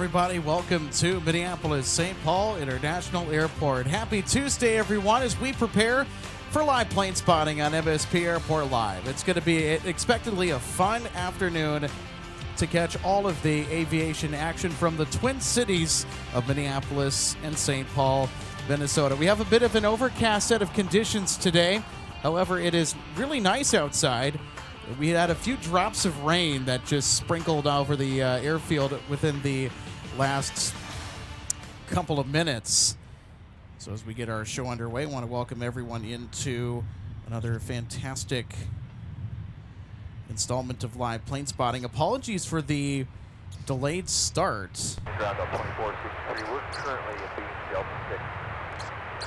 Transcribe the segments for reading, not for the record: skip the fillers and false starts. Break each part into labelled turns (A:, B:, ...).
A: everybody. Welcome to Minneapolis St. Paul International Airport. Happy Tuesday, everyone, as we prepare for live plane spotting on MSP Airport Live. It's going to be expectedly a fun afternoon to catch all of the aviation action from the Twin Cities of Minneapolis and St. Paul, Minnesota. We have a bit of an overcast set of conditions today. However, it is really nice outside. We had a few drops of rain that just sprinkled over the airfield within the last couple of minutes. So as we get our show underway, I want to welcome everyone into another fantastic installment of live plane spotting. Apologies for the delayed start.
B: Ground up 2463. We're currently at being Delta 6.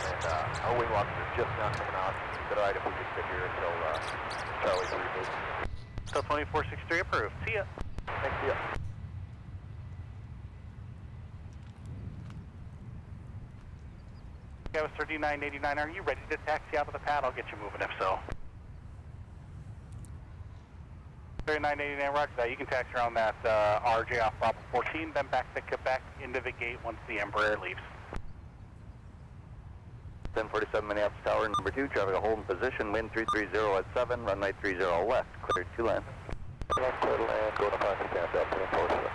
B: And our wing walkers are just now coming out. Is it alright if we just sit here until Charlie 3 moves?
C: Still 2463 approved. See ya.
B: Thanks, see ya.
C: Gavin 3989, are you ready to taxi out of the pad? I'll get you moving if so. 3989, roger that. You can taxi around that RJ off Bravo 14, then back to Quebec into the gate once the Embraer leaves.
B: 1047 Minneapolis Tower, number 2, traffic a hold in position, wind 330 at 7, runway 30 left, cleared to land. Left, clear to land, going to 5 stand up, 1047.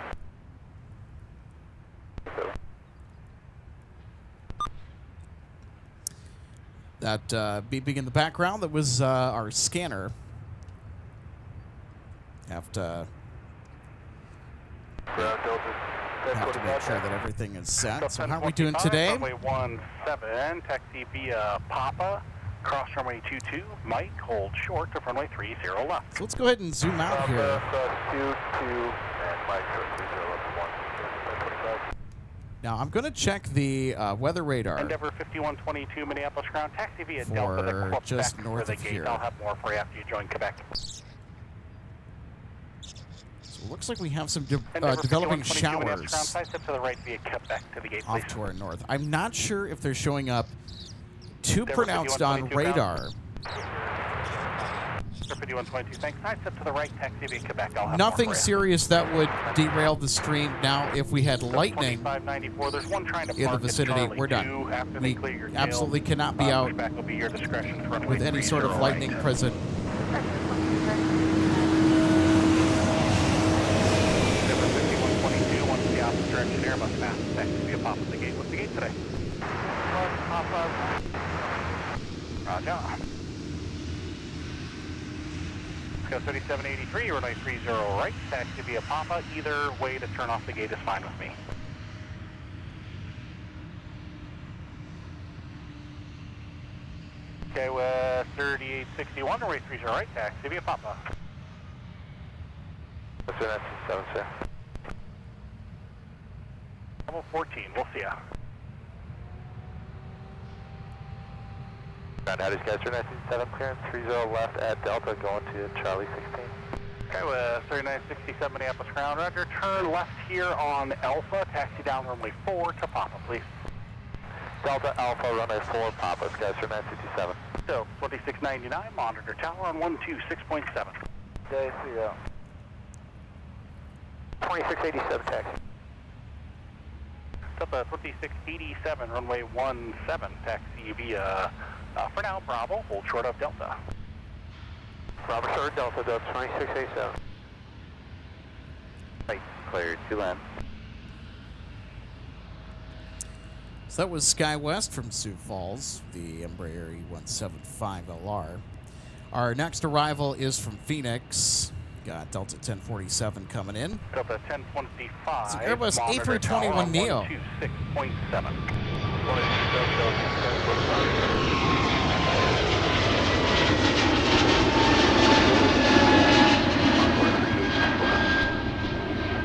A: That beeping in the background, that was our scanner. Have to make sure that everything is set. So how are we doing today?
C: Runway 17, taxi via Papa, cross runway 22, Mike, hold short to runway 30 left.
A: So let's go ahead and zoom out here.
B: 2, and Mike, 30 left, 1.
A: Now I'm going to check the weather radar.
C: Endeavor 5122 Minneapolis ground, taxi via
A: For
C: Delta to Quebec
A: just north
C: for the
A: of
C: gate.
A: here.
C: I'll have more for you after you join Quebec.
A: So it looks like we have some
C: Endeavor
A: developing
C: 5122
A: showers
C: Minneapolis ground, side step to the right via Quebec to the gate, please.
A: off to our north. I'm not sure if they're showing up too
C: Endeavor
A: pronounced on
C: 5122
A: radar.
C: 5122, thanks. Side step to the right, taxi via Quebec. I'll have
A: Nothing
C: more for you.
A: serious that would derail the stream. Now, if we had lightning
C: 2594, there's one trying to
A: in the
C: park
A: vicinity,
C: Charlie
A: we're
C: 2
A: done.
C: after
A: We
C: they clear your tail.
A: absolutely cannot be out
C: Pushback will be your discretion to runway
A: with any sort of
C: 30
A: lightning
C: right.
A: present.
C: Endeavor 5122, once the opposite direction air must pass. Taxi via Papa at the gate. What's the gate today? Papa. Roger. Go 3783, runway 30 right, taxi via Papa. Either way to turn off the gate is fine with me. Okay, with 3861, runway 30 right, taxi via Papa.
B: That's 7, sir.
C: Level 14, we'll see ya.
B: Ground Hatties, guys, 7 clearance, 30 left at Delta, going to Charlie 16.
C: Okay, with 3967 Minneapolis ground, roger. Turn left here on Alpha, taxi down runway 4 to Papa, please.
B: Delta Alpha, runway 4, Papas, guys, 3967.
C: So, 2699, monitor tower on 126.7.
B: Okay, see ya. 2687 taxi.
C: Delta 2687, runway 17, taxi via, for now, Bravo, hold short of Delta.
B: Bravo short Delta, 2687. Right, cleared to land.
A: So that was SkyWest from Sioux Falls, the Embraer E175LR. Our next arrival is from Phoenix. Got Delta 1047 coming in.
C: Delta 1025.
A: So Airbus
C: monitor
A: A321 Neo.
C: 126.7.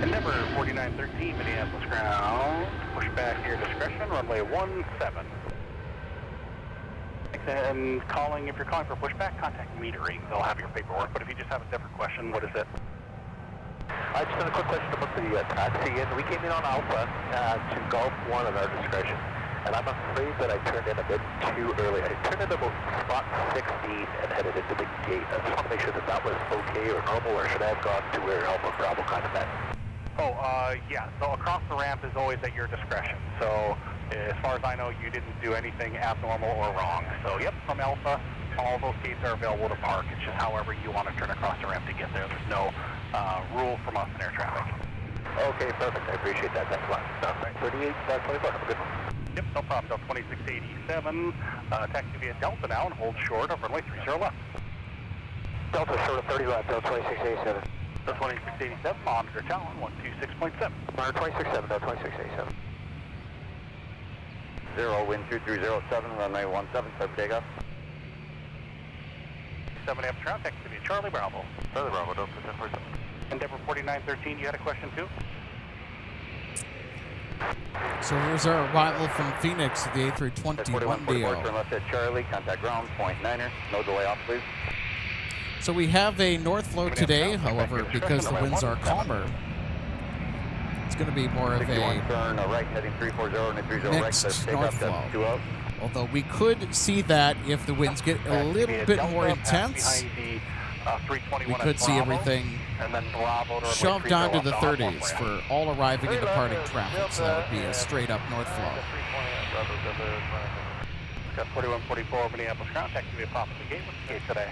C: Endeavor 4913, Minneapolis ground. Push back your discretion, runway 17. And calling, if you're calling for pushback, contact metering. They'll have your paperwork. But if you just have a different question, what is it?
B: I just had a quick question about the taxi. And we came in on Alpha to Gulf 1 at our discretion. And I'm afraid that I turned in a bit too early. I turned in about spot 16 and headed into the gate. I just want to make sure that that was okay or normal, or should I have gone to where Alpha Bravo kind of met?
C: Yeah, so across the ramp is always at your discretion. So as far as I know, you didn't do anything abnormal or wrong. So yep, from Alpha, all those gates are available to park. It's just however you want to turn across the ramp to get there. There's no rule from us in air traffic.
B: Okay, perfect. I appreciate that. Thanks a lot. 38, 24. Have a good one.
C: Yep, no problem. Delta 2687, taxi via Delta now and hold short of runway 30 left.
B: Delta short of 30 left, Delta 2687.
C: Delta 2687, monitor Talon 126.7.
B: Monitor 267, Delta 2687.
D: 0, wind 2307, runway 17, start takeoff.
C: 7 after ground, taxi via Charlie Bravo.
B: Charlie Bravo, Delta 1047.
C: Endeavor 4913, you had a question too?
A: So here's our arrival from Phoenix, the A321 deal.
D: Turn left at Charlie, contact ground, point 9er, no delay off please.
A: So we have a north flow today, however, because the winds are calmer, it's going to be more of a
D: turn right, heading 340 and 30
A: mixed north flow. Although we could see that if the winds get a little bit more intense, we could see everything shoved onto the 30s for all arriving and departing traffic. So that would be a straight up north flow.
C: Got 4144 Minneapolis ground, taxi via Papa the gate. What's the gate today?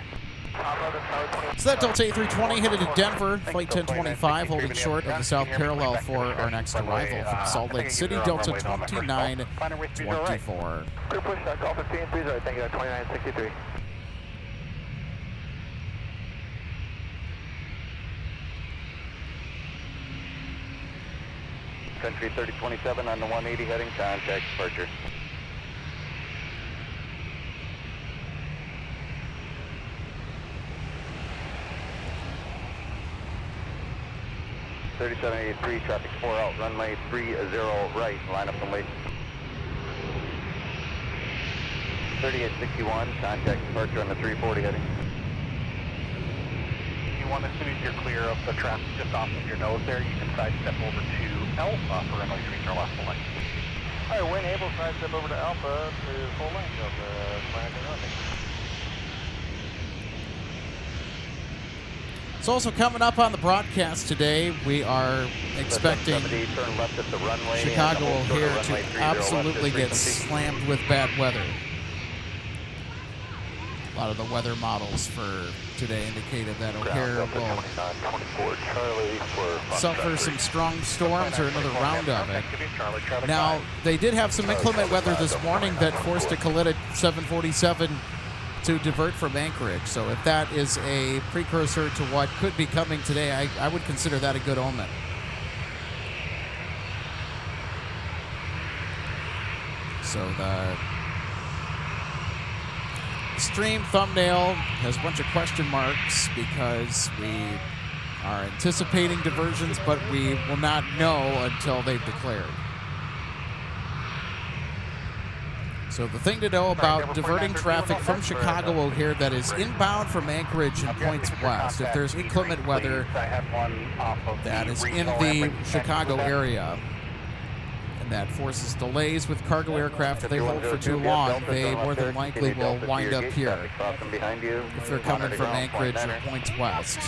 A: So that Delta A320 headed to Denver, flight 1025, holding short of the south parallel for our next arrival from Salt Lake City, Delta 2924.
B: Clear push, call 15, please. All right, thank you, 2963.
D: Country 3027 on the 180 heading, contact departure. .3783, traffic 4 out, runway 30 right, line up and wait. 3861, contact departure on the 340 heading.
C: As soon as you're clear of the traffic just off of your nose there, you can sidestep over to Alpha for runway 30 left full length.
B: All right, when able, sidestep over to Alpha to full length of the planning running.
A: It's also coming up on the broadcast today. We are expecting Chicago O'Hare to absolutely get slammed with bad weather. A lot of the weather models for today indicated that O'Hare will suffer some strong storms or another round of it. Now, they did have some inclement weather this morning that forced a Kalitta 747 to divert from Anchorage. So if that is a precursor to what could be coming today, I would consider that a good omen. So the stream thumbnail has a bunch of question marks because we are anticipating diversions, but we will not know until they've declared. So the thing to know about diverting traffic from Chicago O'Hare that is inbound from Anchorage and points west, if there's inclement weather that is in the Chicago area and that forces delays with cargo aircraft, if they hold for too long, they more than likely will wind up here if they're coming from Anchorage or points west.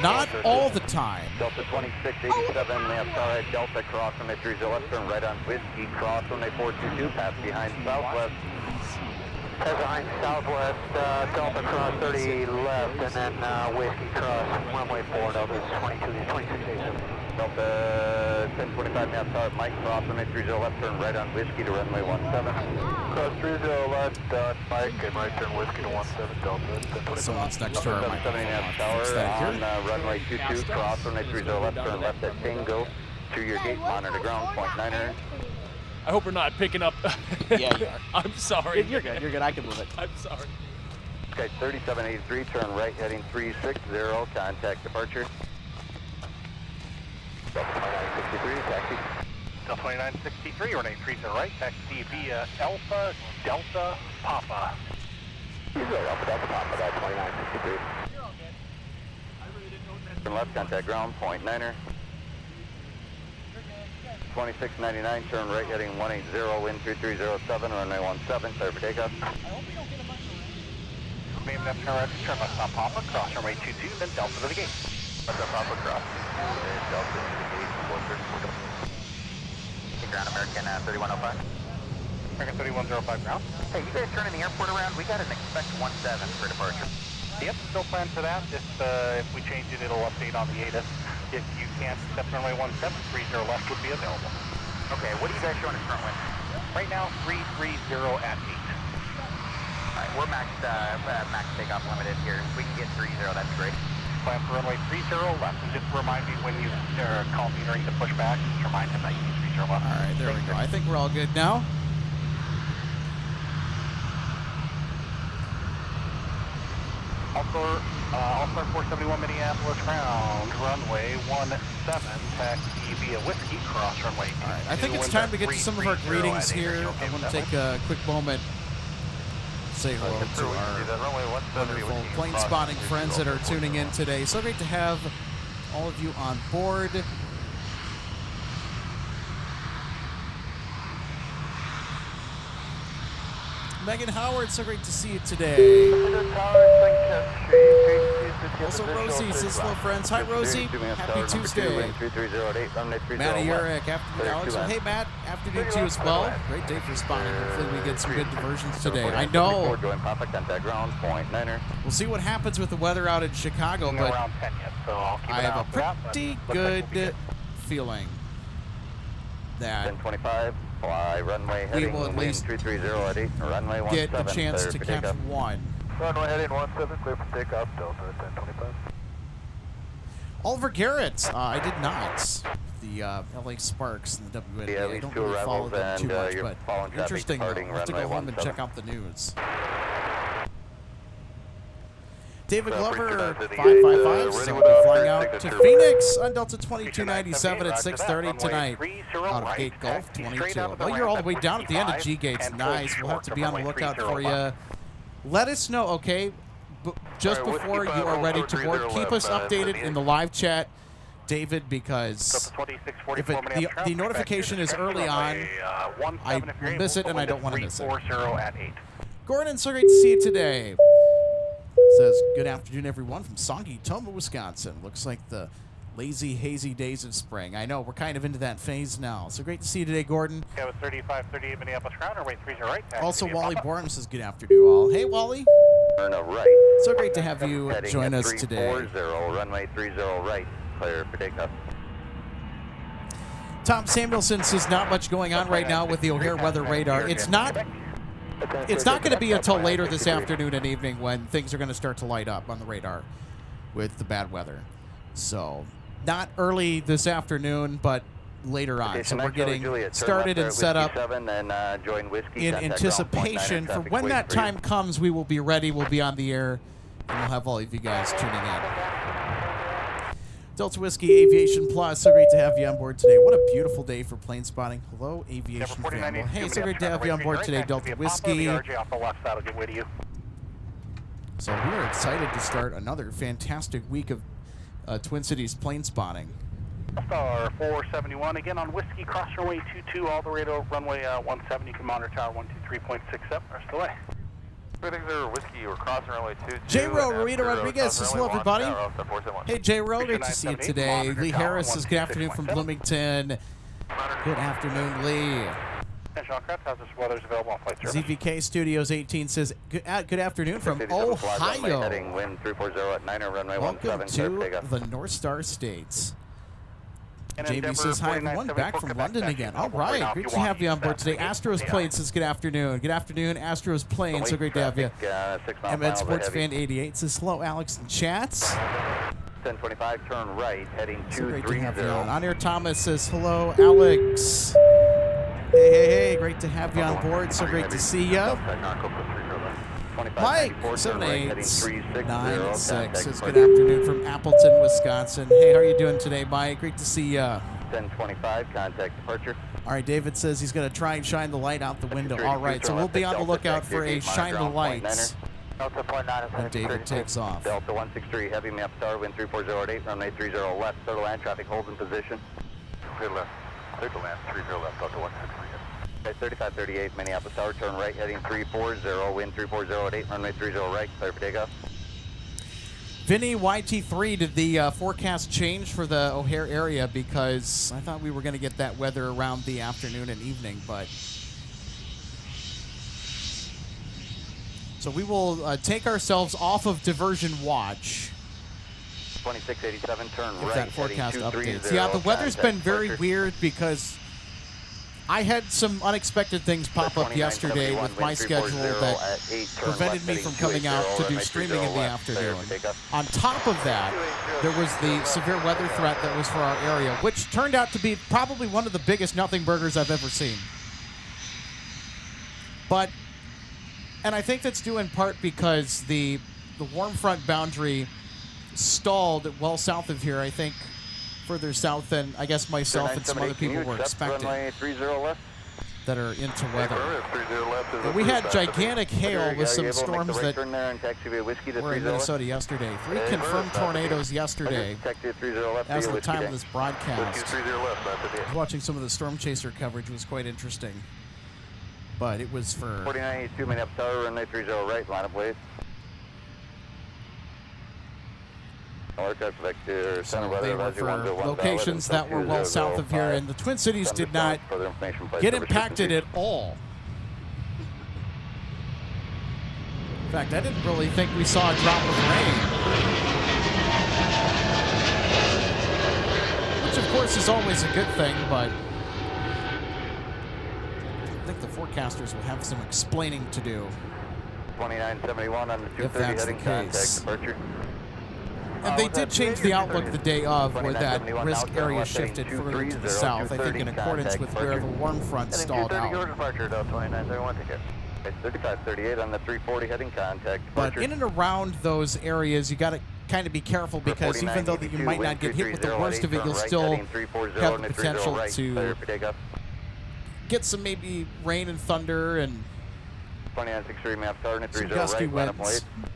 A: Not all the time.
D: Delta 2687, left side, Delta cross on the 30 left, turn right on Whiskey, cross on the 422, pass behind southwest.
B: Pass behind southwest, Delta cross 30 left, and then Whiskey cross runway 4, Delta 2687.
D: Delta 1025, now start Mike, cross on the 30 left, turn right on Whiskey to runway 17.
B: Cross 30 left, Mike, and right turn Whiskey to 17, Delta.
A: Someone's next to our microphone.
D: On runway 22, cross on the 30 left, turn left at Tango to your gate, monitor ground, point 9er.
E: I hope we're not picking up.
F: Yeah, you are.
E: I'm sorry.
F: You're good. You're good. I can move it.
E: I'm sorry.
D: Sky 3783, turn right, heading 360, contact departure.
B: Delta 2963, taxi.
C: Delta 2963, runway 30 right, taxi via Alpha, Delta, Papa.
B: He's right, Alpha, Delta, Papa, that's 2963.
E: You're all good. I really didn't know that.
D: Turn left, contact ground, point 9er. 2699, turn right, heading 180, wind 3307, runway 17, clear for takeoff.
E: I hope we don't get a bunch of rain.
C: Main left turn right, turn left on Papa, cross runway 22, then Delta to the gate.
D: What's up, Papa Cross? Delta indicate 434. Ground American 3105.
C: American 3105 ground.
D: Hey, you guys turning the airport around? We got an expect 17 for departure.
C: Yep, still plan for that. If we change it, it'll update on the ATIS. If you can't accept runway 17, 30 left would be available.
D: Okay, what are you guys showing us front wind?
C: Right now, 330 at 8.
D: Alright, we're max takeoff limited here. If we can get 30, that's great.
C: Plan for runway 30 left. And just remind me when you call metering to push back, just remind him that you need 30 left.
A: All right, there we go. I think we're all good now.
C: All-Star 471 Minneapolis ground, runway 17, taxi via Whiskey, cross runway 2.
A: All right, I think it's time to get to some of our greetings here. I want to take a quick moment to say hello to our wonderful plane spotting friends that are tuning in today. So great to have all of you on board. Megan Howard, so great to see you today. Also, Rosie says hello, friends. Hi, Rosie. Happy Tuesday. Matty Urich, afternoon. Alex, hey, Matt. Afternoon to you as well. Great day for spotting. Hopefully, we get some good diversions today. I know. We'll see what happens with the weather out in Chicago, but I have a pretty good feeling that
D: 1025, fly runway
A: we
D: heading
A: will at least
D: 330 at 8, runway 17,
A: get the chance to catch one.
B: Runway heading 17, clear for takeoff, Delta 1025.
A: Oliver Garrett, I did not. The LA Sparks and the WNBA.
D: Yeah,
A: I don't really follow them too much, but interesting. I'll have to go home and check out the news. David Glover, 555, so we'll be flying out to Phoenix on Delta 2297 at 6:30 tonight. Out of Gate Gulf 22. Well, you're all the way down at the end of G Gates. Nice. We'll have to be on the lookout for you. Let us know, okay? Just before you are ready to board, keep us updated in the live chat, David, because if the notification is early on, I will miss it and I don't want to miss it. Gordon, so great to see you today. Says, good afternoon, everyone, from Soggy Toma, Wisconsin. Looks like the lazy, hazy days of spring. I know, we're kind of into that phase now. So great to see you today, Gordon.
C: Yeah, with 3538 Minneapolis ground, runway 30 right.
A: Also, Wally Bourne says, good afternoon, all. Hey, Wally.
D: Turn a right.
A: So great to have you join us today.
D: 340, runway 30 right, clear for takeoff.
A: Tom Samuelson says, not much going on right now with the O'Hare weather radar. It's not going to be until later this afternoon and evening when things are going to start to light up on the radar with the bad weather. So not early this afternoon, but later on. So we're getting started and set up in anticipation for when that time comes. We will be ready. We'll be on the air, and we'll have all of you guys tuning in. Delta Whiskey Aviation Plus, so great to have you on board today. What a beautiful day for plane spotting. Hello, Aviation family. Hey, so great to have you on board today, Delta Whiskey. So we are excited to start another fantastic week of Twin Cities plane spotting.
C: Star 471 again on Whiskey, cross runway 22 all the way to runway 17. You can monitor tower 123.67. Rest away.
B: Whiskey, we're crossing runway 22.
A: J-Ro, Rita Rodriguez says hello, everybody. Hey, J-Ro, great to see you today. Lee Harris says good afternoon from Bloomington. Good afternoon, Lee. ZVK Studios 18 says good afternoon from Ohio. Welcome to the North Star States. JB says hi, everyone. Back from London again. All right. Great to have you on board today. Astros Plane says good afternoon. Good afternoon, Astros Plane. So great to have you. MN Sports Fan 88 says hello, Alex and Chats.
D: 1025, turn right, heading 230.
A: So great to have you on. On-Air Thomas says hello, Alex. Hey, hey, hey. Great to have you on board. So great to see you. Mike, 7896 says good afternoon from Appleton, Wisconsin. Hey, how are you doing today, Mike? Great to see you.
D: 1025, contact departure.
A: All right, David says he's going to try and shine the light out the window. All right, so we'll be on the lookout for a shine the lights when David takes off.
D: Delta 163, heavy map star, wind 340 at 8, runway 30 left, clear to land, traffic holds in position.
B: Clear left, clear to land, 30 left, Delta 163.
D: 3538, Minneapolis Tower, turn right, heading 340, wind 340 at 8, runway 30 right, clear for takeoff.
A: Vinny YT3, did the forecast change for the O'Hare area? Because I thought we were going to get that weather around the afternoon and evening, but... So we will take ourselves off of diversion watch.
D: 2687, turn
A: If
D: right.
A: that forecast
D: heading
A: updates.
D: 230,
A: Yeah, the weather's been
D: contact
A: very
D: departure.
A: weird because I had some unexpected things pop up yesterday with my schedule that prevented me from coming out to do streaming in the afternoon. On top of that, there was the severe weather threat that was for our area, which turned out to be probably one of the biggest nothing burgers I've ever seen. But, and I think that's due in part because the warm front boundary stalled well south of here, I think further south than I guess myself and some other people were expecting that are into weather. But we had gigantic hail with some storms that were in Minnesota yesterday. 3 confirmed tornadoes yesterday as the time of this broadcast. Watching some of the storm chaser coverage was quite interesting. But it was for
D: 4982 Minneapolis Tower, runway 30 right, line up wave.
A: So they were for locations that were well south of here, and the Twin Cities did not get impacted at all. In fact, I didn't really think we saw a drop of rain. Which, of course, is always a good thing, but I think the forecasters will have some explaining to do.
D: 2971 on the 230
A: if that's the
D: heading contact
A: case.
D: departure.
A: And they did change the outlook the day of, where that risk area shifted further to the south, I think in accordance with where the warm front stalled out.
D: Departure, 2931, take care. 3538 on the 340 heading contact
A: But
D: departure.
A: in and around those areas, you got to kind of be careful because even though you might not get hit with the worst of it, you'll still have the potential to get some maybe rain and thunder and
D: 2963 map tower,
A: some
D: 30
A: gusty
D: right, line up
A: winds.
D: wait.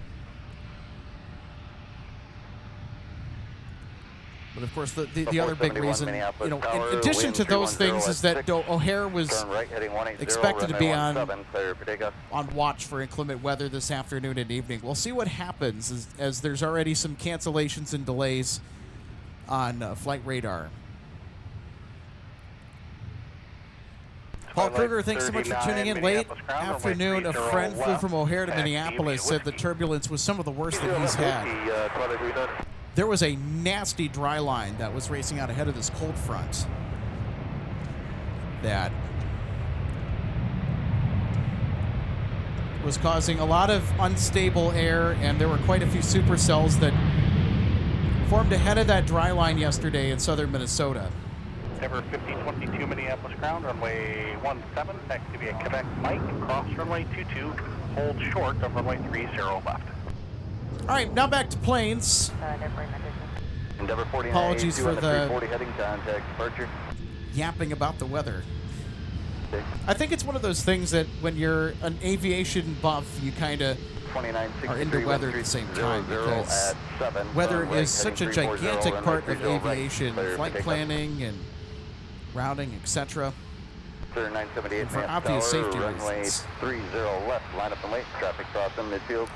A: But of course, the other big reason,
D: Minneapolis
A: you know,
D: Tower,
A: in addition
D: wind
A: to those
D: 310
A: things, is that
D: at 6.
A: O'Hare was
D: Turn right, heading 180,
A: expected to
D: runway
A: be on
D: 17, clear for takeoff.
A: watch for inclement weather this afternoon and evening. We'll see what happens as there's already some cancellations and delays on flight radar. Paul Kruger, thanks so much for tuning in late afternoon. A friend flew from O'Hare to Minneapolis, said the turbulence was some of the worst that he's had. There was a nasty dry line that was racing out ahead of this cold front that was causing a lot of unstable air, and there were quite a few supercells that formed ahead of that dry line yesterday in southern Minnesota.
C: Ever 5022 Minneapolis ground, runway 17, next to be a Quebec Mike, cross runway 22, hold short of runway 30 left.
A: All right, now back to planes.
D: Endeavor 49,
A: Apologies for the
D: 340 heading contact departure.
A: yapping about the weather. I think it's one of those things that when you're an aviation buff, you kind of are into weather at the same time, because weather is such a gigantic part of aviation, flight planning and routing, etc.
D: And
A: for obvious safety reasons.
D: 30 left, line up and wait, traffic crossing midfield.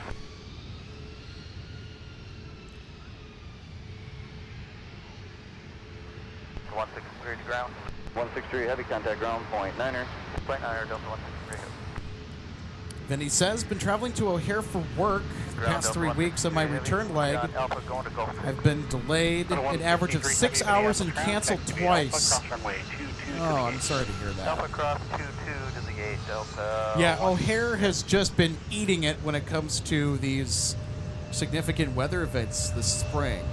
B: To 163 to ground.
D: 163 heavy contact ground, point 9er.
B: Point 9er, Delta 163.
A: Vinny says, been traveling to O'Hare for work the past 3 weeks. On my return leg,
B: Alpha going to go.
A: I've been delayed an average of 6 hours and canceled twice. Oh, I'm sorry to hear that.
B: Alpha cross 22 to the gate, Delta.
A: Yeah, O'Hare has just been eating it when it comes to these significant weather events this spring.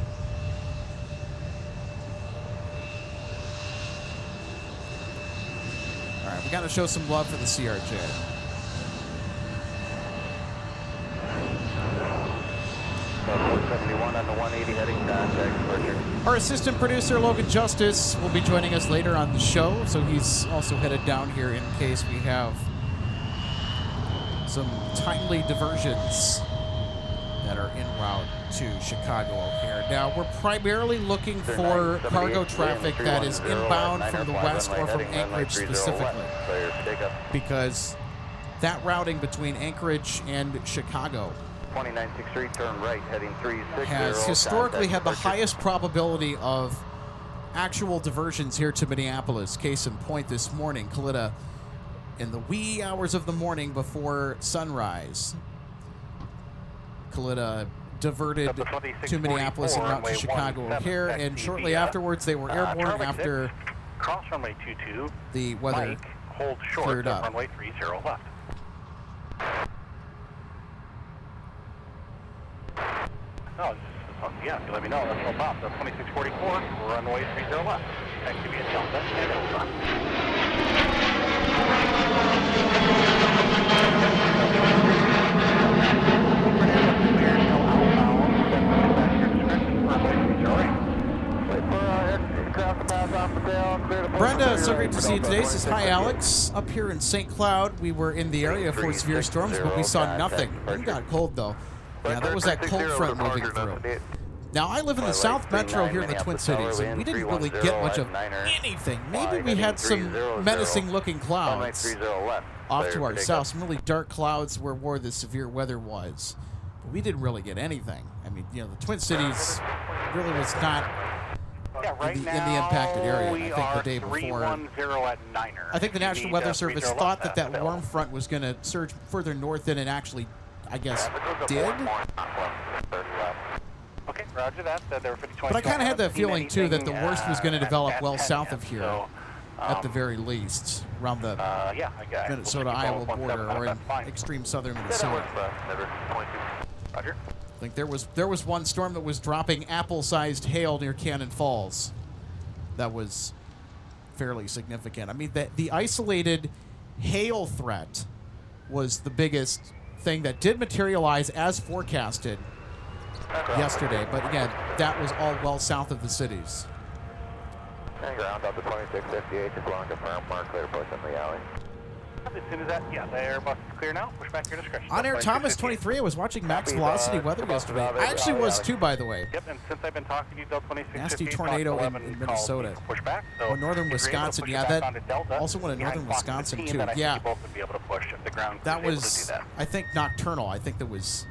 A: All right, we got to show some love for the CRJ.
D: On the 180 heading contact departure.
A: Our assistant producer, Logan Justice, will be joining us later on the show, so he's also headed down here in case we have some timely diversions that are en route to Chicago O'Hare. Now, we're primarily looking for cargo traffic that is inbound from the west or from Anchorage specifically, because that routing between Anchorage and Chicago
D: 2963, turn right, heading 360.
A: has historically had the
D: contact
A: highest probability of actual diversions here to Minneapolis. Case in point, this morning, Kalita, in the wee hours of the morning before sunrise, Kalita diverted to Minneapolis and out to Chicago O'Hare, and shortly afterwards they were airborne after
C: cross runway 22.
A: the weather
C: Mike, hold short
A: cleared up.
C: runway 30 left. Oh, yeah, you let me know. That's no problem. That's 2644, runway 30 left. Activity at Delta and
A: Brenda, so great to see you today. Says, hi, Alex. Up here in St. Cloud, we were in the area for severe storms, but we saw nothing. It got cold, though. Yeah, that was that cold front moving through. Now, I live in the South Metro here in the Twin Cities, and we didn't really get much of anything. Maybe we had some menacing-looking clouds off to our south, some really dark clouds where the severe weather was. But we didn't really get anything. I mean, you know, the Twin Cities really was not in the impacted area. I think the day before, I think the National Weather Service thought that warm front was going to surge further north than it actually, I guess, did.
C: Okay, roger that.
A: But I kind of had that feeling, too, that the worst was going to develop well south of here, at the very least, around the Minnesota-Iowa border or in extreme southern Minnesota.
C: Roger.
A: I think there was one storm that was dropping apple-sized hail near Cannon Falls. That was fairly significant. I mean, the isolated hail threat was the biggest thing that did materialize as forecasted yesterday. But again, that was all well south of the cities.
B: And ground up to 2658, just long confirm, mark clear, push in the alley.
C: As soon as that, yeah, the Airbus is clear now. Push back your discretion.
A: On Air Thomas 23, I was watching max velocity weather yesterday. I actually was too, by the way.
C: Yep, and since I've been talking to you, Delta 2658,
A: Nasty tornado in Minnesota.
C: Push back. So
A: or northern Wisconsin, yeah, that also went in northern Wisconsin too. Yeah, that was, I think, nocturnal. I think that was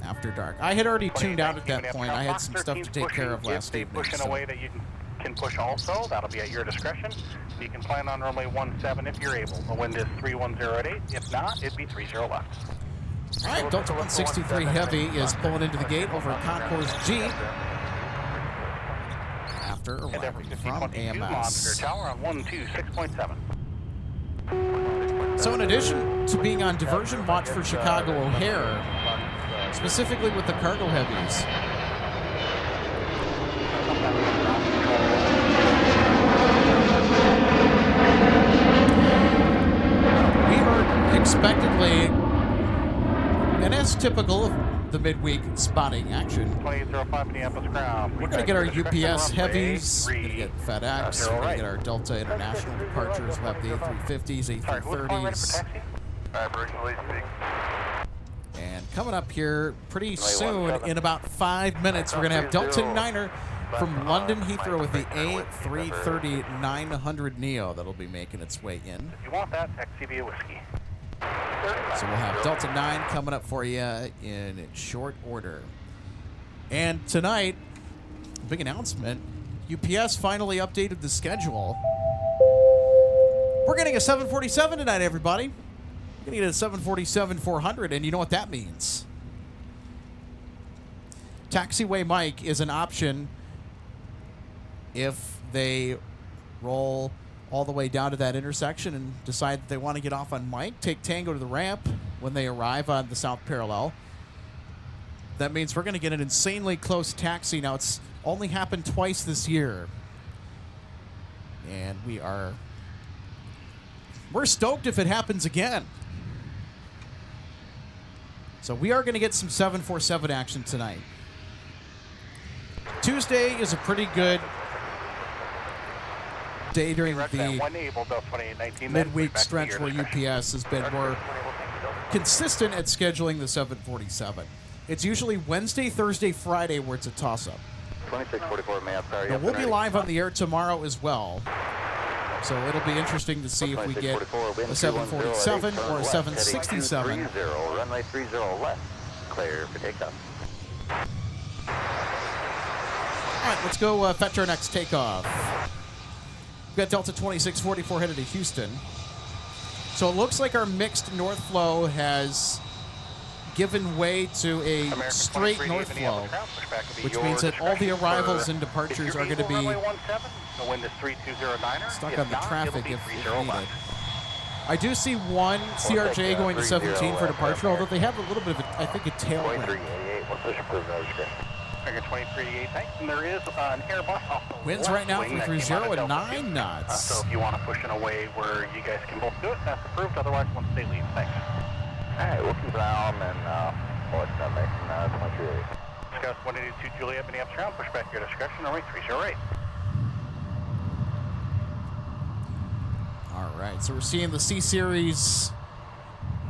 A: after dark. I had already tuned out at that point. I had some stuff to take care of last evening.
C: Push in a way that you can push also. That'll be at your discretion. You can plan on runway 17 if you're able. The wind is 310 at 8. If not, it'd be 30 left.
A: All right, Delta 163 Heavy is pulling into the gate over at Concourse G after arriving from AMS.
C: Tower on 126.7.
A: So in addition to being on diversion watch for Chicago O'Hare, specifically with the cargo heavies, we are expectedly, and as typical of the midweek spotting action,
C: 2805 Minneapolis ground.
A: we're going to get our UPS heavies, we're going to get FedEx, we're going to get our Delta International departures, we'll have the A350s, A330s. And coming up here pretty soon, in about 5 minutes, we're going to have Delta Niner from London Heathrow with the A330-900 Neo that'll be making its way in.
C: If you want that, taxi via whiskey.
A: So we'll have Delta 9 coming up for you in short order. And tonight, big announcement, UPS finally updated the schedule. We're getting a 747 tonight, everybody. We're going to get a 747-400, and you know what that means. Taxiway Mike is an option if they roll all the way down to that intersection and decide that they want to get off on Mike, take Tango to the ramp when they arrive on the South Parallel. That means we're going to get an insanely close taxi. Now, it's only happened twice this year. And we're stoked if it happens again. So we are going to get some 747 action tonight. Tuesday is a pretty good day during the midweek stretch where UPS has been more consistent at scheduling the 747. It's usually Wednesday, Thursday, Friday where it's a toss-up.
D: 2644 map.
A: Now, we'll be live on the air tomorrow as well. So it'll be interesting to see if we get a 747 or a 767.
D: Runway 30 left. clear for takeoff.
A: All right, let's go fetch our next takeoff. We've got Delta 2644 headed to Houston. So it looks like our mixed north flow has given way to a
C: American
A: straight
C: 23
A: north flow,
C: Minneapolis ground pushback will be
A: which
C: your
A: means that all the
C: discretion
A: arrivals
C: for
A: and departures are going to
C: runway
A: be
C: 17, the wind is 3209er.
A: stuck
C: If
A: on the
C: not,
A: traffic
C: it'll be
A: if
C: 30
A: needed.
C: left.
A: I do see one CRJ going to 17 for departure, although they have a little bit of, I think, a tailwind.
B: 2388, we'll push approved no discretion.
C: American 2388, thanks. And there is an Airbus off the
A: Winds
C: left
A: right now
C: wing that
A: through
C: came out
A: 0
C: of
A: and
C: Delta
A: 9
C: 2.
A: knots.
C: So if you want to push in a way where you guys can both do it, that's approved. Otherwise, once they leave, thanks.
D: Alright, we'll keep an eye on them and what's that making 2388.
C: Discuss 182 Juliet, Minneapolis ground, push back your discretion, runway 308.
A: All right, so we're seeing the C-Series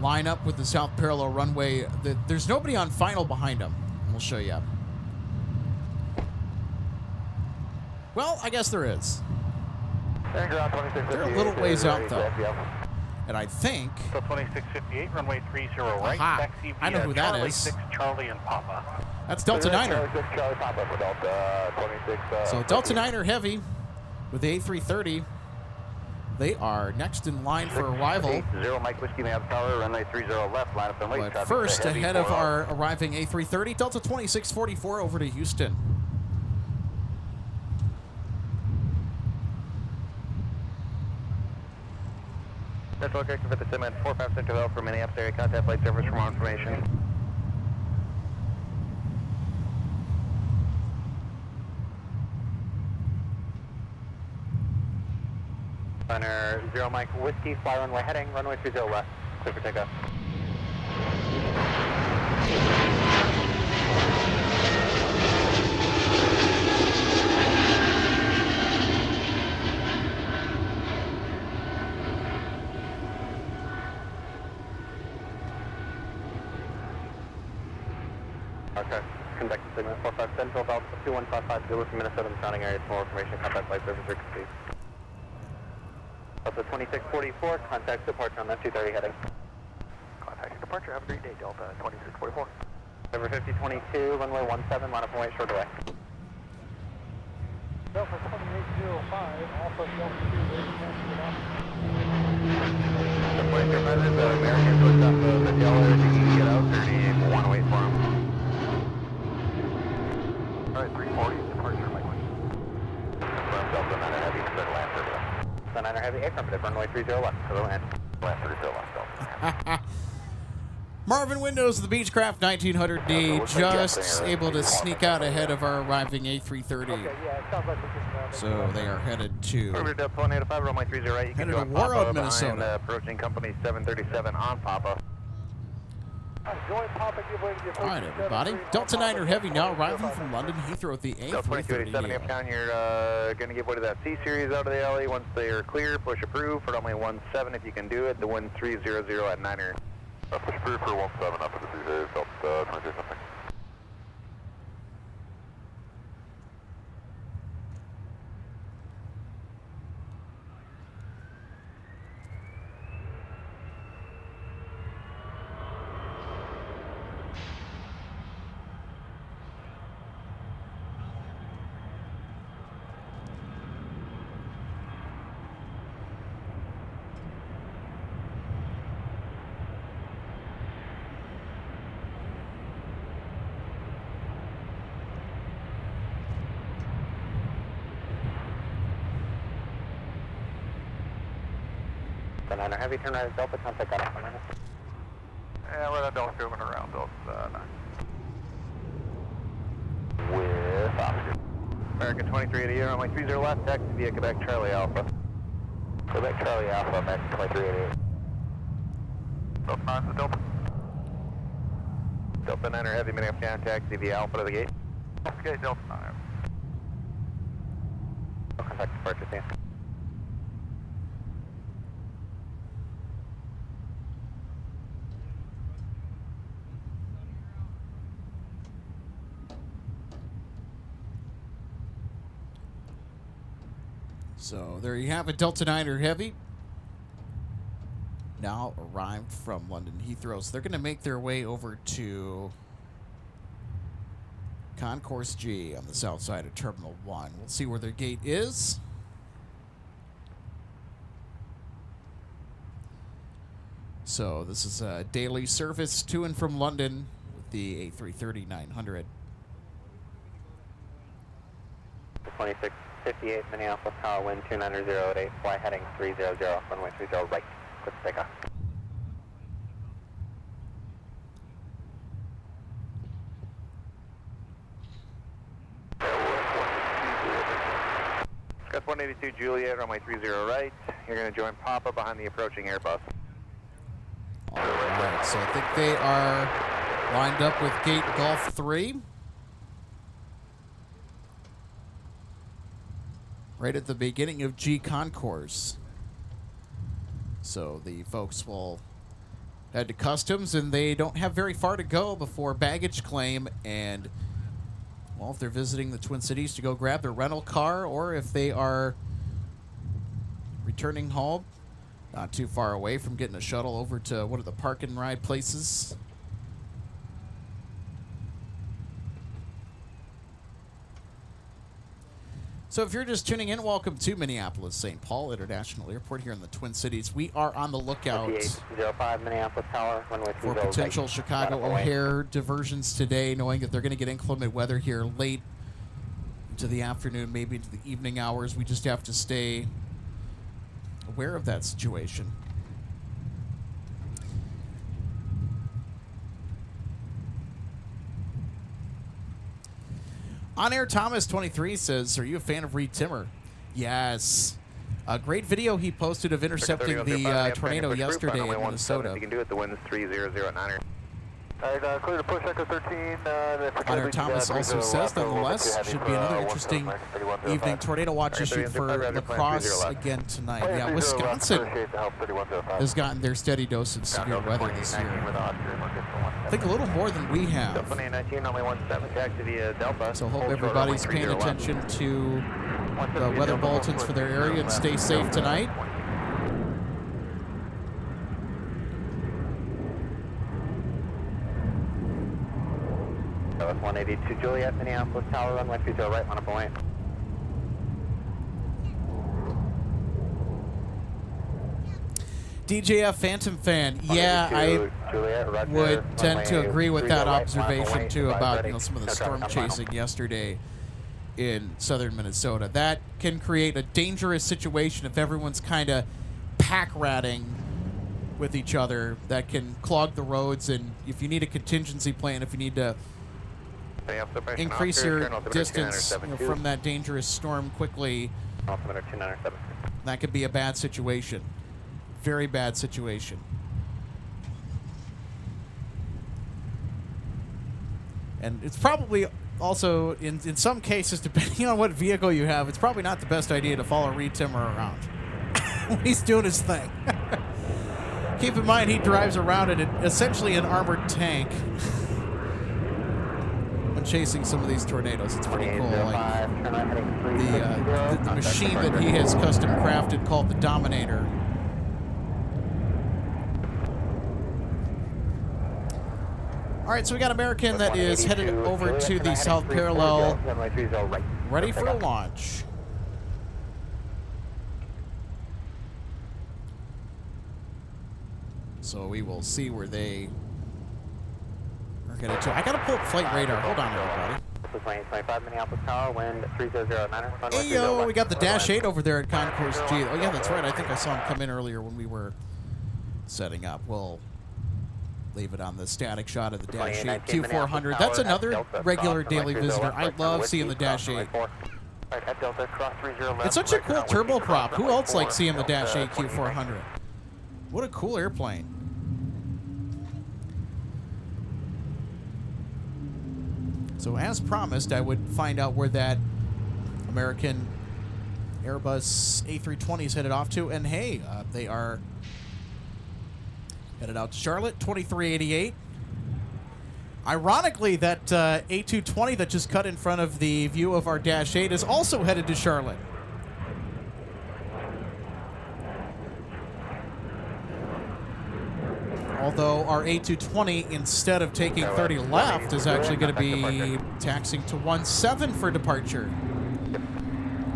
A: line up with the south parallel runway. There's nobody on final behind them. We'll show you. Well, I guess there is.
B: They're
A: They're a little ways out, though. And I think...
C: So 2658, runway 30 right,
A: Aha,
C: taxi
A: I know
C: via
A: who that
C: Charlie
A: is.
C: 6 Charlie and Papa.
A: that's Delta Niner.
B: Charlie Papa for Delta 26.
A: So Delta Niner heavy with the A330. They are next in line for arrival.
D: 0 Mike Whiskey Map Tower, runway 30 left, line up and wait.
A: But
D: Traffic
A: first,
D: heavy
A: ahead of
D: 40.
A: our arriving A330, Delta 2644 over to Houston.
D: That's location for the Simmons 456 developed for Minneapolis area. Contact flight service for more information.
B: Runner 0 Mike Whiskey, fly runway heading, runway 30 left, clear for takeoff. Okay, conduct signal 45 Central, Delta 2155, Zulu from Minnesota and surrounding areas. For more information, contact flight service or complete. Delta 2644, contact departure on that 230 heading. Contact departure, have a great day, Delta 2644. Over 5022, runway 17, line up and wait, short away.
E: Delta 2805, Alpha Delta 2, ready to off.
D: The flight supervisor, the American puts up the yellow, do you get out or do you want to wait for him?
B: Alright, 340, departure, Mike. Delta 9 Heavy, clear to land 30 left. Delta 9 Heavy, affirmative, runway 30 left, hello and land 30 left, Delta.
A: Marvin Windows of the Beechcraft 1900D just able to sneak out ahead of our arriving A330.
E: Yeah, it sounds like we can...
A: So they are headed to...
D: Over to Delta 185, runway 30 right. You can
A: Headed
D: do
A: to
D: a Papa
A: Warroad,
D: behind
A: Minnesota.
D: approaching company 737 on Papa.
E: Join Papa, give way to your
A: All right, everybody. Delta Niner Heavy now arriving from London Heathrow at the
D: Delta 2287
A: A330.
D: Uptown, you're going to give way to that C-Series out of the alley. Once they are clear, push approve for runway 17 if you can do it. The wind 300 at Niner.
B: Push approved for 17 up for the 30, Delta 22 something. Delta 9 Heavy, turn right, Delta, contact got off on minute.
D: Yeah, we're at Delta moving around Delta 9.
B: With Oscar.
D: American 2388, runway 30 left, taxi via Quebec Charlie Alpha.
B: Quebec Charlie Alpha, American 2388.
D: Delta 9 to Delta. Delta 9 heavy, Minneapolis taxi via Alpha to the gate. Okay, Delta 9.
B: No contact departure, see ya.
A: So there you have it, Delta Niner Heavy. Now arrived from London Heathrow. So they're going to make their way over to Concourse G on the south side of Terminal 1. We'll see where their gate is. So this is a daily service to and from London with the A330-900.
D: 2658 Minneapolis Tower, wind 29008, fly heading 300, runway 30 right, quick takeoff. Gus 182 Juliet, runway 30 right. You're going to join Papa behind the approaching Airbus.
A: All right, so I think they are lined up with gate Golf 3. Right at the beginning of G Concourse. So the folks will head to customs, and they don't have very far to go before baggage claim. And, well, if they're visiting the Twin Cities to go grab their rental car, or if they are returning home, not too far away from getting a shuttle over to one of the park and ride places. So if you're just tuning in, welcome to Minneapolis St. Paul International Airport here in the Twin Cities. We are on the lookout
D: 5805 Minneapolis Tower, runway 30
A: for potential Chicago O'Hare diversions today, knowing that they're going to get inclement weather here late into the afternoon, maybe into the evening hours. We just have to stay aware of that situation. On Air Thomas 23 says, are you a fan of Reed Timmer? Yes. A great video he posted of intercepting the tornado yesterday in Minnesota.
D: You can do it. The wind is 300
B: All right, clear to push Echo 13.
A: Hunter Thomas also says, nonetheless, should be another interesting evening. Tornado watch issued for La Crosse again tonight. Yeah, Wisconsin has gotten their steady dose of severe weather this year. I think a little more than we have. So hope everybody's paying attention to the weather bulletins for their area and stay safe tonight.
D: 182 Juliet, Minneapolis Tower, runway 30 right, on a point.
A: DJF Phantom Fan, yeah, I would tend to agree with that observation too about some of the storm chasing yesterday in southern Minnesota. That can create a dangerous situation if everyone's kind of pack ratting with each other. That can clog the roads, and if you need a contingency plan, if you need to increase your distance from that dangerous storm quickly, that could be a bad situation. Very bad situation. And it's probably also, in some cases, depending on what vehicle you have, it's probably not the best idea to follow Reed Timmer around when he's doing his thing. Keep in mind, he drives around in essentially an armored tank when chasing some of these tornadoes. It's pretty cool. Like the machine that he has custom crafted called the Dominator. All right, so we got American that is headed over to the south parallel, ready for a launch. So we will see where they are headed to. I got to pull up flight radar. Hold on, everybody.
D: 25 Minneapolis Tower, wind 3009.
A: Hey, yo, we got the Dash 8 over there at Concourse G. Oh, yeah, that's right. I think I saw him come in earlier when we were setting up. We'll leave it on the static shot of the Dash 8 Q400. That's another regular daily visitor. I love seeing the Dash 8. It's such a cool turboprop. Who else likes seeing the Dash 8 Q400? What a cool airplane. So as promised, I would find out where that American Airbus A320 is headed off to. And hey, they are headed out to Charlotte, 2388. Ironically, that A220 that just cut in front of the view of our Dash 8 is also headed to Charlotte. All Although our A220, instead of taking 30 left, is actually going to be taxiing to 17 for departure.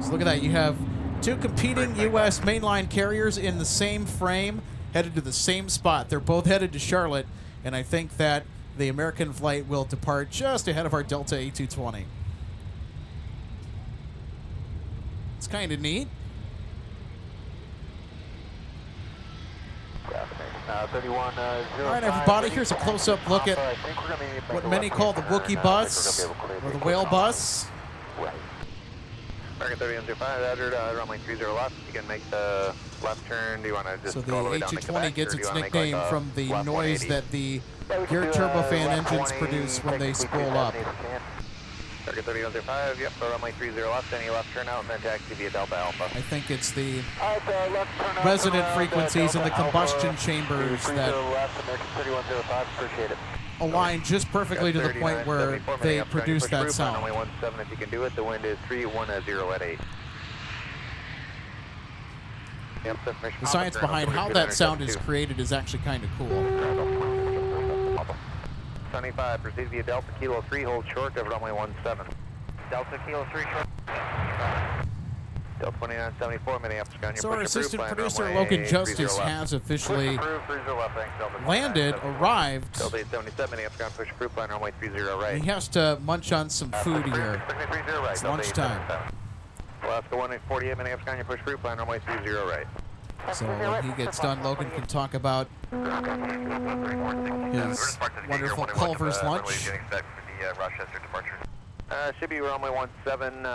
A: So look at that. You have two competing U.S. mainline carriers in the same frame, headed to the same spot. They're both headed to Charlotte, and I think that the American flight will depart just ahead of our Delta A220. It's kind of neat.
B: 3105.
A: All right, everybody, here's a close-up look at what many call the Wookiee bus, or the whale bus.
D: American 3105, Roger, runway 30 left. You can make the left turn. Do you want to just
A: So the
D: go all the way down to
A: A220
D: Quebec,
A: gets
D: or do you
A: its
D: wanna make
A: nickname
D: like a
A: from the
D: left
A: noise
D: 180?
A: that the geared turbofan engines produce when they spool up.
D: American 3105, yep, so runway 30 left. Any left turn out and then taxi via Delta Alpha.
A: I think it's the resonant frequencies in the combustion chambers that align just perfectly to the point where they produce that sound.
D: Runway 17 if you can do it. The wind is 310 at 8.
A: The science behind how that sound is created is actually kind of cool.
D: 75, proceed via Delta Kilo 3, hold short of runway 17. Delta Kilo 3 short. Delta 2974, Minneapolis, ground your
A: So our
D: push
A: assistant
D: approved,
A: producer,
D: runway
A: Logan
D: 30
A: Justice,
D: left.
A: has officially
D: Push approved, 30 left, thanks, Delta
A: landed,
D: 2974.
A: arrived.
D: Delta 877, Minneapolis, ground push approved, line runway 30 right.
A: He has to munch on some food here. It's lunchtime.
D: Alaska 1848, Minneapolis, ground your push approved, line runway 30 right.
A: So when he gets done, Logan can talk about his wonderful Culver's lunch.
D: Should be runway 17,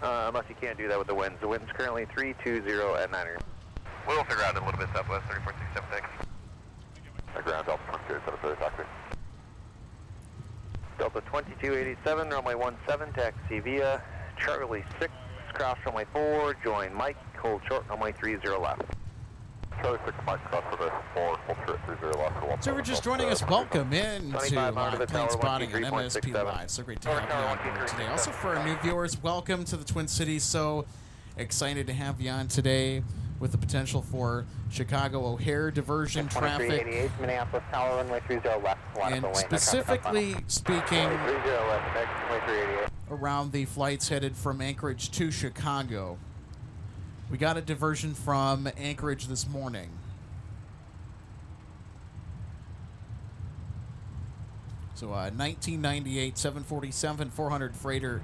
D: unless you can't do that with the winds. The wind's currently 320 at 9. We'll figure out a little bit southwest, 34676. Ground Delta 2287, Doctor. Delta 2287, runway 17, taxi via Charlie 6, cross runway 4, join Mike, hold short, runway 30 left. Charlie 6, Mike, cross runway 4, hold short, 30 left.
A: So if you're just joining us, welcome in to
D: 25 onto the
A: Plane
D: tower,
A: Spotting on
D: 123.67.
A: MSP Live. So great to have you on board today. Also for our new viewers, welcome to the Twin Cities. So excited to have you on today with the potential for Chicago O'Hare diversion traffic.
B: Minneapolis Tower, runway 30 left.
A: And specifically speaking, around the flights headed from Anchorage to Chicago. We got a diversion from Anchorage this morning. So 1998 747-400 freighter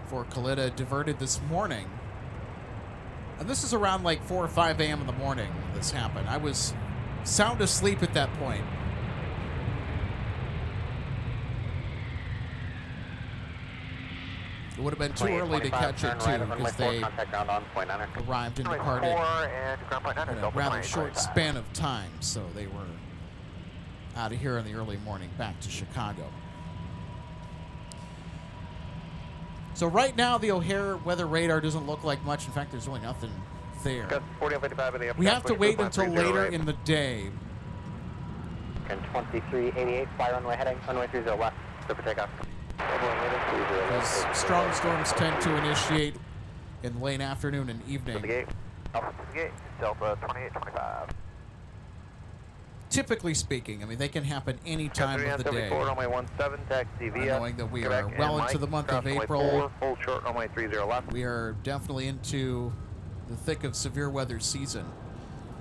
A: for Kalitta diverted this morning. And this is around like 4 or 5 a.m. in the morning when this happened. I was sound asleep at that point. It would have been too early to catch it, too, because they arrived and departed in a rather short span of time. So they were out of here in the early morning, back to Chicago. So right now, the O'Hare weather radar doesn't look like much. In fact, there's really nothing there. We have to wait until later in the day.
B: And 2388, fly runway heading, runway 30 left, clear for takeoff.
A: Because strong storms tend to initiate in the late afternoon and evening.
D: Delta 2825.
A: Typically speaking, I mean, they can happen any time of the day.
D: Runway 17, taxi via
A: Knowing that we are well into the month of April,
D: hold short, runway 30 left.
A: we are definitely into the thick of severe weather season.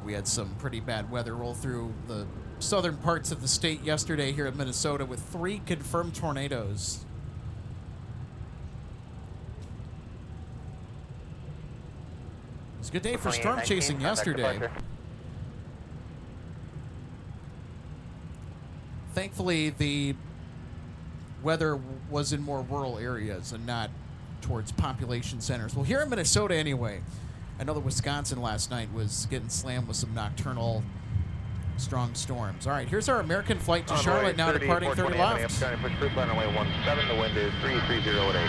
A: We had some pretty bad weather roll through the southern parts of the state yesterday here in Minnesota with 3 confirmed tornadoes. It was a good day for storm chasing yesterday. Thankfully, the weather was in more rural areas and not towards population centers. Well, here in Minnesota anyway, I know that Wisconsin last night was getting slammed with some nocturnal strong storms. All right, here's our American flight to Charlotte now, departing 30 left.
D: Push group line runway 17, the wind is 330 at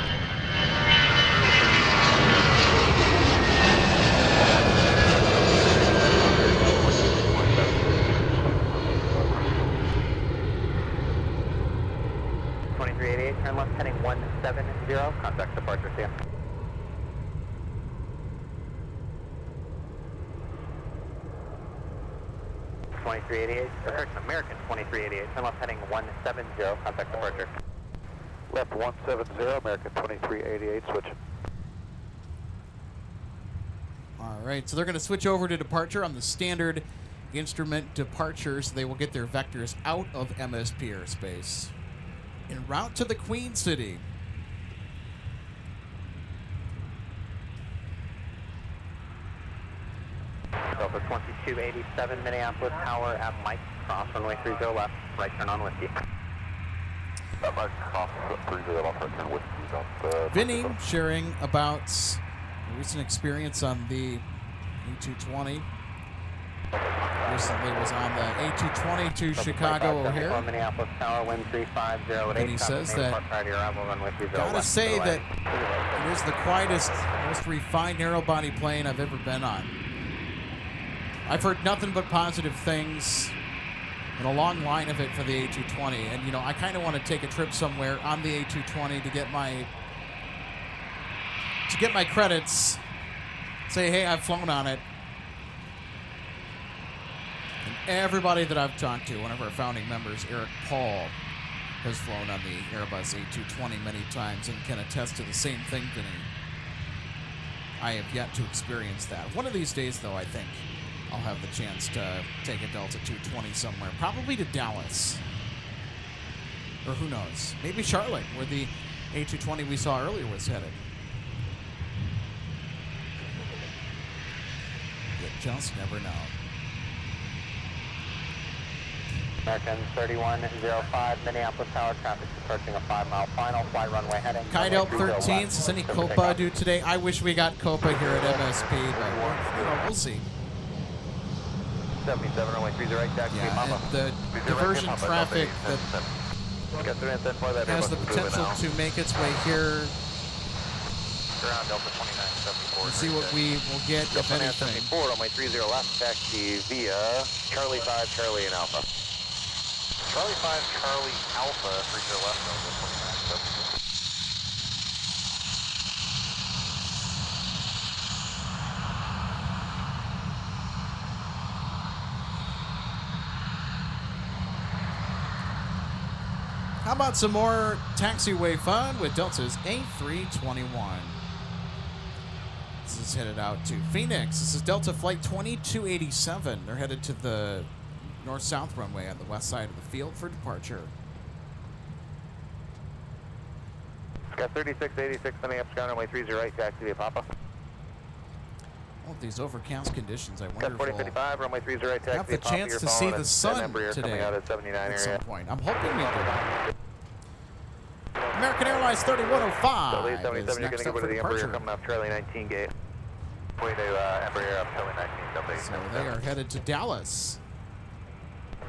B: 2388, turn left heading 170, contact departure, see ya.
D: 2388, correction, American 2388, turn left heading 170, contact departure.
B: Left 170, American 2388, switch.
A: All right, so they're going to switch over to departure on the standard instrument departures. They will get their vectors out of MSP airspace en route to the Queen City.
D: Delta 2287, Minneapolis Tower at Mike, cross runway 30 left, right turn on whiskey.
B: Mike, cross 30 left, right turn whiskey.
A: Vinny sharing about a recent experience on the A220. Recently was on the A220 to Chicago O'Hare.
D: Minneapolis Tower, wind 350.
A: And he says that, gotta say that it is the quietest, most refined narrow-body plane I've ever been on. I've heard nothing but positive things and a long line of it for the A220. And, you know, I kind of want to take a trip somewhere on the A220 to get my credits. Say, hey, I've flown on it. And everybody that I've talked to, one of our founding members, Eric Paul, has flown on the Airbus A220 many times and can attest to the same thing, Vinny. I have yet to experience that. One of these days, though, I think I'll have the chance to take a Delta 220 somewhere, probably to Dallas. Or who knows, maybe Charlotte, where the A220 we saw earlier was headed. You just never know.
D: American 3105, Minneapolis Tower, traffic approaching a 5-mile final, fly runway heading.
A: Kydel 13 says, any COPA due today? I wish we got COPA here at MSP, but we'll see.
D: 77, runway 30 right, taxi,
A: yeah, the diversion traffic that has the potential to make its way here. We'll see what we will get, if anything.
D: 74, runway 30 left, taxi via Charlie 5, Charlie and Alpha.
C: Charlie 5, Charlie Alpha, 30 left, Delta 2974.
A: How about some more taxiway fun with Delta's A321? This is headed out to Phoenix. This is Delta Flight 2287. They're headed to the north-south runway on the west side of the field for departure.
D: Got 3686, sending up Sky runway 30 right, taxi via Papa.
A: Well, with these overcast conditions, I wonder
D: Got
A: if we'll
D: 4055, runway 30 right, taxi
A: have the
D: via Papa.
A: chance to see the sun today
D: coming out at 79
A: at some
D: area.
A: point. I'm hoping we do. American Airlines 3105
D: So,
A: is
D: 77, you're
A: next
D: going to
A: up
D: go
A: for
D: to the Embraer
A: departure.
D: coming off Charlie 19 gate. Way to Embraer up Charlie 19,
A: So they are headed to Dallas.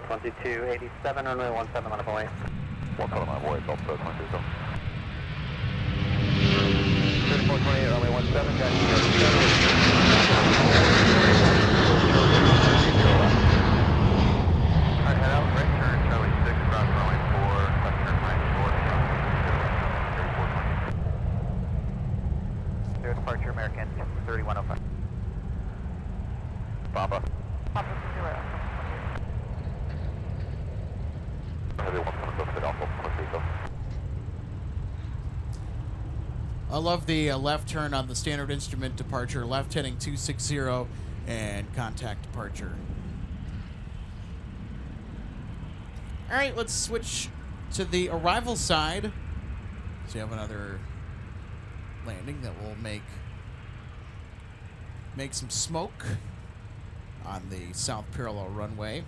D: 2287, runway 17 on a point.
B: One call my voice, Delta 22.
D: 3428, runway 17, taxi Alright, head out, right turn, Charlie 6, cross runway 4, left turn right short, Their departure, American 3105. Papa.
E: Papa 0.
A: I love the left turn on the standard instrument departure, left heading 260 and contact departure. All right, let's switch to the arrival side. So you have another landing that will make some smoke on the south parallel runway.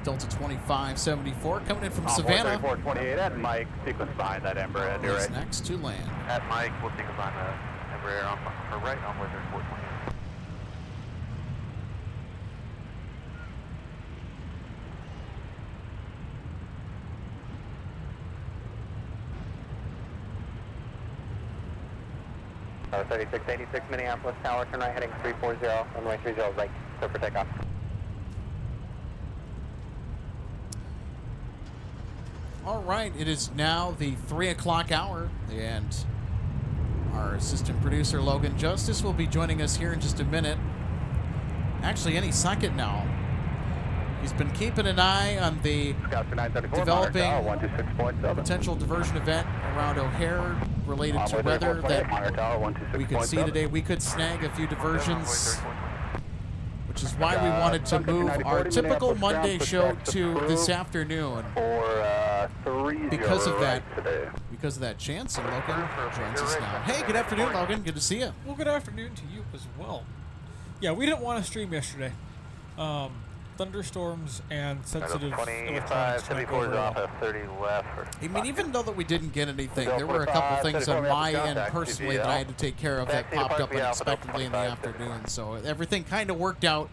A: Delta 2574 coming in from Savannah.
C: 3428 at Mike, sequence behind that Embraer.
A: Is next to land.
C: At Mike, we'll sequence behind the Embraer on right on with 3428.
D: Uh, 3686 Minneapolis Tower, turn right heading 340, runway 30 right, clear for takeoff.
A: All right, it is now the 3 o'clock hour, and our assistant producer, Logan Justice, will be joining us here in just a minute. actually any second now. He's been keeping an eye on the developing potential diversion event around O'Hare related to weather that we could see today. We could snag a few diversions, which is why we wanted to move our typical Monday show to this afternoon. Because of that chance, and Logan joins us now. Hey, good afternoon, Logan. Good to see you.
E: Well, good afternoon to you as well. Yeah, we didn't want to stream yesterday. Thunderstorms and sensitive electronics.
D: 74 off at 30 left.
A: I mean, even though that we didn't get anything, there were a couple things on my end personally that I had to take care of that popped up unexpectedly in the afternoon. So everything kind of worked out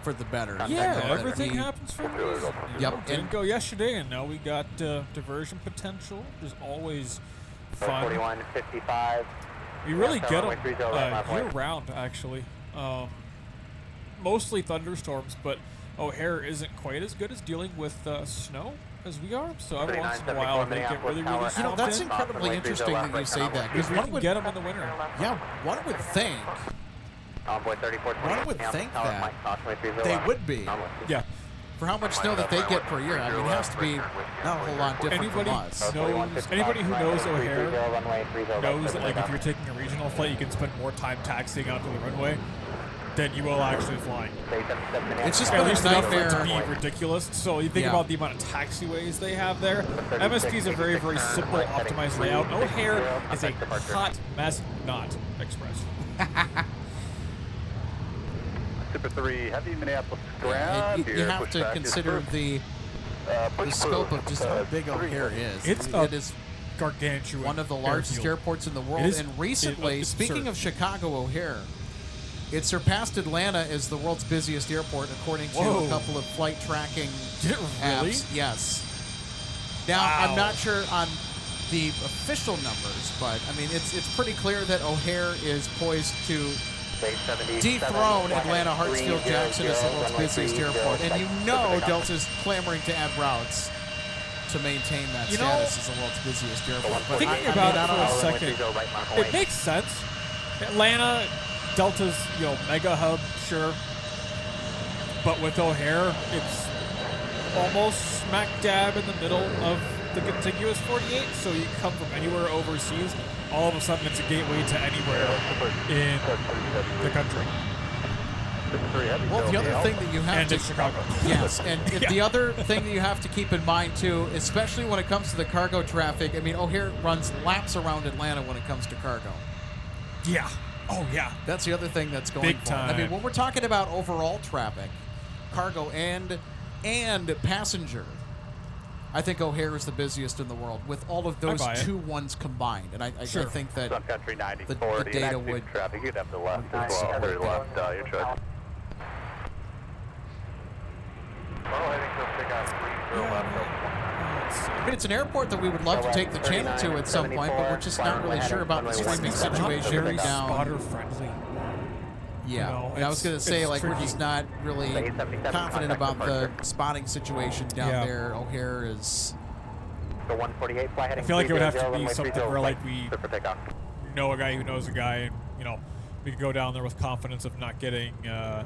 A: for the better.
E: Yeah, everything happens for a reason.
A: Yep.
E: Didn't go yesterday, and now we got diversion potential. There's always fun.
D: 41.55.
E: We really get them year-round, actually. Mostly thunderstorms, but O'Hare isn't quite as good as dealing with snow as we are. So every once in a while, they get really, really
A: You know, that's incredibly interesting that you say that.
E: Because we can get them in the winter.
A: Yeah, one would think. One would think that they would be.
E: Yeah.
A: For how much snow that they get per year, I mean, it has to be not a whole lot different from us.
E: Anybody who knows O'Hare knows that, like, if you're taking a regional flight, you can spend more time taxiing out to the runway than you will actually flying.
A: It's just
E: at
A: been
E: least
A: a
E: enough for it
A: nightmare.
E: to be ridiculous. So you think about the amount of taxiways they have there. MSP is a very, very simple, optimized layout. O'Hare is a hot mess, not express.
D: Super 3, heavy Minneapolis ground.
A: You have to consider the scope of just how big O'Hare is.
E: It is gargantuan.
A: One of the largest airports in the world. And recently, speaking of Chicago O'Hare, it surpassed Atlanta as the world's busiest airport, according to a couple of flight tracking apps. Yes. Now, I'm not sure on the official numbers, but I mean, it's pretty clear that O'Hare is poised to dethrone Atlanta Hartsfield Jackson as the world's busiest airport. And you know Delta's clamoring to add routes to maintain that status as the world's busiest airport. But
E: thinking about it for a second, it makes sense. Atlanta, Delta's, mega hub, sure. But with O'Hare, it's almost smack dab in the middle of the contiguous 48. So you come from anywhere overseas, all of a sudden it's a gateway to anywhere in the country.
A: Well, the other thing that you have to
E: Chicago.
A: Yes, and the other thing that you have to keep in mind too, especially when it comes to the cargo traffic. I mean, O'Hare runs laps around Atlanta when it comes to cargo.
E: Yeah. Oh yeah.
A: That's the other thing that's going
E: big
A: for
E: time.
A: it. I mean, when we're talking about overall traffic, cargo and passenger, I think O'Hare is the busiest in the world with all of those two ones combined. And I think that
D: Sun Country 94,
A: the data would
D: traffic. You'd have the left as well. Very left, your choice.
A: I mean, it's an airport that we would love to take the channel to at some point, but we're just not really sure about the streaming situation
E: Very
A: down.
E: spotter friendly.
A: Yeah, and I was going to say, like, we're just not really confident about the spotting situation down there. O'Hare is...
D: The 148 fly heading.
E: I feel like it would have to be something where, like, we know a guy who knows a guy, and, we could go down there with confidence of not getting... not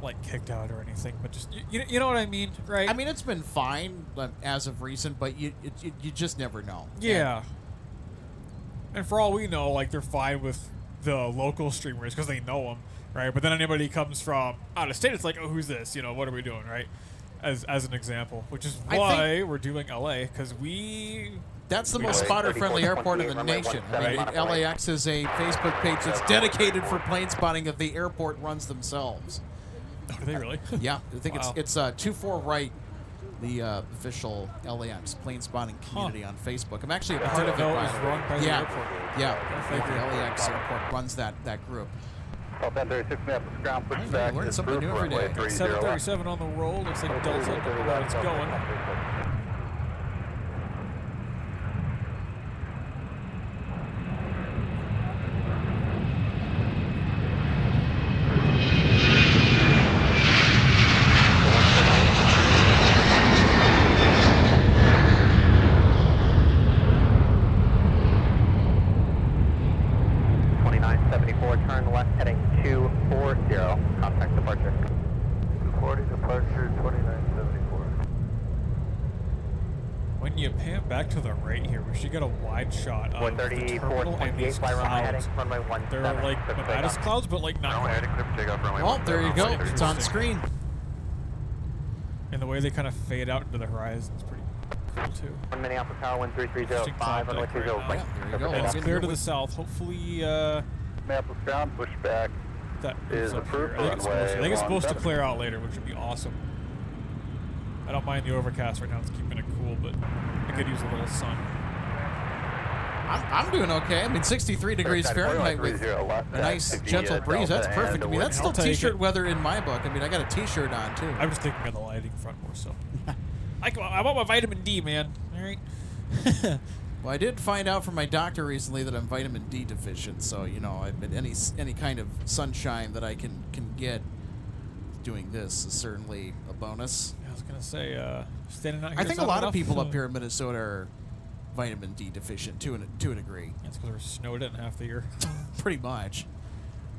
E: like kicked out or anything, but just you know what I mean, right?
A: I mean, it's been fine as of recent, but you just never know.
E: Yeah. And for all we know, like, they're fine with the local streamers because they know them, right? But then anybody comes from out of state, it's like, oh, who's this? What are we doing, right? As an example, which is why we're doing LA, because
A: that's the most spotter-friendly airport in the nation. I mean, LAX is a Facebook page that's dedicated for plane spotting that the airport runs themselves.
E: Oh, do they really?
A: Yeah, I think it's 24 right, the official LAX plane spotting community on Facebook. I'm actually a part of it.
E: Run by the airport.
A: Yeah, I think the LAX airport runs that group. I learn something new every day.
E: 737 on the roll. Looks like Delta. It's going.
D: Turn left heading 240. Contact the departure 2974.
E: When you pan back to the right here, we should get a wide shot of the
B: 134,
E: terminal and these
B: 28, runway heading,
E: clouds.
B: runway 17.
E: They're like Nevada's clouds, but like not.
D: Runway heading, clear for takeoff, runway
A: Well, there you go.
E: Interesting.
A: It's on screen.
E: And the way they kind of fade out into the horizon is pretty cool too.
B: One Minneapolis Tower,
E: Interesting
B: 1330,
E: cloud
B: 5, runway
E: deck right
B: 30,
E: now.
B: right.
A: Yeah, there you go.
E: And it's
A: Let's
E: clear
A: get
E: to
A: your
E: the south. Hopefully,
D: Minneapolis ground, pushback.
E: that
D: Is
E: moves up
D: approved
E: here. I think it's
D: runway
E: supposed to
D: 17.
E: clear out later, which would be awesome. I don't mind the overcast right now. It's keeping it cool, but I could use a little sun.
A: I'm doing okay. I mean, 63 degrees Fahrenheit with a nice gentle breeze. That's perfect. I mean, that's still
E: I'll take
A: t-shirt
E: it.
A: weather in my book. I mean, I got a t-shirt on too.
E: I'm just thinking of the lighting front more so. I want my vitamin D, man. All right.
A: Well, I did find out from my doctor recently that I'm vitamin D deficient. So I mean, any kind of sunshine that I can get doing this is certainly a bonus.
E: I was gonna say, standing out here.
A: I think
E: is
A: a
E: not
A: lot of
E: enough.
A: people up here in Minnesota are vitamin D deficient to a degree.
E: That's because we're snowed in half the year.
A: Pretty much.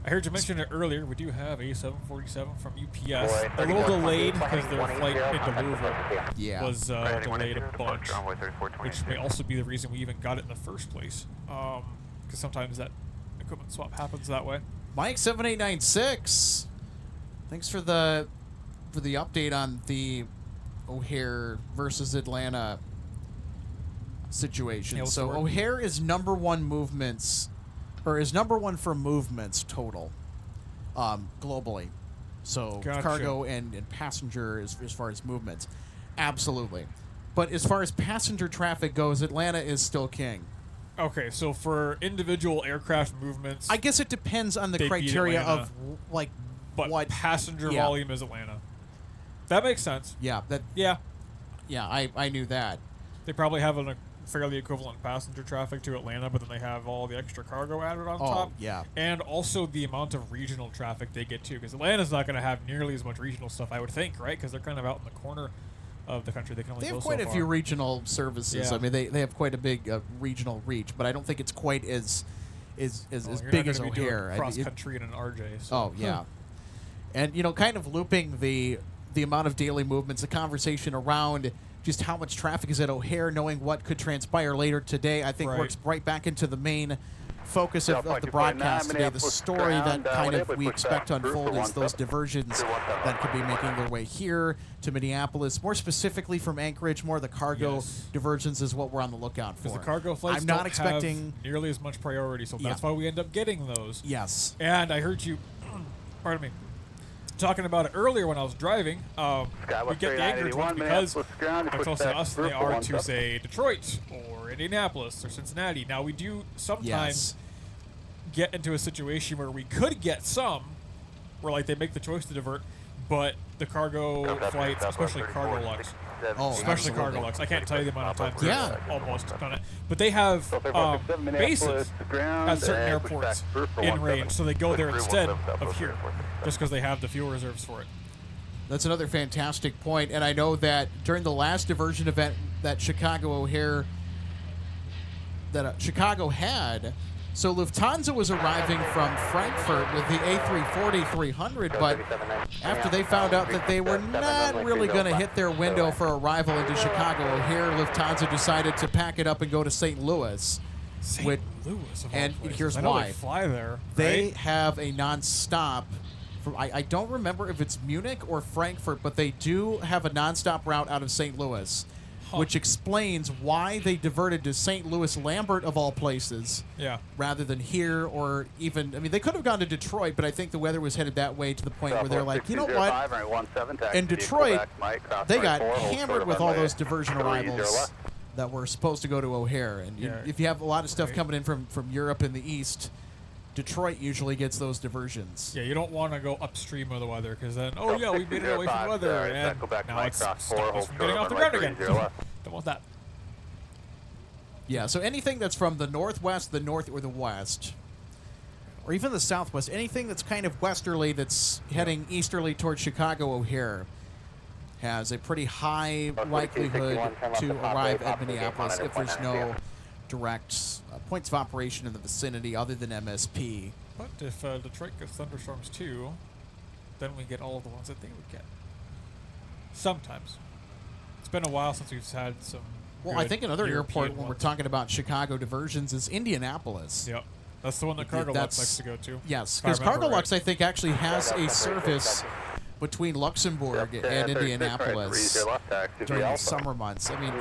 E: I heard you mention it earlier. We do have a 747 from UPS.
B: Boy,
E: They're a little
B: 31,
E: delayed
B: 180,
E: because their flight into Louisville
A: Yeah.
E: was delayed a bunch,
D: Runway 34,
E: which may also be the reason we even got it in the first place. Because sometimes that equipment swap happens that way.
A: Mike 7896. Thanks for the update on the O'Hare versus Atlanta situation.
E: Yeah,
A: So
E: what's the word?
A: O'Hare is number one for movements total, globally. So
E: Gotcha.
A: cargo and passenger as far as movements, absolutely. But as far as passenger traffic goes, Atlanta is still king.
E: Okay, so for individual aircraft movements,
A: I guess it depends on the
E: They beat
A: criteria
E: Atlanta.
A: of like
E: but
A: what
E: passenger
A: yeah.
E: volume is Atlanta. That makes sense.
A: Yeah,
E: Yeah,
A: I knew that.
E: they probably have a fairly equivalent passenger traffic to Atlanta, but then they have all the extra cargo added on top.
A: Yeah.
E: And also the amount of regional traffic they get too, because Atlanta's not going to have nearly as much regional stuff, I would think, right? Because they're kind of out in the corner of the country. They can only
A: They
E: go
A: have
E: so
A: quite a
E: far.
A: few regional services.
E: Yeah.
A: I mean, they have quite a big regional reach, but I don't think it's quite as
E: Well, you're
A: big
E: not
A: as
E: gonna be doing
A: O'Hare. I mean,
E: cross country in an RJ. So.
A: oh yeah, and kind of looping the amount of daily movements, the conversation around just how much traffic is at O'Hare, knowing what could transpire later today, I think
E: Right.
A: works right back into the main focus of the broadcast today. The story that kind of we expect to unfold is those diversions that could be making their way here to Minneapolis, more specifically from Anchorage. More the cargo
E: Yes.
A: diversions is what we're on the lookout for.
E: Because the cargo flights
A: I'm not
E: don't
A: expecting.
E: have nearly as much priority, so
A: Yeah.
E: that's why we end up getting those.
A: Yes.
E: And I heard you, pardon me, talking about it earlier when I was driving. We get the Anchorage ones because they're close to us than they are to, say, Detroit or Indianapolis or Cincinnati. Now, we do sometimes
A: Yes.
E: get into a situation where we could get some where, like, they make the choice to divert, but the cargo flights, especially Cargo Lux,
A: Oh,
E: especially
A: absolutely.
E: Cargo Lux. I can't tell you the amount of times
A: Yeah.
E: I've almost done it. But they have bases at certain airports in range, so they go there instead of here, just because they have the fuel reserves for it.
A: That's another fantastic point, and I know that during the last diversion event that Chicago O'Hare Chicago had, so Lufthansa was arriving from Frankfurt with the A340-300, but after they found out that they were not really going to hit their window for arrival into Chicago O'Hare, Lufthansa decided to pack it up and go to St. Louis.
E: St. Louis, of all
A: and
E: places.
A: here's
E: I know
A: why.
E: they fly there.
A: They
E: right?
A: have a nonstop. I don't remember if it's Munich or Frankfurt, but they do have a nonstop route out of St. Louis, which explains why they diverted to St. Louis Lambert of all places,
E: Yeah.
A: rather than here or even. I mean, they could have gone to Detroit, but I think the weather was headed that way to the point where they're like, you know what? In Detroit, they got hammered with all those diversion arrivals that were supposed to go to O'Hare, and
E: Yeah.
A: if you have a lot of stuff coming in from Europe and the East, Detroit usually gets those diversions.
E: Yeah, you don't want to go upstream of the weather because then, oh yeah, we made it away from the weather, and now it's stopped us from getting off the ground again. Don't want that.
A: Yeah, so anything that's from the northwest, the north, or the west, or even the southwest, anything that's kind of westerly that's heading easterly towards Chicago O'Hare has a pretty high likelihood to arrive at Minneapolis if there's no direct points of operation in the vicinity other than MSP.
E: But if Detroit gets thunderstorms too, then we get all of the ones that they would get. Sometimes. It's been a while since we've had some.
A: Well, I think another
E: European
A: airport when we're
E: ones.
A: talking about Chicago diversions is Indianapolis.
E: Yep. That's the one that Cargo Lux likes to go to.
A: Yes,
E: if I
A: because
E: remember
A: Cargo Lux,
E: right.
A: I think, actually has a service between Luxembourg and Indianapolis during the summer months. I mean,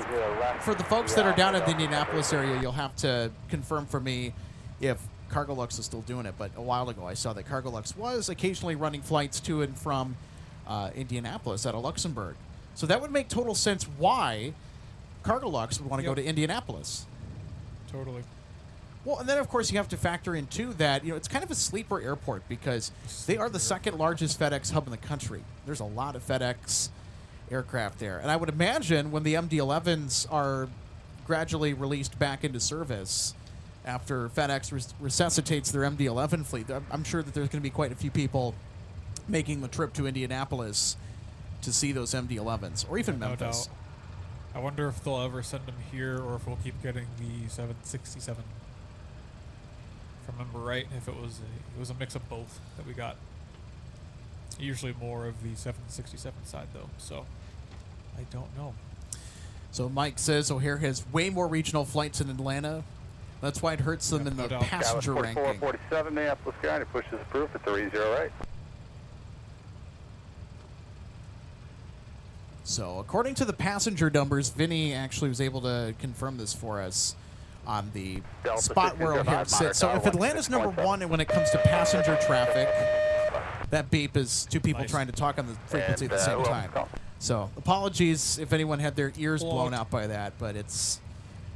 A: for the folks that are down in the Indianapolis area, you'll have to confirm for me if Cargo Lux is still doing it. But a while ago, I saw that Cargo Lux was occasionally running flights to and from Indianapolis out of Luxembourg. So that would make total sense why Cargo Lux would want to go to Indianapolis.
E: Totally.
A: Well, and then, of course, you have to factor in, too, that it's kind of a sleeper airport because they are the second largest FedEx hub in the country. There's a lot of FedEx aircraft there. And I would imagine when the MD-11s are gradually released back into service after FedEx resuscitates their MD-11 fleet, I'm sure that there's going to be quite a few people making the trip to Indianapolis to see those MD-11s, or even Memphis.
E: No doubt. I wonder if they'll ever send them here or if we'll keep getting the 767. If I remember right, if it was a mix of both that we got. Usually more of the 767 side though, so I don't know.
A: So Mike says O'Hare has way more regional flights in Atlanta. That's why it hurts them in the passenger ranking.
D: 47 Minneapolis County pushes approved at 30 right.
A: So according to the passenger numbers, Vinny actually was able to confirm this for us on the spot where O'Hare sits. So if Atlanta's number one when it comes to passenger traffic, that beep is two people trying to talk on the frequency at the same time. So apologies if anyone had their ears blown out by that, but it's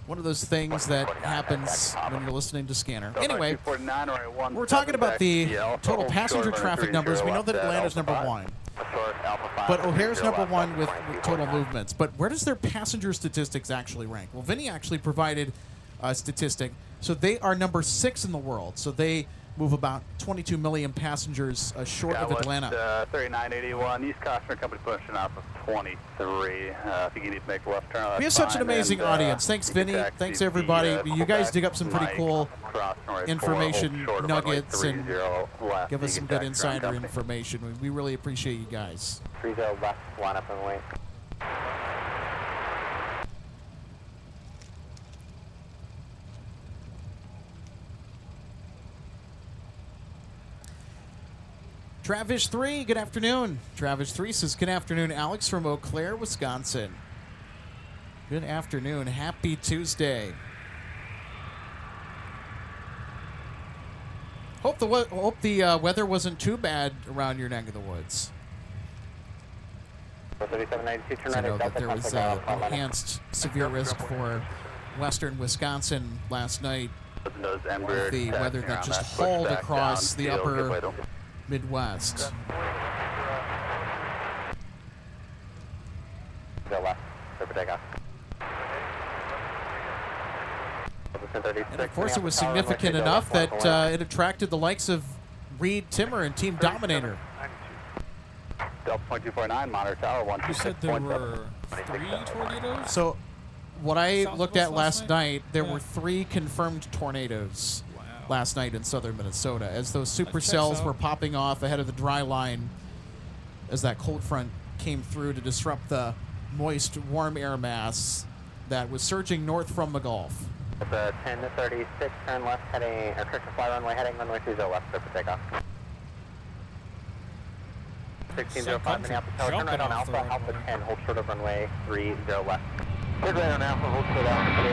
A: one of those things that happens when you're listening to Scanner. Anyway, we're talking about the total passenger traffic numbers. We know that Atlanta's number one, but O'Hare's number one with total movements. But where does their passenger statistics actually rank? Well, Vinny actually provided a statistic. So they are number 6 in the world. So they move about 22 million passengers short of Atlanta.
D: 3981, East Coster Company pushing off of 23. If you need to make a left turn,
A: We have such an amazing audience. Thanks, Vinny. Thanks, everybody. You guys dig up some pretty cool information nuggets and give us some good insider information. We really appreciate you guys.
B: 30 left, line up and wait.
A: Travis 3, good afternoon. Travis 3 says, good afternoon, Alex from Eau Claire, Wisconsin. Good afternoon. Happy Tuesday. Hope the weather wasn't too bad around your neck of the woods. So I know that there was enhanced severe risk for western Wisconsin last night with the weather that just hauled across the upper Midwest.
B: Go left, for takeoff.
A: And of course, it was significant enough that it attracted the likes of Reed Timmer and Team Dominator.
D: Delta 249, monitor tower 126.
E: You said there were 3 tornadoes?
A: So, what I looked at last night, there
E: Yeah.
A: were 3 confirmed tornadoes
E: Wow.
A: last night in southern Minnesota as those
E: checks
A: supercells
E: out.
A: were popping off ahead of the dry line as that cold front came through to disrupt the moist, warm air mass that was surging north from the Gulf.
B: It's a 10-36, turn left, heading, or correction, fly runway, heading runway 20 left, clear for takeoff. 1605 Minneapolis Tower, turn right on Alpha, Alpha 10, hold short of runway 30 left. Turn right on Alpha, hold short Alpha 10,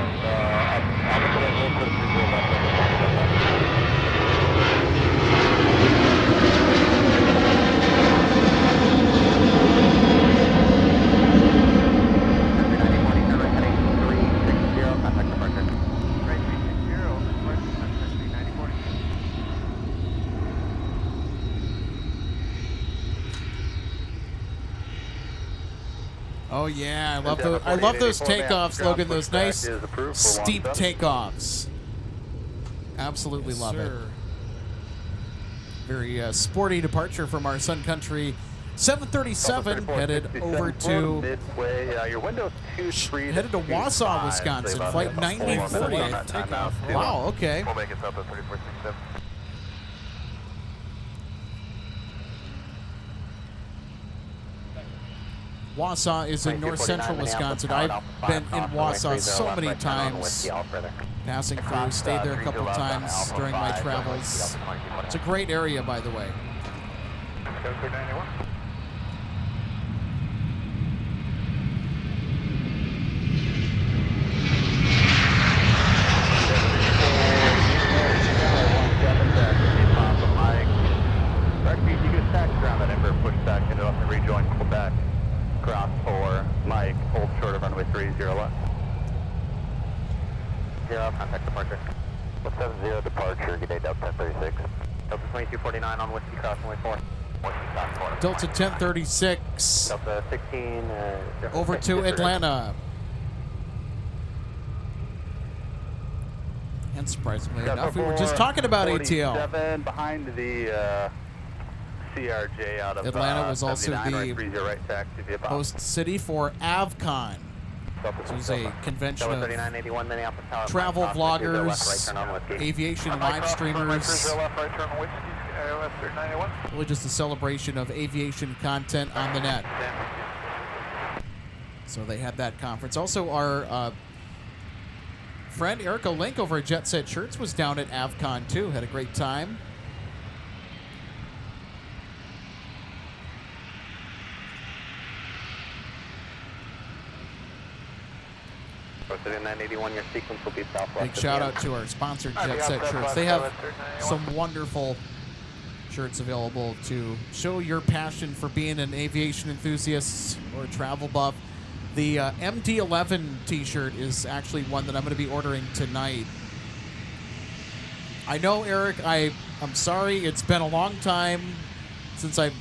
B: Alpha 10, hold short 30 left.
A: Oh yeah, I love those takeoffs, Logan. Those nice steep takeoffs. Absolutely love it. Very sporty departure from our Sun Country 737, headed over to headed to Wausau, Wisconsin. Flight 94. Wow. Okay.
D: We'll make it up at 3467.
A: Wausau is in north central Wisconsin. I've been in Wausau so many times, passing through, stayed there a couple times during my travels. It's a great area, by the way.
D: Pushback into up and rejoin Quebec. Cross 4, Mike, hold short of runway 30 left. 0, contact departure. 70 departure, good day, Delta 1036. Delta 2249 on Whiskey, cross runway 4.
A: Delta 1036.
D: Delta 16,
A: over to Atlanta. And surprisingly enough, we were just talking about ATL.
D: 47 behind the CRJ out of
A: Atlanta was also the
D: right
A: host city for AvCon, which is a convention of travel vloggers, aviation live streamers, really just a celebration of aviation content on the net. So they had that conference. Also, our friend Erica Link over at Jet Set Shirts was down at AvCon too, had a great time.
D: your sequence will be southwest.
A: Big shout out to our sponsor, Jet Set Shirts. They have some wonderful shirts available to show your passion for being an aviation enthusiast or a travel buff. The MD-11 t-shirt is actually one that I'm going to be ordering tonight. I know, Eric, I'm sorry. It's been a long time since I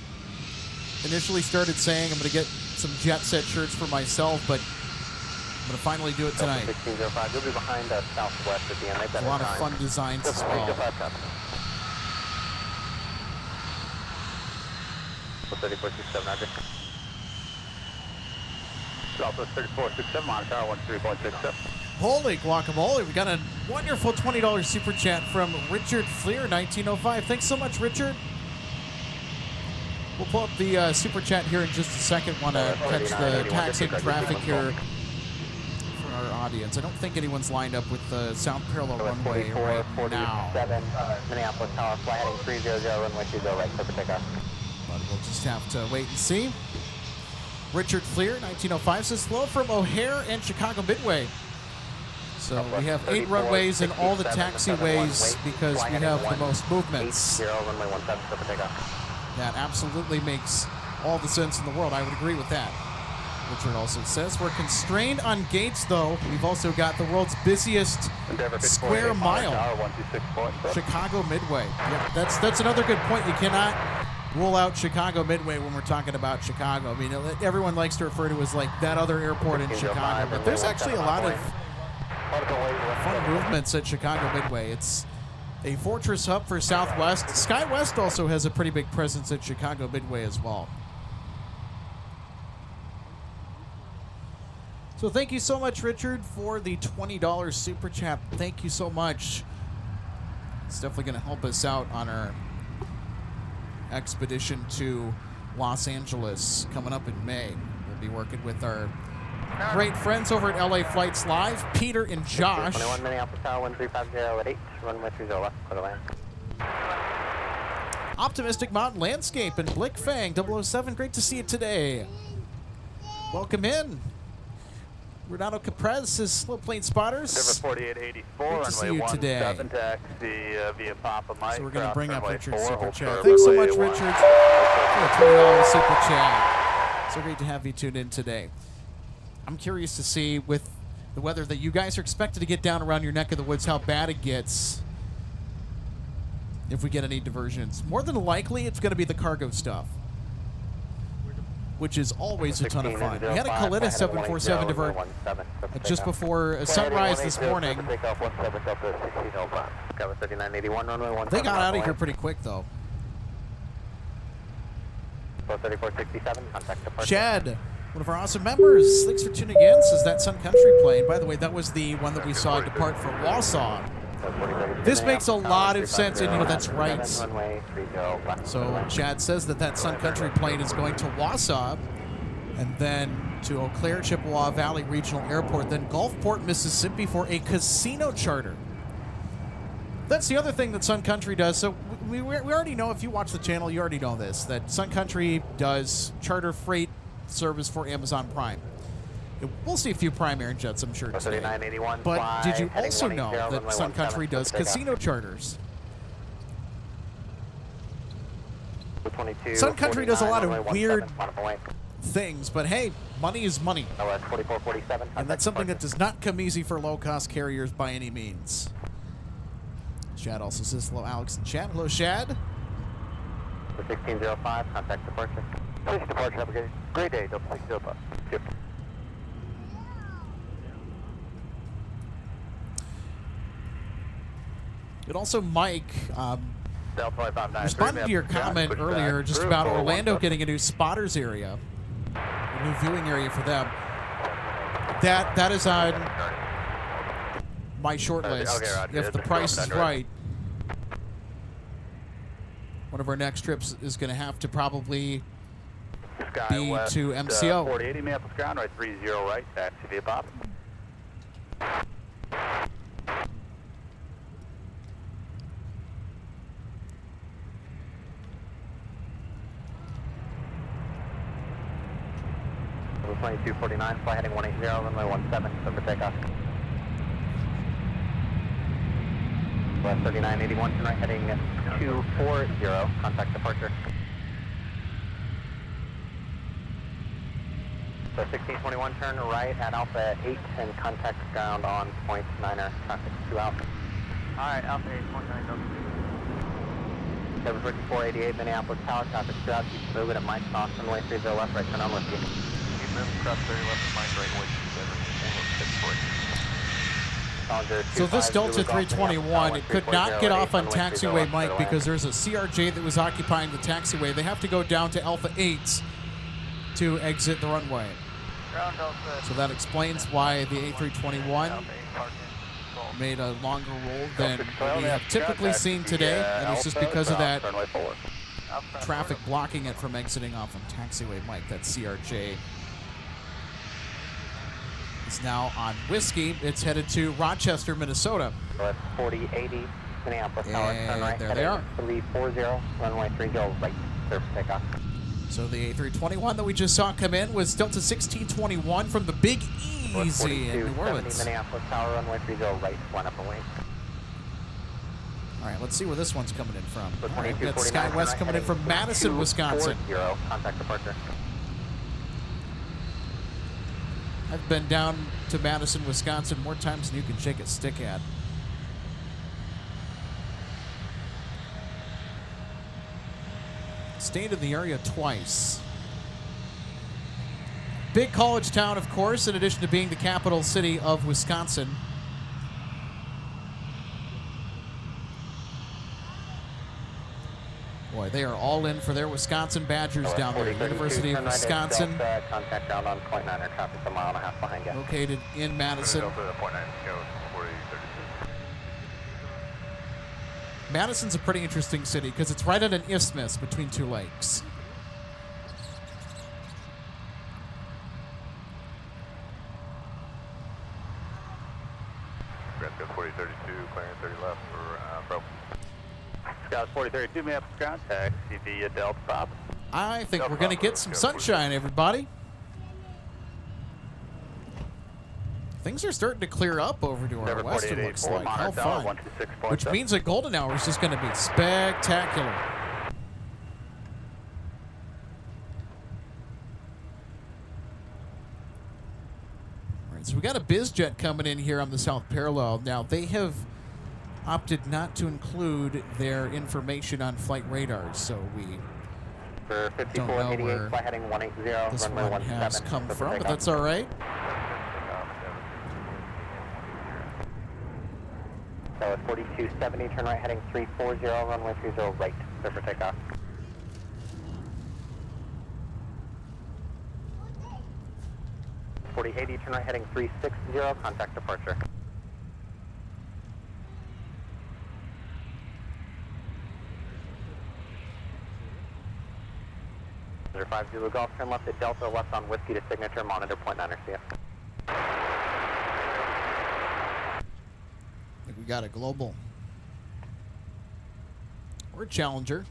A: initially started saying I'm going to get some Jet Set shirts for myself, but I'm going to finally do it tonight.
D: 1605, you'll be behind southwest at the end.
A: There's a lot of fun designs as well.
D: 3467, Roger. Southwest 3467, monitor 13.67.
A: Holy guacamole, we got a wonderful $20 super chat from Richard Fleer, 1905. Thanks so much, Richard. We'll pull up the super chat here in just a second. Want to catch the taxiing traffic here for our audience. I don't think anyone's lined up with the South Parallel runway right now.
D: Minneapolis Tower, fly heading 300, runway 20 right, clear for takeoff.
A: But we'll just have to wait and see. Richard Fleer, 1905, says hello from O'Hare and Chicago Midway. So we have 8 runways and all the taxiways because we have the most movements. That absolutely makes all the sense in the world. I would agree with that. Richard also says we're constrained on gates, though. We've also got the world's busiest square mile, Chicago Midway. Yeah, that's another good point. You cannot rule out Chicago Midway when we're talking about Chicago. I mean, everyone likes to refer to it as like that other airport in Chicago, but there's actually a lot of fun movements at Chicago Midway. It's a fortress hub for Southwest. SkyWest also has a pretty big presence at Chicago Midway as well. So thank you so much, Richard, for the $20 super chat. Thank you so much. It's definitely going to help us out on our expedition to Los Angeles coming up in May. We'll be working with our great friends over at LA Flights Live, Peter and Josh.
D: 21 Minneapolis Tower 1350 at 8, runway 30 left, clear to land.
A: Optimistic Mountain Landscape and Blickfang 007, great to see you today. Welcome in. Renato Caprez says Slow Plane Spotters.
D: River 4884,
A: great to see you today.
D: taxi via Papa Mike.
A: So we're going to bring up Richard's super chat. Thanks so much, Richard, for a $20 super chat. So great to have you tuned in today. I'm curious to see with the weather that you guys are expected to get down around your neck of the woods, how bad it gets if we get any diversions. More than likely, it's going to be the cargo stuff, which is always a ton of fun. We had a Kalita 747 divert just before sunrise this morning. They got out of here pretty quick, though. Chad, one of our awesome members, thanks for tuning in, says that Sun Country plane. By the way, that was the one that we saw depart for Wausau. This makes a lot of sense, and you know, that's right. So Chad says that Sun Country plane is going to Wausau, and then to Eau Claire, Chippewa Valley Regional Airport, then Gulfport, Mississippi for a casino charter. That's the other thing that Sun Country does. So we already know, if you watch the channel, you already know this, that Sun Country does charter freight service for Amazon Prime. We'll see a few Prime Air jets, I'm sure, today. But did you also know that Sun Country does casino charters? Sun Country does a lot of weird things, but hey, money is money. And that's something that does not come easy for low-cost carriers by any means. Shad also says hello, Alex and Chad. Hello, Shad.
D: 1605, contact departure. Please departure, have a great day. Don't please do it.
A: And also, Mike, responding to your comment earlier just about Orlando getting a new spotters area, a new viewing area for them. That is on my short list. If the price is right, one of our next trips is going to have to probably be to MCO.
C: 4080 Minneapolis ground, right 30 right, taxi via pop.
D: Level 2249, fly heading 180, runway 17, over takeoff. West 3981, turn right heading 240, contact departure. So 1621, turn right at Alpha 8 and contact ground on point 9er, traffic 2 out. Alright, Alpha 8, point 9, Service 488, Minneapolis Tower, traffic 2 out, keep moving at Mike, cross runway 30 left, right turn on with you. Keep moving, cross 30 left at Mike, right away 27,
A: So this Delta 321, it could not get off on taxiway, Mike, because there's a CRJ that was occupying the taxiway. They have to go down to Alpha 8 to exit the runway. So that explains why the A321 made a longer roll than we have typically seen today, and it's just because of that traffic blocking it from exiting off on taxiway, Mike. That CRJ is now on Whiskey. It's headed to Rochester, Minnesota.
D: 4080 Minneapolis Tower, turn right,
A: there they are.
D: 340, runway 30 right, surface takeoff.
A: So the A321 that we just saw come in was Delta 1621 from the Big Easy in New Orleans.
D: Minneapolis Tower, runway 30 right, line up and wing.
A: All right, let's see where this one's coming in from. All right, we've got SkyWest coming in from Madison, Wisconsin.
D: Contact departure.
A: I've been down to Madison, Wisconsin more times than you can shake a stick at. Stayed in the area twice. Big college town, of course, in addition to being the capital city of Wisconsin. Boy, they are all in for their Wisconsin Badgers down there. University of Wisconsin.
D: Contact ground on point 9er, traffic a mile and a half behind you.
A: Located in Madison. Madison's a pretty interesting city because it's right at an isthmus between two lakes.
C: Glasgow 4032, clearing 30 left for Pro.
B: Scouts 4032, Minneapolis ground, taxi via Delta Pop.
A: I think we're going to get some sunshine, everybody. Things are starting to clear up over to our west, it looks like. How fun. Which means that golden hour is just going to be spectacular. All right, so we got a BizJet coming in here on the South Parallel. Now, they have opted not to include their information on flight radars, so we don't know where this one has come from, but that's all right.
D: So at 4270, turn right heading 340, runway 30 right, clear for takeoff. .4080, turn right heading 360, contact departure. Zulu Golf, turn left at Delta, left on Whiskey to signature, monitor point 9er, see ya.
A: I think we got a global. Or a Challenger.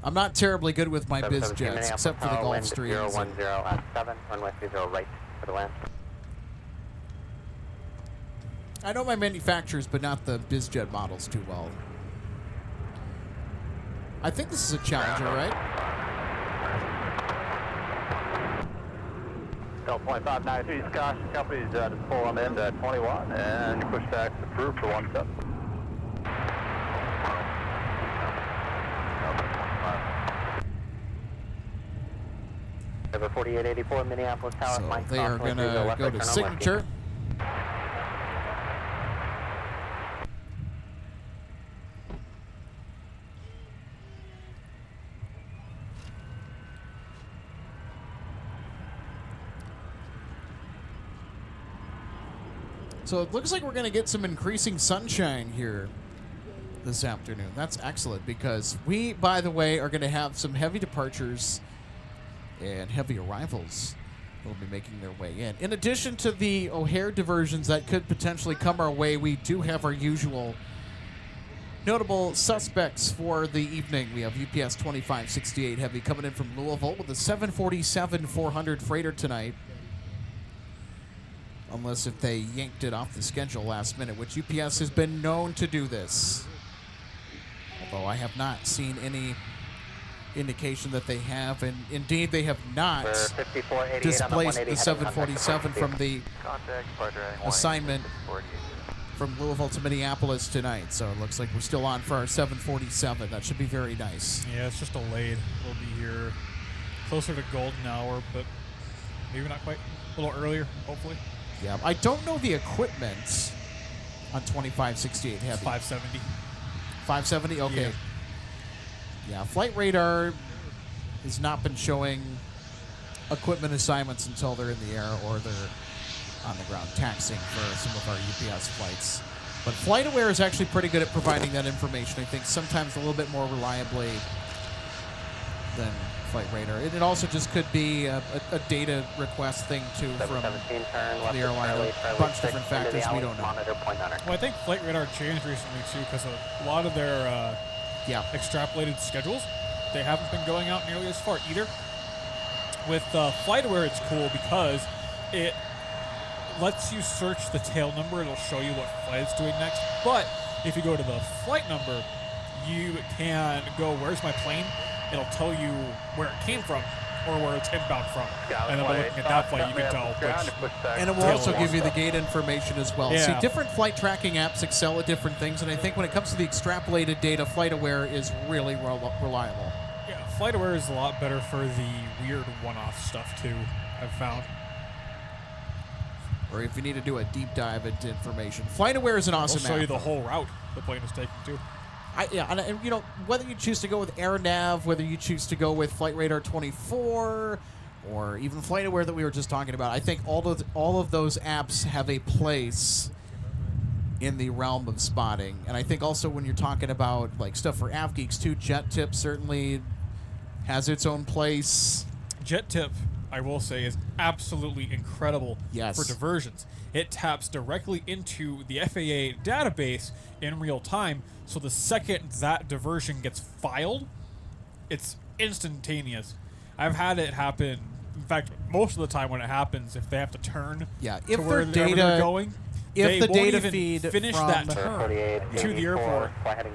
A: I'm not terribly good with my biz jets, except for the Gulfstreams.
D: 010 at 7, runway 30 right for the land.
A: I know my manufacturers, but not the biz jet models too well. I think this is a Challenger, right?
D: Delta 2593 Scotch company's just pull on in at 21 and your pushback's approved for 17. Over 4884 Minneapolis Tower.
A: So
D: Mike
A: they are going to go to signature. So it looks like we're going to get some increasing sunshine here this afternoon. That's excellent because we, by the way, are going to have some heavy departures and heavy arrivals will be making their way in. In addition to the O'Hare diversions that could potentially come our way, we do have our usual notable suspects for the evening. We have UPS 2568 Heavy coming in from Louisville with a 747-400 freighter tonight. Unless if they yanked it off the schedule last minute, which UPS has been known to do this. Although I have not seen any indication that they have, and indeed they have not displaced the 747 from the assignment from Louisville to Minneapolis tonight. So it looks like we're still on for our 747. That should be very nice.
E: Yeah, it's just delayed. We'll be here closer to golden hour, but maybe not quite. A little earlier, hopefully.
A: Yeah, I don't know the equipment on 2568 Heavy.
E: 570.
A: 570? Okay.
E: Yeah.
A: Yeah, flight radar has not been showing equipment assignments until they're in the air or they're on the ground taxiing for some of our UPS flights. But FlightAware is actually pretty good at providing that information. I think sometimes a little bit more reliably than Flight Radar. It also just could be a data request thing too from the airline. A bunch of different factors we don't know.
E: Well, I think Flight Radar changed recently too because a lot of their extrapolated schedules, they haven't been going out nearly as far either. With FlightAware, it's cool because it lets you search the tail number. It'll show you what flight it's doing next. But if you go to the flight number, you can go, where's my plane? It'll tell you where it came from or where it's inbound from. And then by looking at that flight, you can tell which.
A: And it will also give you the gate information as well.
E: Yeah.
A: See, different flight tracking apps excel at different things, and I think when it comes to the extrapolated data, FlightAware is really reliable.
E: Yeah, FlightAware is a lot better for the weird one-off stuff too, I've found.
A: Or if you need to do a deep dive into information. FlightAware is an awesome app.
E: It'll show you the whole route the plane is taking too.
A: And you know, whether you choose to go with AirNav, whether you choose to go with Flight Radar 24, or even FlightAware that we were just talking about, I think all of those apps have a place in the realm of spotting. And I think also when you're talking about like stuff for AvGeeks too, JetTip certainly has its own place.
E: JetTip, I will say, is absolutely incredible
A: Yes.
E: for diversions. It taps directly into the FAA database in real time, so the second that diversion gets filed, it's instantaneous. I've had it happen. In fact, most of the time when it happens, if they have to turn
A: If
E: to where
A: their data,
E: they're going,
A: if
E: they
A: the
E: won't
A: data
E: even
A: feed
E: finish
A: from
E: that turn to the airport,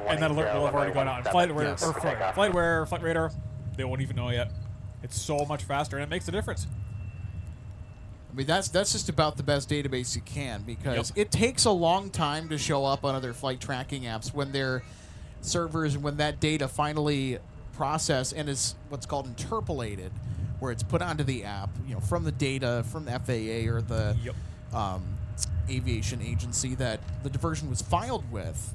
E: and that alert will have already gone out. And FlightAware, Flight Radar, they won't even know yet. It's so much faster, and it makes a difference.
A: I mean, that's just about the best database you can, because it takes a long time to show up on other flight tracking apps when their servers and when that data finally process and is what's called interpolated, where it's put onto the app, you know, from the data from the FAA or the aviation agency that the diversion was filed with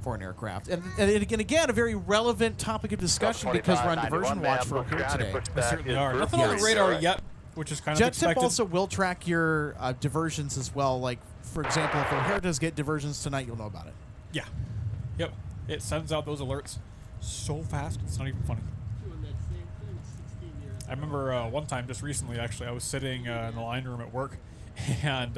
A: for an aircraft. And again, a very relevant topic of discussion because we're on Diversion Watch for here today.
E: They certainly are. Nothing on the radar yet, which is kind of expected.
A: JetTip also will track your diversions as well. Like, for example, if O'Hare does get diversions tonight, you'll know about it.
E: Yeah. Yep. It sends out those alerts so fast, it's not even funny. I remember one time just recently, actually, I was sitting in the line room at work, and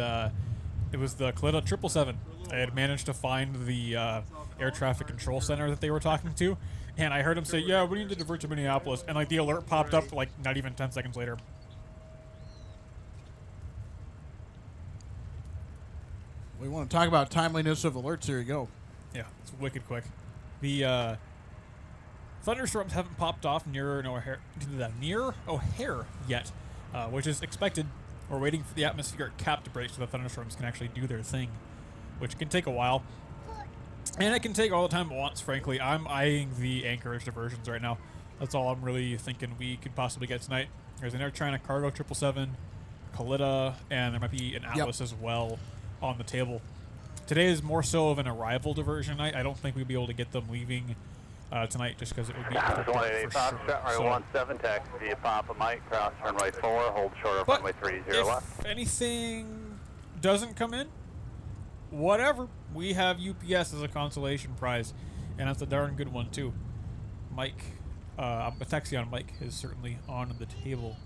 E: it was the Kalita 777. I had managed to find the air traffic control center that they were talking to, and I heard him say, yeah, we need to divert to Minneapolis, and like the alert popped up like not even 10 seconds later.
A: We want to talk about timeliness of alerts. Here you go.
E: Yeah, it's wicked quick. The thunderstorms haven't popped off near O'Hare yet, which is expected. We're waiting for the atmospheric cap to break so the thunderstorms can actually do their thing, which can take a while. And it can take all the time it wants, frankly. I'm eyeing the Anchorage diversions right now. That's all I'm really thinking we could possibly get tonight. There's an Air China Cargo 777, Kalita, and there might be an Atlas as well on the table. Today is more so of an arrival diversion night. I don't think we'd be able to get them leaving tonight just because it would be for sure.
D: 17 taxi via Papa Mike, cross runway 4, hold short of runway 30 left.
E: If anything doesn't come in, whatever. We have UPS as a consolation prize, and that's a darn good one too. Mike, a taxi on Mike is certainly on the table.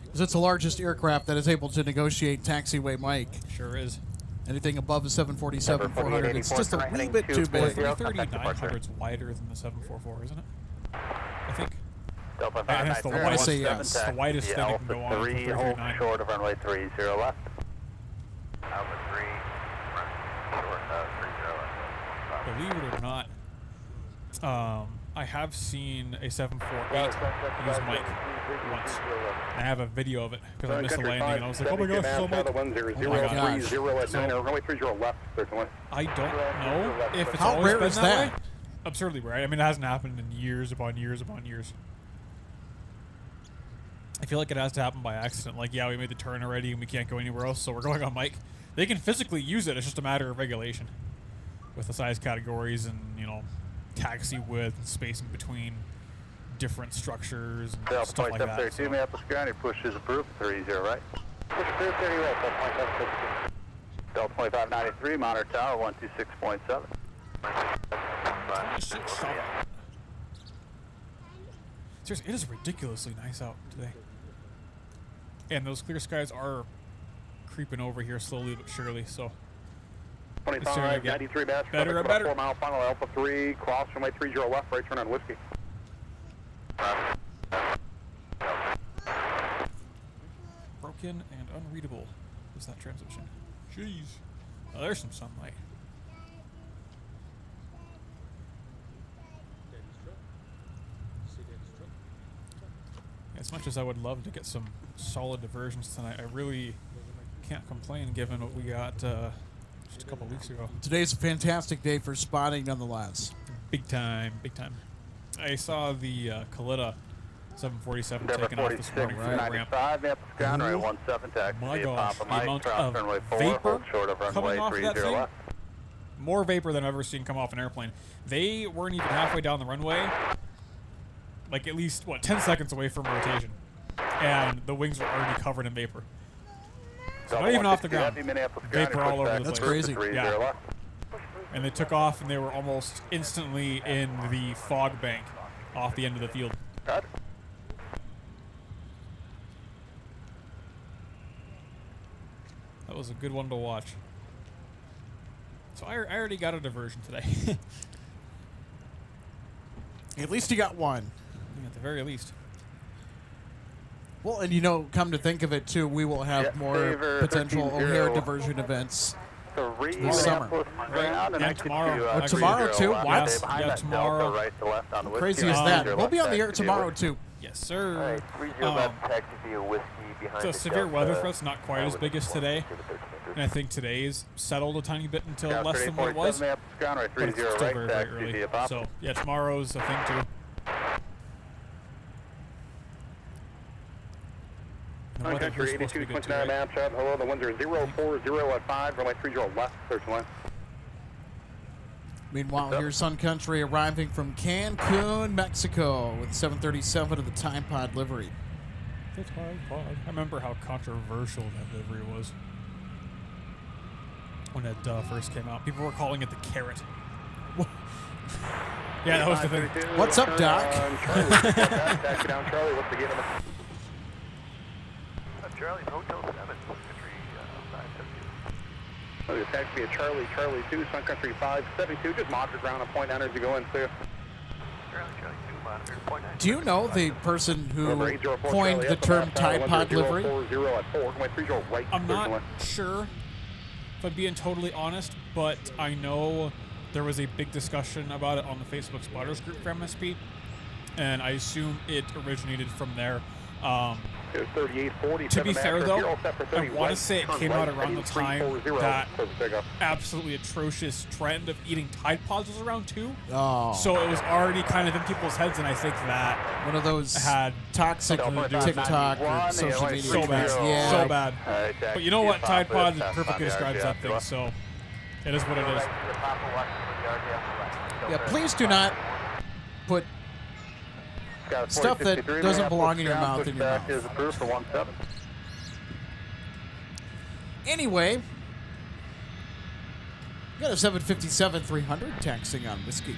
A: Because it's the largest aircraft that is able to negotiate taxiway Mike.
E: Sure is.
A: Anything above the 747-400, it's just a wee bit too big.
E: 330-900 is wider than the 744, isn't it? I think.
D: And
E: it's the
A: I want to say yes.
E: the widest thing it can go on.
D: 3, hold short of runway 30 left.
B: Alpha 3, short 30 left.
E: Believe it or not, I have seen a 748 use Mike once. I have a video of it because I missed the landing and I was like, oh my gosh, so Mike. Oh my gosh. So, I don't know if it's
A: How
E: always
A: rare
E: been
A: is
E: that
A: that?
E: way. Absurdly rare. I mean, it hasn't happened in years upon years upon years. I feel like it has to happen by accident. Like, yeah, we made the turn already and we can't go anywhere else, so we're going on Mike. They can physically use it. It's just a matter of regulation with the size categories and, you know, taxi width and spacing between different structures and stuff like that.
D: 32, Minneapolis ground, push is approved, 30 right. Push approved, 30 right, Delta 2593, monitor tower, 126.7.
E: Seriously, it is ridiculously nice out today. And those clear skies are creeping over here slowly but surely, so
D: 25, 93 batch,
E: better and better.
D: 4 mile final, Alpha 3, cross runway 30 left, right turn on Whiskey.
E: Broken and unreadable is that transition. Jeez. Oh, there's some sunlight. As much as I would love to get some solid diversions tonight, I really can't complain given what we got just a couple weeks ago.
A: Today's a fantastic day for spotting, nonetheless.
E: Big time, big time. I saw the Kalita 747 taking off this morning from the ramp.
D: 95, Minneapolis ground, runway 17 taxi.
E: My
D: via
E: gosh,
D: Papa
E: the
D: Mike,
E: amount
D: cross
E: of
D: runway 4,
E: vapor
D: hold short of runway
E: coming off of that
D: 30
E: thing.
D: left.
E: More vapor than I've ever seen come off an airplane. They weren't even halfway down the runway, like at least, 10 seconds away from rotation. And the wings were already covered in vapor. So not even off the ground. Vapor all over the place.
A: That's crazy.
E: Yeah. And they took off and they were almost instantly in the fog bank off the end of the field.
D: Cut.
E: That was a good one to watch. So I already got a diversion today.
A: At least you got one.
E: At the very least.
A: Well, and you know, come to think of it, too, we will have more potential O'Hare diversion events this summer.
E: And tomorrow.
A: Tomorrow, too? What?
E: Yeah, tomorrow.
D: Right to left on the
A: Crazy is that. We'll be on the air tomorrow, too.
E: Yes, sir.
B: taxi via Whiskey behind
E: So severe weather threat's not quite as big as today. And I think today's settled a tiny bit until less than what it was. But it's still very, very early. So, yeah, tomorrow's a thing, too. The weather here's supposed to be good, too, right?
D: Hello, the winds are 040 runway 30 left, search line.
A: Meanwhile, here's Sun Country arriving from Cancun, Mexico with 737 of the Time Pod livery.
E: The Time Pod. I remember how controversial that livery was when it first came out. People were calling it the Carrot. Yeah, that was the thing.
A: What's up, Doc?
B: Taxi down, Charlie. What's the gate number? Charlie, Hotel 7, Sun Country 572. Okay, taxi at Charlie, Charlie 2, Sun Country 572. Just monitor ground and point down as you go in, clear. Charlie, Charlie 2, monitor, point down.
A: Do you know the person who coined the term Tide Pod livery?
E: I'm not sure, if I'm being totally honest, but I know there was a big discussion about it on the Facebook spotters group for MSP, and I assume it originated from there. To be fair, though, I want to say it came out around the time that absolutely atrocious trend of eating Tide Pods was around, too.
A: Oh.
E: So it was already kind of in people's heads, and I think that
A: One of those
E: had
A: toxic TikTok or social media
E: so bad.
A: trends. Yeah.
E: So bad. But you know what? Tide Pods perfectly describes that thing, so it is what it is.
A: Yeah, please do not put stuff that doesn't belong in your mouth in your mouth.
B: Is approved for 17.
A: Anyway, we got a 757-300 taxiing on Whiskey.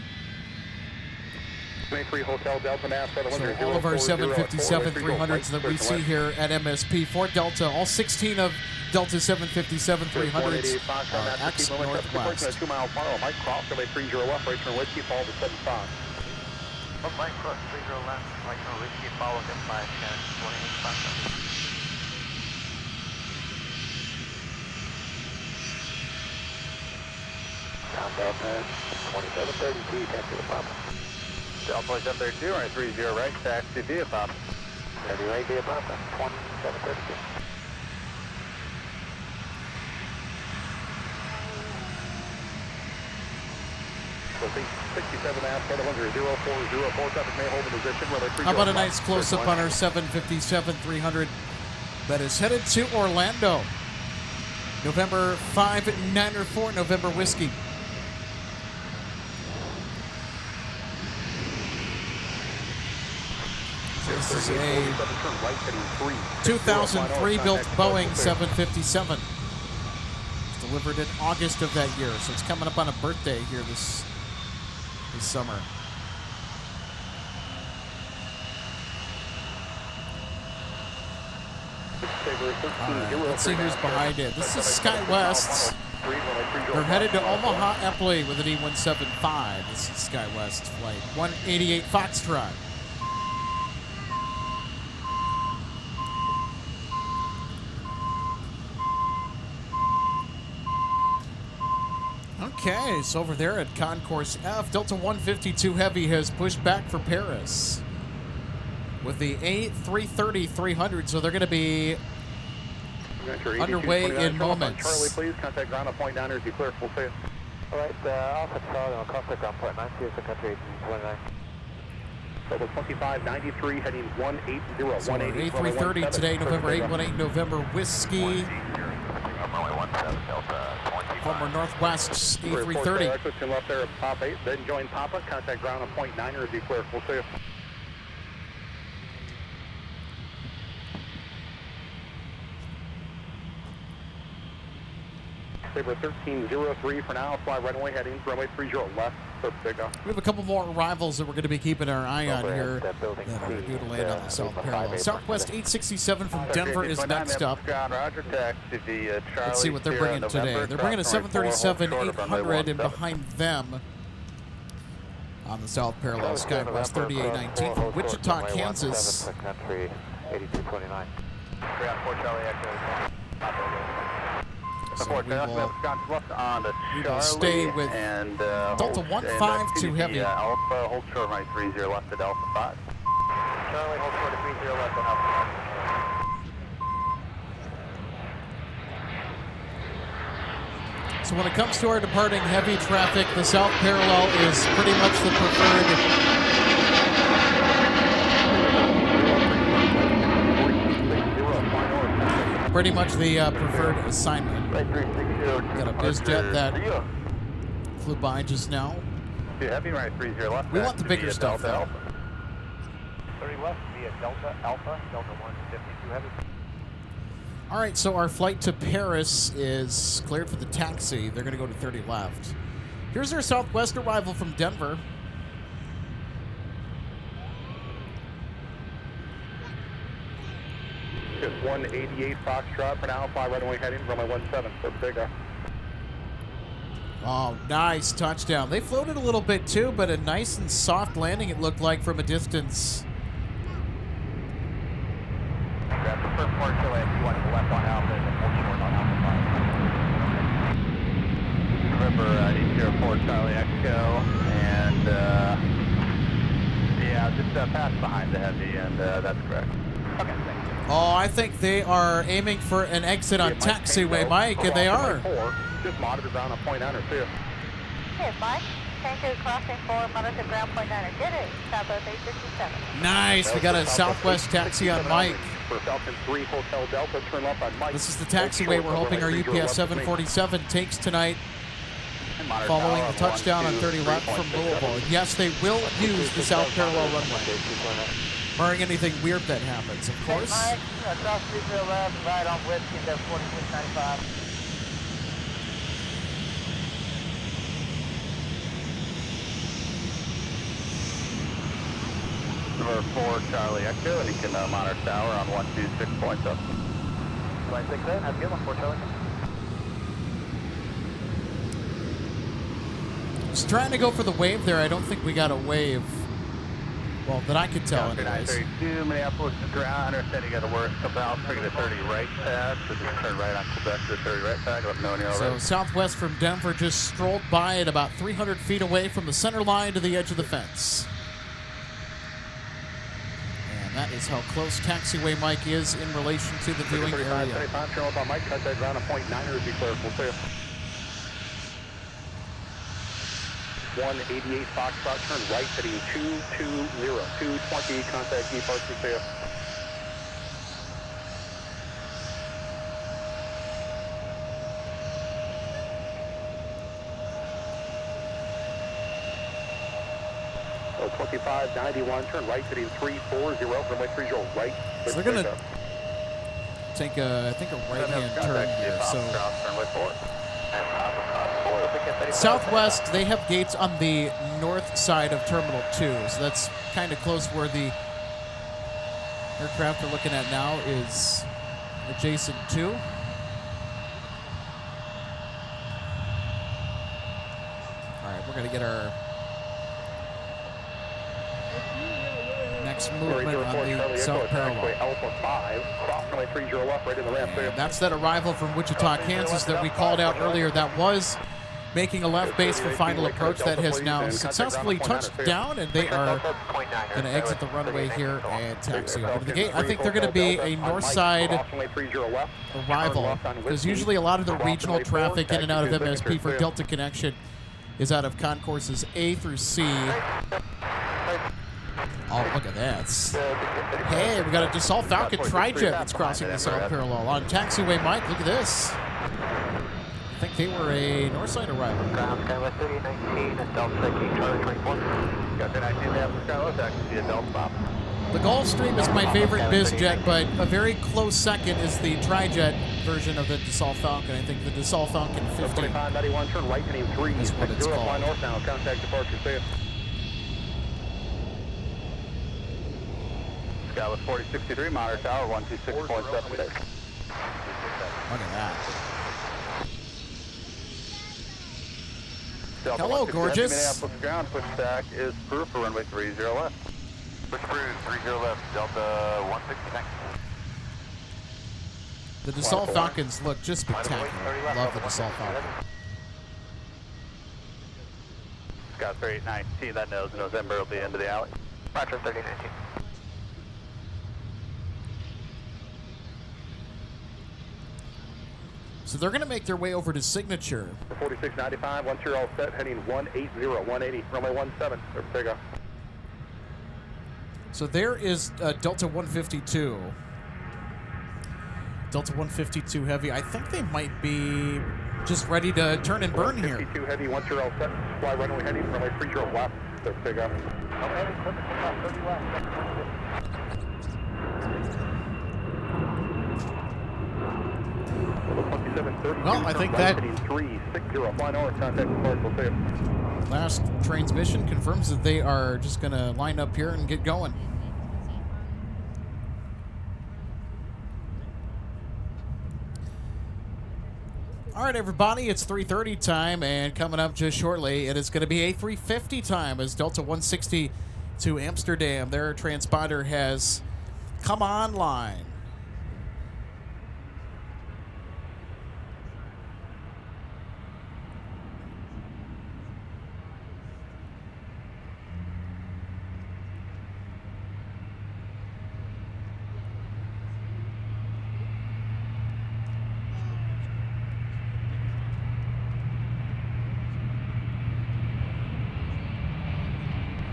B: 23 Hotel Delta Mass.
A: So all of our 757-300s that we see here at MSP for Delta, all 16 of Delta 757-300s are X Northwest.
B: 2 mile mile. Mike Cross, away 30 left, right turn Whiskey, follow to 75. Mike Cross, 30 left, right turn Whiskey, follow him by 28 Down Delta 2732, taxi to Papa. Delta 732, right 30 right, taxi via Papa. 30 right via Papa, 2732. So 67 Aspen 1004040 traffic may hold in position.
A: How about a nice close-up on our 757-300 that is headed to Orlando? November 594, November Whiskey. This is a 2003 built Boeing 757. It's delivered in August of that year, so it's coming up on a birthday here this summer. Let's see who's behind it. This is SkyWest's. They're headed to Omaha Eppley with an E175. This is SkyWest flight 188 Foxtrot. Okay, so over there at Concourse F, Delta 152 Heavy has pushed back for Paris with the A330-300, so they're going to be underway in moments.
B: Charlie, please contact ground and point down here as you clear full sail. All right, Alpha Charlie, I'll contact ground point 9, Sun Country 29. Delta 2593 heading 180.
A: So A330 today, November 818, November Whiskey. Former Northwest A330.
B: Left there at Papa 8, then join Papa, contact ground on point 9 or declare full sail. Sabre 1303 for now, fly right away heading runway 30 left, takeoff.
A: We have a couple more arrivals that we're going to be keeping our eye on here that are due to land on the South Parallel. Southwest 867 from Denver is next up. Let's see what they're bringing today. They're bringing a 737-800, and behind them on the South Parallel, SkyWest 3819 from Wichita, Kansas. So we will stay with Delta 152 Heavy.
B: Alpha, hold short right 30 left to Delta 5. Charlie, hold short to 30 left on Alpha 5.
A: So when it comes to our departing heavy traffic, the South Parallel is pretty much the preferred. Pretty much the preferred assignment. Got a BizJet that flew by just now. We want the bigger stuff, though.
B: 30 left via Delta Alpha, Delta 152 Heavy.
A: All right, so our flight to Paris is cleared for the taxi. They're going to go to 30 left. Here's our southwest arrival from Denver.
C: Just 188 Foxtrot for now, fly right away heading, runway 17 for takeoff.
A: Oh, nice touchdown. They floated a little bit too, but a nice and soft landing it looked like from a distance.
B: Grab the first port delay if you want to go left on Alpha and then hold short on Alpha 5. Remember 804 Charlie Echo, and yeah, just pass behind the heavy, and that's correct. Okay, thanks.
A: Oh, I think they are aiming for an exit on taxiway, Mike, and they are.
C: Just monitor ground on point 9 or 2.
G: Okay, Mike. Tanker crossing 4, monitor ground point 9 or did it. Southwest 857.
A: Nice. We got a southwest taxi on Mike.
C: For Falcon 3 Hotel Delta, turn left on Mike.
A: This is the taxiway we're hoping our UPS 747 takes tonight following the touchdown on 30 left from Louisville. And yes, they will use the south parallel runway, barring anything weird that happens, of course.
G: Hey, Mike, cross 30 left, right on Whiskey, 4695.
B: Number 4 Charlie Echo, and you can monitor tower on 126 points up. 268, have a good one, 4 Charlie.
A: Just trying to go for the wave there. I don't think we got a wave. Well, that I could tell anyways.
B: 932, Minneapolis to ground. Understand you got to work about bring the 30 right pass, so just turn right on Quebec to the 30 right tag. Let me know when you're all
A: So
B: ready.
A: southwest from Denver just strolled by at about 300 feet away from the center line to the edge of the fence. And that is how close taxiway Mike is in relation to the viewing area.
C: 35, turn left on Mike, cut that ground on point 9 or be clear, we'll see you. 188 Foxtrot, turn right, heading 220, 220, contact departure, see you. So 2591, turn right, heading 340, runway 30, right.
A: So they're going to take a, I think, a right-hand turn here. So southwest, they have gates on the north side of Terminal 2. So that's kind of close where the aircraft we're looking at now is adjacent to. All right, we're going to get our next movement on the south parallel. And that's that arrival from Wichita, Kansas that we called out earlier that was making a left base for final approach that has now successfully touched down, and they are going to exit the runway here and taxi over to the gate. I think they're going to be a north side arrival because usually a lot of the regional traffic in and out of MSP for Delta Connection is out of concourses A through C. Oh, look at that. Hey, we got a Dassault Falcon Trijet that's crossing the south parallel. On taxiway, Mike, look at this. I think they were a north side arrival.
B: Ground Skywest 3019, Delta King Charlie 24. Got the 19 there for Skywest, actually a Delta stop.
A: The Gulfstream is my favorite biz jet, but a very close second is the Trijet version of the Dassault Falcon. I think the Dassault Falcon 50
C: 2591, turn right, heading 3,
A: is what it's called.
C: fly north now, contact departure, see you.
B: Skywest 4063, monitor tower 126.7.
A: Look at that.
B: Delta
A: Hello,
B: 157,
A: gorgeous.
B: Minneapolis ground, pushback is approved for runway 30 left. Push approved, 30 left, Delta 169.
A: The Dassault Falcons look just spectacular. Love the Dassault Falcon.
B: Scott 3819, that knows November will be into the alley. Roger 3019.
A: So they're going to make their way over to Signature.
C: 4695, once you're all set, heading 180, 180, runway 17, there we go.
A: So there is Delta 152. Delta 152 Heavy. I think they might be just ready to turn and burn here.
C: 152 Heavy, once you're all set, fly runway heading, runway 30 left, there we go.
A: Well, I think that
C: 360 fly north, contact parcel safe.
A: last transmission confirms that they are just going to line up here and get going. All right, everybody, it's 3:30 time, and coming up just shortly, it is going to be A350 time as Delta 160 to Amsterdam. Their transponder has come online.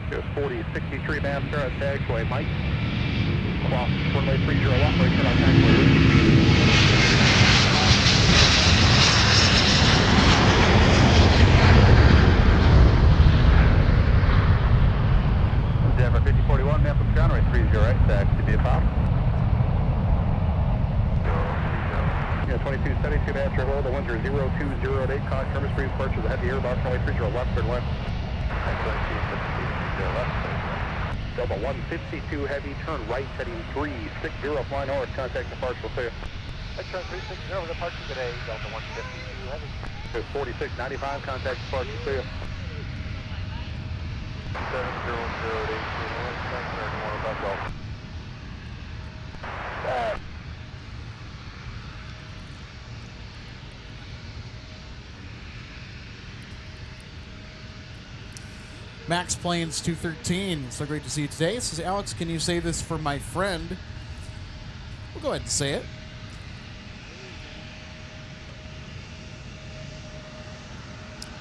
C: There's 4063 master at taxiway Mike. Cross runway 30 left, right turn on taxiway. Denver 5041, Minneapolis ground, right 30 right, taxi be a pop. Yeah, 2272 master hold, the winds are 0208, caution service breeze departure, the heavy air box, runway 30 left, turn left. Delta 152 heavy, turn right, heading 360, fly north, contact departure, clear. I turn 360, departure today, Delta 152 heavy. There's 4695, contact departure, clear. 70088,
A: Max Plains 213. So great to see you today. This is Alex. Can you say this for my friend? We'll go ahead and say it.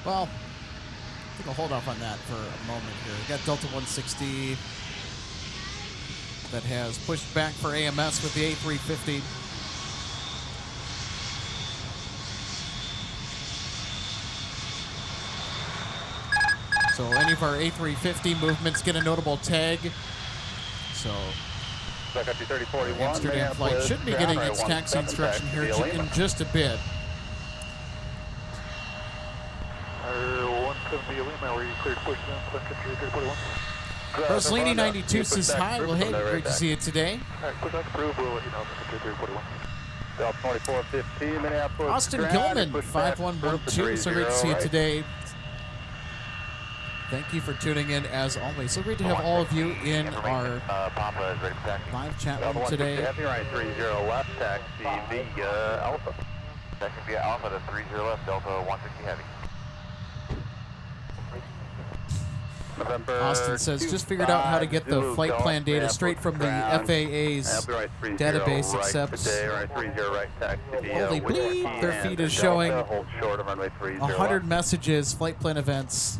A: Well, I think I'll hold off on that for a moment here. We got Delta 160 that has pushed back for AMS with the A350. So any of our A350 movements get a notable tag. So Amsterdam flight should be getting its taxi instruction here in just a bit.
C: 170 Lima, where you cleared push down, Sun Country 341.
A: Rosalini 92 says hi. Well, hey, great to see you today.
C: Alright, push back approved, we'll let you know, Sun Country 341. Delta 2415, Minneapolis.
A: Austin Gilman 5112, so great to see you today. Thank you for tuning in as always. So great to have all of you in our live chat room today.
C: Heavy right 30 left, taxi via Alpha.
D: Taxi via Alpha to 30 left, Delta 160 heavy.
A: Austin says, just figured out how to get the flight plan data straight from the FAA's database, except holy bleep, their feed is showing 100 messages, flight plan events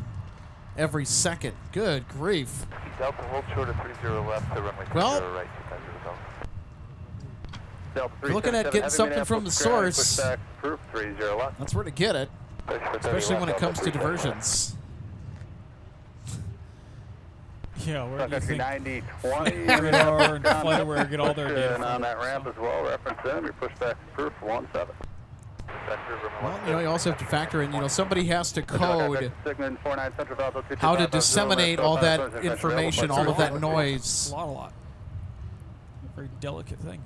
A: every second. Good grief.
D: Delta hold short of 30 left to runway 30
A: Well,
D: right.
A: if you're looking at getting something from the source, that's where to get it, especially when it comes to diversions.
E: Yeah, where do you think
C: 90-20
E: radar and FlightAware get all their data from?
C: on that ramp as well, reference in, we push back proof 17.
A: Well, you also have to factor in, somebody has to code how to disseminate all that information, all of that noise.
E: A lot. Very delicate thing.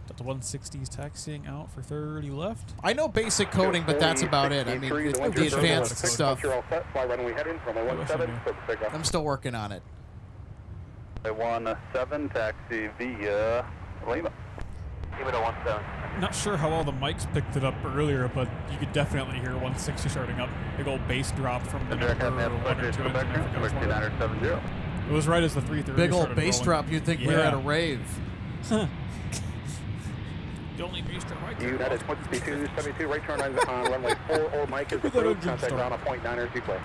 E: Delta 160 is taxiing out for 30 left.
A: I know basic coding, but that's about it. I mean, the advanced stuff, I'm still working on it.
C: 17 taxi via Lima.
D: Lima to 17.
E: Not sure how all the mics picked it up earlier, but you could definitely hear 160 starting up. Big old bass drop from the number 1 or 2 engine. It was right as the 330
A: Big old
E: started
A: bass
E: rolling.
A: drop. You'd think we were at a rave.
E: The only bass drop I could
C: United 2272, right turn on runway 4, or Mike is approved, contact ground on point 9 or 2 play.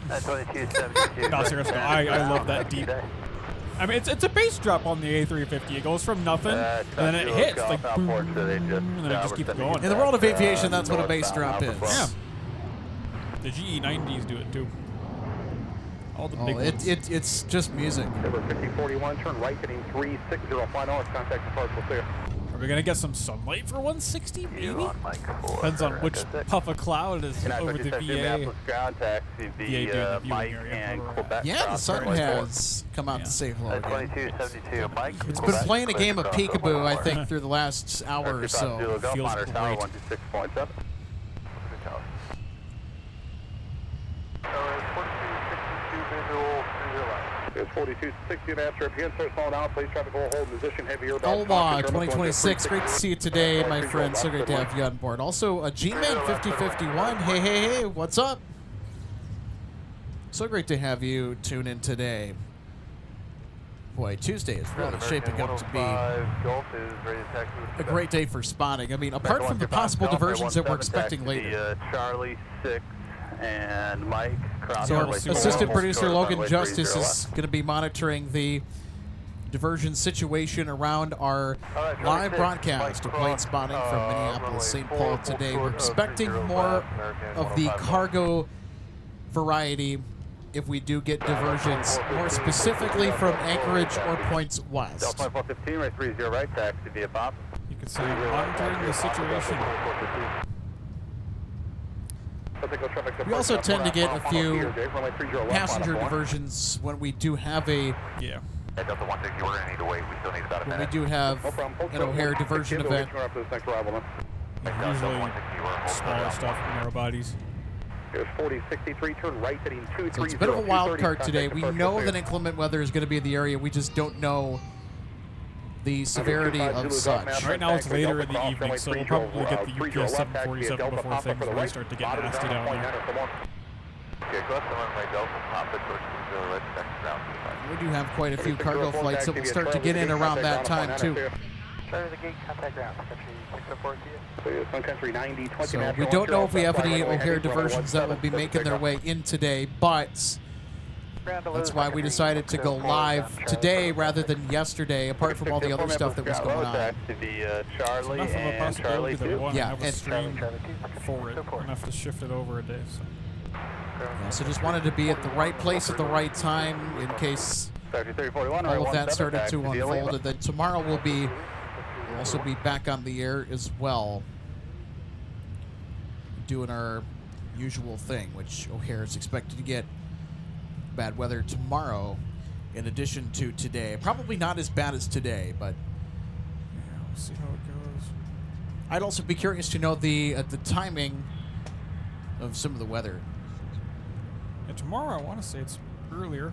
D: That's 2272.
E: No, seriously, I love that deep. I mean, it's a bass drop on the A350. It goes from nothing, and then it hits, like, boom, and then it just keeps going.
A: In the world of aviation, that's what a bass drop is.
E: Yeah. The GE90s do it, too. All the big ones.
A: It's just music.
C: Number 5041, turn right, heading 360, fly north, contact departure clear.
E: Are we gonna get some sunlight for 160? Maybe.
D: On Mike 4.
E: Depends on which puff of cloud is over the VA.
D: Minneapolis ground taxi
E: VA doing
D: via
E: the viewing
D: Mike
E: area.
D: and Quebec.
A: Yeah, the sun has come out to say hello again.
D: 2272 Mike.
A: It's been playing a game of peekaboo, I think, through the last hour or so.
E: Feels
D: Tower
E: great.
D: 126.7. It's 4260 after if you start slowing down, please traffic will hold position heavier.
A: Omaha 2026, great to see you today, my friend. So great to have you on board. Also, a G-Man 5051. Hey, hey, hey, what's up? So great to have you tune in today. Boy, Tuesday is really shaping up to be a great day for spotting. I mean, apart from the possible diversions that we're expecting later.
D: Charlie 6 and Mike.
A: So our assistant producer Logan Justice is going to be monitoring the diversion situation around our live broadcast of plane spotting from Minneapolis, St. Paul today. We're expecting more of the cargo variety if we do get diversions, more specifically from Anchorage or points west.
D: Delta 415, right 30 right, taxi via Bob.
E: You could say monitoring the situation.
A: We also tend to get a few passenger diversions when we do have a
E: Yeah.
D: Delta 160, we're going to need to wait. We still need about a
A: when we
D: minute.
A: do have an O'Hare diversion event.
E: Usually smaller stuff, narrow bodies.
C: There's 4063, turn right heading 230.
A: So it's a bit of a wild card today. We know that inclement weather is going to be in the area. We just don't know the severity of such.
E: Right now it's later in the evening, so we'll probably get the UPS 747 before things really start to get nasty down there.
D: Okay, cross the runway, Delta, top it, push to 0 right, next ground.
A: We do have quite a few cargo flights that will start to get in around that time, too.
B: Start the gate, contact ground. Country 604 to you.
C: Sun Country 90, 20
A: So we don't know if we have any O'Hare diversions that will be making their way in today, but that's why we decided to go live today rather than yesterday, apart from all the other stuff that was going on.
D: Charlie
E: Enough of a
D: and
E: possibility
D: Charlie
E: that we
D: 2.
E: want to
A: Yeah,
E: have a
A: and-
E: stream for it. We're going to have to shift it over a day. So.
A: Yeah, so just wanted to be at the right place at the right time in case
D: 3341,
A: all of that started to unfold. And then tomorrow we'll also be back on the air as well, doing our usual thing, which O'Hare is expected to get bad weather tomorrow in addition to today. Probably not as bad as today, but
E: Yeah, we'll see how it goes.
A: I'd also be curious to know the timing of some of the weather.
E: Yeah, tomorrow I want to say it's earlier.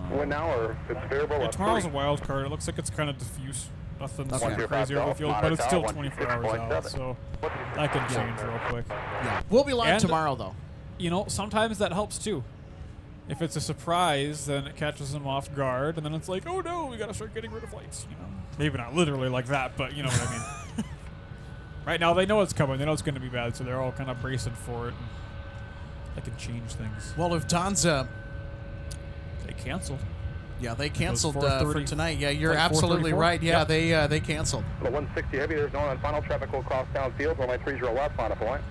C: When now, or it's variable?
E: Yeah, tomorrow's a wild card. It looks like it's kind of diffuse. Nothing
A: Okay.
E: super crazy over the field, but it's still 24 hours out, so that can change real quick.
A: Yeah, we'll be live
E: And-
A: tomorrow though.
E: You know, sometimes that helps too. If it's a surprise, then it catches them off guard, and then it's like, oh no, we gotta start getting rid of flights. You know, maybe not literally like that, but you know what I mean. Right now, they know it's coming. They know it's going to be bad, so they're all kind of bracing for it. And that can change things.
A: Well, Lufthansa,
E: They canceled.
A: yeah, they canceled for
E: 4:30
A: tonight. Yeah, you're
E: like
A: absolutely
E: 4:34?
A: right. Yeah,
E: Yep.
A: they canceled.
C: The 160 heavy, there's no on final traffic will cross downfield, runway 30 left, final point.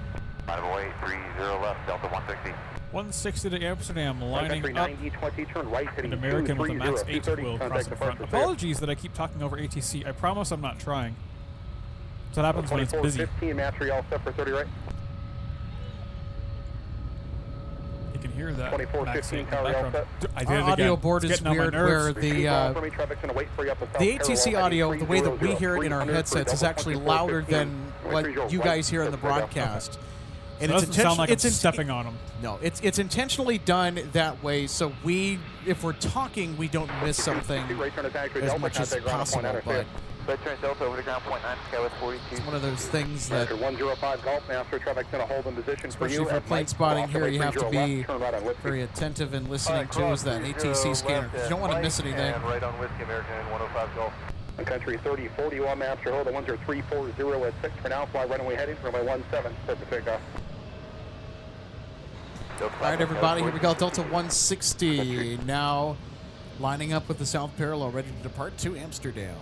D: 50830 left, Delta 160.
E: 160 to Amsterdam,
C: Sun
E: lining
C: Country
E: up
C: 90, 20, turn right heading
E: an American with a max 8
C: 230,
E: wheel across
C: contact
E: the front.
C: departure.
E: Apologies that I keep talking over ATC. I promise I'm not trying. So that happens when it's busy.
C: 15, mastery all set for 30 right.
E: You can hear that.
C: 2415
E: Maxine in the
C: tower all
E: background.
C: set.
E: I did
A: Our
E: it again.
A: audio board
E: It's
A: is
E: getting on my
A: weird
E: nerves.
A: where the ATC audio, the way that we hear it in our headsets, is actually louder than what you guys hear in the broadcast. And
E: It doesn't sound like I'm
A: it's
E: stepping on them.
A: No, it's intentionally done that way so if we're talking, we don't miss something as much as possible. But
D: Right turn Delta over to ground point 9, Skywest 42.
A: it's one of those things that,
C: 105 Golf, master traffic's going to hold in position for
A: especially
C: you.
A: for plane spotting here, you have to be very attentive and listening to is that ATC scanner, because you don't want to miss anything.
D: And right on Whiskey American 105 Golf.
C: Sun Country 3041 master hold, the 10340 at 6 for now, fly runway heading, runway 17, set to takeoff.
A: All right, everybody, here we go. Delta 160 now lining up with the south parallel, ready to depart to Amsterdam.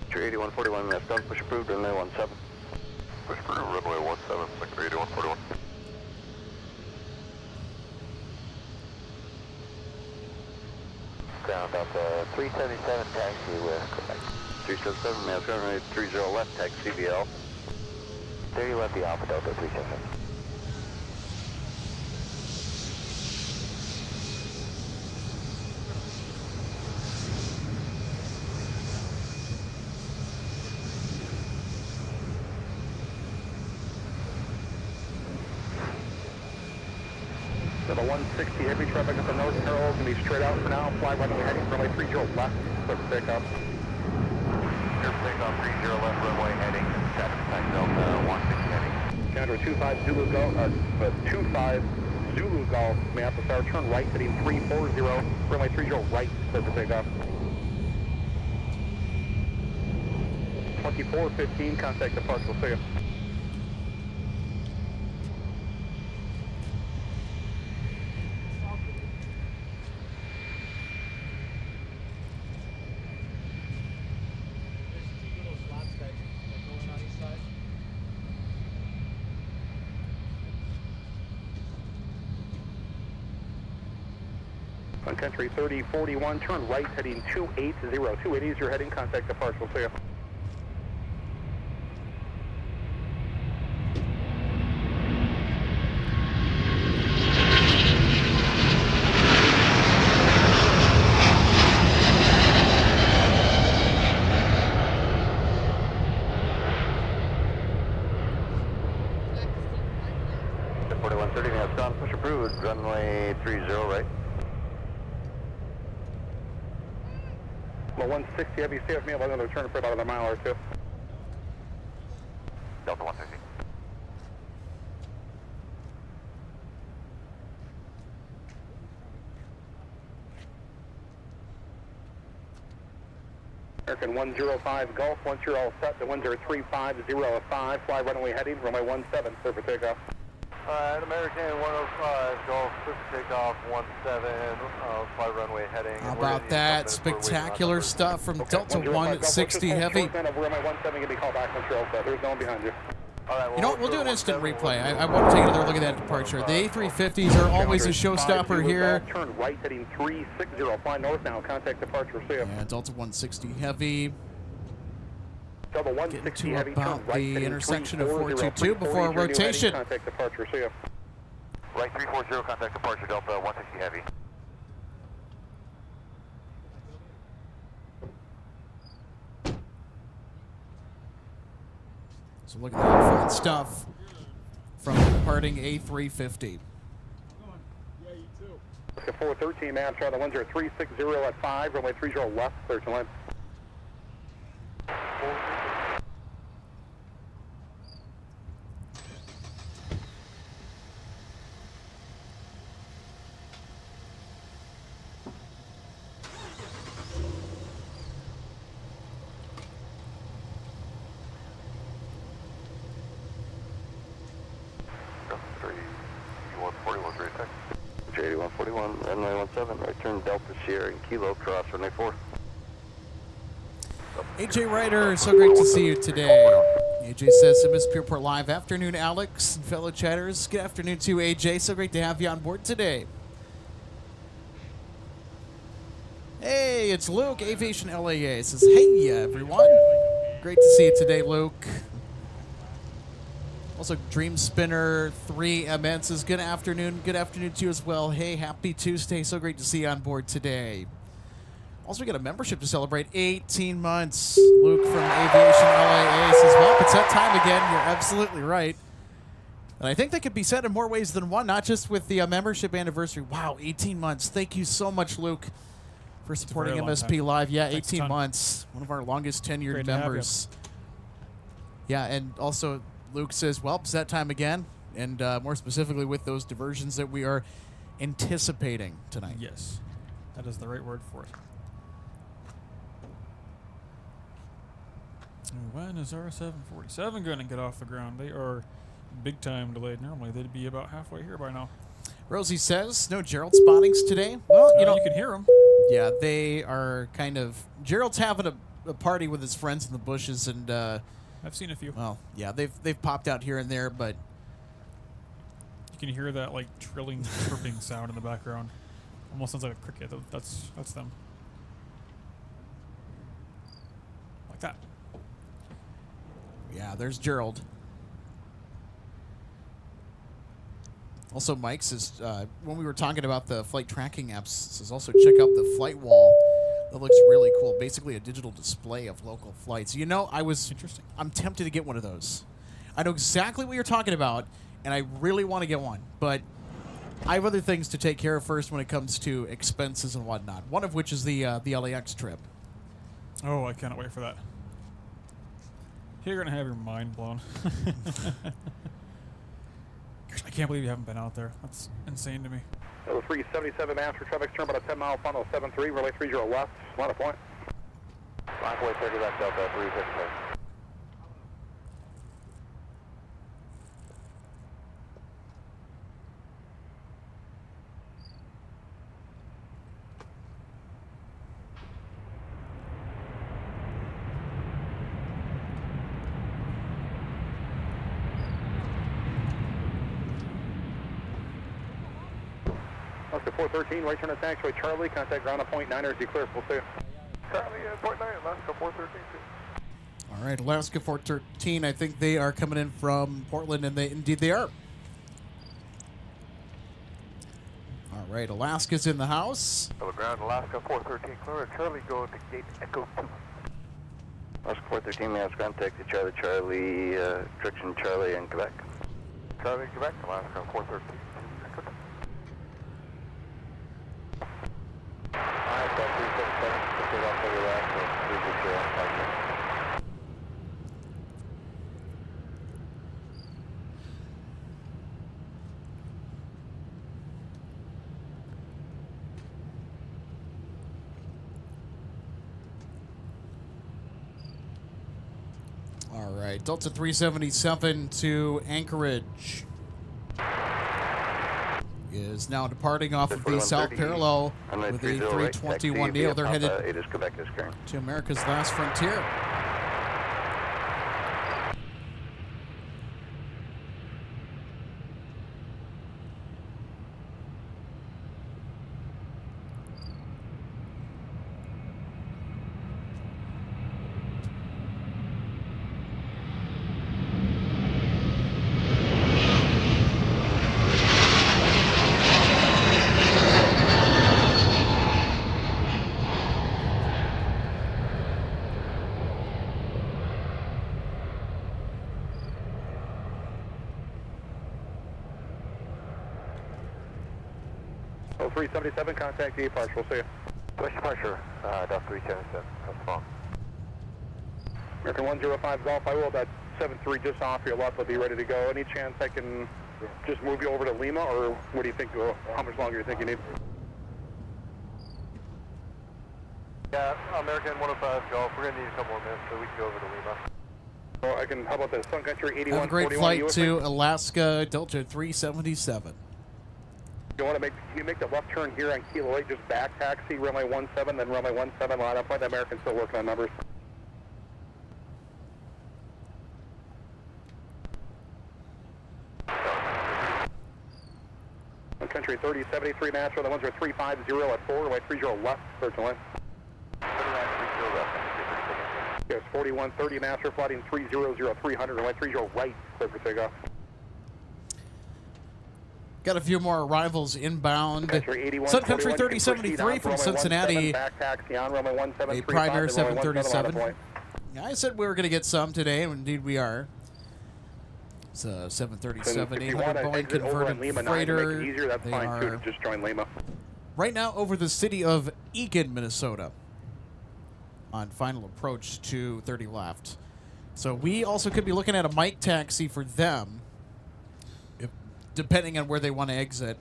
D: Sector 8141, left done, push approved, runway 17. Push approved, runway 17, Sector 8141.
B: Delta 377 taxi with Quebec.
D: 377, man, 30 left, taxi CVL.
B: 30 left, the Alpha Delta 377.
C: So the 160 heavy traffic at the North Arrow is going to be straight out for now. Fly runway heading runway 30 left. Clear for takeoff.
B: Clear for takeoff 30 left runway heading. Traffic type Delta 160 heading.
C: Canada 25 Zulu Golf, 25 Zulu Golf, Minneapolis Airport, turn right heading 340, runway 30 right, clear for takeoff. 2415, contact departure, we'll see you. Sun Country 3041, turn right heading 280. 280 is your heading, contact departure, we'll see you.
B: The 4130 has gone, push approved, runway 30 right.
C: Well, 160 heavy, stay with me, I'm going to return for about another mile or two.
B: Delta 160.
C: American 105 Golf, once you're all set, the 1035005, fly runway heading, runway 17, clear for takeoff.
B: Alright, American 105 Golf, clear for takeoff 17, fly runway heading.
A: How about that? Spectacular stuff from Delta 160 Heavy.
C: Runway 17, give me a call back once you're all set. There's no one behind you.
B: Alright,
A: You know what? We'll do an instant replay. I want to take another look at that departure. The A350s are always a showstopper here.
C: Turn right heading 360, fly north now, contact departure, see you.
A: Yeah, Delta 160 Heavy.
C: Delta
A: Getting
C: 160
A: to
C: heavy,
A: about
C: turn right
A: the
C: heading
A: intersection of
C: 340,
A: 422 before a rotation.
C: Contact departure, see you.
B: Right 340, contact departure, Delta 160 Heavy.
A: So look at that fun stuff from the departing A350.
C: 413, man, try the 10360 at 5, runway 30 left, clear to land.
D: J141, runway 17, right turn Delta Sierra and Kilo, cross runway 4.
A: AJ Ryder, so great to see you today. AJ says, MSP Airport Live. Afternoon, Alex and fellow chatters. Good afternoon to AJ. So great to have you on board today. Hey, it's Luke, Aviation LAA. Says, hey, everyone. Great to see you today, Luke. Also, Dream Spinner 3MN says, good afternoon. Good afternoon to you as well. Hey, happy Tuesday. So great to see you on board today. Also, we got a membership to celebrate. 18 months. Luke from Aviation LAA says, well, it's that time again. You're absolutely right. And I think that could be said in more ways than one, not just with the membership anniversary. Wow, 18 months. Thank you so much, Luke, for supporting MSP Live. Yeah, 18 months. One of our longest tenured members. Yeah, and also Luke says, well, it's that time again. And more specifically with those diversions that we are anticipating tonight.
E: Yes, that is the right word for it. When is R747 going to get off the ground? They are big time delayed. Normally they'd be about halfway here by now.
A: Rosie says, no Gerald spottings today. Well, you know,
E: you can hear them.
A: Yeah, they are kind of... Gerald's having a party with his friends in the bushes, and...
E: I've seen a few.
A: Well, yeah, they've popped out here and there, but...
E: You can hear that, like, trilling, chirping sound in the background. Almost sounds like a cricket. That's them. that.
A: Yeah, there's Gerald. Also, Mike says, when we were talking about the flight tracking apps, says also check out the flight wall. That looks really cool. Basically a digital display of local flights. You know, I'm tempted to get one of those. I know exactly what you're talking about, and I really want to get one. But I have other things to take care of first when it comes to expenses and whatnot. One of which is the LAX trip.
E: Oh, I cannot wait for that. You're going to have your mind blown. I can't believe you haven't been out there. That's insane to me.
C: 377 master traffic, turn about a 10-mile funnel, 73, relay 30 left, line of point.
D: Line point 30 left, Delta 377.
C: Oscar 413, right turn at taxiway Charlie, contact ground at point 9, you clear, we'll see you.
D: Charlie, point 9, Alaska 413.
A: All right, Alaska 413, I think they are coming in from Portland, and indeed they are. All right, Alaska's in the house.
D: Over ground, Alaska 413, clear, Charlie, go to gate Echo 2. Alaska 413, mass ground taxi Charlie, direction Charlie in Quebec. Charlie, Quebec, Alaska 413.
A: All right, Delta 377 to Anchorage is now departing off of the South Parallel with a 321 Neo. They're headed to America's Last Frontier.
C: Oh, 377, contact the departure, we'll see you.
D: Push departure, Delta 377, that's long.
C: American 105 Golf, I will about 73 just off your left, I'll be ready to go. Any chance I can just move you over to Lima, or what do you think, how much longer do you think you need?
D: Yeah, American 105 Golf, we're going to need a couple more minutes so we can go over to Lima.
C: So I can, how about the Sun Country 8141?
A: Have a great flight to Alaska, Delta 377.
C: You want to can you make the left turn here on Kilo 8, just back taxi, runway 17, then runway 17, line up point. The American's still working on numbers. Sun Country 3073 natural, the ones are 350 at 4, runway 30 left, search line.
D: 3930 left.
C: Yes, 4130 natural, flighting 300, 300, runway 30 right, clear for takeoff.
A: Got a few more arrivals inbound. Sun Country 3073 from Cincinnati, a Prime Air 737. I said we were going to get some today, and indeed we are. It's a 737 800 Boeing converted freighter.
C: That's fine too, to just join Lima.
A: Right now over the city of Eagan, Minnesota, on final approach to 30 left. So we also could be looking at a mic taxi for them, depending on where they want to exit.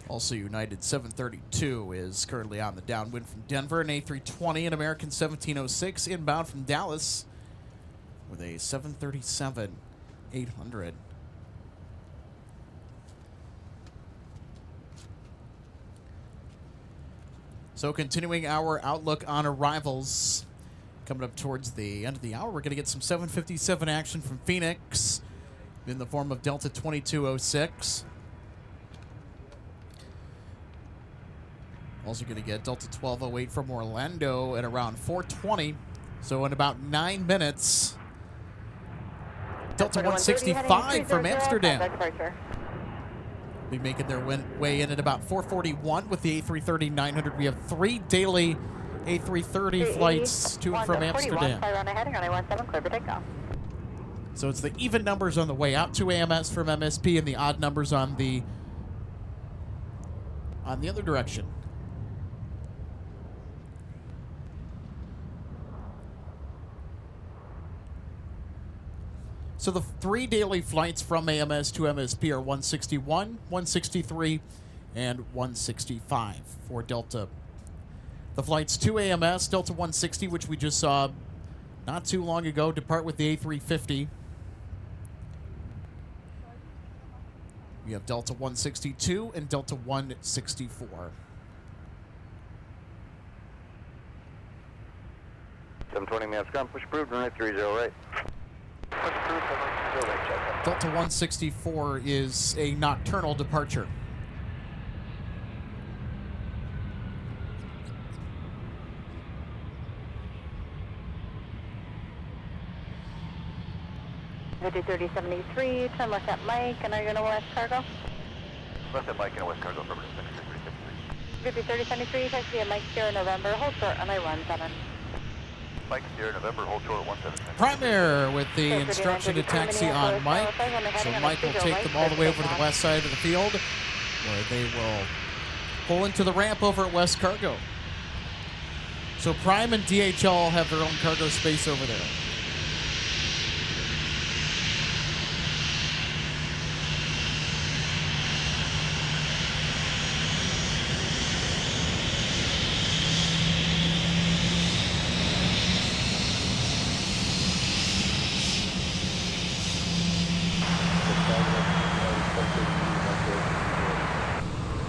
A: Also, United 732 is currently on the downwind from Denver, an A320, an American 1706 inbound from Dallas with a 737 800. So continuing our outlook on arrivals. Coming up towards the end of the hour, we're going to get some 757 action from Phoenix in the form of Delta 2206. Also going to get Delta 1208 from Orlando at around 4:20. So in about 9 minutes, Delta 165 from Amsterdam. Be making their way in at about 4:41 with the A330-900. We have 3 daily A330 flights to and from Amsterdam. So it's the even numbers on the way out to AMS from MSP and the odd numbers on the other direction. So the 3 daily flights from AMS to MSP are 161, 163, and 165 for Delta. The flights to AMS, Delta 160, which we just saw not too long ago, depart with the A350. We have Delta 162 and Delta 164.
D: 720 minutes ground, push approved, runway 30 right. Push approved, runway 30 right, check.
A: Delta 164 is a nocturnal departure.
G: Fifty 3073, turn left at Mike, and are you going to West Cargo?
D: Left at Mike and West Cargo, number
G: 50 3073, taxi at Mike Sierra November, hold short, runway 17.
D: Mike Sierra November, hold short 17.
A: Prime Air with the instruction to taxi on Mike. So Mike will take them all the way over to the west side of the field, where they will pull into the ramp over at West Cargo. So Prime and DHL have their own cargo space over there.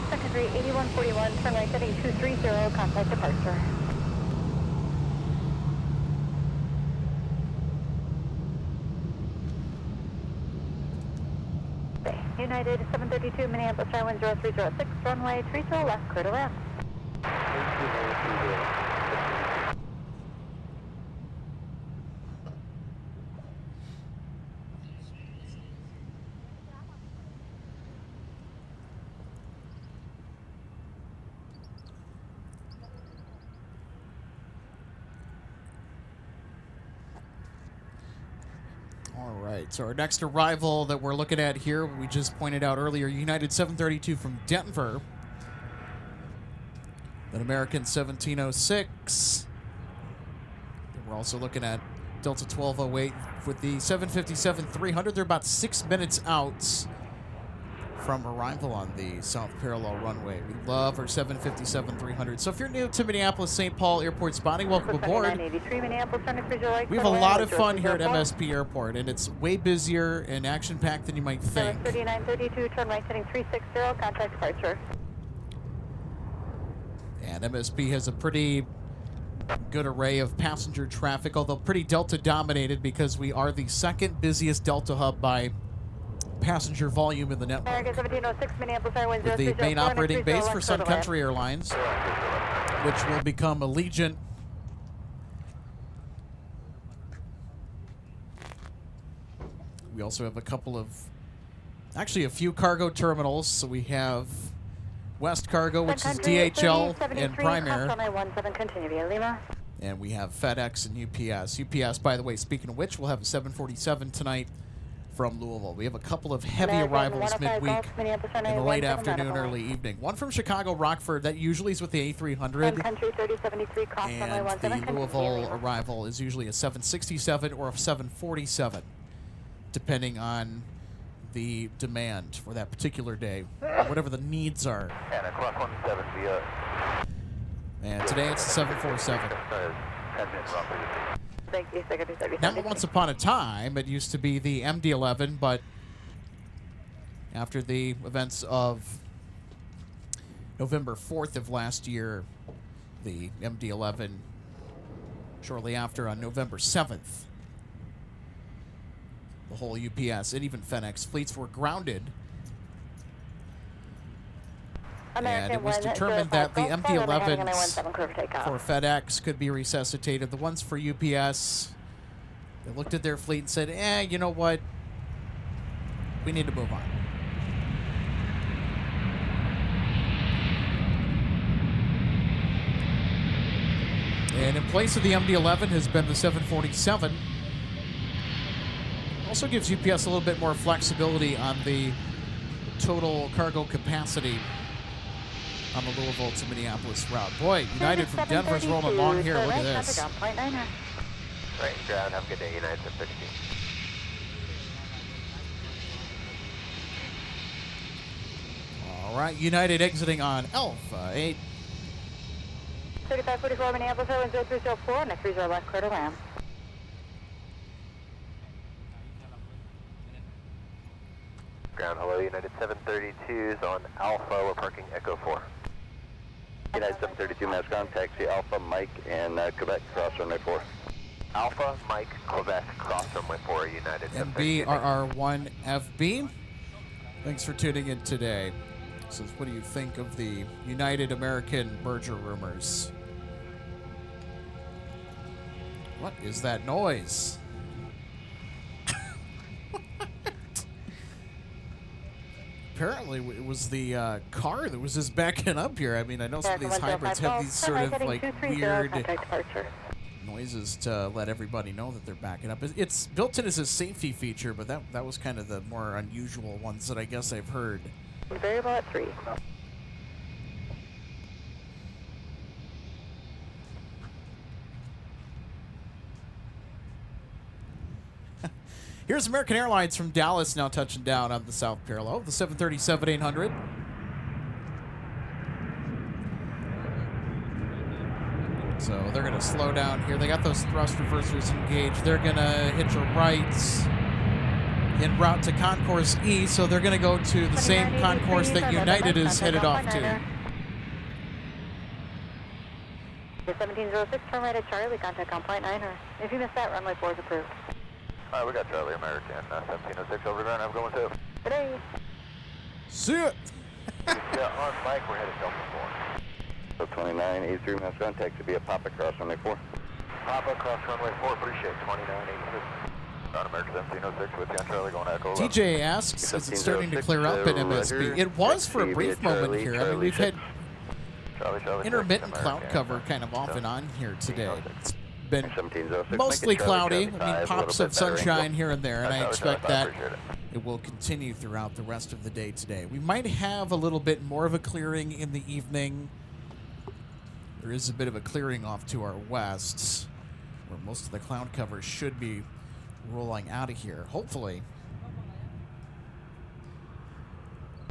G: Secondary 8141, turn right heading 230, contact departure. United 732, Minneapolis Airlines 0306, runway 30 left, clear to land.
A: All right, so our next arrival that we're looking at here, we just pointed out earlier, United 732 from Denver. Then American 1706. We're also looking at Delta 1208 with the 757-300. They're about 6 minutes out from arrival on the South Parallel runway. We love our 757-300. So if you're new to Minneapolis-St. Paul Airport spotting, welcome aboard. We have a lot of fun here at MSP Airport, and it's way busier and action-packed than you might think.
G: 3932, turn right heading 360, contact departure.
A: And MSP has a pretty good array of passenger traffic, although pretty Delta-dominated because we are the second busiest Delta hub by passenger volume in the network.
G: American 1706, Minneapolis Airlines
A: With the main operating base for Sun Country Airlines, which will become Allegiant. We also have a couple of, actually a few cargo terminals. So we have West Cargo, which is DHL and Prime Air. And we have FedEx and UPS. UPS, by the way, speaking of which, we'll have a 747 tonight from Louisville. We have a couple of heavy arrivals midweek in the late afternoon, early evening. One from Chicago, Rockford, that usually is with the A300. And the Louisville arrival is usually a 767 or a 747, depending on the demand for that particular day, or whatever the needs are.
D: And across 17 via.
A: And today it's the 747.
D: 10 minutes roughly.
G: Thank you, Secretary.
A: Now, once upon a time, it used to be the MD-11, but after the events of November 4th of last year, the MD-11, shortly after on November 7th, the whole UPS and even FedEx fleets were grounded And it was determined that the MD-11s for FedEx could be resuscitated. The ones for UPS, they looked at their fleet and said, you know what? We need to move on. And in place of the MD-11 has been the 747. Also gives UPS a little bit more flexibility on the total cargo capacity on the Louisville to Minneapolis route. Boy, United from Denver's rolling along here. Look at this.
B: Right, ground. Have a good day, United 732.
A: All right, United exiting on Alpha 8.
G: 3544 Minneapolis Airlines 0304 and a 30 left clear to land.
B: Ground, hello, United 732s on Alpha. We're parking Echo 4.
D: United 732, mass ground, taxi Alpha, Mike, and Quebec, cross runway 4.
B: Alpha, Mike, Quebec, cross runway 4, United 732.
A: MBRR1FB. Thanks for tuning in today. So what do you think of the United American merger rumors? What is that noise? Apparently it was the car that was just backing up here. I mean, I know some of these hybrids have these sort of like weird noises to let everybody know that they're backing up. It's built in as a safety feature, but that was kind of the more unusual ones that I guess I've heard.
G: Variable at 3.
A: Here's American Airlines from Dallas now touching down on the South Parallel, the 737-800. So they're going to slow down here. They got those thrust reversers engaged. They're going to hitch a right en route to Concourse E, so they're going to go to the same concourse that United is headed off to.
G: The 1706, turn right at Charlie, contact on point 9. If you missed that, runway 4 is approved.
B: All right, we got Charlie American 1706 over ground. Have a good one, too.
G: Good day.
A: See it.
B: Yeah, on Mike, we're headed Delta 4.
D: So 2983, mass ground, taxi via Papa, cross runway 4.
B: Papa, cross runway 4, appreciate 2983. On American 1706 with you on Charlie going Echo.
A: TJ asks, is it starting to clear up at MSP? It was for a brief moment here. I mean, we've had intermittent cloud cover kind of off and on here today. It's been mostly cloudy. I mean, pops of sunshine here and there, and I expect that it will continue throughout the rest of the day today. We might have a little bit more of a clearing in the evening. There is a bit of a clearing off to our west, where most of the cloud cover should be rolling out of here, hopefully.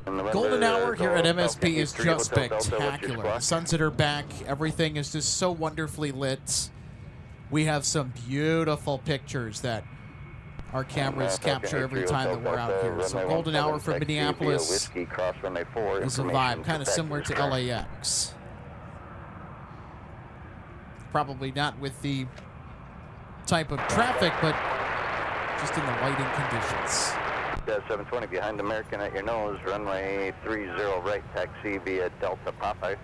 A: Golden hour here at MSP is just spectacular. The suns that are back, everything is just so wonderfully lit. We have some beautiful pictures that our cameras capture every time that we're out here. So golden hour for Minneapolis is a vibe, kind of similar to LAX. Probably not with the type of traffic, but just in the lighting conditions.
D: 720 behind American at your nose, runway 30 right, taxi via Delta Popeye.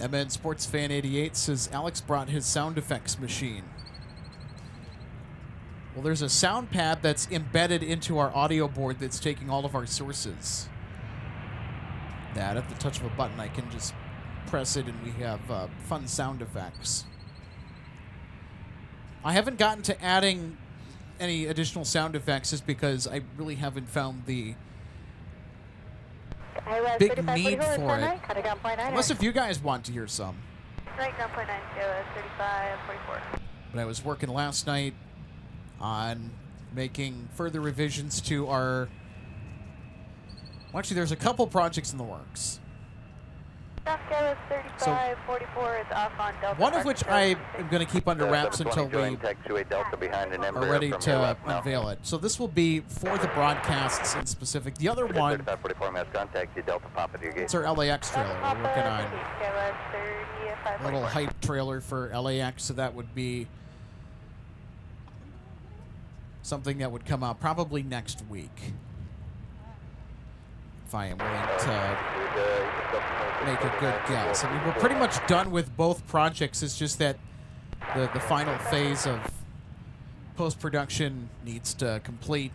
A: MN Sports Fan 88 says Alex brought his sound effects machine. Well, there's a sound pad that's embedded into our audio board that's taking all of our sources. That at the touch of a button, I can just press it and we have fun sound effects. I haven't gotten to adding any additional sound effects just because I really haven't found the big need for it. Unless if you guys want to hear some.
G: Right, ground point 9, 35, 44.
A: But I was working last night on making further revisions to our... Well, actually, there's a couple projects in the works.
G: So, 44 is off on Delta
A: one of which I am going to keep under wraps until we are ready to unveil it. So this will be for the broadcasts in specific. The other one, it's our LAX trailer. We're working on a little hype trailer for LAX, so that would be something that would come out probably next week. If I am willing to make a good guess. I mean, we're pretty much done with both projects. It's just that the final phase of post-production needs to complete.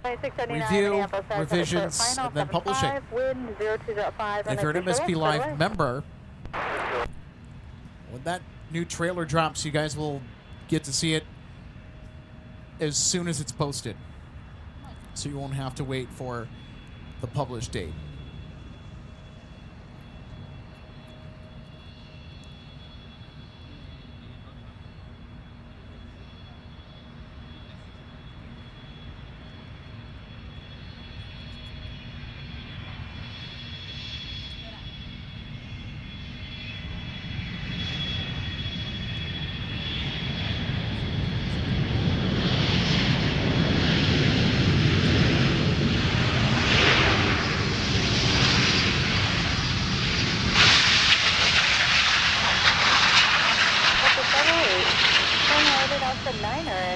A: Review, revisions, and then publishing. If you're an MSP Live member, when that new trailer drops, you guys will get to see it as soon as it's posted. So you won't have to wait for the published date.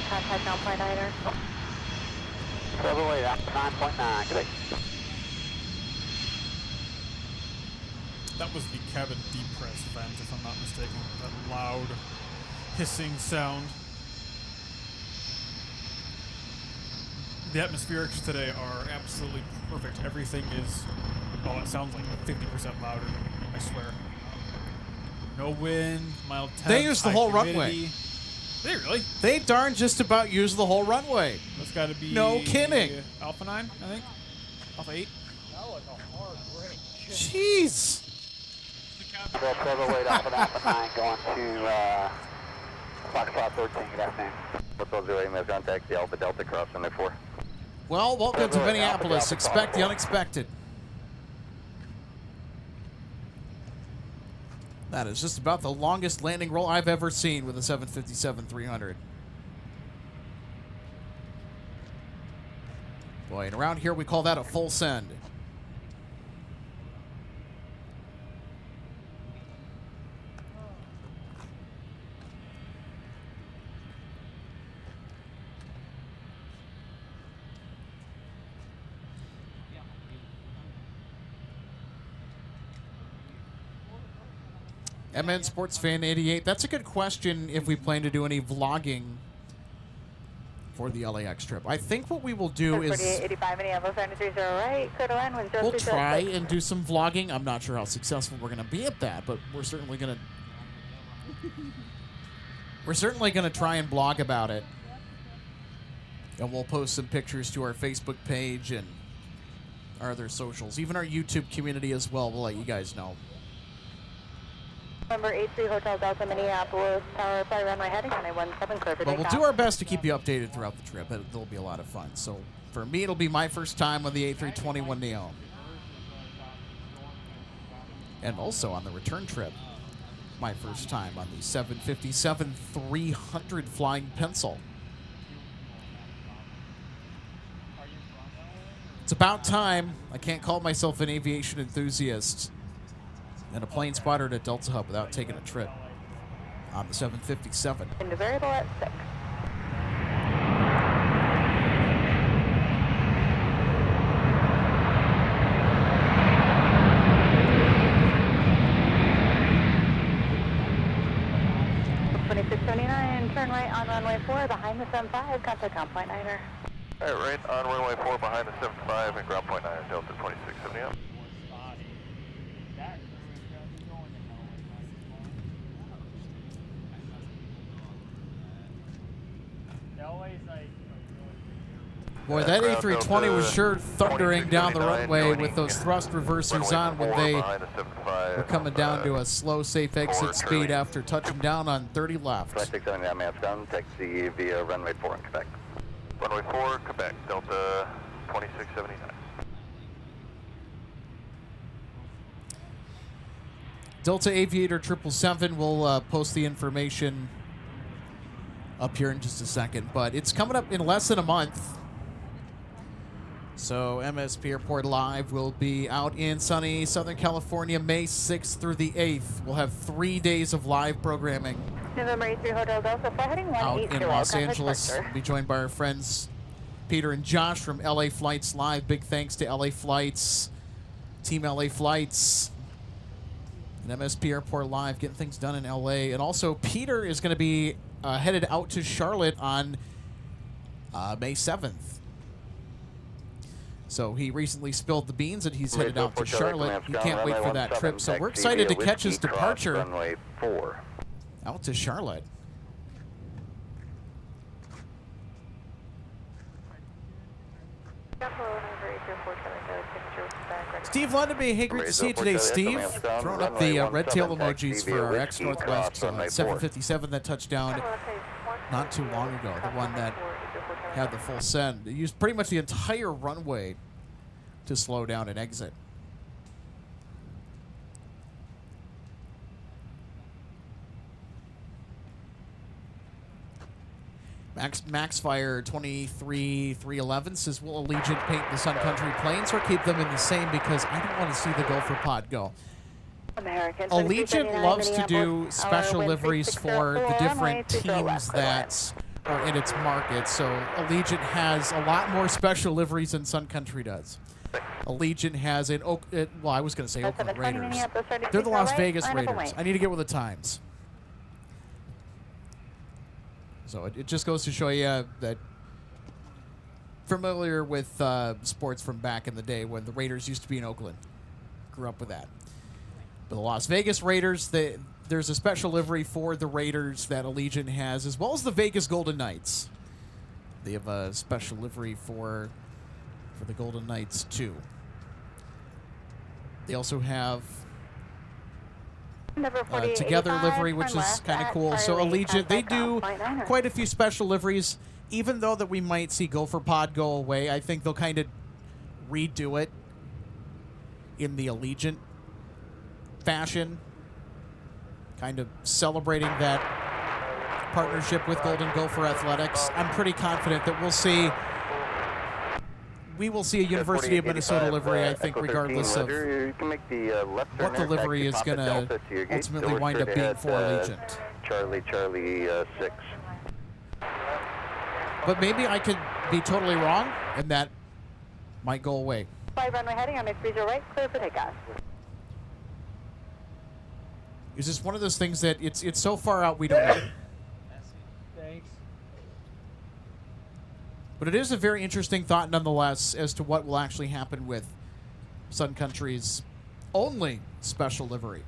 G: Contact 9.9er.
B: 708 out 9.9, good day.
E: That was the cabin depress vent, if I'm not mistaken. That loud hissing sound. The atmospherics today are absolutely perfect. Everything is, well, it sounds like 50% louder, I swear. No wind, mild temps,
A: They used the whole
E: humidity.
A: runway.
E: They really?
A: They darn just about used the whole runway.
E: That's got to be...
A: No kidding.
E: Alpha 9, I think? Alpha 8?
H: That was a hard break.
A: Jeez.
B: 708 Alpha 9 going to Foxtrot 13, good afternoon. Football 08, may contact the Alpha Delta cross runway 4.
A: Well, welcome to Minneapolis. Expect the unexpected. That is just about the longest landing roll I've ever seen with a 757-300. Boy, and around here we call that a full send. MN Sports Fan 88. That's a good question if we plan to do any vlogging for the LAX trip. I think what we will do is
G: 85 Minneapolis 930 right. Clear to land with 0306.
A: we'll try and do some vlogging. I'm not sure how successful we're going to be at that, but we're certainly going to try and blog about it. And we'll post some pictures to our Facebook page and our other socials, even our YouTube community as well. We'll let you guys know.
G: Number 83 Hotel Delta Minneapolis, Tower Flight Runway heading on 17 clear for
A: But
G: takeoff.
A: we'll do our best to keep you updated throughout the trip. It'll be a lot of fun. So for me, it'll be my first time on the A321neo. And also on the return trip, my first time on the 757-300 Flying Pencil. It's about time. I can't call myself an aviation enthusiast and a plane spotter at a Delta Hub without taking a trip on the 757.
G: Into variable at 6. Turn right on runway 4 behind the 75, contact ground point 9er.
B: All right, right on runway 4 behind the 75 and ground point 9 Delta 2670 up.
A: Boy, that A320 was sure thundering down the runway with those thrust reversers on when they were coming down to a slow, safe exit speed after touching down on 30 left.
B: 2679 maps down, taxi via runway 4 in Quebec. Runway 4, Quebec, Delta 2679.
A: Delta Aviator 777 will post the information up here in just a second, but it's coming up in less than a month. So MSP Airport Live will be out in sunny Southern California May 6th through the 8th. We'll have 3 days of live programming.
G: November 83 Hotel Delta, flight heading
A: Out
G: 180.
A: in Los
G: Contact
A: Angeles.
G: departure.
A: We'll be joined by our friends Peter and Josh from LA Flights Live. Big thanks to LA Flights, Team LA Flights, and MSP Airport Live, getting things done in LA. And also, Peter is going to be headed out to Charlotte on May 7th. So he recently spilled the beans and he's headed out to Charlotte. He can't wait for that trip. So we're excited to catch his departure
D: Runway 4.
A: out to Charlotte. Steve Lundenby, hey, great to see you today, Steve. Throwing up the red tail emojis for our ex-Northwest 757 that touched down not too long ago, the one that had the full send. They used pretty much the entire runway to slow down and exit. Maxfire 23311 says, will Allegiant paint the Sun Country planes or keep them in the same, because I don't want to see the Gopher Pod go. Allegiant loves to do special liveries for the different teams that are in its market, so Allegiant has a lot more special liveries than Sun Country does. Allegiant has an well, I was going to say Oakland Raiders. They're the Las Vegas Raiders. I need to get with the times. So it just goes to show you that familiar with sports from back in the day when the Raiders used to be in Oakland. Grew up with that. But the Las Vegas Raiders, there's a special livery for the Raiders that Allegiant has, as well as the Vegas Golden Knights. They have a special livery for the Golden Knights, too. They also have Together livery, which is kind of cool. So Allegiant, they do quite a few special liveries. Even though that we might see Gopher Pod go away, I think they'll kind of redo it in the Allegiant fashion, kind of celebrating that partnership with Golden Gopher Athletics. I'm pretty confident that we will see a University of Minnesota livery, I think, regardless of what the livery is going to ultimately wind up being for Allegiant.
D: Charlie 6.
A: But maybe I could be totally wrong, and that might go away.
G: 5 runway heading on MSP right, clear for takeoff.
A: It's just one of those things that it's so far out we don't know.
H: Thanks.
A: But it is a very interesting thought nonetheless as to what will actually happen with Sun Country's only special livery.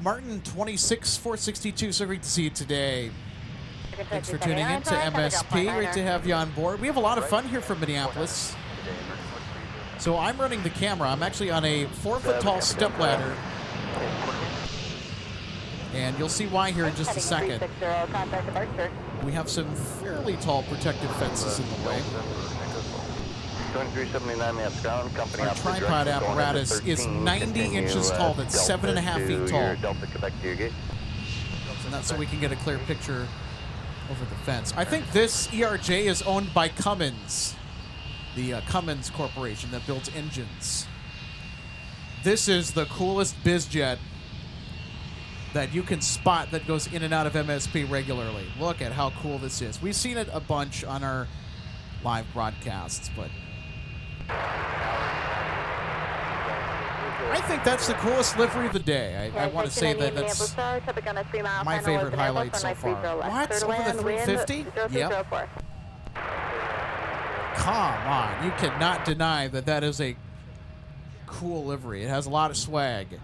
A: Martin 26462, so great to see you today. Thanks for tuning in to MSP. Great to have you on board. We have a lot of fun here from Minneapolis. So I'm running the camera. I'm actually on a 4-foot tall step ladder. And you'll see why here in just a second. We have some fairly tall protective fences in the way. Our tripod apparatus is 90 inches tall. That's 7.5 feet tall. And that's so we can get a clear picture over the fence. I think this ERJ is owned by Cummins, the Cummins Corporation that builds engines. This is the coolest biz jet that you can spot that goes in and out of MSP regularly. Look at how cool this is. We've seen it a bunch on our live broadcasts, but I think that's the coolest livery of the day. I want to say that that's my favorite highlight so far. What? Over the 350? Yep. Come on. You cannot deny that that is a cool livery. It has a lot of swag.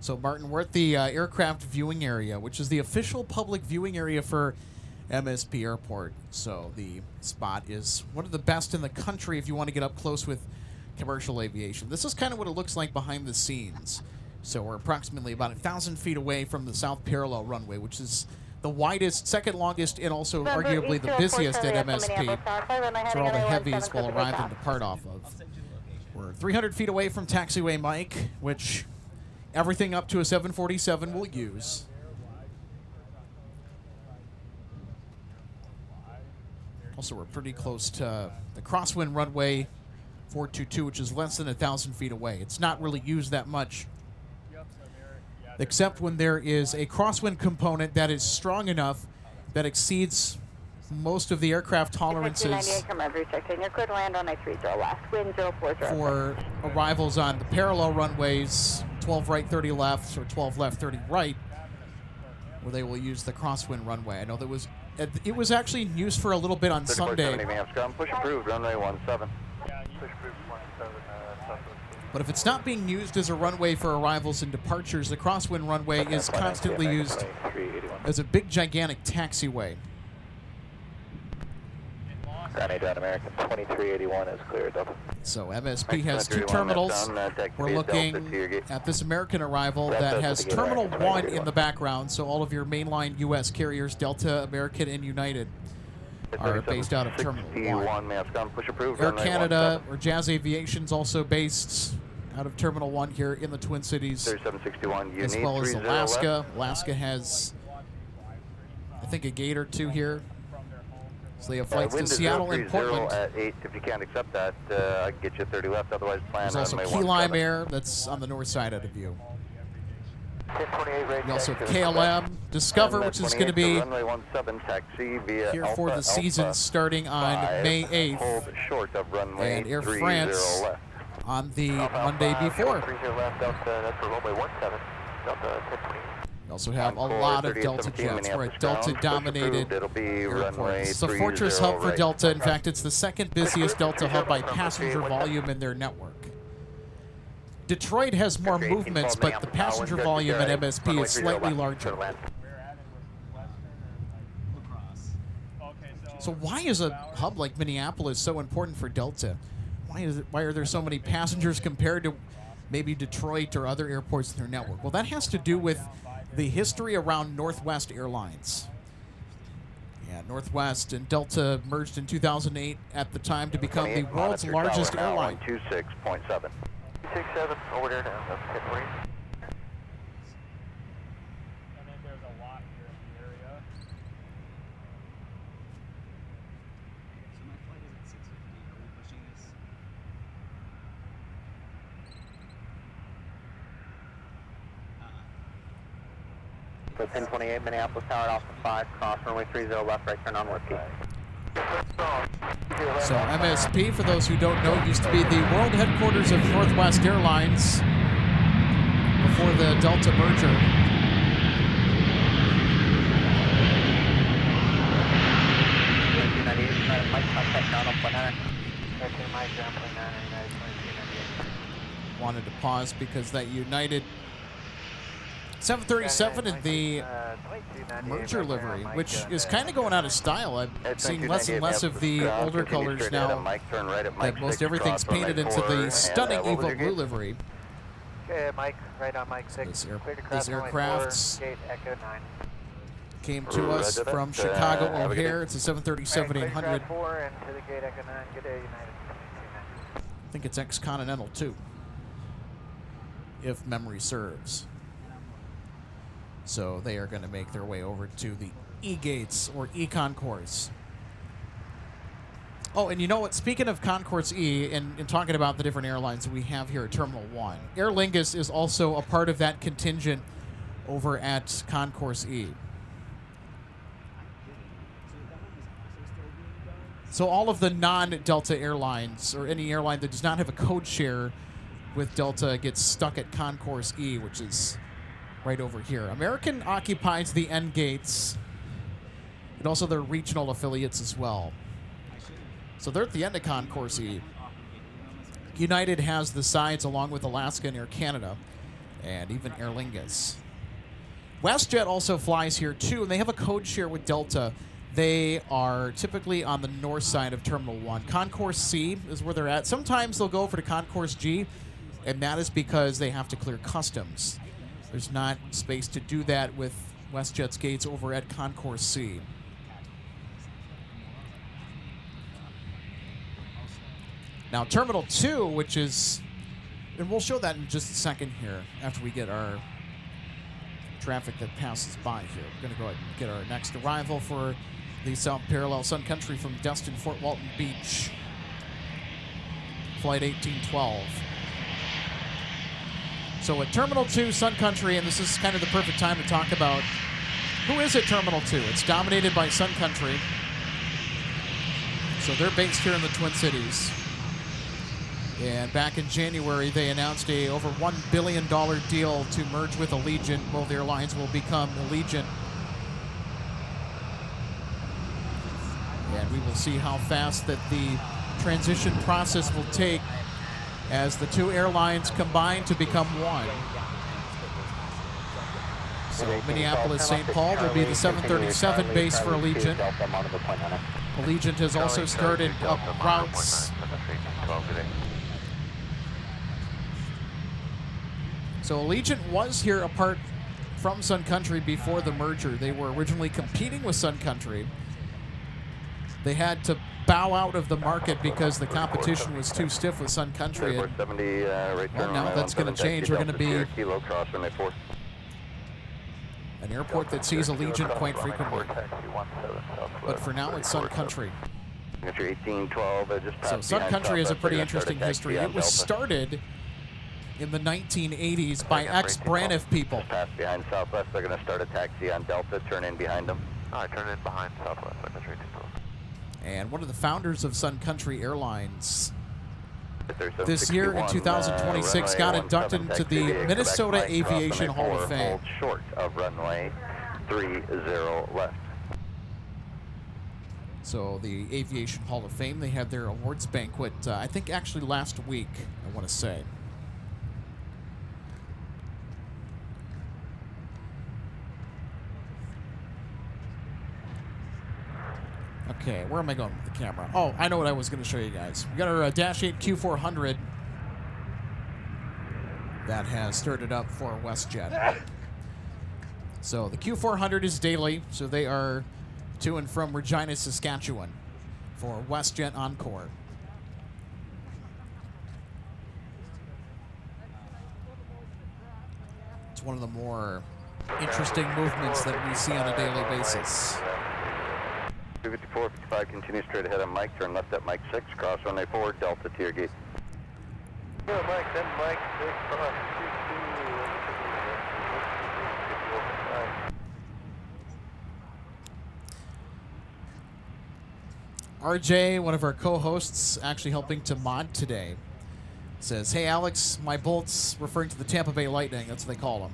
A: So, Martin, we're at the aircraft viewing area, which is the official public viewing area for MSP Airport. So the spot is one of the best in the country if you want to get up close with commercial aviation. This is kind of what it looks like behind the scenes. So we're approximately about 1,000 feet away from the south parallel runway, which is the widest, second longest, and also arguably the busiest at MSP. That's where all the heavies will arrive and depart off of. We're 300 feet away from taxiway Mike, which everything up to a 747 will use. Also, we're pretty close to the crosswind runway 422, which is less than 1,000 feet away. It's not really used that much, except when there is a crosswind component that is strong enough that exceeds most of the aircraft tolerances for arrivals on the parallel runways, 12 right, 30 left, or 12 left, 30 right, where they will use the crosswind runway. I know that it was actually used for a little bit on Sunday.
D: Push approved, runway 17.
A: But if it's not being used as a runway for arrivals and departures, the crosswind runway is constantly used as a big, gigantic taxiway.
B: Ground American 2381 is clear, Delta.
A: So MSP has two terminals. We're looking at this American arrival that has Terminal 1 in the background, so all of your mainline U.S. carriers, Delta, American, and United, are based out of Terminal 1. Air Canada or Jazz Aviation's also based out of Terminal 1 here in the Twin Cities, as well as Alaska. Alaska has, I think, a gate or two here. So they have flights to Seattle and Portland.
D: At 8, if you can't accept that, I can get you 30 left, otherwise plan.
A: There's also Key Lime Air, that's on the north side out of view. We also have KLM, Discover, which is going to be here for the season starting on May 8th, and Air France on the Monday before. We also have a lot of Delta jets. We're a Delta-dominated airport. It's a fortress hub for Delta. In fact, it's the second busiest Delta hub by passenger volume in their network. Detroit has more movements, but the passenger volume at MSP is slightly larger. So why is a hub like Minneapolis so important for Delta? Why are there so many passengers compared to maybe Detroit or other airports in their network? Well, that has to do with the history around Northwest Airlines. Yeah, Northwest and Delta merged in 2008 at the time to become the world's largest airline.
D: 26.7.
B: 67 over there now. That's 1020.
H: And then there's a lot here in the area.
I: So my flight is at 6:50. Are we pushing this?
B: So 1028 Minneapolis Tower, Alpha 5, cross runway 30 left, right turn on Whiskey.
A: So MSP, for those who don't know, used to be the world headquarters of Northwest Airlines before the Delta merger. Wanted to pause because that United 737 in the merger livery, which is kind of going out of style. I'm seeing less and less of the older colors now. That most everything's painted into the stunning Evo blue livery.
B: Okay, Mike, right on Mike 6.
A: This aircraft came to us from Chicago O'Hare. It's a 737-800. I think it's ex-Continental too, if memory serves. So they are going to make their way over to the E-gates or E-concourse. Oh, and you know what? Speaking of Concourse E and talking about the different airlines we have here at Terminal 1, Aer Lingus is also a part of that contingent over at Concourse E. So all of the non-Delta airlines, or any airline that does not have a code share with Delta, gets stuck at Concourse E, which is right over here. American occupies the end gates and also their regional affiliates as well. So they're at the end of Concourse E. United has the sides along with Alaska and Air Canada and even Aer Lingus. WestJet also flies here too, and they have a code share with Delta They are typically on the north side of Terminal 1. Concourse C is where they're at. Sometimes they'll go over to Concourse G, and that is because they have to clear customs. There's not space to do that with WestJet's gates over at Concourse C. Now, Terminal 2, which is, and we'll show that in just a second here after we get our traffic that passes by here. We're going to go ahead and get our next arrival for the South Parallel Sun Country from Destin, Fort Walton Beach. Flight 1812. So at Terminal 2, Sun Country, and this is kind of the perfect time to talk about who is at Terminal 2. It's dominated by Sun Country. So they're based here in the Twin Cities. And back in January, they announced a over $1 billion deal to merge with Allegiant. Both airlines will become Allegiant. And we will see how fast that the transition process will take as the two airlines combine to become one. So Minneapolis, St. Paul will be the 737 base for Allegiant. Allegiant has also started up routes. So Allegiant was here apart from Sun Country before the merger. They were originally competing with Sun Country. They had to bow out of the market because the competition was too stiff with Sun Country. And, well, now that's going to change. We're going to be an airport that sees Allegiant quite frequently. But for now, it's Sun Country. So Sun Country has a pretty interesting history. It was started in the 1980s by ex-Braniff people.
D: Pass behind Southwest. They're going to start a taxi on Delta. Turn in behind them.
B: All right, turn in behind Southwest.
A: And one of the founders of Sun Country Airlines this year in 2026 got inducted into the Minnesota Aviation Hall of Fame.
D: Short of runway 30 left.
A: So the Aviation Hall of Fame, they had their awards banquet, I think actually last week, I want to say. Okay, where am I going with the camera? Oh, I know what I was going to show you guys. We got our Dash 8 Q400 that has started up for WestJet. So the Q400 is daily, so they are to and from Regina, Saskatchewan for WestJet Encore. It's one of the more interesting movements that we see on a daily basis.
D: 254, 55, continue straight ahead on Mike. Turn left at Mike 6, cross runway 4, Delta to your gate.
B: Yeah, Mike, then Mike 6,
A: RJ, one of our co-hosts, actually helping to mod today, says, "Hey Alex, my Bolts," referring to the Tampa Bay Lightning, that's what they call them,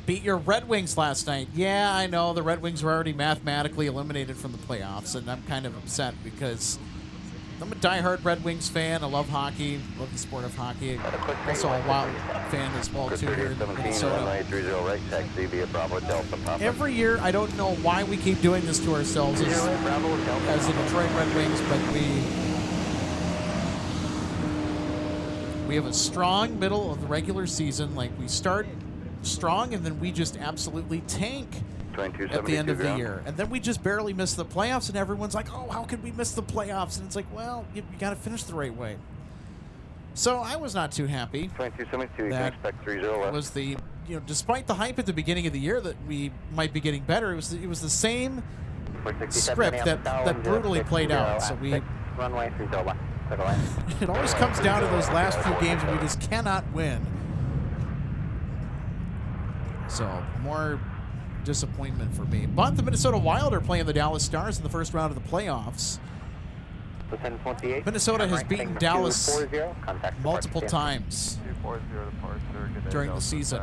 A: "beat your Red Wings last night." Yeah, I know. The Red Wings were already mathematically eliminated from the playoffs, and I'm kind of upset because I'm a diehard Red Wings fan. I love hockey, love the sport of hockey. Also a Wild fan as well, too, here in Minnesota. Every year, I don't know why we keep doing this to ourselves as the Detroit Red Wings, but we have a strong middle of the regular season. Like, we start strong, and then we just absolutely tank at the end of the year. And then we just barely miss the playoffs, and everyone's like, oh, how could we miss the playoffs? And it's like, well, you got to finish the right way. So I was not too happy.
D: 2272, you can expect 30 left.
A: Was the, despite the hype at the beginning of the year that we might be getting better, it was the same script that brutally played out. So
B: runway 30 left.
A: It always comes down to those last few games where we just cannot win. So, more disappointment for me. But the Minnesota Wild are playing the Dallas Stars in the first round of the playoffs. Minnesota has beaten Dallas multiple times during the season.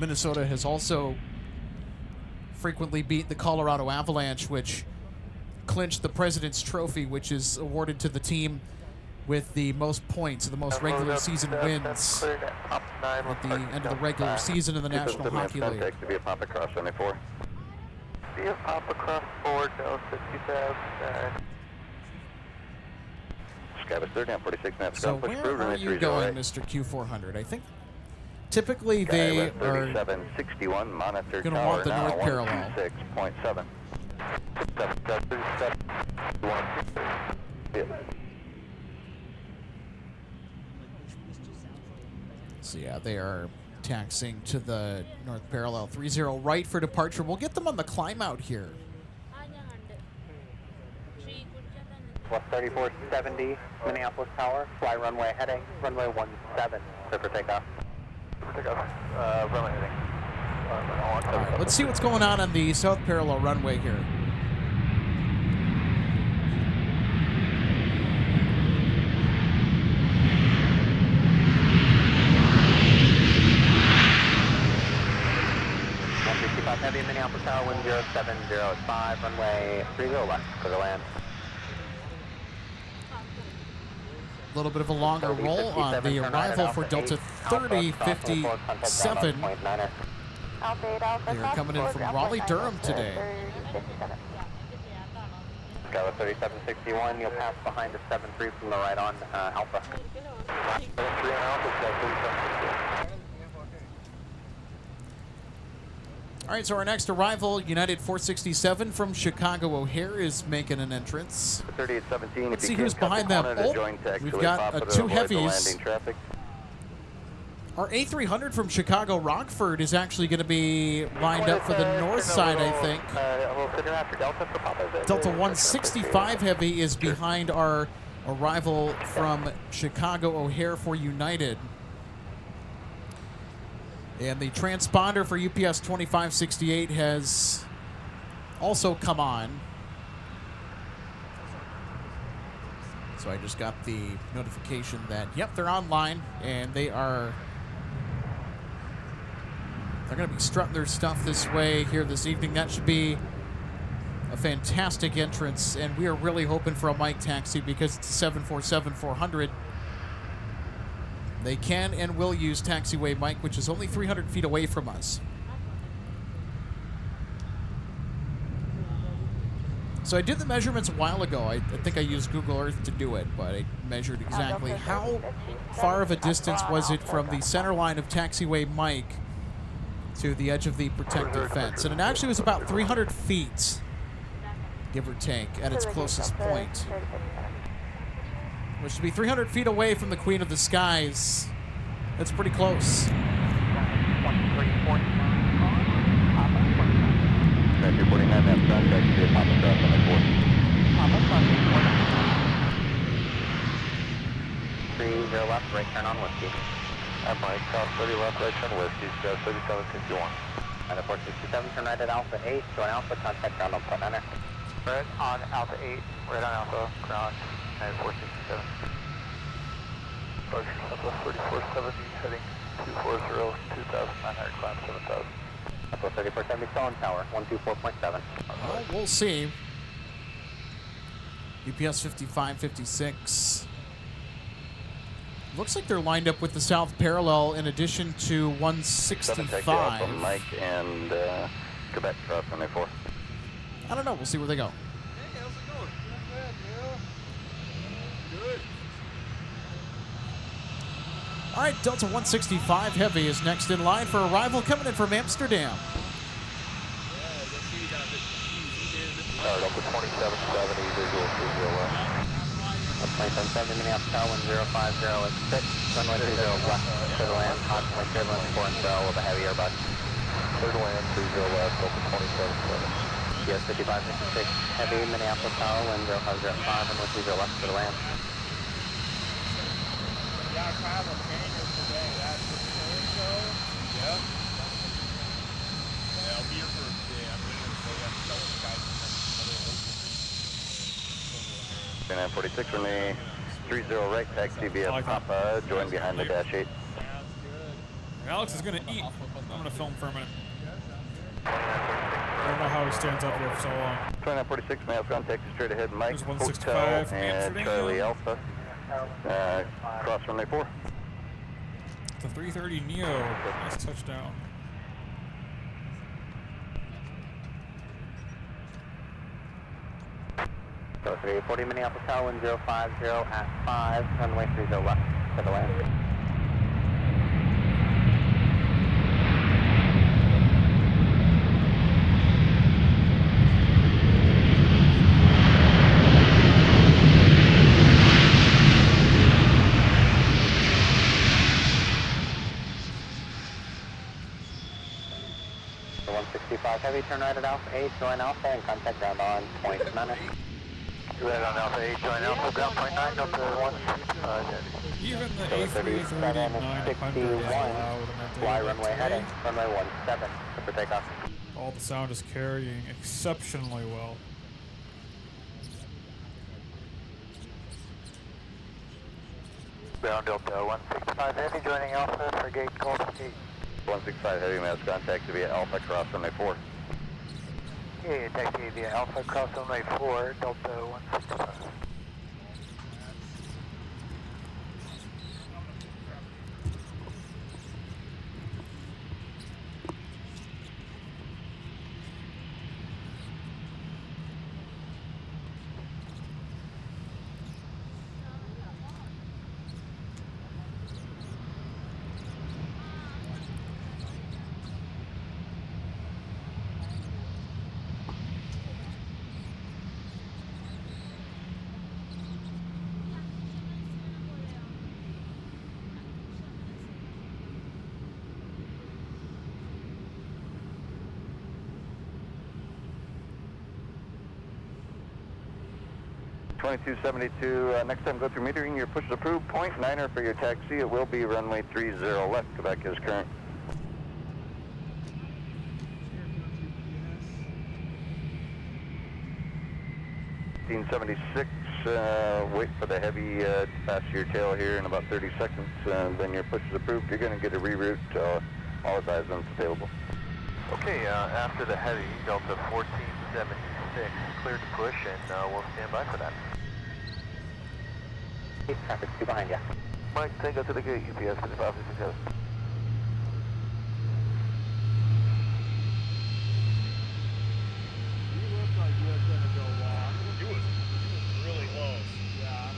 A: Minnesota has also frequently beat the Colorado Avalanche, which clinched the President's Trophy, which is awarded to the team with the most points, the most regular season wins at the end of the regular season in the National Hockey League.
B: Be a pop across board, no 60,000.
D: Skyvis 30 on 46 maps.
A: So where are you going, Mr. Q400? I think typically they are
D: 3761, monitor
A: going to
D: tower
A: want the
D: now,
A: north parallel.
D: 126.7.
A: So yeah, they are taxiing to the north parallel. 30 right for departure. We'll get them on the climb out here.
B: West 3470, Minneapolis Tower, fly runway heading, runway 17, clear for takeoff. Runway heading.
A: All right, let's see what's going on the south parallel runway here.
B: Heavy, Minneapolis Tower, wind 0705, runway 30 left, clear to land.
A: A little bit of a longer roll on the arrival for Delta 3057. They're coming in from Raleigh-Durham today.
B: Skylar 3761, you'll pass behind the 73 from the right on Alpha. 73 on Alpha, Sky 3761.
A: All right, so our next arrival, United 467 from Chicago O'Hare is making an entrance.
D: 3817.
A: Let's see who's behind them. Oh, we've got two heavies. Our A300 from Chicago Rockford is actually going to be lined up for the north side, I think. Delta 165 heavy is behind our arrival from Chicago O'Hare for United. And the transponder for UPS 2568 has also come on. So I just got the notification that, yep, they're online, and they're going to be strutting their stuff this way here this evening. That should be a fantastic entrance, and we are really hoping for a mic taxi because it's a 747-400. They can and will use taxiway mic, which is only 300 feet away from us. So I did the measurements a while ago. I think I used Google Earth to do it, but I measured exactly how far of a distance was it from the center line of taxiway mic to the edge of the protective fence. And it actually was about 300 feet, give or take, at its closest point. Which would be 300 feet away from the Queen of the Skies. That's pretty close.
B: Left, right turn on Whiskey.
D: I'm Mike, South 30 left, right turn Whiskey, 3761.
B: And the 467, turn right at Alpha 8, join Alpha, contact ground on Flight 9. Right on Alpha 8, right on Alpha, ground. 467. Alpha 3470 heading 240, 2,900, climb 7,000. Alpha 3470 Stone Tower, 124.7.
A: Well, we'll see. UPS 5556. Looks like they're lined up with the south parallel in addition to 165.
D: Mike and Quebec cross 24.
A: I don't know. We'll see where they go. All right, Delta 165 Heavy is next in line for arrival, coming in from Amsterdam.
B: Delta 2770, visual 201. 2770, Minneapolis Tower 1050 at 6, runway 30 left, clear to land, hot point turbulence 4 and 0 with a heavy airbus. Clear to land, 30 left, Delta 2770. Yes, 5556, heavy, Minneapolis Tower 1050 at 5, runway 30 left, clear to land.
H: I'll be here for a day. I'm going to go down to tell the guys and then
D: 46 from the 30 right, taxi via Papa, join behind the dash 8.
E: Alex is going to eat. I'm going to film for a minute. I don't know how he stands up here for so long.
D: 2946, mail contact straight ahead, Mike,
E: There's 165
D: Hotel, and Charlie Alpha, cross runway 4.
E: The 330 Neo, nice touchdown.
D: 340 Minneapolis Tower 1050 at 5, runway 30 left for the land. The 165 Heavy, turn right at Alpha 8, join Alpha, and contact ground on point 9.
B: Right on Alpha 8, join Alpha, ground point 9, Delta 1.
E: Even the A330-900 is loud.
D: Fly runway heading, runway 17, for takeoff.
E: All the sound is carrying exceptionally well.
B: Ground Delta 165 Heavy, joining Alpha for gate Gulf 8.
D: 165 Heavy, mass contact via Alpha, cross runway 4.
B: Okay, taxi via Alpha, cross runway 4, Delta 165.
D: Next time go through metering, your push is approved. Point 9er for your taxi. It will be runway 30 left. Quebec is current. 1576. Wait for the heavy to pass your tail here in about 30 seconds. Then your push is approved. You're going to get a reroute. All advised when it's available.
B: Okay, after the heavy, Delta 1476, cleared to push, and we'll stand by for that.
D: Traffic 2 behind you.
B: Mike, Tango to the gate, UPS 5556.
H: You looked like you were going to go long. You was really close. Yeah.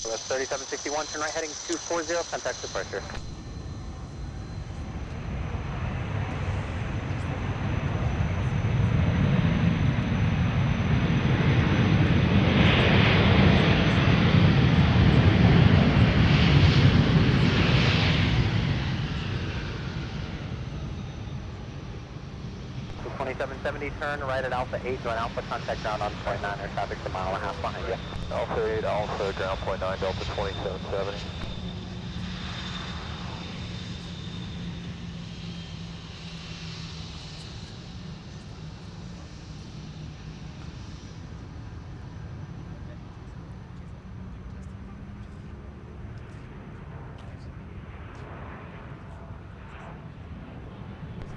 D: That's 3761, turn right heading 240, contact departure. So 2770, turn right at Alpha 8, join Alpha, contact ground on point 9, or traffic's a mile and a half behind you.
B: Alpha 8, Alpha, ground point 9, Delta 2770.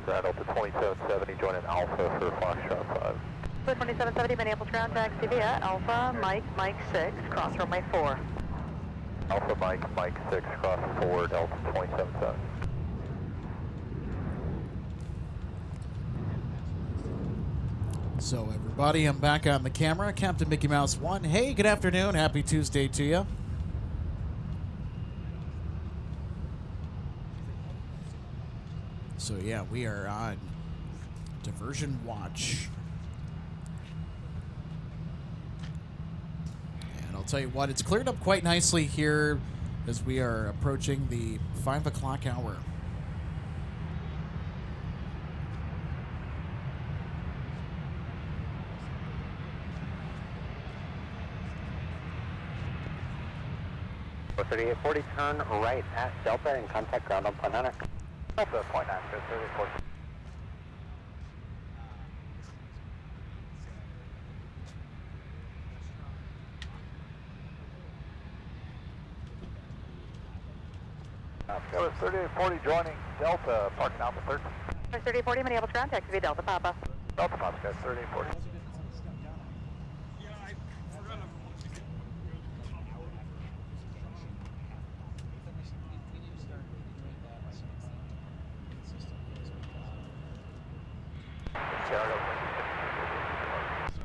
B: Ground Delta 2770, joining Alpha for Foxtrot 5.
G: 2770 Minneapolis ground taxi via Alpha, Mike 6, cross runway 4.
B: Alpha, Mike 6, cross 4, Delta 2770.
A: So everybody, I'm back on the camera. Captain Mickey Mouse 1. Hey, good afternoon. Happy Tuesday to you. So yeah, we are on diversion watch. And I'll tell you what, it's cleared up quite nicely here as we are approaching the 5 o'clock hour.
D: 3840, turn right at Delta and contact ground on Point 9.
B: Delta, Point 9, good, 3840. That was 3840 joining Delta, parking Alpha 13.
G: 3840, Minneapolis ground, taxi via Delta Papa.
B: Delta Papa, guys, 3840.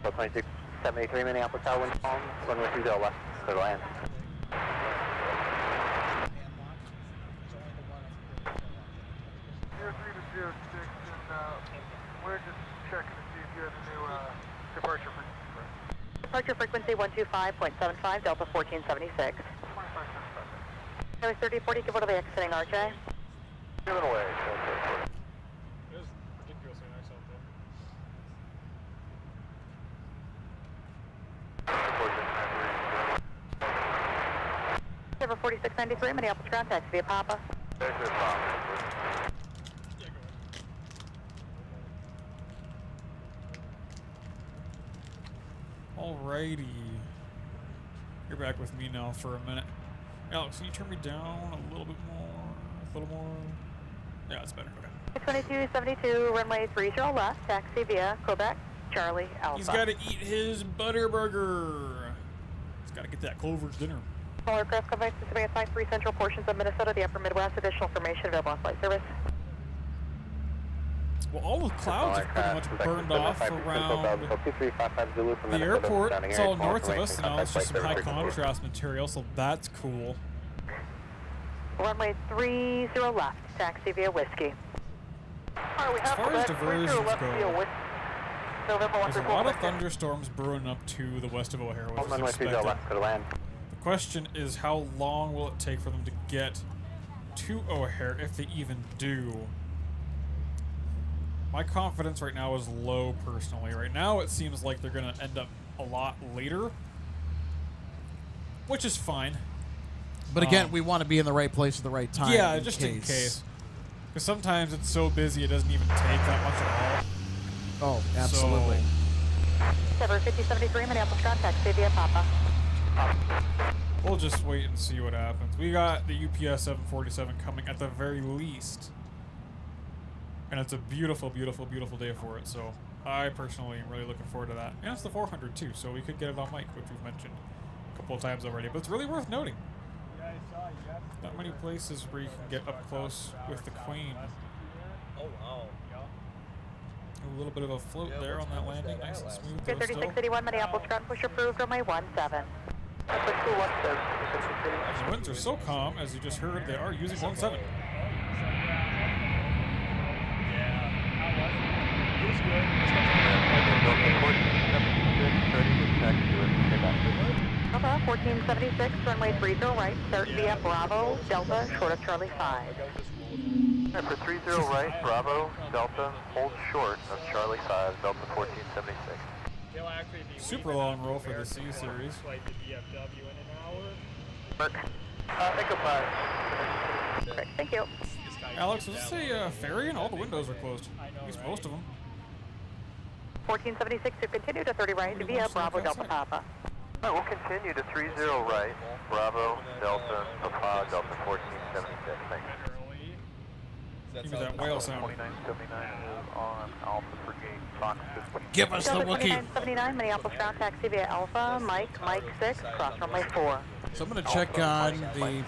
D: So 2673 Minneapolis Tower, wind calm, runway 30 left, clear to land.
B: We're just checking to see if you have the new departure frequency.
G: Departure frequency 125.75, Delta 1476. 3040, give order the exiting RJ.
B: Give it away.
H: It is ridiculously nice out there.
G: 4693, Minneapolis ground, taxi via Papa.
B: There's your problem.
E: Alrighty. You're back with me now for a minute. Alex, can you turn me down a little bit more? A little more? Yeah, it's better. Okay.
G: 2272, runway 30 left, taxi via Quebec, Charlie Alpha.
E: He's got to eat his butter burger. He's got to get that Clover's dinner.
G: Small aircraft companies specific at 3 central portions of Minnesota, the upper Midwest. Additional information available on flight service.
E: Well, all the clouds have pretty much burned off around the airport. It's all north of us now. It's just some high contrast material, so that's cool.
G: Runway 30 left, taxi via Whiskey.
E: As far as diversions go, there's a lot of thunderstorms brewing up to the west of O'Hare, which is expected. The question is, how long will it take for them to get to O'Hare, if they even do? My confidence right now is low, personally. Right now, it seems like they're going to end up a lot later, which is fine.
A: But again, we want to be in the right place at the right time.
E: Yeah, just in case. Because sometimes it's so busy, it doesn't even take that much at all.
A: Oh, absolutely.
G: So, 5073, Minneapolis ground, taxi via Papa.
E: We'll just wait and see what happens. We got the UPS 747 coming at the very least. And it's a beautiful, beautiful, beautiful day for it, so I personally am really looking forward to that. And it's the 400 too, so we could get it on mic, which we've mentioned a couple of times already. But it's really worth noting. Not many places where you can get up close with the Queen.
H: Oh, wow.
E: A little bit of a float there on that landing, nice and smooth.
G: 3681, Minneapolis ground, push approved, runway 17.
E: The winds are so calm, as you just heard, they are using 17.
G: Delta 1476, runway 30 right, start via Bravo, Delta, short of Charlie 5.
B: For 30 right, Bravo, Delta, hold short of Charlie 5, Delta 1476.
E: Super long roll for the C series.
B: Think of 5.
G: Great, thank you.
E: Alex, was this a ferry and all the windows are closed? At least most of them.
G: 1476 to continue to 30 right via Bravo, Delta, Papa.
B: No, we'll continue to 30 right, Bravo, Delta, Papa, Delta 1476. Thanks.
E: Give me that whale sound.
B: 2979 is on Alpha for gate Fox 15.
A: Give us the
G: Delta
A: Wookiee.
G: 2979, Minneapolis ground, taxi via Alpha, Mike 6, cross runway 4.
A: So I'm going to check on the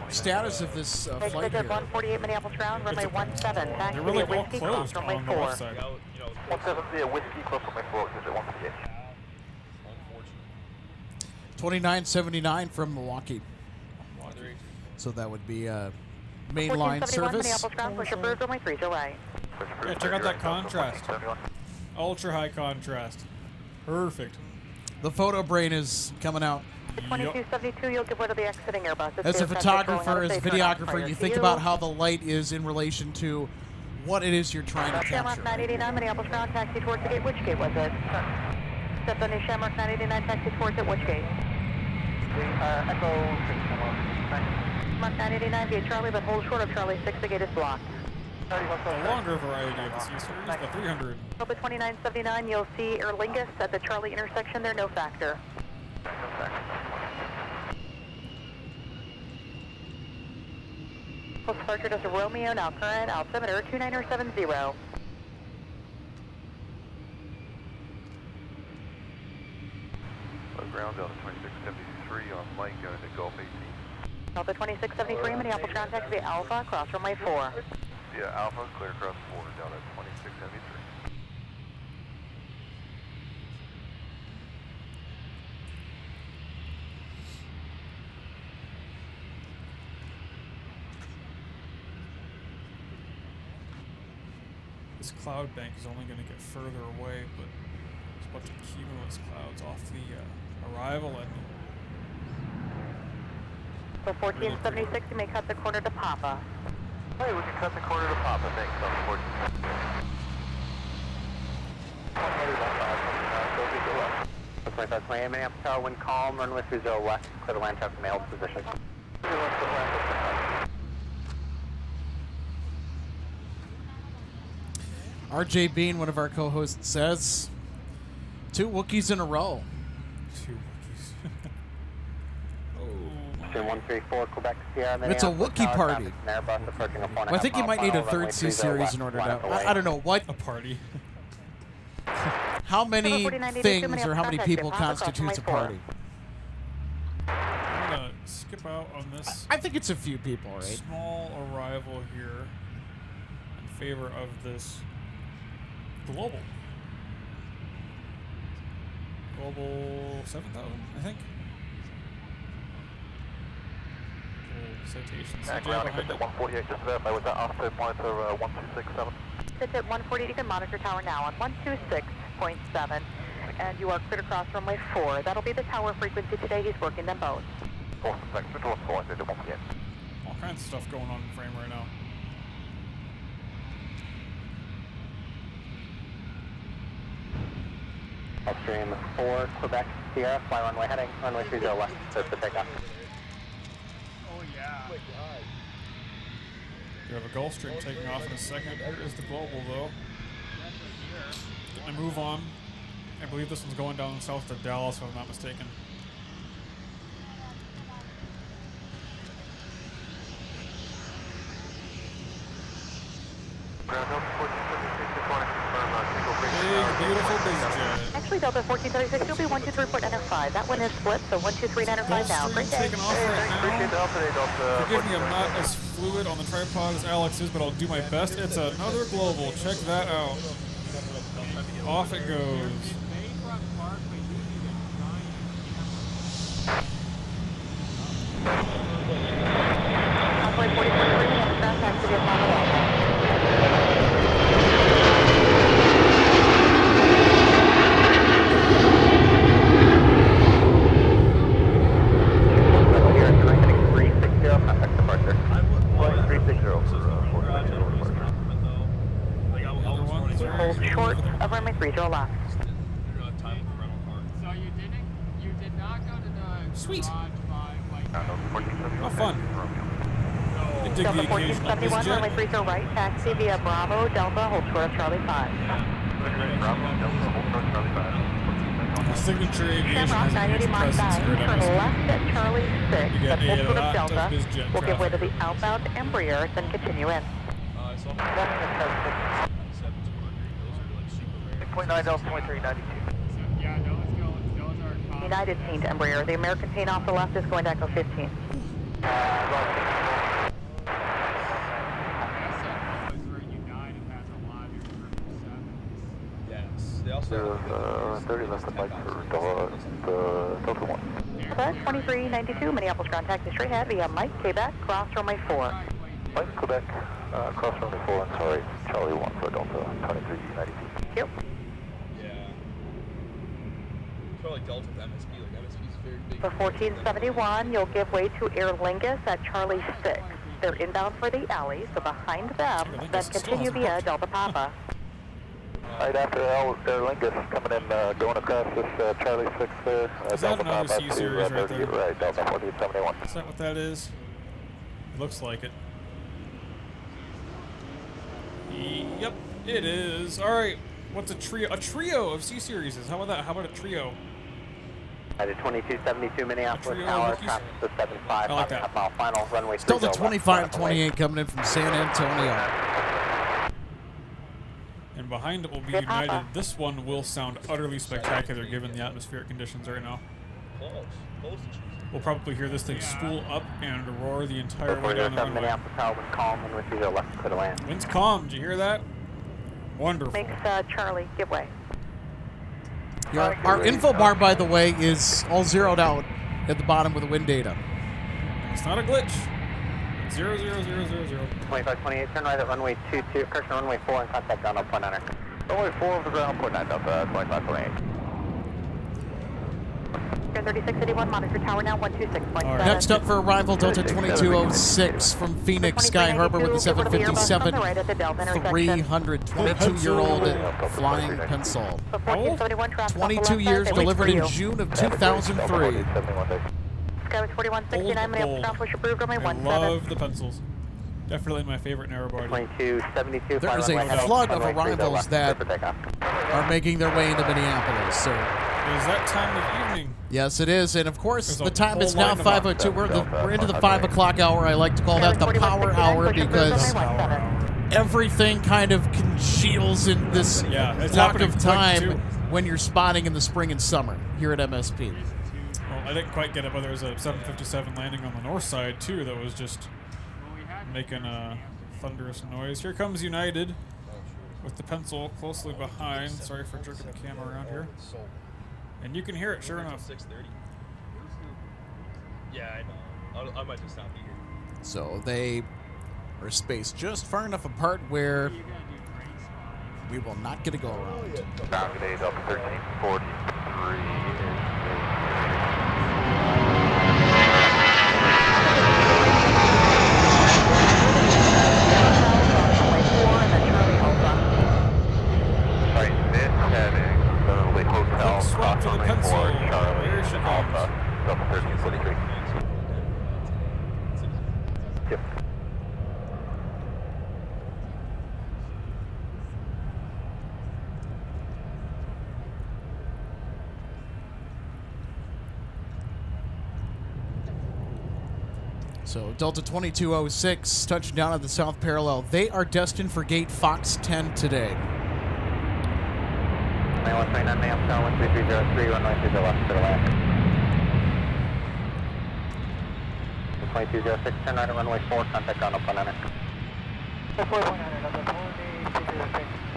A: status of this flight here.
G: 148 Minneapolis ground, runway 17, taxi
E: They're
G: via
E: really all
G: Whiskey,
E: closed
G: cross runway
E: on the
G: 4.
E: left side.
B: 170 a Whiskey, close runway 4, exit 158.
A: 2979 from Milwaukee. So that would be mainline
G: 1471,
A: service.
G: Minneapolis ground, push approved, runway 30 right.
E: Yeah, check out that contrast. Ultra high contrast. Perfect.
A: The photo brain is coming out.
G: 2272, you'll give way to the exiting Airbus.
A: As a photographer, as a videographer, you think about how the light is in relation to what it is you're trying to
G: Shamrock
A: capture.
G: 989, Minneapolis ground, taxi towards the gate. Which gate was it? Stepped on the Shamrock 989, taxi towards it. Which gate?
B: Echo 6, come on.
G: Mark 989 via Charlie, but hold short of Charlie 6, the gate is blocked.
E: The longer variety of the C series, the 300.
G: Over 2979, you'll see Aer Lingus at the Charlie intersection there, no factor. Post departure Delta Romeo, now current, altimeter 2970.
D: Ground Delta 2673 on Mike going to Gulf 18.
G: Delta 2673, Minneapolis contact via Alpha, cross runway 4.
D: Via Alpha, clear across 4, Delta 2673.
E: This cloud bank is only going to get further away, but there's a bunch of cumulus clouds off the arrival ending.
G: For 1476, you may cut the corner to Papa.
D: Hey, we can cut the corner to Papa, thanks, on 14.
B: Looks like that's Miami, Minneapolis Tower, wind calm, runway 30 left, clear to land traffic mailed position.
A: RJ Bean, one of our co-hosts, says 2 Wookiees in a row.
E: 2 Wookiees. Oh.
B: 134 Quebec Sierra,
A: It's a Wookiee party.
B: Airbus approaching a 4.5
A: I think you might need a
B: mile
A: third C series in order to. I don't know what.
E: A party.
A: How many things or how many people constitutes a party?
E: I'm gonna skip out on this.
A: I think it's a few people, right?
E: Small arrival here in favor of this global 7,000, I think. Citations.
B: Ground equipped at 148, just verify, was that after monitor 1267?
G: It's at 140, you can monitor tower now on 126.7, and you are cleared across runway 4. That'll be the tower frequency today, he's working them both.
B: Awesome, thanks, just 148.
E: All kinds of stuff going on in frame right now.
B: Upstream 4, Quebec Sierra, fly runway heading, runway 30 left, to takeoff.
H: Oh, yeah. Oh, my God.
E: You have a Gulfstream taking off in a second. Here is the global, though. Getting a move on. I believe this one's going down south to Dallas, if I'm not mistaken. Big, beautiful business.
G: Actually, Delta 1436, you'll be 123.905. That one is split, so 123.905 now. Great day.
E: Taking off right now. Forgive me, I'm not as fluid on the tripod as Alex is, but I'll do my best. It's another global. Check that out. Off it goes.
G: Runway 4043, and ground taxi via Papa Delta. Hold short of runway 30 left.
H: So you did not go to the
E: Sweet.
H: garage by, like,
E: Oh, fun. I dig
G: Delta
E: the occasional
G: 1471, runway
E: bizjet.
G: 30 right, taxi via Bravo, Delta, hold short of Charlie 5.
E: Signature Aviation
G: Shamrock,
E: has a
G: 980
E: huge
G: mile
E: presence here
G: bound,
E: at
G: turn
E: MSP.
G: left at Charlie 6,
E: You get
G: then hold
E: a
G: short of
E: lot of
G: Delta,
E: bizjet
G: we'll give way to
E: traffic.
G: the outbound Embraer, then continue in.
B: 6.9 Delta 2392.
H: yeah, those are common.
G: United team to Embraer. The American team off the left is going to Echo 15.
H: Was where United has a lot of your 777s.
I: Yes. They also have
B: 30 left of Mike for Delta 1.
G: Quebec 2392, Minneapolis ground taxi straight ahead via Mike, Quebec, cross runway 4.
B: Mike, Quebec, cross runway 4, and sorry, Charlie 1 for Delta 2392.
G: Thank you.
I: Yeah. It's probably Delta with MSP. Like MSP's very big.
G: For 1471, you'll give way to Aer Lingus at Charlie 6. They're inbound for the alley, so behind them,
E: Aer Lingus
G: then
E: still
G: continue
E: hasn't
G: via
E: booked.
G: Delta Papa.
B: Right after Air Lingus coming in, going across this Charlie 6 there.
E: Is that another C-Series right there?
B: Right, Delta 1471.
E: Is that what that is? It looks like it. Yep, it is. All right, what's a trio? A trio of C-Series. How about that? How about a trio?
D: At 2272 Minneapolis
E: Trio
D: Tower,
E: rookies.
D: traffic to 75,
E: I like that.
D: half mile final, runway
A: Still the
D: 30 left,
A: 2528 coming in from San Antonio.
E: And behind it will be United. This one will sound utterly spectacular given the atmospheric conditions right now. We'll probably hear this thing spool up and roar the entire way down the runway.
D: Minneapolis Tower, wind calm, and with you left to the land.
E: Wind's calm. Did you hear that? Wonderful.
G: Makes Charlie give way.
A: Yeah, our info bar, by the way, is all zeroed out at the bottom with the wind data.
E: It's not a glitch. 00000.
D: 2528, turn right at runway 22, correction, runway 4, and contact ground up 100.
B: Runway 4 over ground, point 9 Delta 2528.
G: 3681, monitor tower now 126.7.
A: Next up for arrival, Delta 2206 from Phoenix Sky Harbor with the 757 322-year-old flying pencil. 22 years, delivered in June of 2003.
G: Skyway 4169, Minneapolis ground push approved, runway
E: I
G: 17.
E: love the pencils. Definitely my favorite narrow body.
D: 2272,
A: There is a flood of arrivals that are making their way into Minneapolis. So
E: It is that time of evening.
A: yes, it is, and of course
E: There's a
A: the time is
E: whole
A: now
E: line of
A: 5:02. We're into the 5 o'clock hour. I like to call that the power hour because everything kind of congeals in this
E: Yeah, it's
A: block
E: happening
A: of
E: quick,
A: time
E: too.
A: when you're spotting in the spring and summer here at MSP.
E: Well, I didn't quite get it, but there was a 757 landing on the north side too that was just making a thunderous noise. Here comes United with the pencil closely behind. Sorry for jerking the camera around here. And you can hear it, sure enough.
H: 6:30. Yeah, I know. I might just not be here.
A: So they are spaced just far enough apart where we will not get a go around.
B: Ground today, Delta 1343. Right, this heading, the hotel,
E: Swap to the
B: runway 4,
E: pencil.
B: Charlie,
E: There she
B: Alpha,
E: comes.
B: Delta 1343. Yep.
A: So Delta 2206 touching down at the south parallel. They are destined for gate Fox 10 today.
D: 9129, Minneapolis Tower, 13303, runway 30 left to the land. 2206, turn right at runway 4, contact ground up 100.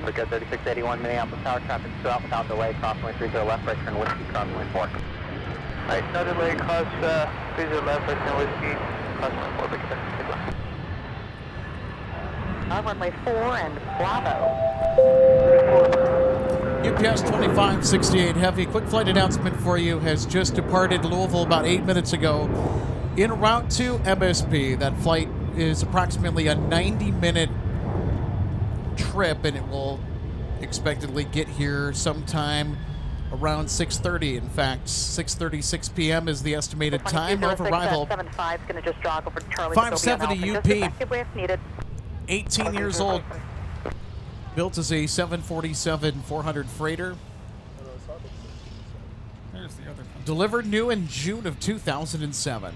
D: Forget 3681, Minneapolis Tower, traffic still out without delay, cross runway 30 left, right turn whiskey, cross runway 4.
B: Right, no delay, cross 30 left, right turn whiskey, cross runway 4, big left.
G: Runway 4 and Bravo.
A: UPS 2568 Heavy, quick flight announcement for you, has just departed Louisville about 8 minutes ago. En route to MSP. That flight is approximately a 90-minute trip, and it will expectedly get here sometime around 6:30. In fact, 6:36 p.m. is the estimated time of arrival.
G: 75 is going to just jog over to Charlie.
A: 570 UP.
G: If needed.
A: 18 years old. Built as a 747-400 freighter.
E: There's the other pencil.
A: Delivered new in June of 2007.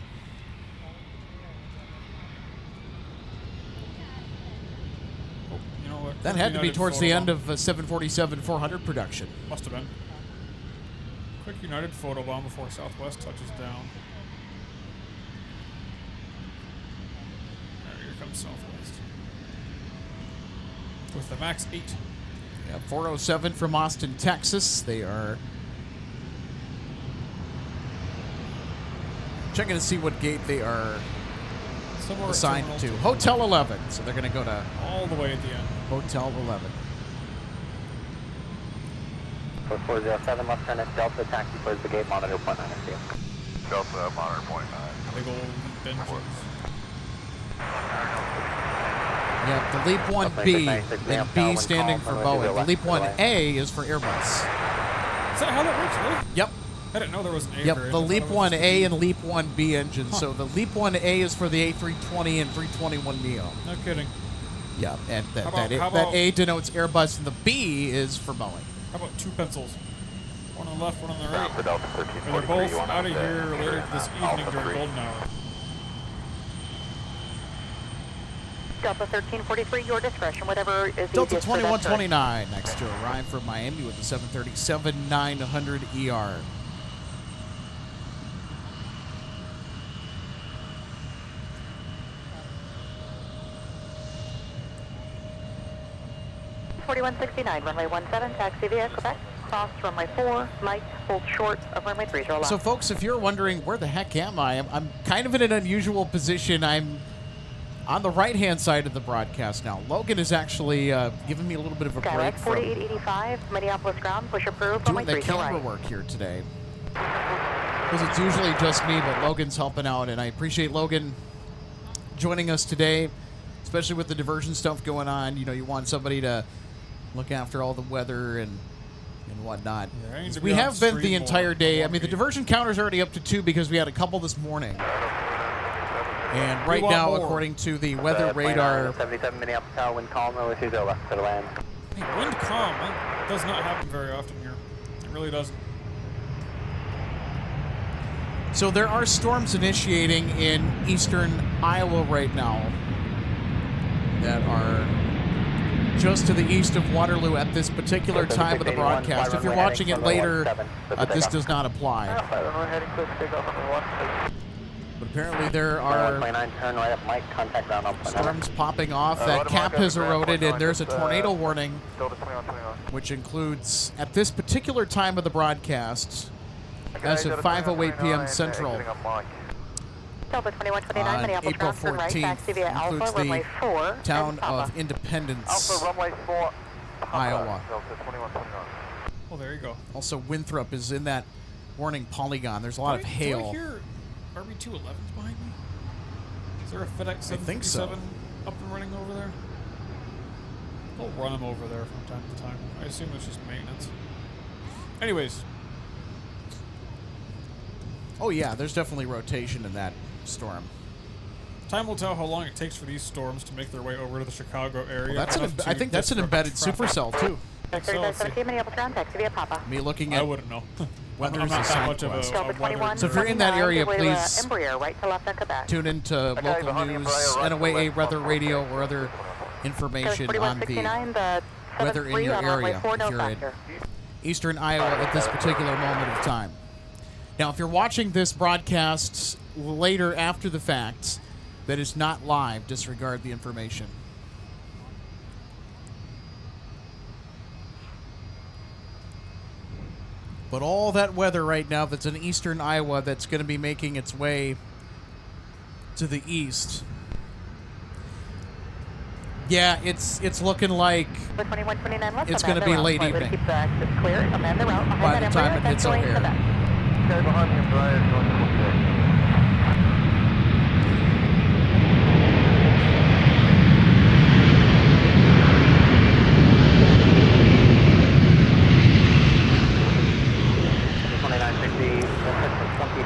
E: Oh, you know what?
A: That had to be
E: United
A: towards
E: photo
A: the end
E: bomb.
A: of 747-400 production.
E: Must have been. Quick United photobomb before Southwest touches down. Here comes Southwest. With the MAX 8.
A: Yeah, 407 from Austin, Texas. They are checking to see what gate they are
E: Somewhere at
A: assigned
E: Terminal
A: to.
E: 2.
A: Hotel 11. So they're going to go to
E: All the way at the end.
A: Hotel 11.
D: 4407, left turn at Delta, taxi towards the gate, monitor point 9 and 2.
B: Delta, monitor point 9.
E: Big old engines.
A: Yep, the Leap 1B, and B standing for Boeing. The Leap 1A is for Airbus.
E: Is that how that works, really?
A: Yep.
E: I didn't know there was an A
A: Yep,
E: variant.
A: the
E: I thought
A: Leap
E: it was just
A: 1A and Leap 1B engines. So the Leap 1A is for the A320 and 321neo.
E: No kidding.
A: Yeah, and
E: How
A: that
E: about-
A: A denotes Airbus, and the B is for Boeing.
E: How about two pencils? One on the left, one on the right.
B: For Delta
E: And they're
B: 1343,
E: both out of here later this evening during
B: Alpha
E: golden hour.
G: Delta 1343, your discretion, whatever is
A: Delta
G: easiest for that
A: 2129 next to arrive from Miami with the 737-900 ER.
G: turn. 4169, runway 17, taxi via Quebec, cross runway 4, Mike, hold short of runway 30 left.
A: So, folks, if you're wondering where the heck am I, I'm kind of in an unusual position. I'm on the right-hand side of the broadcast now. Logan is actually giving me a little bit of a break
G: Direct
A: from
G: 4885, Minneapolis ground, push approved,
A: doing
G: runway
A: the
G: 30
A: camera
G: right.
A: work here today. Because it's usually just me, but Logan's helping out, and I appreciate Logan joining us today, especially with the diversion stuff going on. You know, you want somebody to look after all the weather and whatnot.
E: Yeah, I need to
A: We
E: be on
A: have been
E: stream
A: the
E: more
A: entire day. I
E: for
A: mean, the
E: 1P.
A: diversion counter's already up to 2 because we had a couple this morning. And right
E: want
A: now,
E: more.
A: according to the weather radar,
D: 77 Minneapolis Tower, wind calm, no issues, left to the land.
E: Hey, wind calm. That does not happen very often here. It really doesn't.
A: so there are storms initiating in eastern Iowa right now that are just to the east of Waterloo at this particular time of the broadcast. If you're watching it later, this does not apply. But apparently there are
D: 29, turn right up, Mike, contact ground on
A: storms popping off. That cap has eroded, and there's a tornado warning,
B: Delta 2129.
A: which includes, at this particular time of the broadcast, as of 5:08 p.m. Central,
G: Delta 2129,
A: on
G: Minneapolis
A: April
G: ground, turn right,
A: 14th,
G: taxi via
A: includes
G: Alpha, runway
A: the
G: 4,
A: town
G: and Papa.
A: of Independence,
B: Alpha runway 4,
A: Iowa.
B: Delta 2129.
E: Well, there you go.
A: Also, Winthrop is in that warning polygon. There's a lot of
E: Do I
A: hail.
E: hear RB211s behind me? Is there a FedEx
A: I think so.
E: 757 up and running over there? They'll run them over there from time to time. I assume it's just maintenance. Anyways,
A: Oh yeah, there's definitely rotation in that storm.
E: time will tell how long it takes for these storms to make their way over to the Chicago area.
A: Well, that's
E: enough to
A: I think that's an
E: disrupt
A: embedded
E: traffic.
A: supercell too.
E: So,
G: 3517, Minneapolis ground, taxi via Papa.
A: Me looking
E: I
A: at
E: wouldn't know.
A: weather's
E: I'm not that much of
A: Southwest.
E: a
G: Delta
E: weather.
G: 21.
A: So if you're in that area, please
G: Embraer, right to left on Quebec.
A: tune into local news, NOAA weather radio, or other information on the
G: 4169, the
A: weather in
G: 73
A: your
G: on runway
A: area
G: 4, no
A: if you're in
G: factor.
A: eastern Iowa at this particular moment of time. Now, if you're watching this broadcast later after the fact that is not live, disregard the information. But all that weather right now that's in eastern Iowa that's going to be making its way to the east. Yeah, it's looking like
G: The 2129 left.
A: It's
G: amend
A: gonna
G: the
A: be
G: route.
A: late
G: Slightly
A: evening.
G: Keep the exit clear. Amend the route. Behind
A: By
G: that
A: the time
G: Embraer,
A: it hits
G: that's going
A: O'Hare.
G: Quebec.
B: Okay, behind the Embraer, going to Quebec.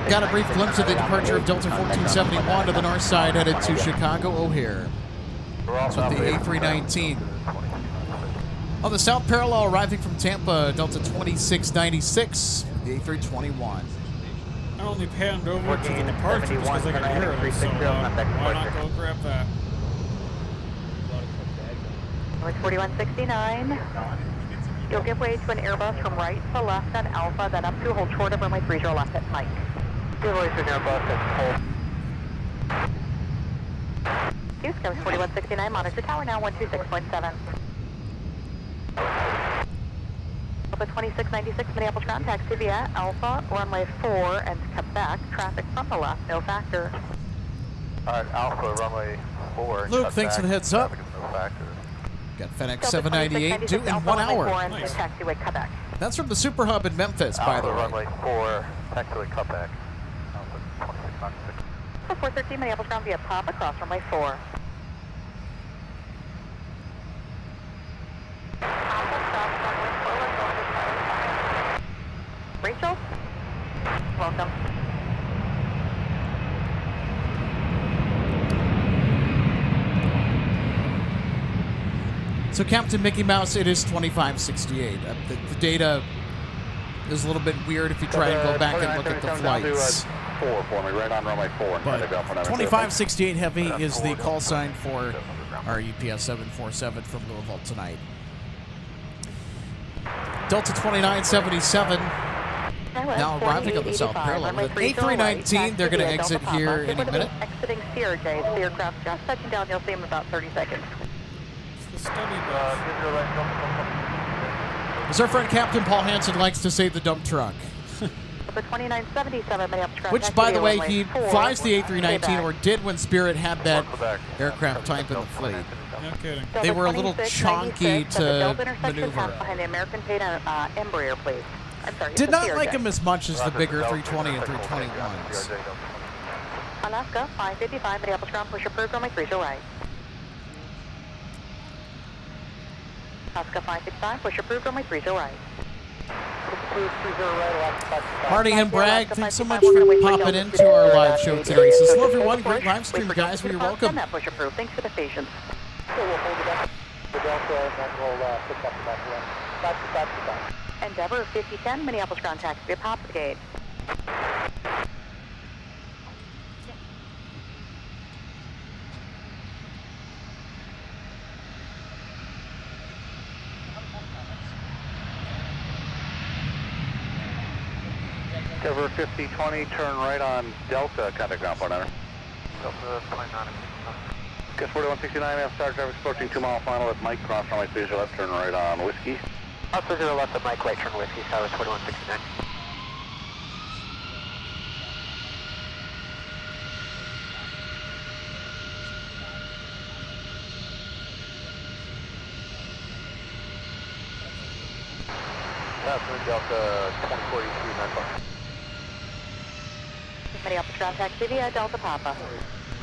A: got a brief glimpse of the departure of Delta 1471 to the north side, headed to Chicago O'Hare. That's with the A319. On the south parallel, arriving from Tampa, Delta 2696, the A321.
E: I only panned over to the departure just because I could hear it. So why not go grab that?
G: Runway 4169. You'll give way to an Airbus from right to left on Alpha, then up to hold short of runway 30 left at Mike.
B: Give way to an Airbus at
G: Use Coast 4169, monitor tower now 126.7. Alpha 2696, Minneapolis ground, taxi via Alpha, runway 4 and Quebec, traffic from the left, no factor.
B: Alright, Alpha, runway 4.
A: Luke, thanks for the heads up.
B: Traffic is no factor.
A: Got FedEx
G: Delta
A: 798 due
G: 2696,
A: in
G: Alpha,
A: 1
G: runway 4
A: hour.
G: and
A: Nice.
G: taxiway Quebec.
A: That's from the Super Hub in Memphis, by the
B: Alpha,
A: way.
B: runway 4, taxiway Quebec. Alpha 2696.
G: Alpha 413, Minneapolis ground via Papa, cross runway 4.
A: So Captain Mickey Mouse, it is 2568. The data is a little bit weird if you try and go back and look at the flights.
C: 4 for me, right on runway 4.
A: But 2568 Heavy is the call sign for our UPS 747 from Louisville tonight. Delta 2977 now arriving on the South Parallel. With A319, they're going to exit here any minute.
G: Exiting CRJ, the aircraft just touching down. You'll see them in about 30 seconds.
A: As our friend Captain Paul Hansen likes to say, the dump truck.
G: The 2977 Minneapolis.
A: Which, by the way, he flies the A319, or did when Spirit had that aircraft type in the fleet.
E: No kidding.
A: They were a little chonky to maneuver.
G: Behind the American paid Embraer, please. I'm sorry.
A: Did not like them as much as the bigger 320 and 321s.
G: Alaska 555 Minneapolis ground, push approved, runway 30 right. Alaska 555, push approved, runway 30 right.
A: Marty and Bragg, thanks so much for popping into our live show today. Says, hello everyone, great live stream, guys. You're welcome.
G: Push approved. Thanks for the patience. Endeavor 5010 Minneapolis ground taxi to Pop's Gate.
C: Cover 5020, turn right on Delta, contact ground point owner.
B: Delta 29.
C: Guess 4169, have start traffic approaching 2 mile final with Mike, cross runway 30 left, turn right on Whiskey.
B: Also 0 left of Mike, right turn Whiskey, tower 4169. Delta 2043, 9 bucks.
G: Minneapolis ground taxi via Delta Papa.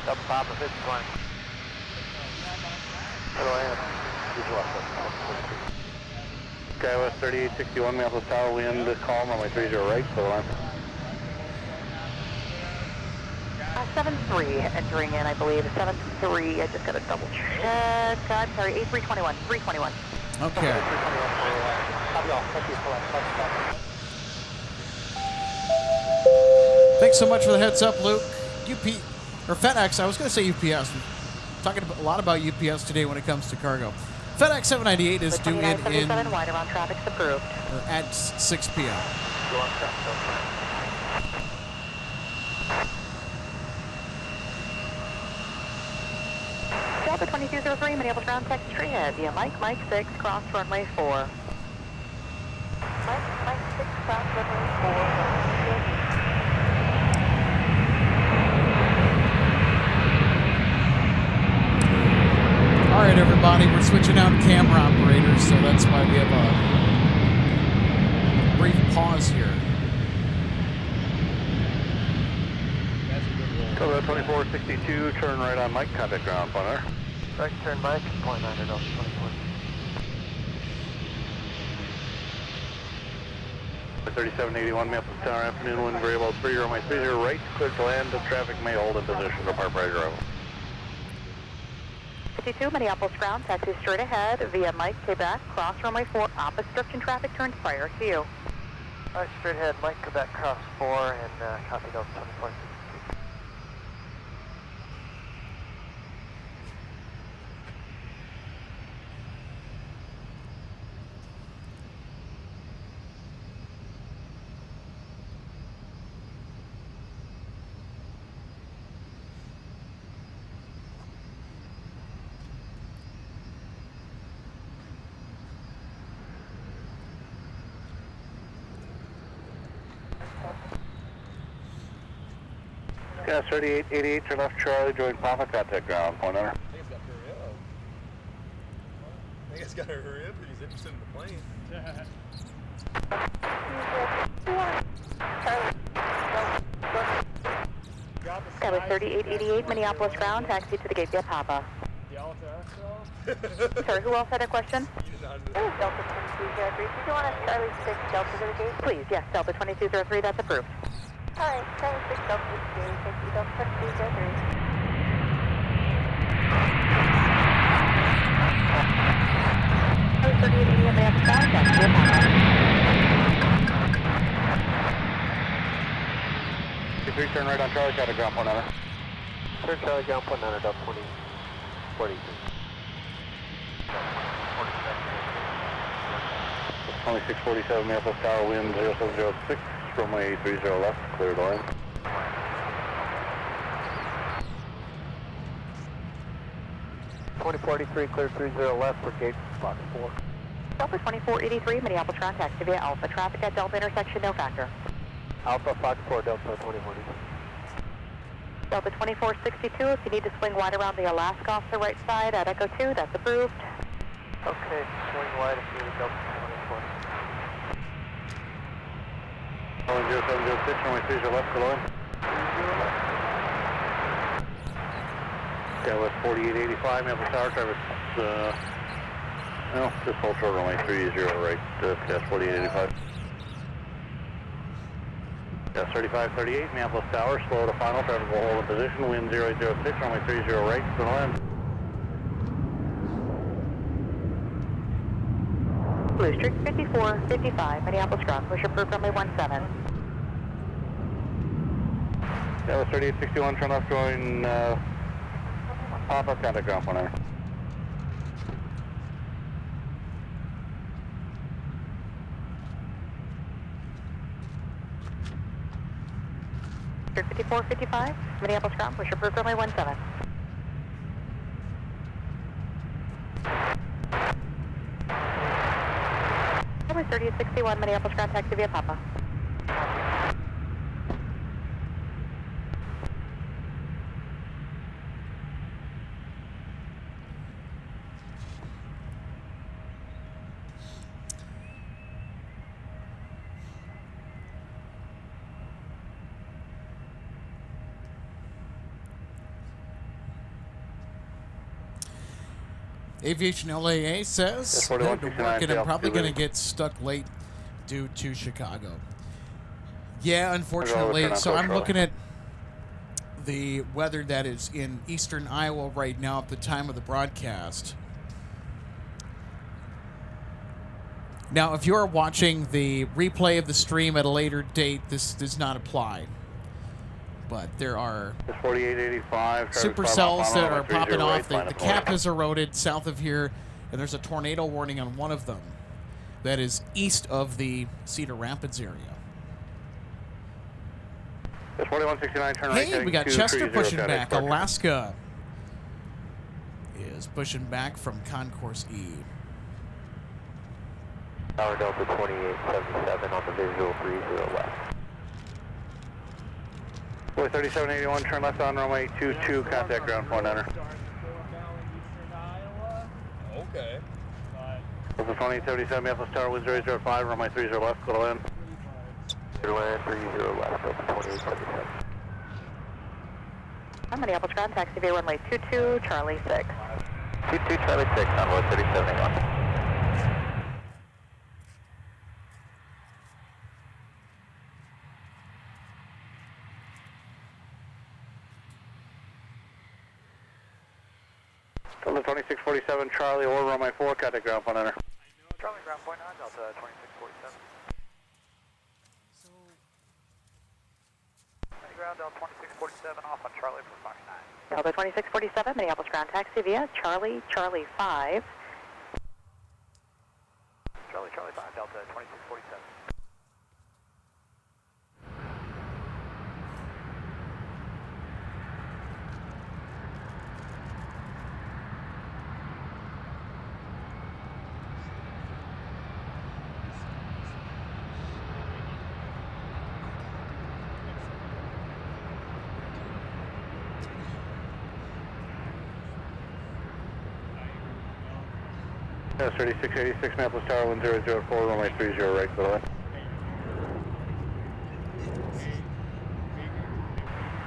B: Delta Papa, 5020. Hello, AM.
C: Skywest 3861, Minneapolis Tower, wind calm, runway 30 right, clear line.
G: 73 entering in, I believe. 73, I just got to double check. I'm sorry, A321, 321.
A: Okay. Thanks so much for the heads up, Luke. FedEx, I was going to say UPS. We're talking a lot about UPS today when it comes to cargo. FedEx 798 is due in
G: wide around traffic's approved.
A: At 6 p.m.
G: Delta 2203, Minneapolis ground taxi straight ahead via Mike 6, cross runway 4. Mike 6, cross runway 4.
A: All right, everybody, we're switching out camera operators, so that's why we have a brief pause here.
C: Cover 2462, turn right on Mike, contact ground point owner.
B: Right turn Mike, point 9 at Delta 24.
C: 3781, Minneapolis Tower, afternoon wind variable 3, runway 30 right, clear to land, the traffic may hold in position, depart prior to arrival.
G: 52 Minneapolis ground taxi straight ahead via Mike, Quebec, cross runway 4, opposite direction traffic turns prior to you.
B: Alright, straight ahead, Mike, Quebec, cross 4, and copy Delta 24.
C: Gas 3888, turn left Charlie, join Papa, contact ground point owner.
H: I think it's got to hurry up if he's interested in the plane.
G: Skyway 3888, Minneapolis ground taxi to the gate via Papa. Sorry, who else had a question? Delta 2203. Did you want to Charlie 6 Delta to the gate? Please, yes, Delta 2203, that's approved. Alright, Charlie 6 Delta to the gate. Thank you, Delta 2203.
C: turn right on Charlie, got a ground point under.
B: Turn Charlie, ground point under, Delta 20, 42.
C: 2647 Minneapolis Tower, wind 0706, runway 30 left, clear the line.
B: Clear 30 left for gate box 4.
G: Delta 2483, Minneapolis ground taxi via Alpha. Traffic at Delta intersection, no factor.
B: Alpha Fox 4, Delta 2040.
G: Delta 2462, if you need to swing wide around the Alaska off the right side at Echo 2, that's approved.
B: Okay, swing wide if you need Delta 2040.
C: 0706, runway 30 left, clear the line. Yeah, West 4885, Minneapolis Tower, Travis, no, just hold short runway 30 right, Dash 4885. Dash 3538, Minneapolis Tower, slow to final, traffic will hold in position, wind 0806, runway 30 right, clear the line.
G: Blue Streak 5455, Minneapolis ground, push approved runway 17.
C: Yeah, West 3861, turn left going, Papa, contact ground point under.
G: Streak 5455, Minneapolis ground, push approved runway 17. Runway 3861, Minneapolis ground taxi via Papa.
A: Aviation LAA says going to work and I'm probably going to get stuck late due to Chicago. Yeah, unfortunately. So I'm looking at the weather that is in eastern Iowa right now at the time of the broadcast. Now, if you are watching the replay of the stream at a later date, this does not apply. But there are
C: 4885,
A: supercells that are popping off. The cap has eroded south of here, and there's a tornado warning on one of them that is east of the Cedar Rapids area.
C: 4169, turn right.
A: Hey, we got Chester pushing back. Alaska is pushing back from Concourse E.
B: Tower Delta 2877 on the visual 30 left.
C: Boy 3781, turn left on runway 22, contact ground point under.
H: Okay.
C: Delta 2877, Minneapolis Tower, wind 005, runway 30 left, go to land.
B: Clear land 30 left, Delta 2877.
G: Minneapolis ground taxi via runway 22, Charlie 6.
B: 22 Charlie 6 on road 3781.
C: Delta 2647, Charlie, or runway 4, contact ground point under.
B: Charlie ground point on Delta 2647. Ground Delta 2647 off on Charlie for Fox 9.
G: Delta 2647, Minneapolis ground taxi via Charlie 5.
B: Charlie 5, Delta 2647.
C: Yes, 3686, Minneapolis Tower, wind 004, runway 30 right, go to land.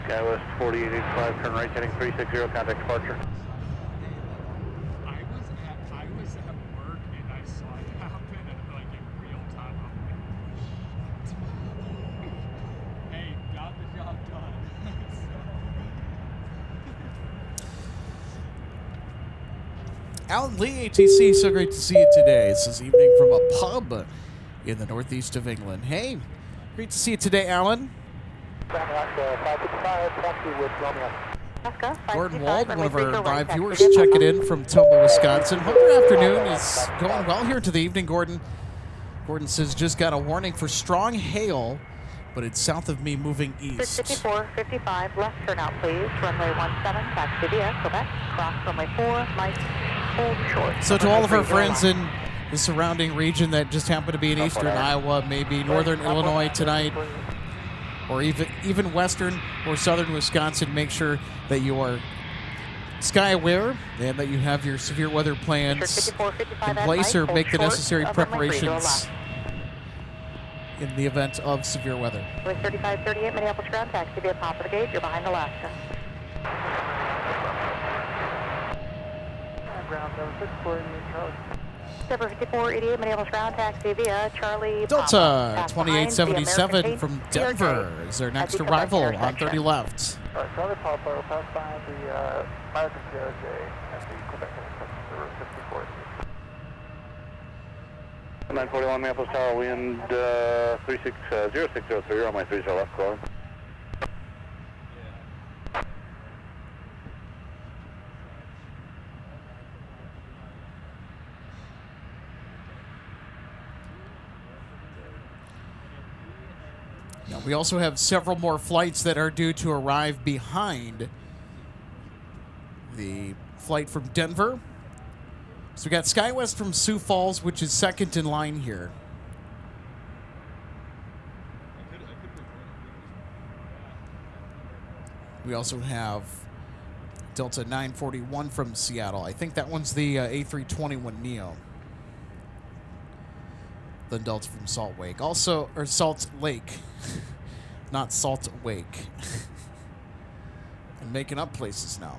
C: Skywest 4885, turn right, heading 360, contact departure.
E: I was at work and I saw it happen and like in real time I'm like, hey, got the job done.
A: Alan Lee, ATC, so great to see you today. This evening from a pub in the northeast of England. Hey, great to see you today, Alan. Gordon Wald, one of our live viewers, checking in from Tomah, Wisconsin. Hope your afternoon is going well here into the evening, Gordon. Gordon says, just got a warning for strong hail, but it's south of me moving east.
G: 5455, left turnout, please. Runway 17, taxi via Quebec. Cross runway 4, Mike, hold short.
A: So to all of our friends in the surrounding region that just happen to be in eastern Iowa, maybe northern Illinois tonight, or even western or southern Wisconsin, make sure that you are sky aware and that you have your severe weather plans in place or make the necessary preparations in the event of severe weather.
G: 3538 Minneapolis ground taxi via top of the gate. You're behind Alaska. Ground 5488 Minneapolis ground taxi via Charlie
A: Delta 2877 from Denver is our next arrival on 30 left.
C: Charlie Papa will pass by the American CRJ at the Quebec Route 54. 941 Minneapolis Tower, wind 0603 on my 30 left, calling.
A: Now, we also have several more flights that are due to arrive behind the flight from Denver. So we got SkyWest from Sioux Falls, which is second in line here. We also have Delta 941 from Seattle. I think that one's the A321neo. Then Delta from Salt Lake. Also, or Salt Lake, not Salt Wake. I'm making up places now.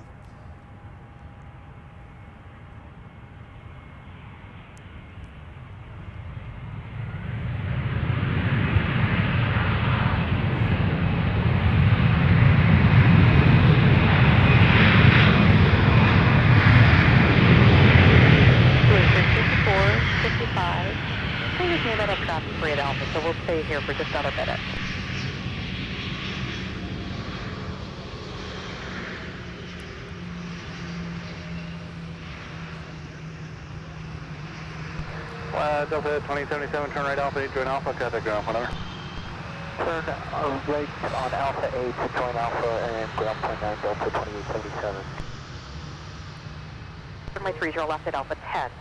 G: So we'll stay here for just another minute.
C: Delta 2077, turn right Alpha 8, join Alpha, contact ground, whatever.
B: Turn right on Alpha 8 to join Alpha and ground point 9, Delta 2877.
G: Runway 30 left at Alpha 10.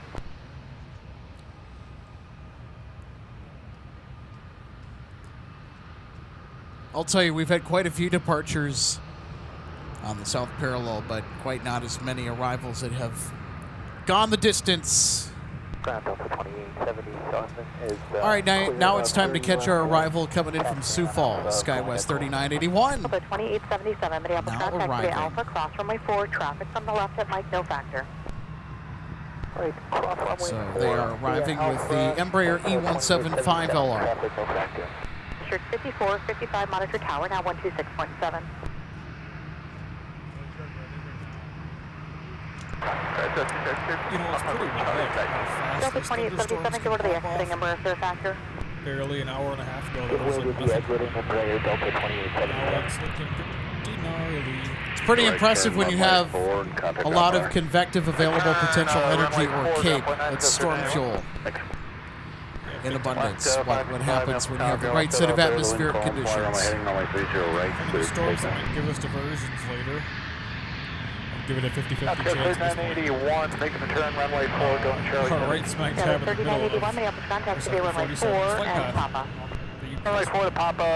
A: I'll tell you, we've had quite a few departures on the South Parallel, but quite not as many arrivals that have gone the distance.
B: Ground Delta 2877 is
A: all right, now it's time to catch our arrival coming in from Sioux Falls, SkyWest 3981.
G: Delta 2877, Minneapolis
A: Now
G: contact via
A: arriving.
G: Alpha, cross runway 4, traffic from the left at Mike, no factor.
B: Right, cross runway
A: So
B: 4.
A: they are arriving with the Embraer E175LR.
B: Traffic, no factor.
G: 5455 monitor tower, now 126.7.
E: You know, it's pretty wild how
G: Delta
E: fast these
G: 2877, go to the exiting Embraer Fair factor.
E: barely an hour and a half ago.
B: It
E: There was
B: will
E: like
B: be
E: nothing.
B: exiting Embraer Delta
E: Now
B: 2877.
E: it's looking pretty gnarly.
A: It's pretty impressive when you have a lot of convective available potential energy or CAPE. That's storm fuel in abundance. What happens when you have the right set of atmospheric conditions.
C: Heading on my 30 right,
E: Any storms that might give us diversions later. I'll give it a 50-50
C: That's
E: chance.
C: good,
E: at this point.
C: 3981, making the turn, runway 4, going Charlie.
E: Right smack
G: Yeah,
E: dab in the middle
G: 3981,
E: of
G: Minneapolis contact
E: Looks
G: via
E: like
G: runway 4
E: 47 flight
G: and
E: path.
G: Papa.
C: Runway 4 to Papa,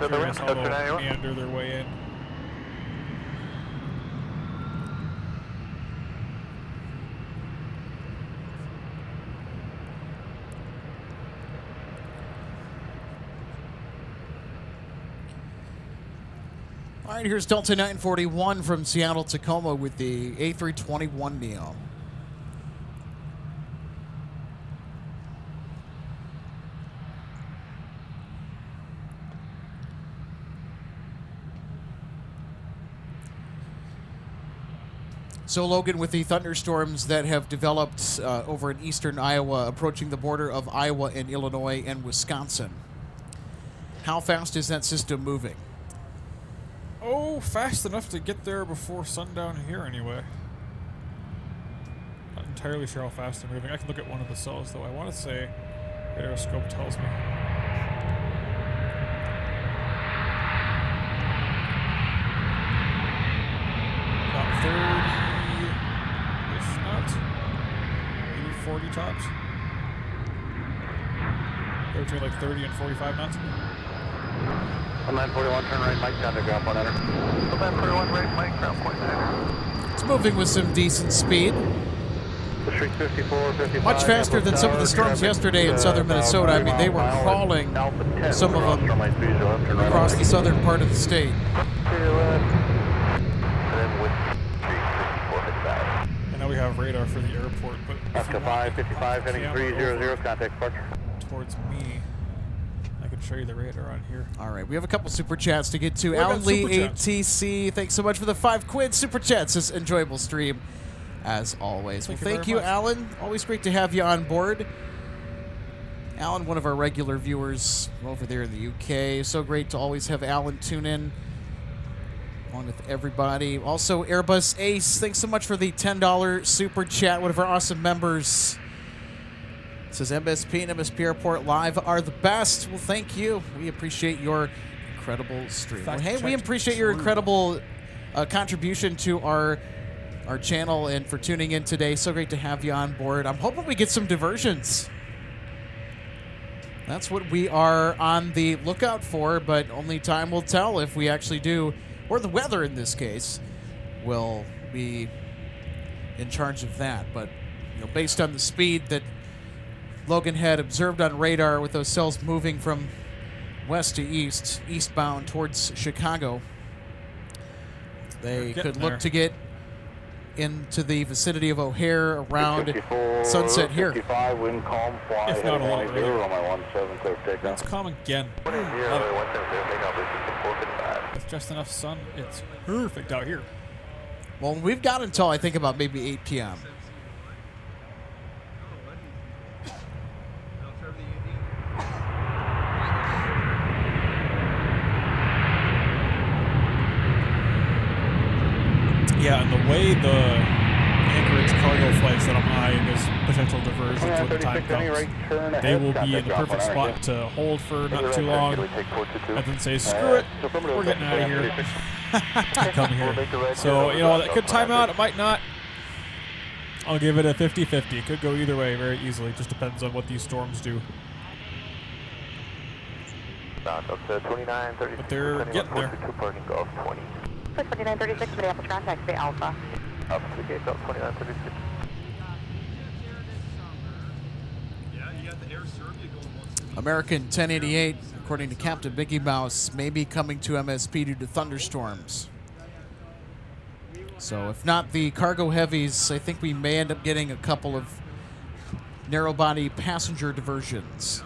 C: to the rim,
E: Curious how
C: Delta
E: they'll
C: 981.
E: meander their way in.
A: All right, here's Delta 941 from Seattle, Tacoma with the A321neo. So, Logan, with the thunderstorms that have developed over in eastern Iowa, approaching the border of Iowa and Illinois and Wisconsin, how fast is that system moving?
E: Oh, fast enough to get there before sundown here anyway. Not entirely sure how fast they're moving. I can look at one of the cells though. I want to say radar scope tells me. About 30-ish knots. Maybe 40 tops. They're between like 30 and 45 knots.
C: 941, turn right, Mike, down to ground point enter.
B: 941, right, Mike, ground point enter.
A: It's moving with some decent speed.
C: Street 54, 55.
A: Much faster than some of the storms yesterday in southern Minnesota. I mean, they were crawling, some of them, across the southern part of the state.
E: I know we have radar for the airport, but
C: Up to 555, heading 300, contact departure.
E: Towards me, I can show you the radar on here.
A: All right, we have a couple super chats to get to.
E: What about
A: Alan Lee,
E: super chats?
A: ATC, thanks so much for the 5 quid super chats. This enjoyable stream, as always.
E: Thank you
A: Thank
E: very
A: you,
E: much.
A: Alan. Always great to have you on board. Alan, one of our regular viewers over there in the UK. So great to always have Alan tune in, along with everybody. Also, Airbus Ace, thanks so much for the $10 super chat. One of our awesome members. Says MSP and MSP Airport Live are the best. Well, thank you. We appreciate your incredible stream. Well, hey, we appreciate your incredible contribution to our channel and for tuning in today. So great to have you on board. I'm hoping we get some diversions. That's what we are on the lookout for, but only time will tell if we actually do, or the weather in this case will be in charge of that. But based on the speed that Logan had observed on radar with those cells moving from west to east, eastbound towards Chicago, they could look to get into the vicinity of O'Hare around sunset here.
C: 55, wind calm, fly,
E: If not a little earlier.
C: on my 17, clear takeoff.
E: It's calm again. With just enough sun, it's perfect out here.
A: Well, we've got until I think about maybe 8 p.m.
E: Yeah, and the way the Anchorage cargo flights that I'm eyeing as potential diversions when the time comes, they will be in the perfect spot to hold for not too long, and then say, screw it, we're getting out of here, come here. So, that could time out, it might not. I'll give it a 50-50. It could go either way very easily. Just depends on what these storms do. But they're getting there.
G: 2936, Minneapolis, contact Bay Alpha.
B: Up to the gate, 2936.
A: American 1088, according to Captain Mickey Mouse, may be coming to MSP due to thunderstorms. So if not the cargo heavies, I think we may end up getting a couple of narrow-body passenger diversions.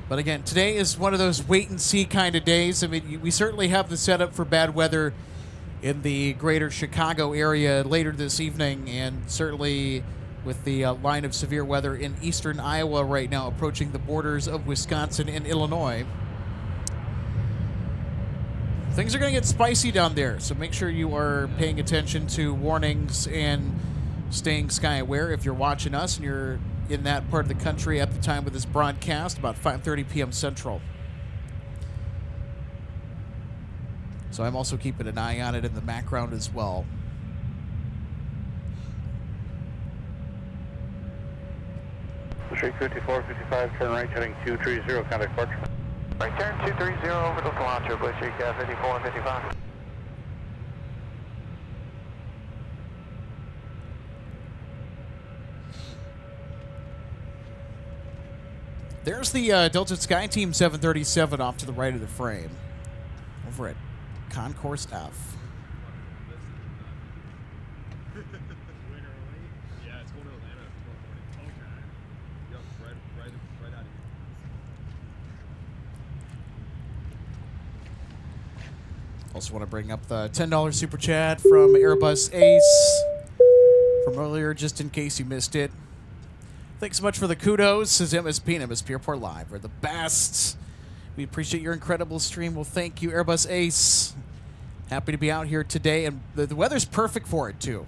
A: But again, today is one of those wait-and-see kind of days. I mean, we certainly have the setup for bad weather in the greater Chicago area later this evening, and certainly with the line of severe weather in eastern Iowa right now approaching the borders of Wisconsin and Illinois. Things are going to get spicy down there, so make sure you are paying attention to warnings and staying sky aware. If you're watching us and you're in that part of the country at the time of this broadcast, about 5:30 p.m. Central. So I'm also keeping an eye on it in the background as well.
C: Street 54, 55, turn right, heading 230, contact departure.
B: Right turn 230 over to Cilantro, Bush Street 54 and 55.
A: There's the Delta Sky Team 737 off to the right of the frame, over at Concourse F.
I: Yeah, it's going to Atlanta tomorrow morning. Okay. Yep, right out of here.
A: Also want to bring up the $10 super chat from Airbus Ace from earlier, just in case you missed it. Thanks so much for the kudos. Says MSP and MSP Airport Live are the best. We appreciate your incredible stream. Well, thank you, Airbus Ace. Happy to be out here today, and the weather's perfect for it, too.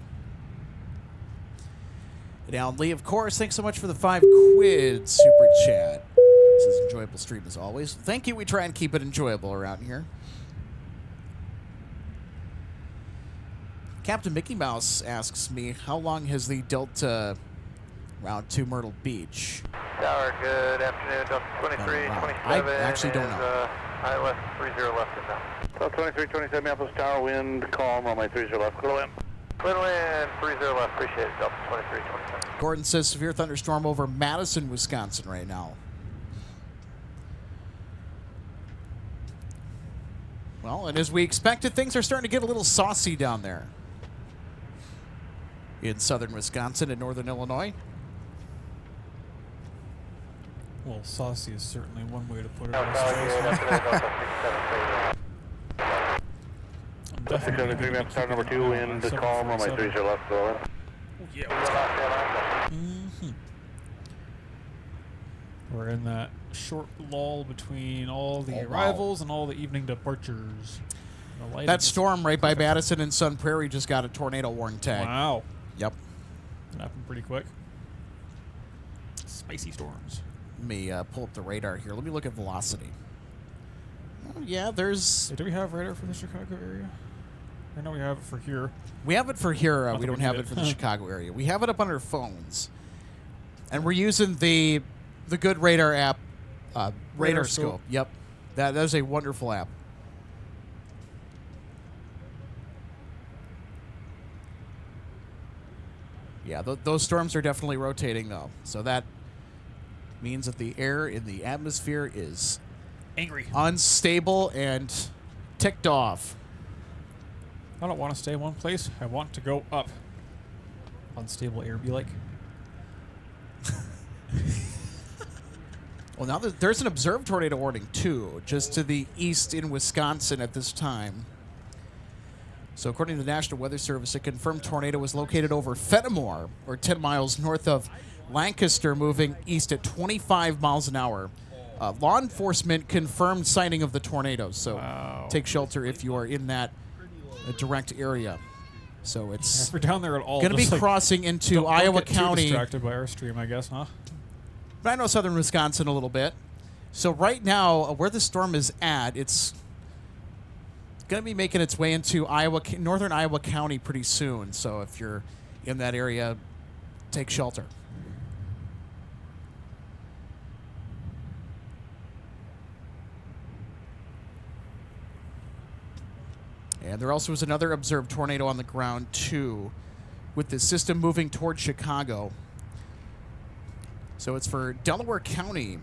A: And Alan Lee, of course, thanks so much for the 5 quid super chat. This is an enjoyable stream as always. Thank you. We try and keep it enjoyable around here. Captain Mickey Mouse asks me, how long has the Delta route to Myrtle Beach?
D: Tower, good afternoon. Delta 2327.
A: I actually don't know.
D: ILS 30 left and now.
C: Delta 2327, Minneapolis Tower, wind, calm, runway 30 left, clear wind.
D: Clear wind, 30 left, appreciate it. Delta 2327.
A: Gordon says severe thunderstorm over Madison, Wisconsin right now. Well, and as we expected, things are starting to get a little saucy down there in southern Wisconsin and northern Illinois.
E: Well, saucy is certainly one way to put it.
D: Tower,
E: I'm definitely going to be
C: Tower number 2, wind, calm, runway 30 left, clear wind.
E: Yeah. We're in that short lull between all the arrivals and all the evening departures.
A: That storm right by Madison and Sun Prairie just got a tornado warning tag.
E: Wow.
A: Yep.
E: That happened pretty quick. Spicy storms.
A: Let me pull up the radar here. Let me look at velocity. Oh, yeah, there's...
E: Hey, do we have radar for the Chicago area? I know we have it for here.
A: We have it for here. We don't have
E: need
A: it for the Chicago area. We have it up on our phones. And we're using the good radar app, Radar Scope. Yep. That is a wonderful app. Yeah, those storms are definitely rotating, though. So that means that the air in the atmosphere is
E: angry,
A: unstable, and ticked off.
E: I don't want to stay in one place. I want to go up. Unstable air be like.
A: Well, now there's an observed tornado warning, too, just to the east in Wisconsin at this time. So according to the National Weather Service, a confirmed tornado was located over Fenimore, or 10 miles north of Lancaster, moving east at 25 miles an hour. Law enforcement confirmed sighting of the tornado, so take shelter if you are in that direct area. So it's
E: if we're down there at all,
A: going to be crossing into
E: don't
A: Iowa
E: get
A: County.
E: Too distracted by our stream, I guess, huh?
A: But I know southern Wisconsin a little bit. So right now, where the storm is at, it's going to be making its way into northern Iowa County pretty soon. So if you're in that area, take shelter. And there also was another observed tornado on the ground, too, with the system moving toward Chicago. So it's for Delaware County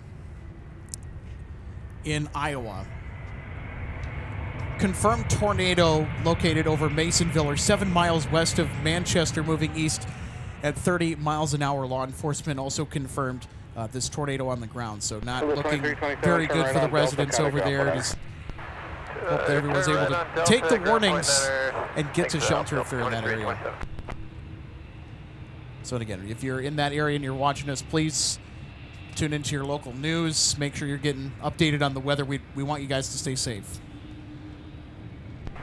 A: in Iowa. Confirmed tornado located over Masonville, or 7 miles west of Manchester, moving east at 30 miles an hour. Law enforcement also confirmed this tornado on the ground. So not looking very good for the residents over there. Just hope that everyone's able to take the warnings and get to shelter if they're in that area. So again, if you're in that area and you're watching us, please tune into your local news. Make sure you're getting updated on the weather. We want you guys to stay safe.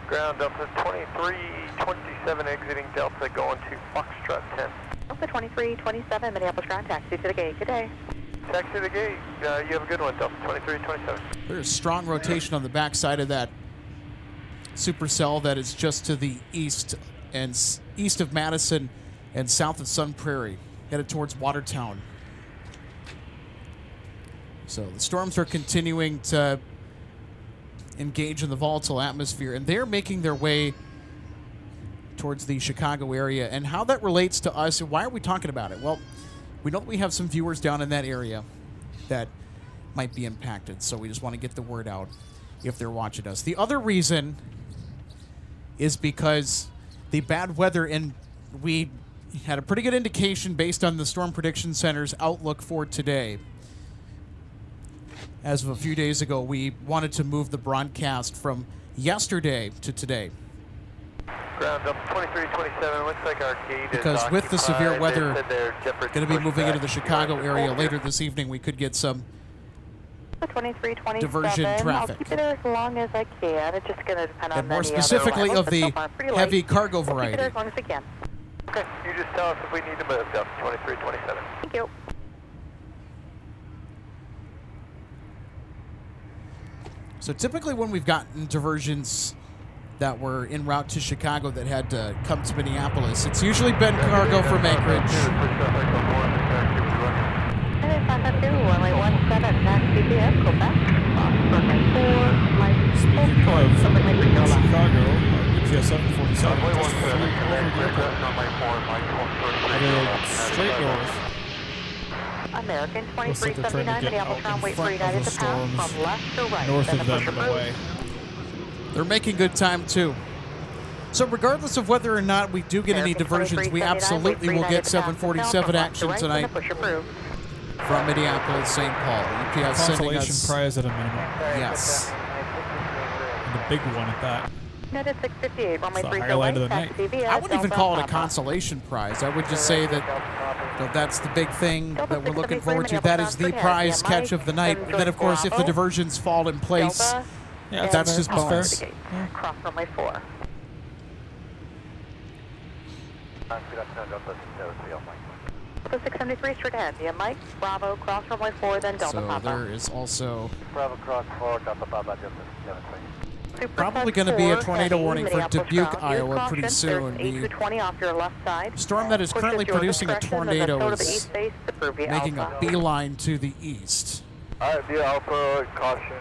D: Ground Delta 2327 exiting Delta going to Foxtrot 10.
G: Delta 2327, Minneapolis ground, taxi to the gate. Good day.
D: Taxi to the gate. You have a good one, Delta 2327.
A: There's strong rotation on the backside of that supercell that is just to the east and east of Madison and south of Sun Prairie, headed towards Watertown. So the storms are continuing to engage in the volatile atmosphere, and they're making their way towards the Chicago area. And how that relates to us, and why are we talking about it? Well, we know that we have some viewers down in that area that might be impacted, so we just want to get the word out if they're watching us. The other reason is because the bad weather, and we had a pretty good indication based on the Storm Prediction Center's outlook for today. As of a few days ago, we wanted to move the broadcast from yesterday to today.
D: Ground up 2327. Looks like our gate
A: because
D: is
A: with the severe weather
D: going
A: to be moving into the Chicago area later this evening, we could get some
G: 2327.
A: diversion traffic.
G: I'll keep it as long as I can. It's just going to depend on
A: And more
G: many other
A: specifically
G: arrivals,
A: of
G: but
A: the
G: so far, pretty light.
A: heavy cargo
G: We'll keep it
A: variety.
G: as long as we can.
B: Okay, you just tell us if we need to move, Delta 2327.
G: Thank you.
A: So typically when we've gotten diversions that were en route to Chicago that had to come to Minneapolis, it's usually been cargo from Anchorage.
G: And 552, runway 17, taxi via Quebec. Runway 4, Mike,
E: Speaking
G: full
E: of
G: short, runway 30 left.
E: Chicago, EPS 747 just flew over the airport. Headed straight north.
G: American
E: Looks like they're trying
G: 2379,
E: to get
G: Minneapolis
E: out
G: ground,
E: in
G: wait for
E: front of
G: United
E: the
G: to pass
E: storms
G: from left to right.
E: north
G: Then
E: of
G: the
E: them
G: push
E: in the
G: approved.
E: way.
A: They're making good time too. So regardless of whether or not we do get any
G: American
A: diversions, we
G: 2379,
A: absolutely
G: wait for
A: will
G: United
A: get
G: to pass from
A: 747
G: left
A: action
G: to right, then
A: tonight
G: the push approved.
A: from Minneapolis, St. Paul. UPS sending
E: Consolation
A: us,
E: prize at a minimum.
A: yes.
E: And a big one at that.
G: United 658, runway
E: It's the
G: 30
E: highlight of the
G: right, taxi via
A: I wouldn't even
G: Delta
A: call it a
G: Papa.
A: consolation prize. I would just say that that's the big thing
G: Delta
A: that we're looking
G: 673,
A: forward to. That is the
G: Minneapolis
A: prize
G: ground,
A: catch of the night.
G: Mike,
A: And then, of course, if the
G: Bravo,
A: diversions fall in place,
G: Delta,
E: Yeah,
G: and
A: that's just
E: fair.
A: bonus.
E: That's
G: Yeah. Cross runway 4. Delta 673 straight ahead via Mike, Bravo, cross runway 4, then Delta
A: so
G: Papa.
A: there is also
B: Bravo cross 4, Delta Papa, Delta 73.
A: probably going to be a tornado warning for
G: Minneapolis
A: Dubuque,
G: ground.
A: Iowa
G: Use
A: pretty
G: caution.
A: soon.
G: There's
A: The
G: A220 off your left side.
A: storm that is
G: Push
A: currently
G: at your
A: producing a
G: discretion, then
A: tornado
G: toe to the
A: is
G: east base to prove via
A: making a
G: Alpha.
A: beeline to the east.
B: Alright, via Alpha, caution.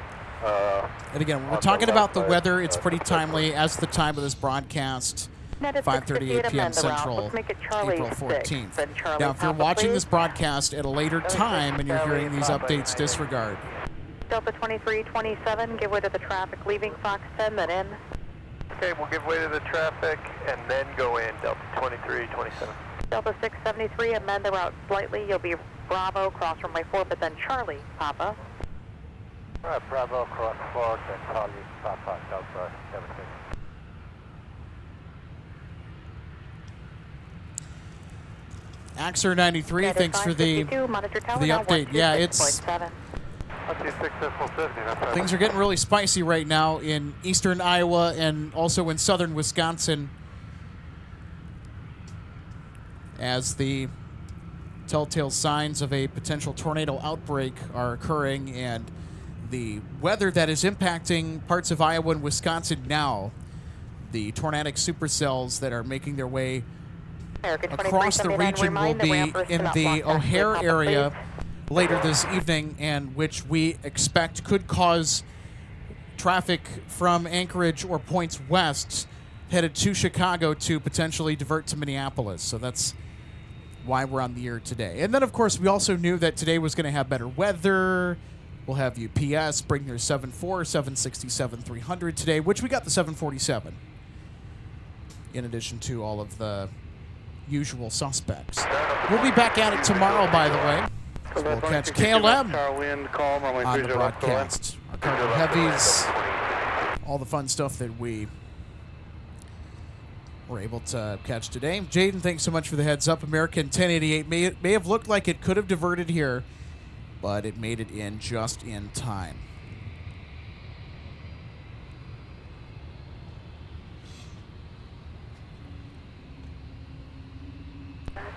A: And again, when we're
B: On the
A: talking about the
B: left
A: weather,
B: side,
A: it's pretty timely as the time of this broadcast.
G: United
A: 5:38
G: 658,
A: p.m.
G: amend the route.
A: Central,
G: Let's make it Charlie
A: April
G: 6,
A: 14th.
G: then Charlie
A: Now, if you're
G: Papa,
A: watching
G: please.
A: this broadcast at a later time and you're hearing these updates, disregard.
G: Delta 2327, give way to the traffic leaving Fox 10, then in.
B: Okay, we'll give way to the traffic and then go in, Delta 2327.
G: Delta 673, amend the route slightly. You'll be Bravo, cross runway 4, but then Charlie Papa.
B: Alright, Bravo cross 4, then Charlie Papa, Delta 73.
A: Axer 93,
G: United
A: thanks for the
G: 552, monitor tower now
A: update. Yeah, it's
G: 126.7.
B: Let's see, successful 50, that's
A: things are getting really spicy right now in eastern Iowa and also in southern Wisconsin as the telltale signs of a potential tornado outbreak are occurring, and the weather that is impacting parts of Iowa and Wisconsin now, the tornadic supercells that are making their way
G: American
A: across the
G: 2379,
A: region will
G: remind the
A: be
G: rampers to
A: in
G: not
A: the
G: block taxi
A: O'Hare
G: Papa,
A: area
G: please.
A: later this evening, and which we expect could cause traffic from Anchorage or points west headed to Chicago to potentially divert to Minneapolis. So that's why we're on the air today. And then, of course, we also knew that today was going to have better weather. We'll have UPS bring their 74, 767, 300 today, which we got the 747, in addition to all of the usual suspects. We'll be back at it tomorrow, by the way. So we'll catch KLM on the broadcast. Our cargo heavies, all the fun stuff that we were able to catch today. Jaden, thanks so much for the heads up. American 1088 may have looked like it could have diverted here, but it made it in just in time.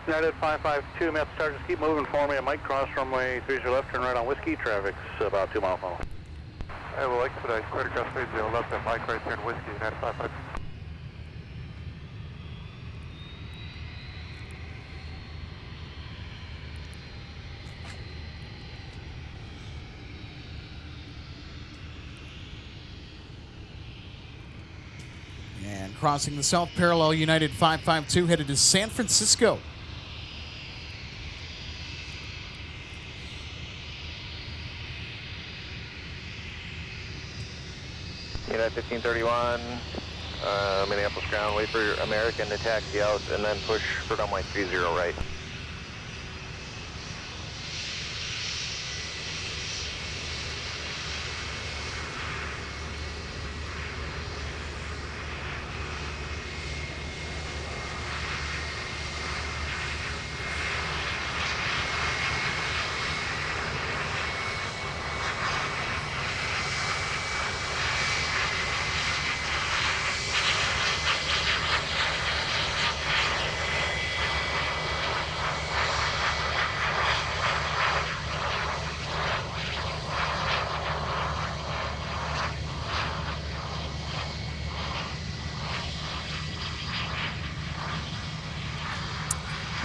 B: United 552, map start, just keep moving for me. I might cross runway 30 left, turn right on Whiskey. Traffic's about 2 mile funnel. I will expedite, clear across 30 left at Mike right turn Whiskey, United 552.
A: And crossing the south parallel, United 552 headed to San Francisco.
D: United 1531, Minneapolis ground, wait for American to taxi out and then push for runway 30 right.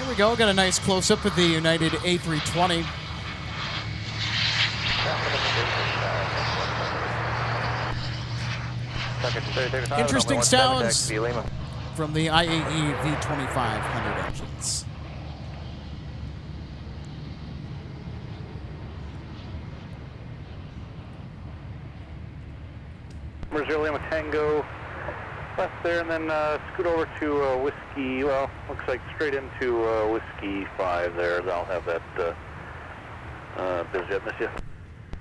A: Here we go. Got a nice close-up of the United A320. Interesting sounds from the IAE V2500 engines.
C: Brazil Lima Tango left there, and then scoot over to Whiskey, well, looks like straight into Whiskey 5 there. I'll have that busiest, miss you.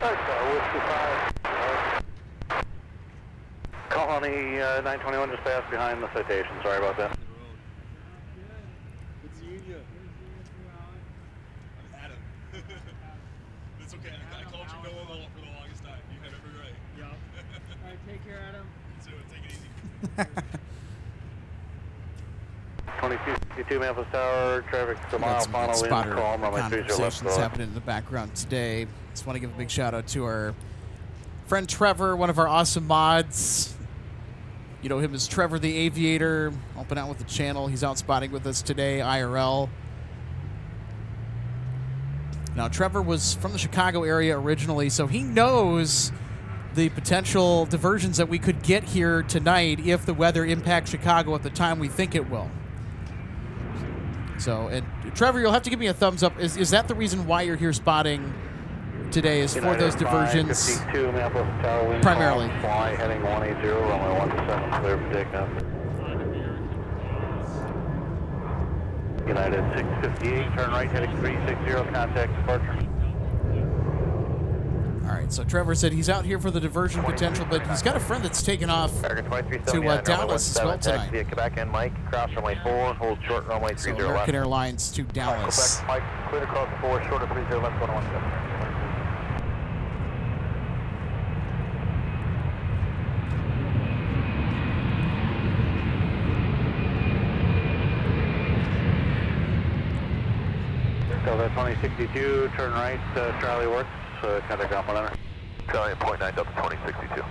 C: Whiskey 5. Colony 921 just passed behind the citation. Sorry about that.
I: Good seeing you. I'm Adam. It's okay. I called you Noah for the longest time. You have every right.
H: Yep. All right, take care, Adam.
I: So take it easy.
C: 2262 Memphis Tower, traffic a mile,
A: Some
C: final wind,
A: spotter
C: calm, runway 30 left.
A: conversations happening in the background today. Just want to give a big shout out to our friend Trevor, one of our awesome mods. You know him as Trevor the Aviator, helping out with the channel. He's out spotting with us today, IRL. Now, Trevor was from the Chicago area originally, so he knows the potential diversions that we could get here tonight if the weather impacts Chicago at the time we think it will. So, and Trevor, you'll have to give me a thumbs up. Is that the reason why you're here spotting today, is for those diversions?
C: 52 Minneapolis Tower, wind
A: primarily.
C: calm, fly heading 180, runway 17, clear for takeoff. United 658, turn right heading 360, contact departure.
A: All right, so Trevor said he's out here for the diversion potential, but he's got a friend that's taken off to Dallas as well tonight.
D: Via Quebec and Mike, cross runway 4, hold short runway 30
A: So
D: left.
A: American Airlines to Dallas.
B: Quebec, Mike, clear across 4, short of 30 left, 117.
C: Delta 2062, turn right, Charlie works, contact Alpha Leonard.
B: Charlie at point 9, Delta 2062.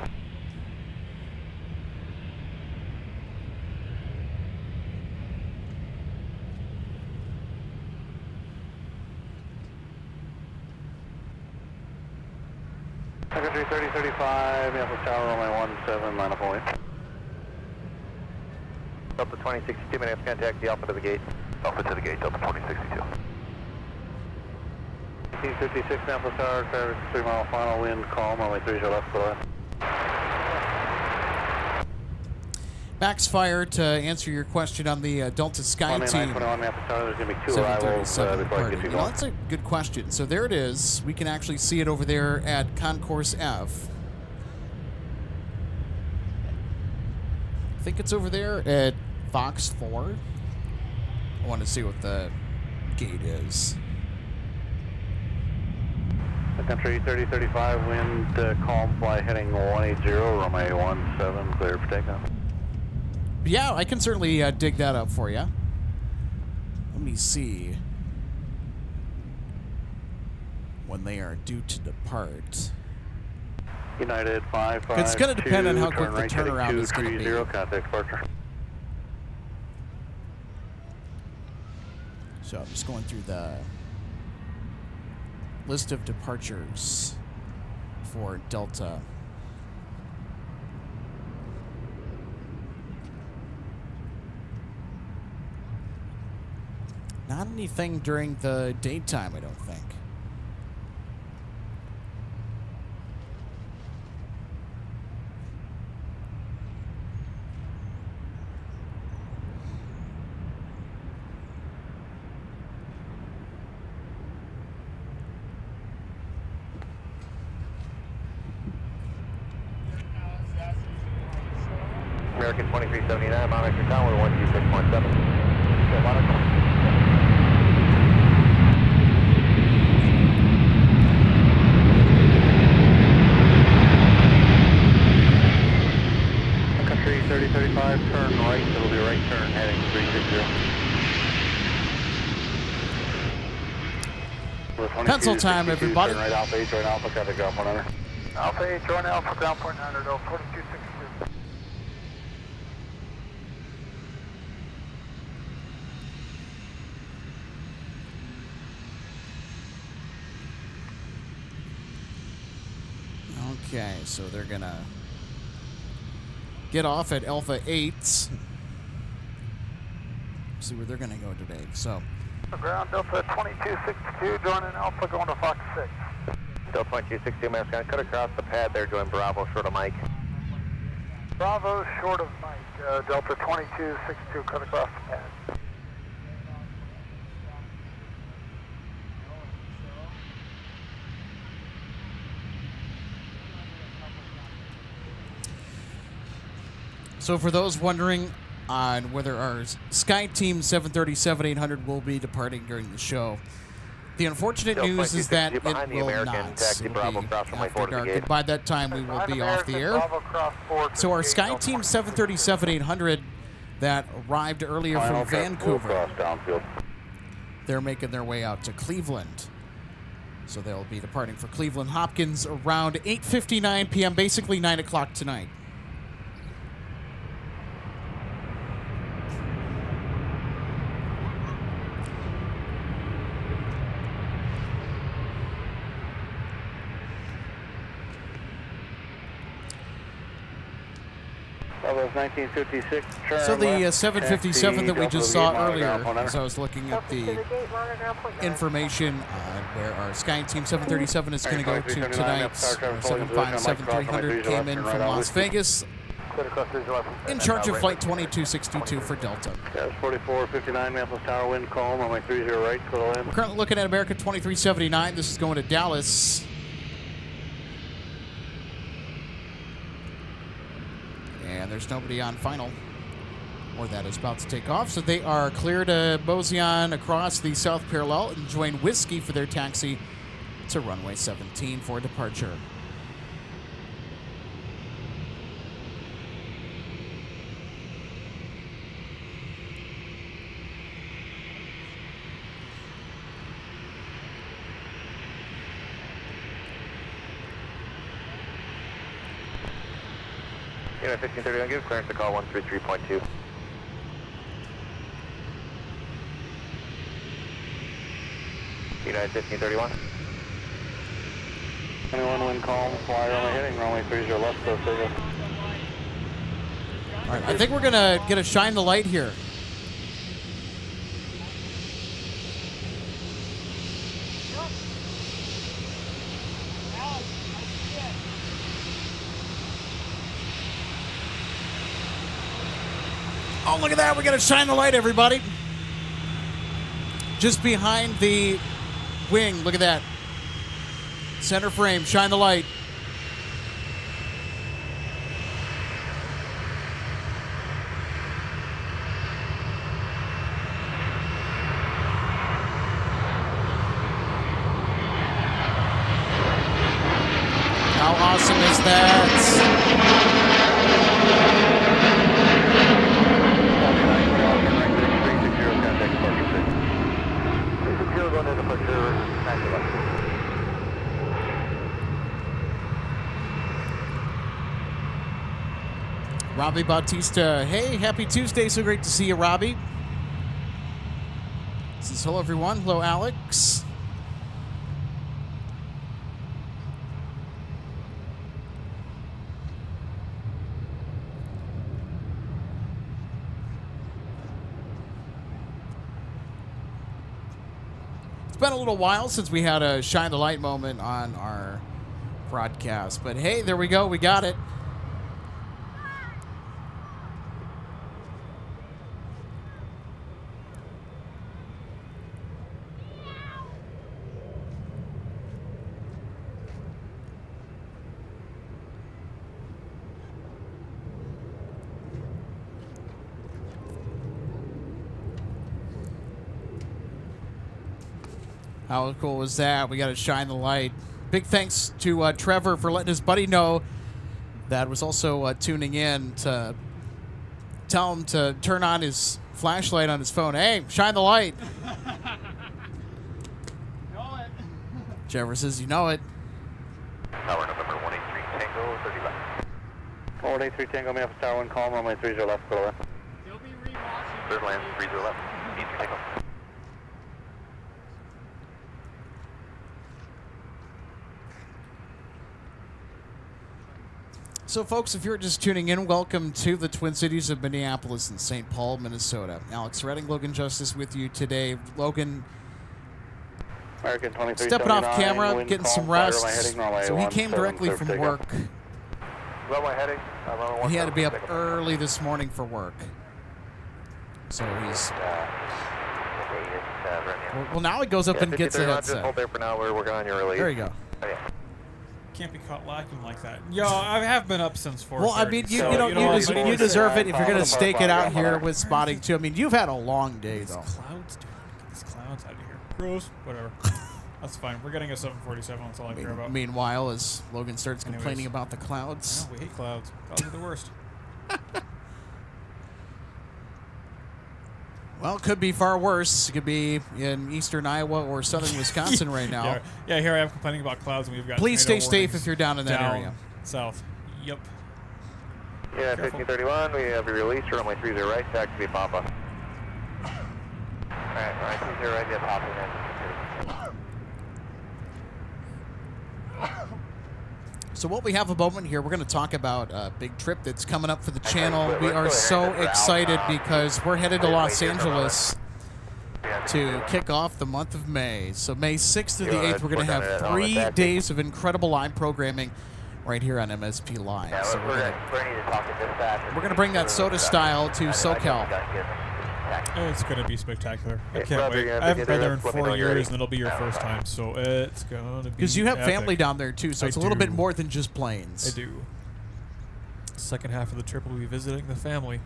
C: Sun Country 3035, Minneapolis Tower, runway 17, line up only.
D: Delta 2062, Minneapolis, contact the Alpha to the gate.
B: Alpha to the gate, Delta 2062.
C: 1856 Minneapolis Tower, traffic 3 mile final wind, calm, runway 30 left, go left.
A: Max Fire, to answer your question on the Delta Sky Team.
C: 921 Minneapolis Tower, there's going to be 2 arrivals before I get you going.
A: That's a good question. So there it is. We can actually see it over there at Concourse F. I think it's over there at Fox 4. I want to see what the gate is.
C: Sun Country 3035, wind calm, fly heading 180, runway 17, clear for takeoff.
A: Yeah, I can certainly dig that up for you. Let me see when they are due to depart.
C: United 552,
A: It's going to depend on how quick
C: turn
A: the
C: right,
A: turnaround is going to be.
C: 230, contact departure.
A: So I'm just going through the list of departures for Delta. Not anything during the daytime, I don't think.
D: American 2379, monitor tower 126.7. Okay, monitor.
C: Sun Country 3035, turn right, it'll be right turn heading 360.
A: Pencil time, everybody.
C: Turn right Alpha 8, join Alpha, contact Alpha 100.
B: Alpha 8, join Alpha, ground point 900, 4262.
A: Okay, so they're going to get off at Alpha 8. See where they're going to go today. So,
C: Ground Delta 2262, joining Alpha, going to Fox 6.
D: Delta 2262, man, going to cut across the pad there, join Bravo, short of Mike.
C: Bravo, short of Mike. Delta 2262, cut across the pad.
A: So for those wondering on whether our SkyTeam 737-800 will be departing during the show, the unfortunate news is that it will not. It will be after dark, and by that time we will be off the air. So our SkyTeam 737-800 that arrived earlier from Vancouver, they're making their way out to Cleveland. So they'll be departing for Cleveland Hopkins around 8:59 p.m., basically 9 o'clock tonight. So the 757 that we just saw earlier, as I was looking at the information where our SkyTeam 737 is going to go to tonight, 757-300 came in from Las Vegas in charge of Flight 2262 for Delta.
C: 4459, Minneapolis Tower, wind calm, runway 30 right, total in.
A: We're currently looking at American 2379. This is going to Dallas. And there's nobody on final, or that is about to take off. So they are clear to mosey on across the south parallel and join Whiskey for their taxi to runway 17 for departure.
D: Unit 1531, give clearance to call 133.2. United 1531.
C: 21 wind calm, fly runway heading, runway 30 left, so service.
A: All right, I think we're going to get a shine the light here. Oh, look at that. We're going to shine the light, everybody. Just behind the wing. Look at that. Center frame. Shine the light. How awesome is that? Robbie Bautista, hey, happy Tuesday. So great to see you, Robbie. This is hello, everyone. Hello, Alex. It's been a little while since we had a shine the light moment on our broadcast, but hey, there we go. We got it. How cool was that? We got to shine the light. Big thanks to Trevor for letting his buddy know that was also tuning in to tell him to turn on his flashlight on his phone. Hey, shine the light.
H: Know it.
A: Trevor says, you know it.
D: Tower November 183 Tango, 30 left.
C: 183 Tango, Minneapolis Tower, wind calm, runway 30 left, go left.
H: They'll be rewatching.
D: Third land, 30 left. East Tango.
A: So, folks, if you're just tuning in, welcome to the Twin Cities of Minneapolis and St. Paul, Minnesota. Alex Redding, Logan Justice with you today. Logan, stepping off camera, getting some rest. So he came directly from work. He had to be up early this morning for work. So he's... Well, now he goes up and gets the headset.
D: Hold there for now. We're working on your release.
A: There you go.
D: Okay.
E: Can't be caught lacking like that. Yo, I have been up since 4:30.
A: Well, I mean, you deserve it if you're going to stake it out here with spotting, too. I mean, you've had a long day, though.
E: These clouds, dude. Get these clouds out of here. Gross. Whatever. That's fine. We're getting a 747. That's all I care about.
A: Meanwhile, as Logan starts complaining about the clouds.
E: No, we hate clouds. Clouds are the worst.
A: Well, it could be far worse. It could be in eastern Iowa or southern Wisconsin right now.
E: Yeah, here I am complaining about clouds, and we've got.
A: Please stay safe if you're down in that area.
E: South. Yep.
D: Yeah, 1531. We have your release. Runway 30 right. Taxi Papa. Alright, runway 30 right. Yeah, Papa.
A: So what we have a moment here, we're going to talk about a big trip that's coming up for the channel. We are so excited because we're headed to Los Angeles to kick off the month of May. So May 6th through the 8th, we're going to have 3 days of incredible live programming right here on MSP Live. So we're going to bring that soda style to SoCal.
E: It's going to be spectacular. I can't wait. I haven't been there in 4 years, and it'll be your first time, so it's going to be
A: because you have
E: epic.
A: family down there, too, so it's a little bit more than just planes.
E: I do. Second half of the trip, we'll be visiting the family.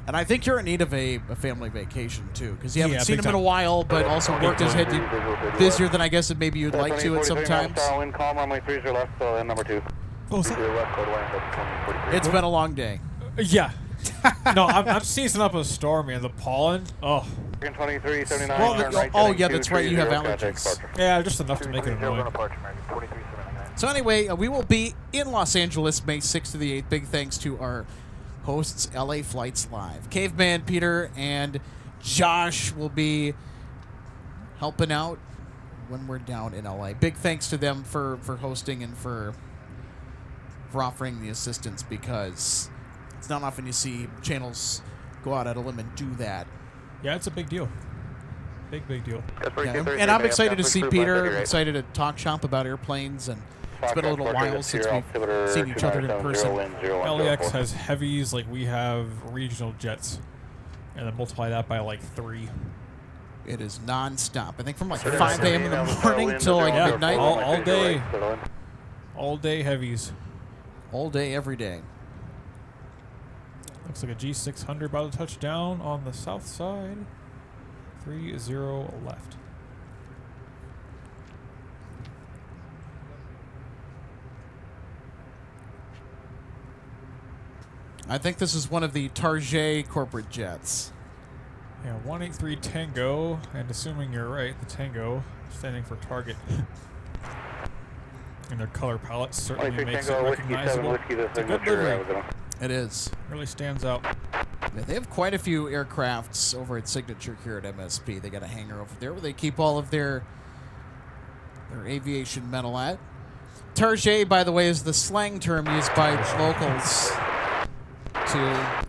A: And I think you're in need of a family vacation, too, because you haven't seen them
E: time.
A: in a while, but also work has hit you busier than I guess maybe you'd like to at sometimes. It's been a long day.
E: Yeah. No, I'm seizing up a storm, man. The pollen. Oh.
A: Well, yeah, that's right. You have allergies.
E: Yeah, just enough to make it annoying.
A: So anyway, we will be in Los Angeles May 6th to the 8th. Big thanks to our hosts, LA Flights Live. Caveman, Peter, and Josh will be helping out when we're down in LA. Big thanks to them for hosting and for offering the assistance, because it's not often you see channels go out on a limb and do that.
E: Yeah, it's a big deal. Big deal.
A: Yeah, and I'm excited to see Peter. I'm excited to talk shop about airplanes, and it's been a little while since we've seen each other in person.
E: LAX has heavies like we have regional jets, and then multiply that by like 3.
A: It is non-stop. I think from like 5 a.m. in the morning till like midnight.
E: All day. All day heavies.
A: All day, every day.
E: Looks like a G600 about to touch down on the south side. 30 left.
A: I think this is one of the Target corporate jets.
E: Yeah, 183 Tango, and assuming you're right, the Tango standing for Target. And their color palette certainly makes it recognizable. It's a good livery.
A: It is.
E: Really stands out.
A: Yeah, they have quite a few aircrafts over at Signature here at MSP. They got a hangar over there where they keep all of their aviation metal at. Target, by the way, is the slang term used by locals to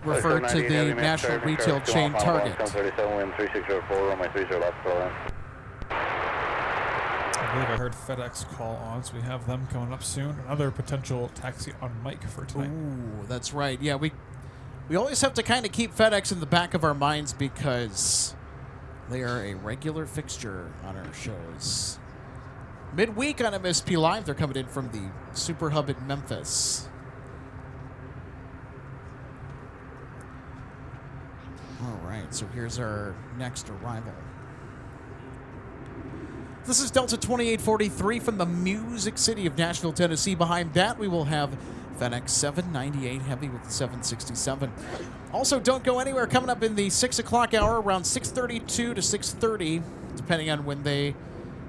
A: refer to the national retail chain Target.
E: I believe I heard FedEx call on, so we have them coming up soon. Another potential taxi on mic for tonight.
A: Ooh, that's right. Yeah, we always have to kind of keep FedEx in the back of our minds because they are a regular fixture on our shows. Midweek on MSP Live, they're coming in from the Super Hub in Memphis. All right, so here's our next arrival. This is Delta 2843 from the Music City of Nashville, Tennessee. Behind that, we will have FedEx 798 Heavy with the 767. Also, don't go anywhere. Coming up in the 6 o'clock hour, around 6:32 to 6:30, depending on when they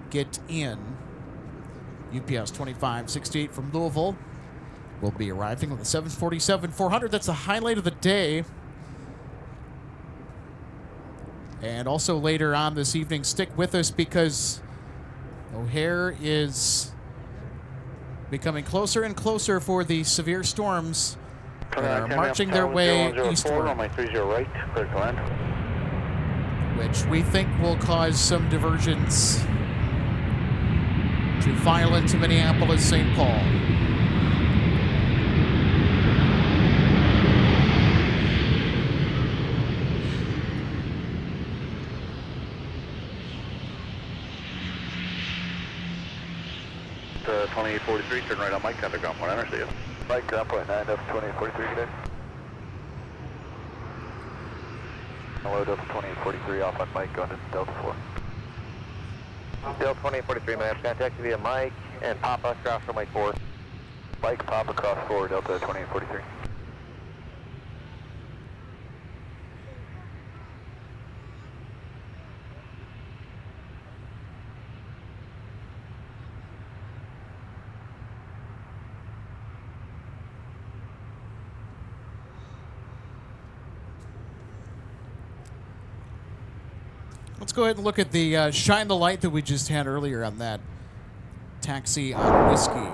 A: get in. UPS 2568 from Louisville will be arriving with the 747-400. That's the highlight of the day. And also later on this evening, stick with us because O'Hare is Becoming closer and closer for the severe storms that are marching their way eastward,
C: on my 30 right, clear to land.
A: which we think will cause some diversions to file into Minneapolis, St. Paul.
C: To 2843, turn right on Mike, under ground point, enter, see you.
B: Mike, ground point 9, Delta 2843, good day. Hello, Delta 2843, off on Mike, going to Delta 4.
D: Delta 2843, may I have contact via Mike and Papa, cross from Mike 4.
B: Mike, Papa, cross 4, Delta 2843.
A: Let's go ahead and look at the shine the light that we just had earlier on that taxi on Whiskey.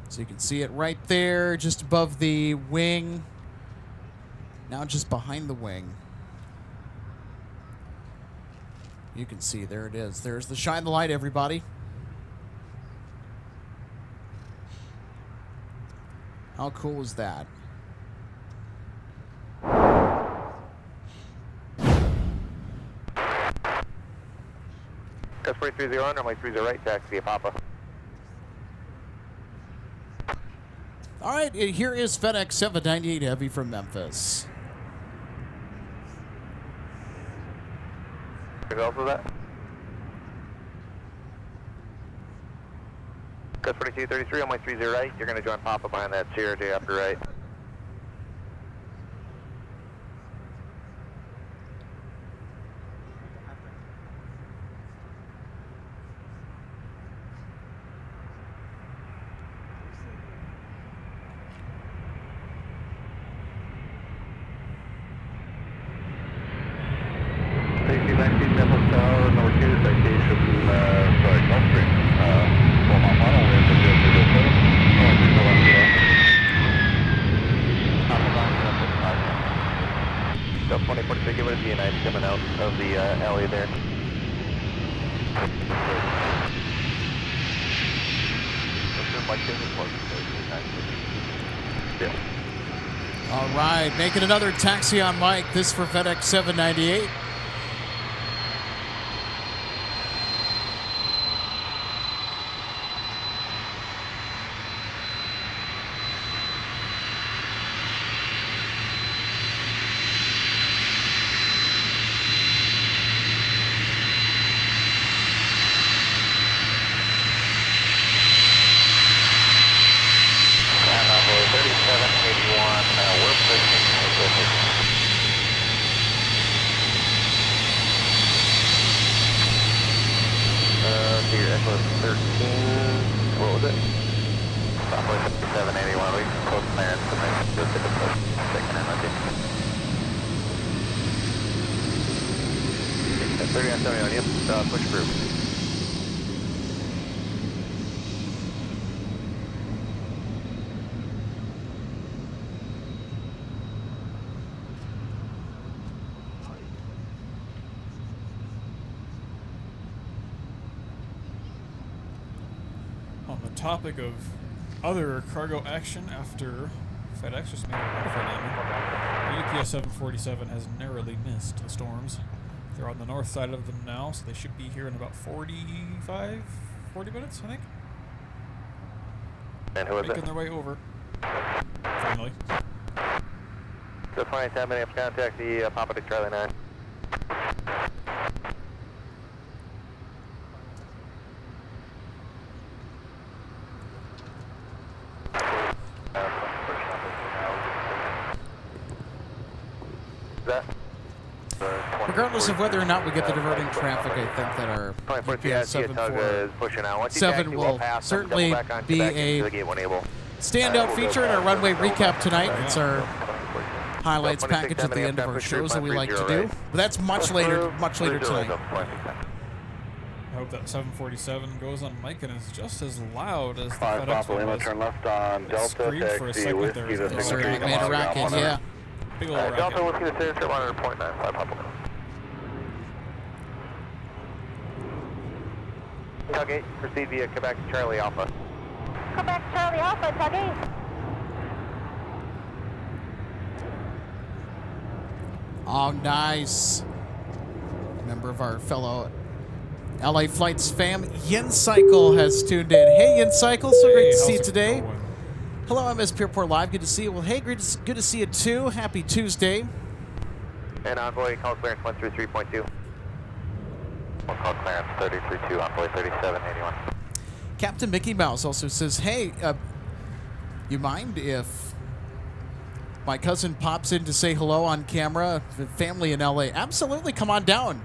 A: So you can see it right there, just above the wing. Now just behind the wing. You can see, there it is. There's the shine the light, everybody. How cool is that?
D: That's 430 on, runway 30 right, taxi via Papa.
A: All right, here is FedEx 798 Heavy from Memphis.
D: Who else was that? That's 4233 on my 30 right. You're going to join Papa behind that Sierra J after right.
C: Safety 19, Memphis Tower, number 2, citation, sorry, Gulfstream, Beaumont Model, wind of 007, only 3 to left
D: Delta 2043, give it a D9 coming out of the alley there.
A: All right, making another taxi on Mike. This for FedEx 798.
D: Push through.
E: On the topic of other cargo action after FedEx just made a wonderful landing, the UPS 747 has narrowly missed the storms. They're on the north side of them now, so they should be here in about 40 minutes, I think.
D: And who is
E: Making
D: it?
E: their way over. Finally.
D: So 27 minutes, contact the Papa to Charlie 9.
A: Regardless of whether or not we get the diverting traffic, I think that our UPS 747 will certainly be a standout feature in our runway recap tonight. It's our highlights package at the end of our shows that we like to do. But that's much later tonight.
E: hope that 747 goes on mic and is just as loud as the
D: 5
E: FedEx
D: Papa
E: one
D: Lima,
E: was.
D: turn left on
E: It
D: Delta,
E: screamed for a
D: taxi,
E: second
D: whiskey,
E: there.
D: the
E: Was
A: Sir,
D: Signature,
A: made a racket, yeah.
E: Big old
B: Delta
E: racket.
B: Whiskey to Signature 100.95 Papa Lima.
D: Tug 8, proceed via Quebec Charlie Alpha.
G: Quebec Charlie Alpha, Tug 8.
A: Oh, nice. Member of our fellow LA Flights fam, Yin Cycle has tuned in. Hey, Yin Cycle, so great to see you today. Hello, MSP Airport Live. Good to see you. Well, hey, good to see you too. Happy Tuesday.
D: And envoy call clearance 133.2. We'll call clearance 3032, envoy 3781.
A: Captain Mickey Mouse also says, hey, you mind if my cousin pops in to say hello on camera? Family in LA. Absolutely, come on down.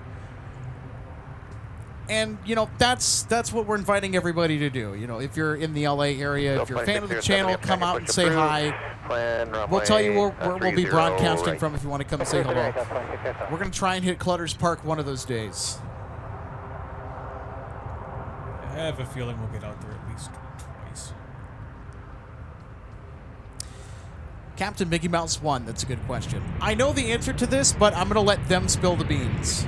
A: And, you know, that's what we're inviting everybody to do. You know, if you're in the LA area, if you're a fan of the channel, come out and say hi. We'll tell you where we'll be broadcasting from if you want to come and say hello. We're going to try and hit Clutter's Park one of those days.
E: I have a feeling we'll get out there at least twice.
A: Captain Mickey Mouse 1, that's a good question. I know the answer to this, but I'm going to let them spill the beans.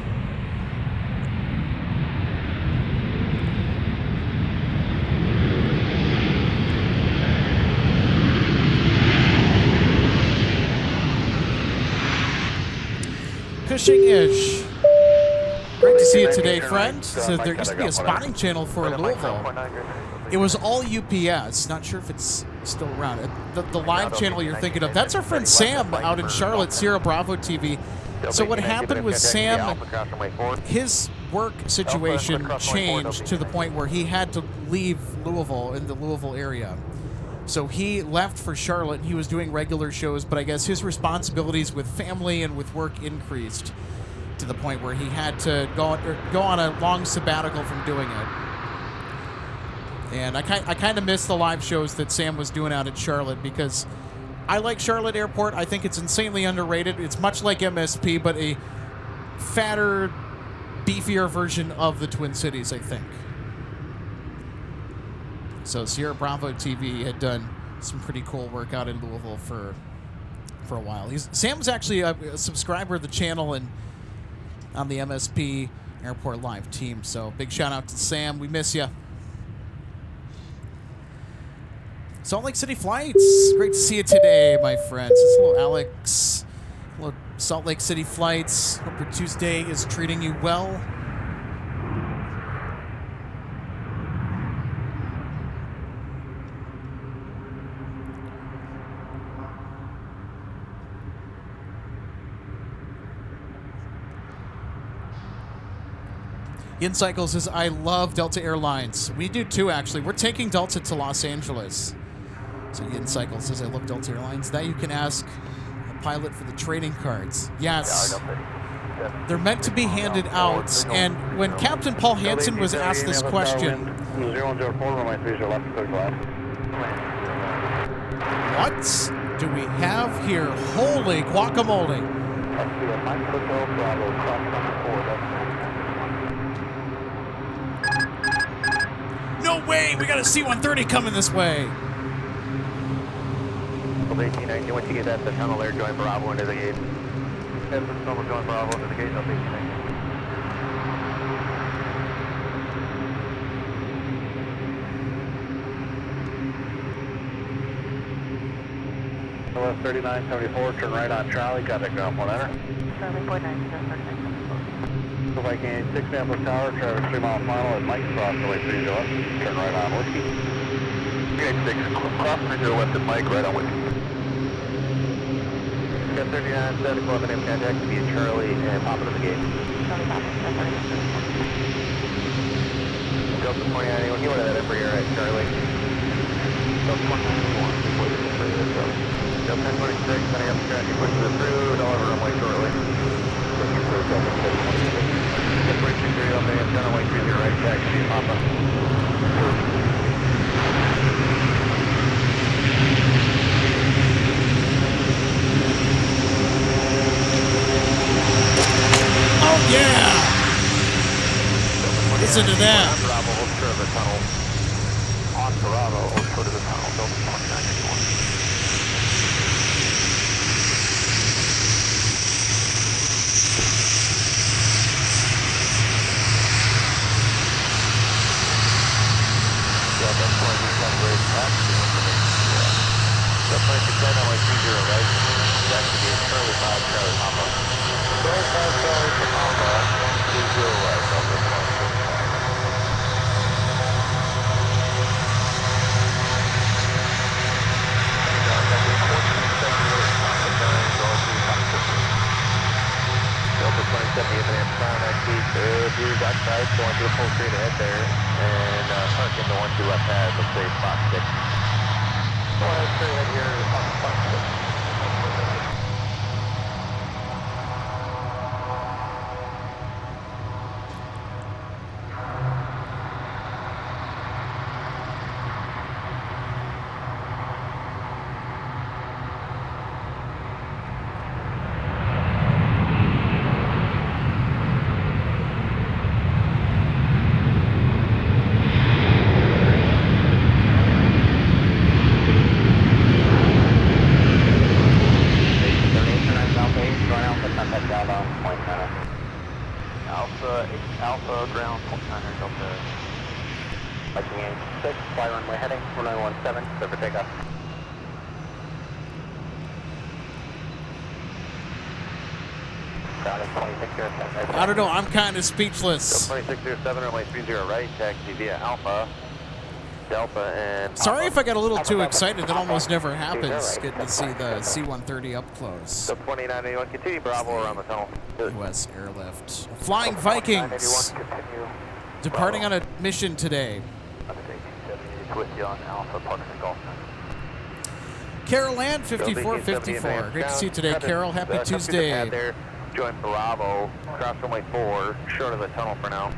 A: Cushing-ish. Great to see you today, friend. So there used to be a spotting channel for Louisville. It was all UPS. Not sure if it's still around. The live channel you're thinking of, that's our friend Sam out in Charlotte, Sierra Bravo TV. So what happened was Sam, his work situation changed to the point where he had to leave Louisville, in the Louisville area. So he left for Charlotte. He was doing regular shows, but I guess his responsibilities with family and with work increased to the point where he had to go on a long sabbatical from doing it. And I kind of miss the live shows that Sam was doing out at Charlotte because I like Charlotte Airport. I think it's insanely underrated. It's much like MSP, but a fatter, beefier version of the Twin Cities, I think. So Sierra Bravo TV had done some pretty cool work out in Louisville for a while. Sam's actually a subscriber of the channel and on the MSP Airport Live team. So big shout out to Sam. We miss you. Salt Lake City Flights. Great to see you today, my friends. It's little Alex. Hello, Salt Lake City Flights. Hope your Tuesday is treating you well. Yin Cycle says, I love Delta Airlines. We do too, actually. We're taking Delta to Los Angeles. So Yin Cycle says, I love Delta Airlines. That you can ask a pilot for the trading cards. Yes. They're meant to be handed out. And when Captain Paul Hansen was asked this question, what do we have here? Holy guacamole. No way! We got a C-130 coming this way.
D: 1890, once you get at the tunnel there, join Bravo into the gate. Yes, the tunnel, join Bravo into the gate, no 1890. 3974, turn right on Charlie, contact ground 1 enter.
G: Charlie 497,
D: So Mike 6 Amber Tower, Travis 3 mile final at Mike, cross the way 30 left, turn right on Whiskey. 386, cross 30 left at Mike, right on Whiskey. Got 39, 7 name contact to be Charlie and pop into the gate.
G: Charlie Papa,
D: Delta 29, anyone, you wanted that in for your right, Charlie. Delta 21, Delta 1026, setting up the traffic, pushing it through, I'll have a runway shortly. Pushing through Delta 1026. Get pushing through, Delta 10, runway 30 right, taxi, Papa.
A: Oh, yeah! This listen to that.
D: Bravo, hold short of the tunnel. On Bravo, hold short of the tunnel. Delta 2981. Yeah, that's why we come very fast. That's why you said on like 30, right? That should be a Charlie 5, Charlie Papa. Charlie 5, Charlie Papa, 30, right? Delta 27, advance crown exit, views outside, going to the full straight ahead there, and park in the 1-2 left pad, let's say spot 6. Go ahead, straight ahead here, spot 6. Alpha, ground, 900, Delta, Viking 6, fly runway heading, 1917, clear for takeoff.
A: I don't know. I'm kind of speechless.
D: 2607, runway 30 right, taxi via Alpha, Delta, and...
A: Sorry if I got a little too excited. That almost never happens. Getting to see the C-130 up close.
D: So 2981, continue Bravo around the tunnel.
A: U.S. airlift. Flying Vikings. Departing on a mission today.
D: With you on Alpha, Park and Golf.
A: Carol Ann, 5454. Great to see you today, Carol. Happy Tuesday.
D: There. Join Bravo, cross runway 4, short of the tunnel for now.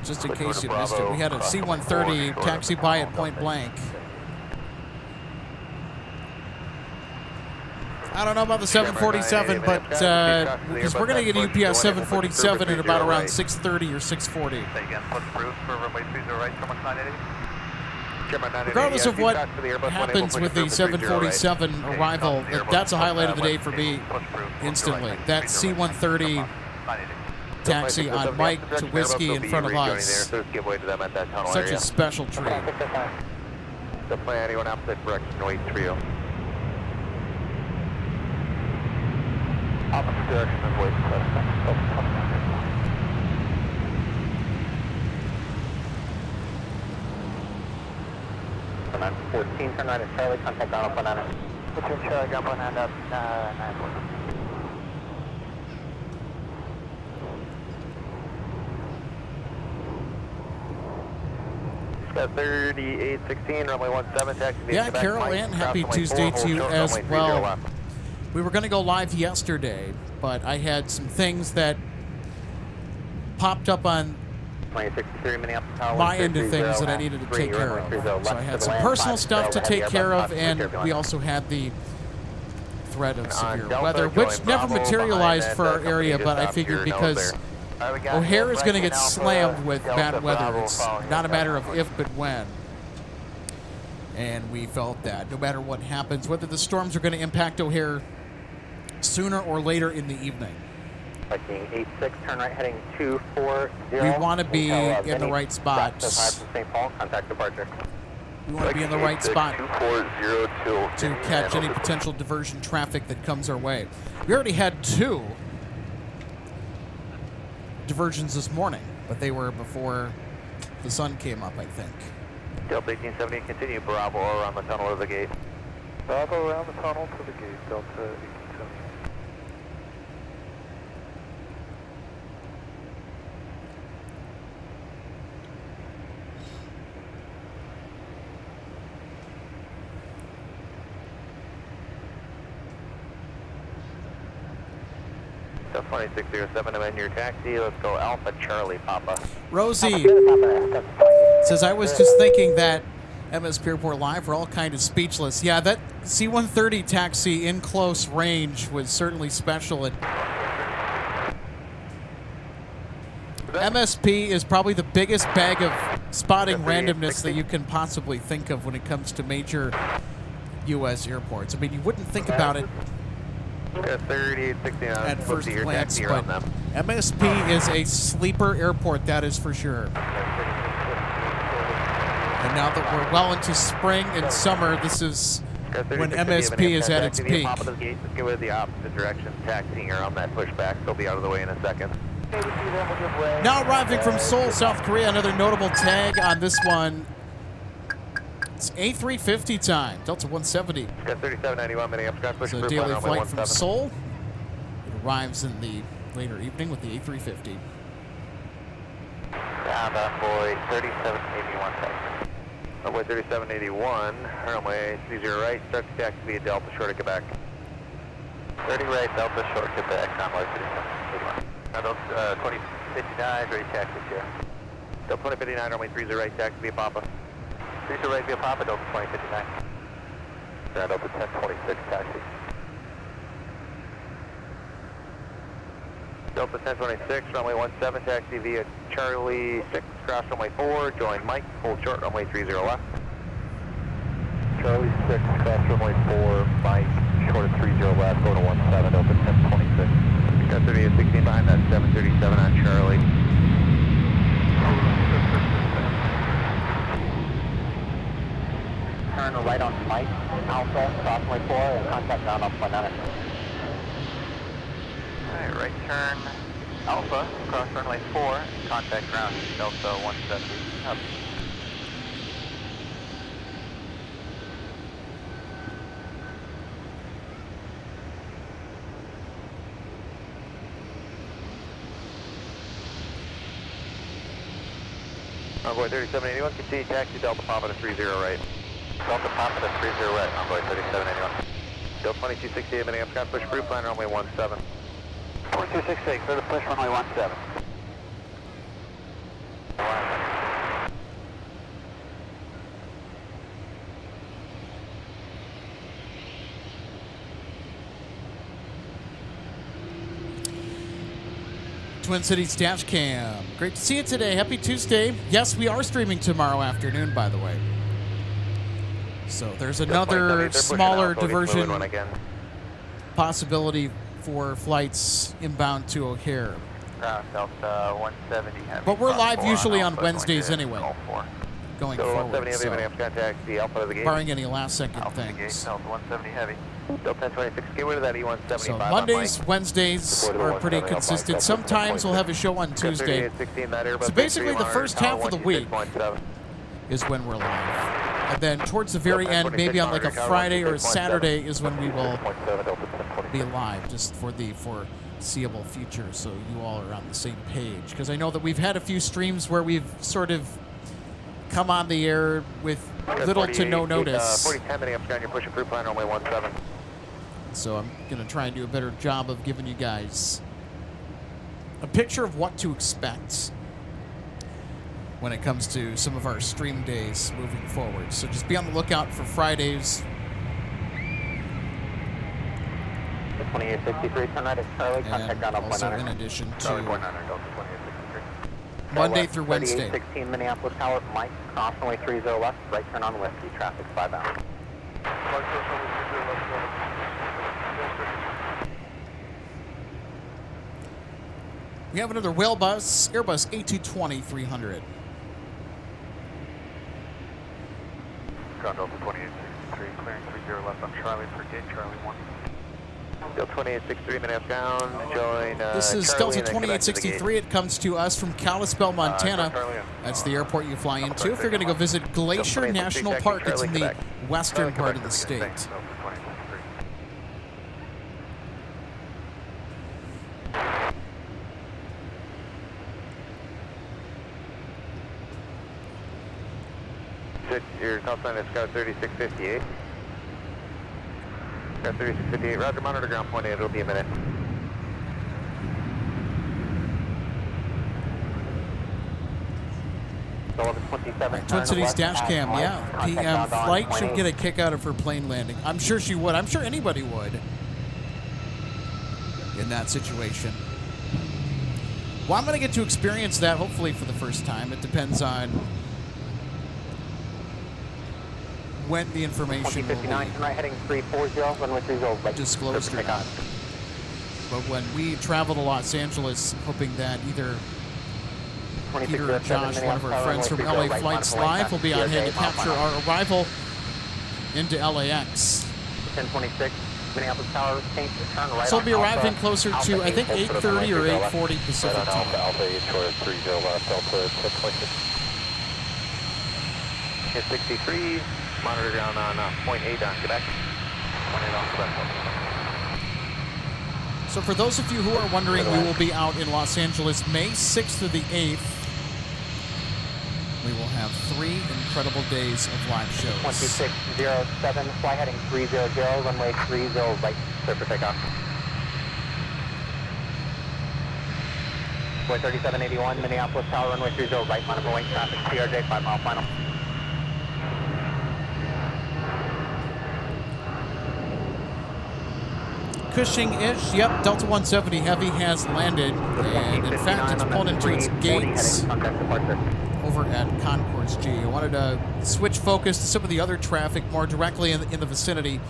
A: Just in case you missed it, we had a C-130 taxi by at point blank. I don't know about the 747, but because we're going to get UPS 747 at about around 6:30 or 6:40. Regardless of what happens with the 747 arrival, that's a highlight of the day for me instantly. That C-130 taxi on Mike to Whiskey in front of us. Such a special treat.
D: The plan, anyone opposite direction, 830. Opposite direction and wait for us. 14, turn right at Charlie, contact Donald Banana. What's your Charlie, gun Banana up, 9-4. Got 3816, runway 17, taxi.
A: Yeah, Carol Ann, happy Tuesday to you as well. We were going to go live yesterday, but I had some things that popped up on my end of things that I needed to take care of. So I had some personal stuff to take care of, and we also had the threat of severe weather, which never materialized for our area, but I figured because O'Hare is going to get slammed with bad weather. It's not a matter of if, but when. And we felt that no matter what happens, whether the storms are going to impact O'Hare sooner or later in the evening.
D: 86, turn right heading 240.
A: We want to be in the right spot.
D: St. Paul, contact departure.
A: We want to be in the right spot to catch any potential diversion traffic that comes our way. We already had 2 diversions this morning, but they were before the sun came up, I think.
D: Delta 1870, continue Bravo around the tunnel to the gate. Bravo around the tunnel to the gate, Delta 1870. So 2607, I'm in your taxi. Let's go Alpha Charlie Papa.
A: Rosie says, I was just thinking that MSP Airport Live, we're all kind of speechless. Yeah, that C-130 taxi in close range was certainly special. And MSP is probably the biggest bag of spotting
D: That's
A: randomness that
D: 3860.
A: you can possibly think of when it comes to major U.S. airports. I mean, you wouldn't think about it
D: 3860
A: at first glance,
D: taxi
A: but
D: around them.
A: MSP is a sleeper airport, that is for sure. And now that we're well into spring and summer, this is when MSP is at its peak.
D: Top of the gate, just go in the opposite direction, taxiing around that pushback. They'll be out of the way in a second.
A: Now arriving from Seoul, South Korea, another notable tag on this one. It's A350 time, Delta 170.
D: Got 3791 Minneapolis, push
A: So
D: group
A: daily
D: line
A: flight
D: runway
A: from
D: 17.
A: Seoul. It arrives in the later evening with the A350.
D: Ground envoy 3781 taxi. Runway 3781, runway 30 right, start to taxi via Delta short of Quebec. 30 right, Delta short Quebec, runway 3781. Delta 2059, ready taxi here. Delta 2059, runway 30 right, taxi via Papa. 30 right via Papa, Delta 2059. Ground Delta 1026, taxi. Delta 1026, runway 17, taxi via Charlie 6, cross runway 4, join Mike, hold short, runway 30 left. Charlie 6, cross runway 4, Mike, short of 30 left, go to 17, Delta 1026. Got 3816 behind that 737 on Charlie.
B: Turn right on Mike, Alpha, cross runway 4, and contact ground off 19.
D: Alright, right turn Alpha, cross runway 4, contact ground, Delta 170. Up. Envoy 3781, continue taxi Delta Papa to 30 right. Delta Papa to 30 right, Envoy 3781. Delta 2268, Minneapolis, push group line runway 17.
B: 4268, clear to push runway 17.
A: Twin Cities Dash Cam. Great to see you today. Happy Tuesday. Yes, we are streaming tomorrow afternoon, by the way. So there's another smaller diversion possibility for flights inbound to O'Hare.
D: Delta 170 heavy.
A: But we're live
D: cross
A: usually
D: four
A: on
D: Alpha,
A: Wednesdays
D: going to
A: anyway,
D: call four.
A: going
D: Delta
A: forward.
D: 170 heavy,
A: So,
D: Minneapolis, contact the Alpha to the gate.
A: barring any last-second
D: Alpha to the gate,
A: things.
D: Delta 170 heavy. Delta 1026, get rid of that E175
A: So
D: on
A: Mondays,
D: Mike.
A: Wednesdays are pretty consistent. Sometimes we'll have a show on Tuesday. So basically the first half of the week is when we're live. And then towards the very end, maybe on like a Friday or a Saturday is when we will be live, just for the foreseeable future, so you all are on the same page. Because I know that we've had a few streams where we've sort of come on the air with little to no notice.
D: 4010 Minneapolis, you're pushing group line runway 17.
A: So I'm going to try and do a better job of giving you guys a picture of what to expect when it comes to some of our stream days moving forward. So just be on the lookout for Fridays.
B: 2863, turn right at Charlie, contact
A: And
B: ground off
A: also
B: 19.
A: in addition
D: Charlie
A: to
D: 49, Delta 2863.
A: Monday through Wednesday.
B: 3816 Minneapolis Tower, Mike, cross runway 30 left, right turn on Whiskey, traffic 5 out.
A: We have another whale bus, Airbus A220-300.
D: Ground Delta 2863, clearing 30 left on Charlie for gate Charlie 1. Delta 2863, Minneapolis down, join
A: This is
D: Charlie
A: Delta
D: and then connect to the gate.
A: 2863. It comes to us from Kalispell, Montana. That's the airport you fly into if you're going to go visit Glacier National Park. It's in the western part of the state.
D: Delta 2863. Your call sign is Scout 3658. Scout 3658, roger, monitor ground point 8, it'll be a minute.
A: Twin Cities Dash Cam, yeah. PM flight should get a kick out of her plane landing. I'm sure she would. I'm sure anybody would in that situation. Well, I'm going to get to experience that hopefully for the first time. It depends on when the information will be
D: right heading 340, runway 30,
A: disclosed or not. But when we travel to Los Angeles, hoping that either Peter or Josh, one of our friends from LA Flights Live, will be on hand to capture our arrival into LAX.
D: 1026, Minneapolis Tower, change to turn right.
A: So we'll be arriving closer to, I think, 8:30 or 8:40 Pacific time.
B: Alpha 8 short 30 left, Delta 1026. 63, monitor ground on .8 on Quebec. 1-8 on Quebec.
A: So for those of you who are wondering, we will be out in Los Angeles May 6th through the 8th. We will have 3 incredible days of live shows.
D: 2607, fly heading 300, runway 30 right, clear for takeoff. Boy 3781, Minneapolis Tower, runway 30 right, monitor wing traffic, CRJ 5 mile final.
A: Cushing-ish, yep, Delta 170 Heavy has landed, and in fact it's pulled into its gates over at Concourse G. I wanted to switch focus to some of the other traffic more directly in the vicinity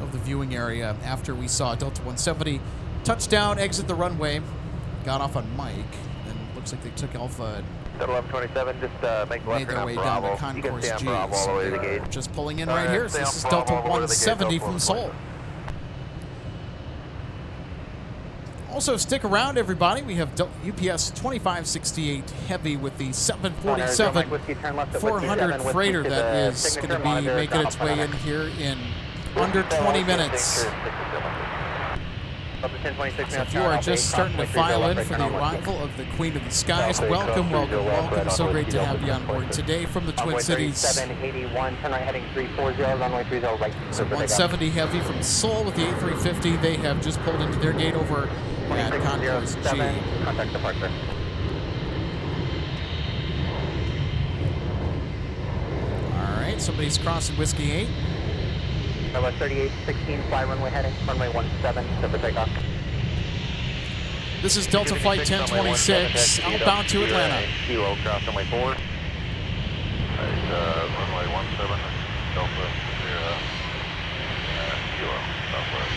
A: of the viewing area after we saw Delta 170 touchdown, exit the runway, got off on Mike, and looks like they took Alpha.
D: 1127, just make
A: made their way down to Concourse G. So they're just pulling in right here. So this is Delta 170 from Seoul. Also, stick around, everybody. We have UPS 2568 Heavy with the 747-400 freighter that is going to be making its way in here in under 20 minutes. So if you are just starting to file in for the arrival of the Queen of the Skies, welcome, welcome, welcome. So great to have you on board today from the Twin Cities.
D: 781, turn right heading 340, runway 30 right.
A: So 170 Heavy from Seoul with the A350. They have just pulled into their gate over at Concourse G.
D: Contact departure.
A: All right, somebody's crossing Whiskey 8.
D: Number 3816, fly runway heading, runway 17, set for takeoff.
A: This is Delta Flight 1026, outbound to Atlanta.
D: Kilo, cross runway 4.
B: Runway 17, Delta, Kilo, southwest.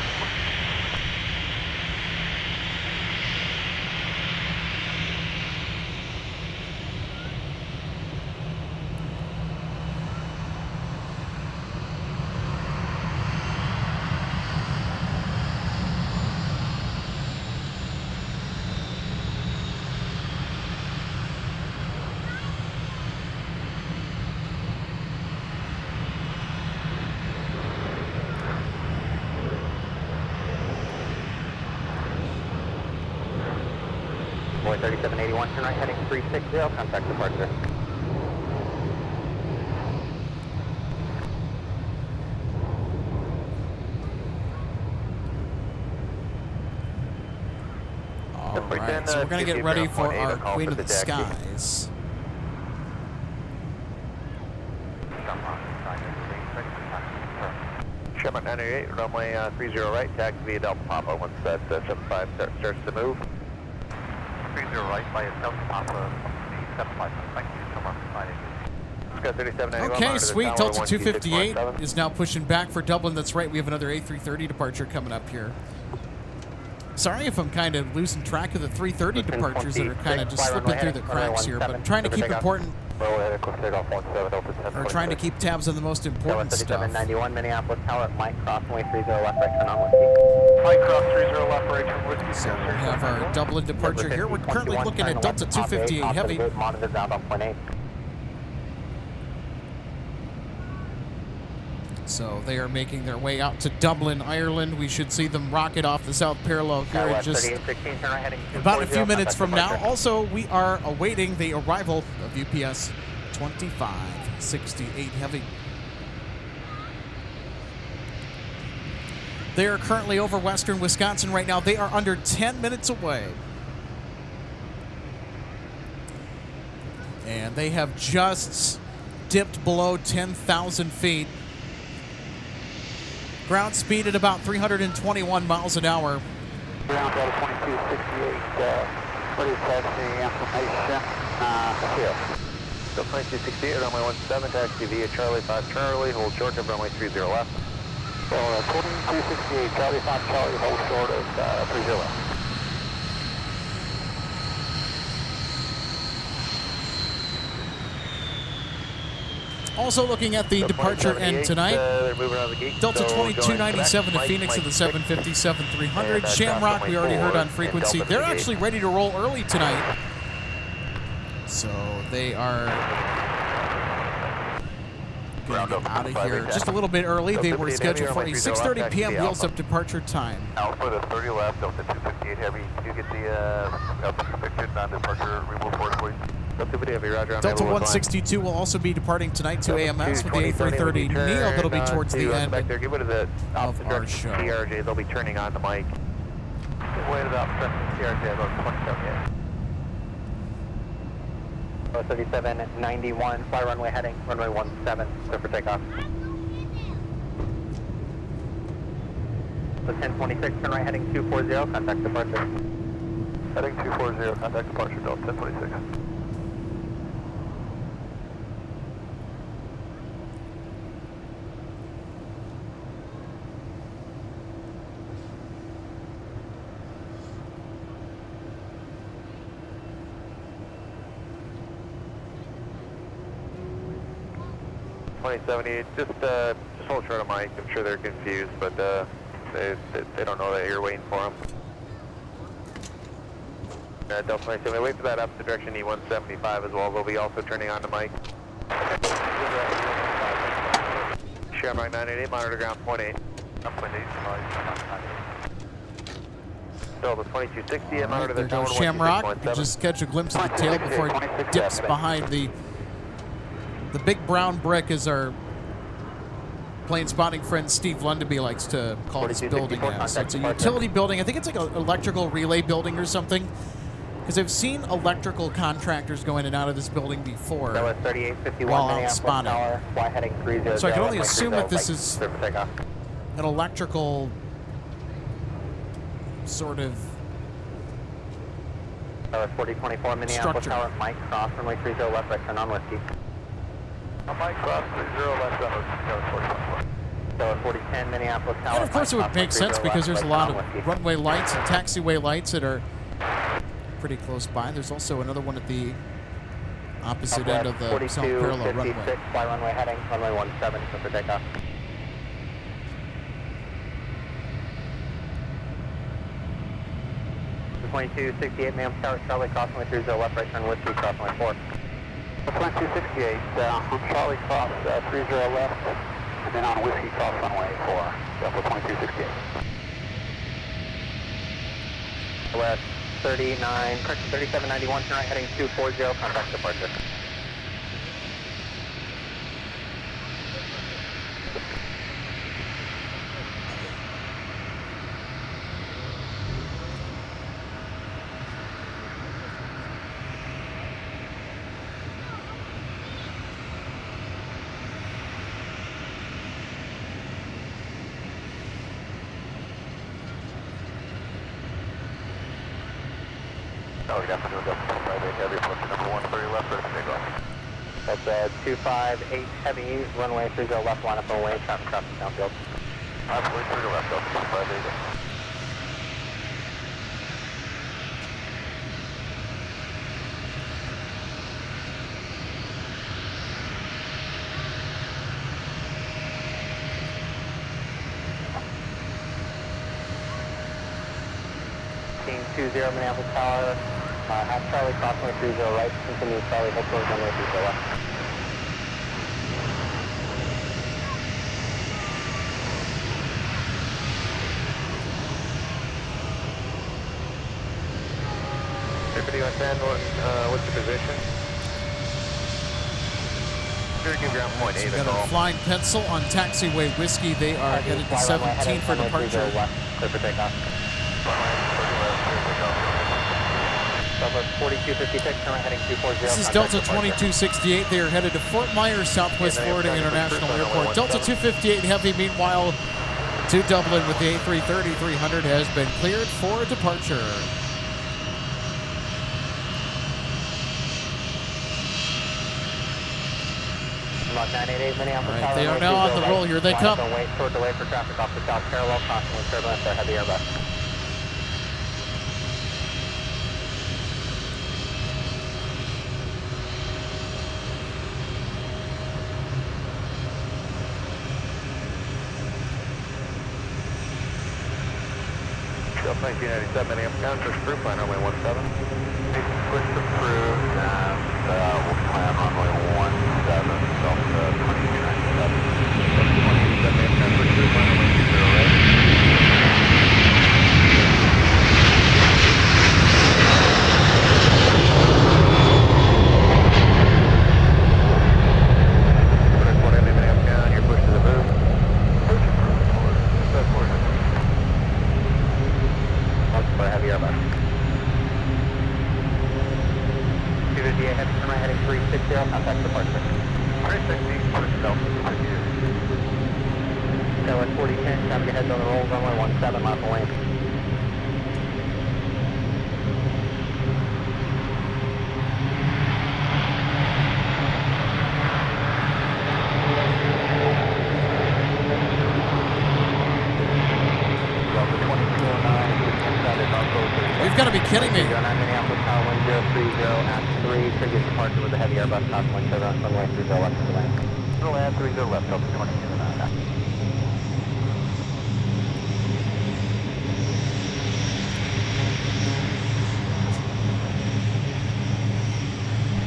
D: Boy 3781, turn right heading 360, contact departure.
A: All right, so we're going to get ready for our Queen of the Skies.
B: Sherman 98, runway 30 right, taxi via Delta Papa once that 75 starts to move.
C: 30 right by Delta Papa, 75. Thank you so much.
A: Okay, sweet. Delta 258 is now pushing back for Dublin. That's right. We have another A330 departure coming up here. Sorry if I'm kind of losing track of the 330 departures that are kind of just slipping through the cracks here, but I'm trying to keep important, or trying to keep tabs on the most important stuff.
D: 3791, Minneapolis Tower, Mike cross, runway 30 left, right, turn on whiskey.
C: Mike cross 30 left, right, turn whiskey.
A: So we'll have our Dublin departure here. We're currently looking at Delta 258 Heavy.
D: Monitor down on point 8.
A: So they are making their way out to Dublin, Ireland. We should see them rocket off the south parallel here in just about a few minutes from now. Also, we are awaiting the arrival of UPS 2568 Heavy. They are currently over western Wisconsin right now. They are under 10 minutes away. And they have just dipped below 10,000 feet. Ground speed at about 321 miles an hour.
D: Ground Delta 2268,
B: What is taxi information? Here. Delta 2268, runway 17, taxi via Charlie 5 Charlie, hold short of runway 30 left. So 2268, Charlie 5 Charlie, hold short of 30 left.
A: Also looking at the departure end tonight, Delta 2297 to Phoenix to the 757-300. Shamrock, we already heard on frequency. They're actually ready to roll early tonight. So they are going to get out of here just a little bit early. They were scheduled for a 6:30 p.m. wheels up departure time.
B: Alpha to 30 left, Delta 258 Heavy. You get the picture on departure remove force, please.
A: Delta 162 will also be departing tonight to AMS with the A330 Neo. That'll be towards the end
B: back there. Give it to the
A: of our show.
B: TRJ. They'll be turning on the mic. Wait about TRJ about 27.
D: 3791, fly runway heading, runway 17, clear for takeoff. So 1026, turn right heading 240, contact departure.
B: Heading 240, contact departure, Delta 1026. Just hold short of mic. I'm sure they're confused, but they don't know that you're waiting for them. Delta 27, wait for that opposite direction, E175 as well. They'll be also turning on the mic. Shamrock 988, monitor ground point 8. Delta 2260, monitor the
A: there goes Shamrock. You just catch a glimpse of the tail before it dips behind the big brown brick, as our plane spotting friend Steve Lundaby likes to call this building as. So it's a utility building. I think it's like an electrical relay building or something, because I've seen electrical contractors go in and out of this building before while out spotting. So I can only assume that this is an electrical sort of
D: 4024 Minneapolis Tower, Mike cross runway 30 left, right turn on whiskey.
B: Mike cross 30 left on
D: 4010 Minneapolis Tower.
A: And of course it would make sense because there's a lot of runway lights and taxiway lights that are pretty close by. There's also another one at the opposite end of the south parallel runway.
D: Fly runway heading, runway 17, so for takeoff. The 2268 Minneapolis Tower, Charlie cross runway 30 left, right turn whiskey, cross runway 4.
B: 2268 on Charlie cross 30 left, and then on whiskey cross runway 4, Delta 2268.
D: West 3791, turn right heading 240, contact departure.
B: Oh, you have to do a double Friday heavy approach number 130 left, ready for takeoff.
D: That's 258 heavy, runway 30 left, line up away, traffic crossing downfield.
B: Absolutely 30 left, Delta 2580.
D: Team 20 Minneapolis Tower, at Charlie crossway 30 right, continue Charlie, hold close runway 30 left.
B: Deputy on 10, what's your position? Give ground point 8.
A: So we've got a flying pencil on taxiway whiskey. They are headed to 17 for departure.
D: Clear for takeoff. 4256, turn right heading 240.
A: This is Delta 2268. They are headed to Fort Myers, Southwest Florida International Airport. Delta 258 Heavy, meanwhile, to Dublin with the A330-300 has been cleared for departure.
B: Sunlock 988 Minneapolis.
A: All right, they are now on the roll. Here they come.
B: Wait for delay for traffic off the south parallel, crossing with turbulence or heavy Airbus.
D: Delta 1997 Minneapolis, counter approved, plan runway 17.
B: Push approved, and we'll plan runway 17, Delta 2297.
D: 27 Minneapolis, approved, plan runway 20 right. First one in Minneapolis, your push to the booth.
B: For heavy Airbus. 258 heavy turn right heading 360, contact departure.
D: 360, push to Delta 22.
B: Tail at 4010, traffic ahead on the roll, runway 17, left lane.
A: You've got to be kidding me.
B: Minneapolis, tower 1030 at 3, previous departure with the heavy Airbus, crossing with turbulence, runway 30 left to the lane.
D: Runway 30 left, Delta 22.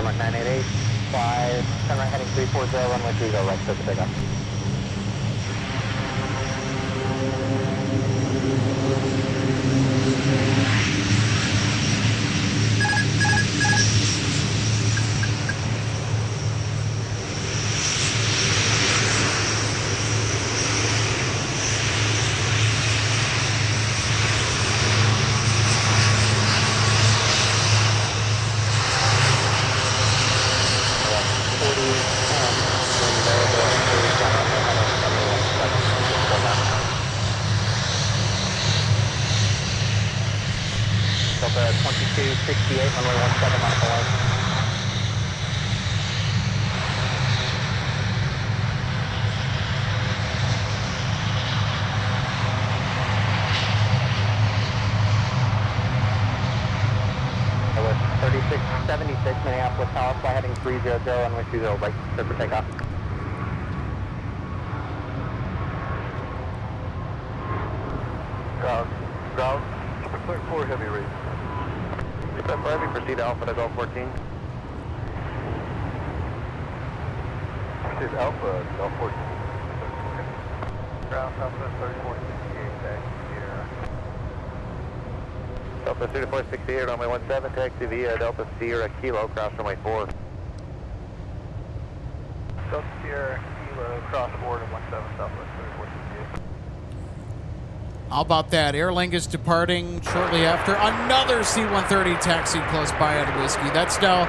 B: Sunlock 988, 5, turn right heading 340, runway 30 right, clear for takeoff. Delta 2268, runway 17, left lane. That was 3676 Minneapolis Tower, fly heading 300, runway 20, right, clear for takeoff.
D: Ground, clear for heavy race. Stand by, proceed Alpha to Golf 14. Proceed Alpha to Golf 14. Ground, Alpha 3468, taxi Sierra. Delta 3468, runway 17, taxi via Delta Sierra Kilo, cross runway 4. Delta Sierra Kilo, cross board of 17, Southwest 3468.
A: How about that? Air Lingus departing shortly after. Another C-130 taxi close by at Whiskey. That's now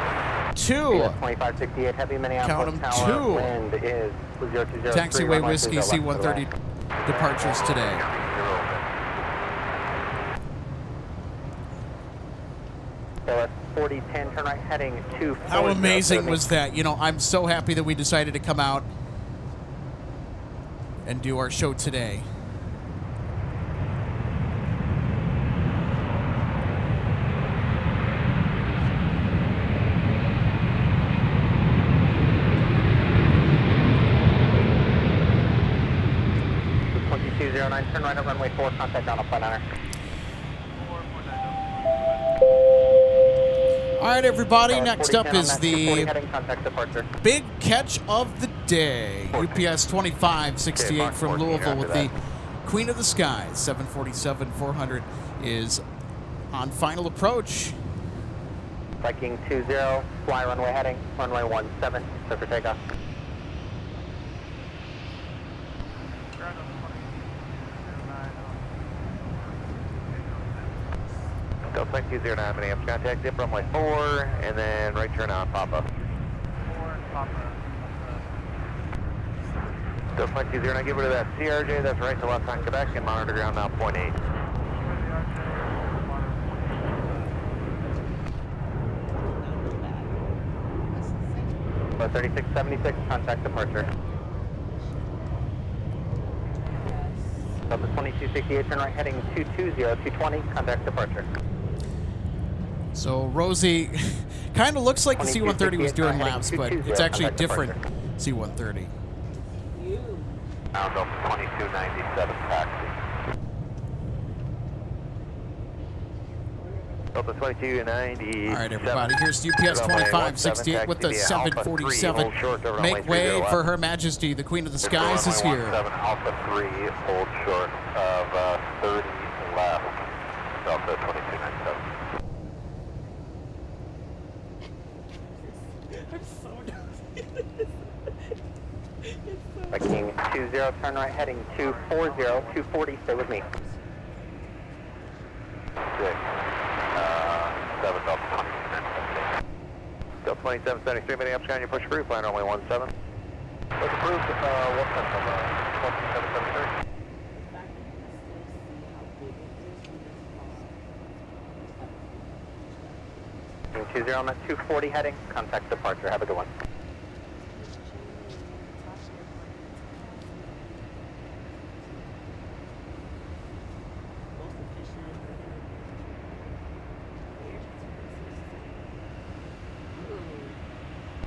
A: 2.
B: 2568 heavy Minneapolis
A: Count 'em,
B: Tower.
A: 2.
B: Wind is 0203.
A: Taxiway Whiskey C-130 departures today.
B: So at 4010, turn right heading 2.
A: How amazing was that? You know, I'm so happy that we decided to come out and do our show today.
B: Turn right at runway 4, contact Donald Flight Honor.
A: All right, everybody. Next up is the big catch of the day. UPS 2568 from Louisville with the Queen of the Skies. 747-400 is on final approach.
B: Viking 20, fly runway heading, runway 17, clear for takeoff.
D: Delta 209 Minneapolis, contact dip runway 4, and then right turn on Papa. 4 and Papa. Delta 209, give her to that CRJ, that's right to left on Quebec, and monitor ground now, 0.8. Alpha 3676, contact departure. Delta 2268, turn right heading 220, 220, contact departure.
A: So Rosie kind of looks like the C-130 was doing laps, but it's actually a different C-130.
B: Now Delta 2297 taxi.
D: Delta 2290.
A: All right, everybody. Here's UPS 2568 with the 747. Make way for Her Majesty, the Queen of the Skies is here.
B: Alpha 3, hold short of 30 left. Delta 2297.
D: King 20, turn right heading 240, 240, stay with me.
B: 7 Delta 2297.
D: Delta 2773, Minneapolis, on your push through, plan only 17.
B: Was approved, what from 2773?
D: King 20 on that 240 heading, contact departure, have a good one.